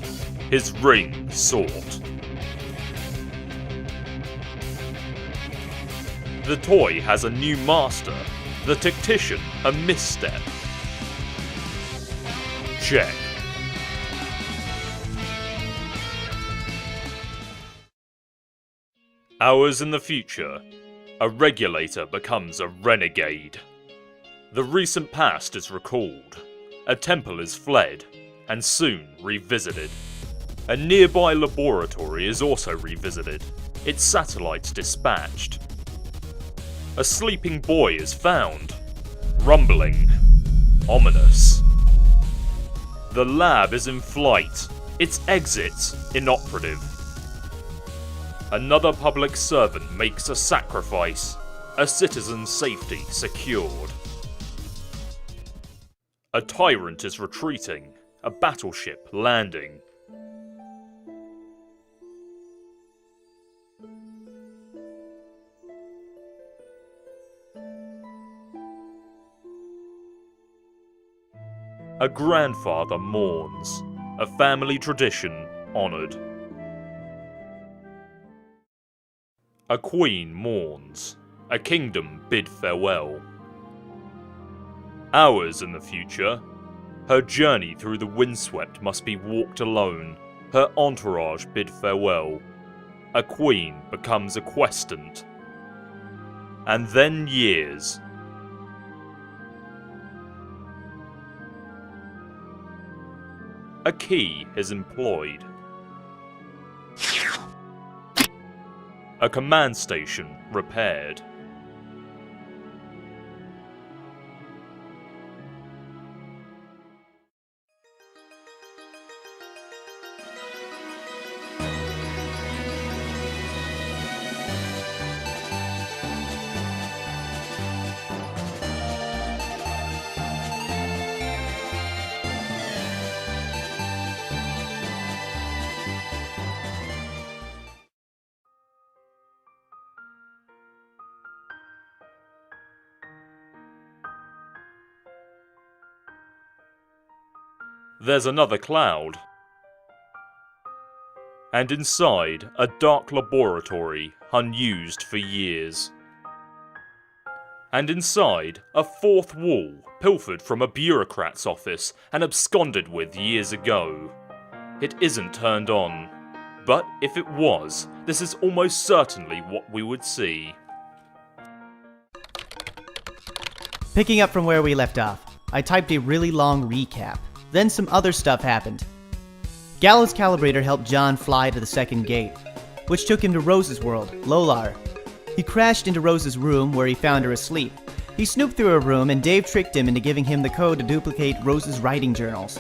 his ring sought. The toy has a new master, the tactician a misstep. Check. Hours in the future, a regulator becomes a renegade. The recent past is recalled. A temple is fled, and soon revisited. A nearby laboratory is also revisited, its satellites dispatched. A sleeping boy is found, rumbling, ominous. The lab is in flight, its exit inoperative. Another public servant makes a sacrifice, a citizen's safety secured. A tyrant is retreating, a battleship landing. A grandfather mourns, a family tradition honoured. A queen mourns, a kingdom bid farewell. Hours in the future, her journey through the windswept must be walked alone, her entourage bid farewell. A queen becomes a questant. And then years. A key is employed. A command station repaired. There's another cloud. And inside, a dark laboratory, unused for years. And inside, a fourth wall, pilfered from a bureaucrat's office and absconded with years ago. It isn't turned on. But if it was, this is almost certainly what we would see. Picking up from where we left off, I typed a really long recap. Then some other stuff happened. Gallows Calibrator helped John fly to the second gate, which took him to Rose's world, Lolar. He crashed into Rose's room where he found her asleep. He snooped through her room and Dave tricked him into giving him the code to duplicate Rose's writing journals.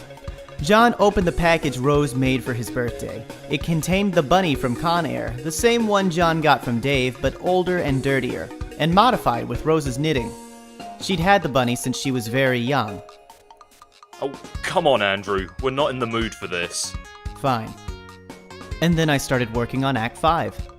John opened the package Rose made for his birthday. It contained the bunny from Con Air, the same one John got from Dave, but older and dirtier, and modified with Rose's knitting. She'd had the bunny since she was very young. Oh, come on, Andrew. We're not in the mood for this. Fine. And then I started working on Act 5.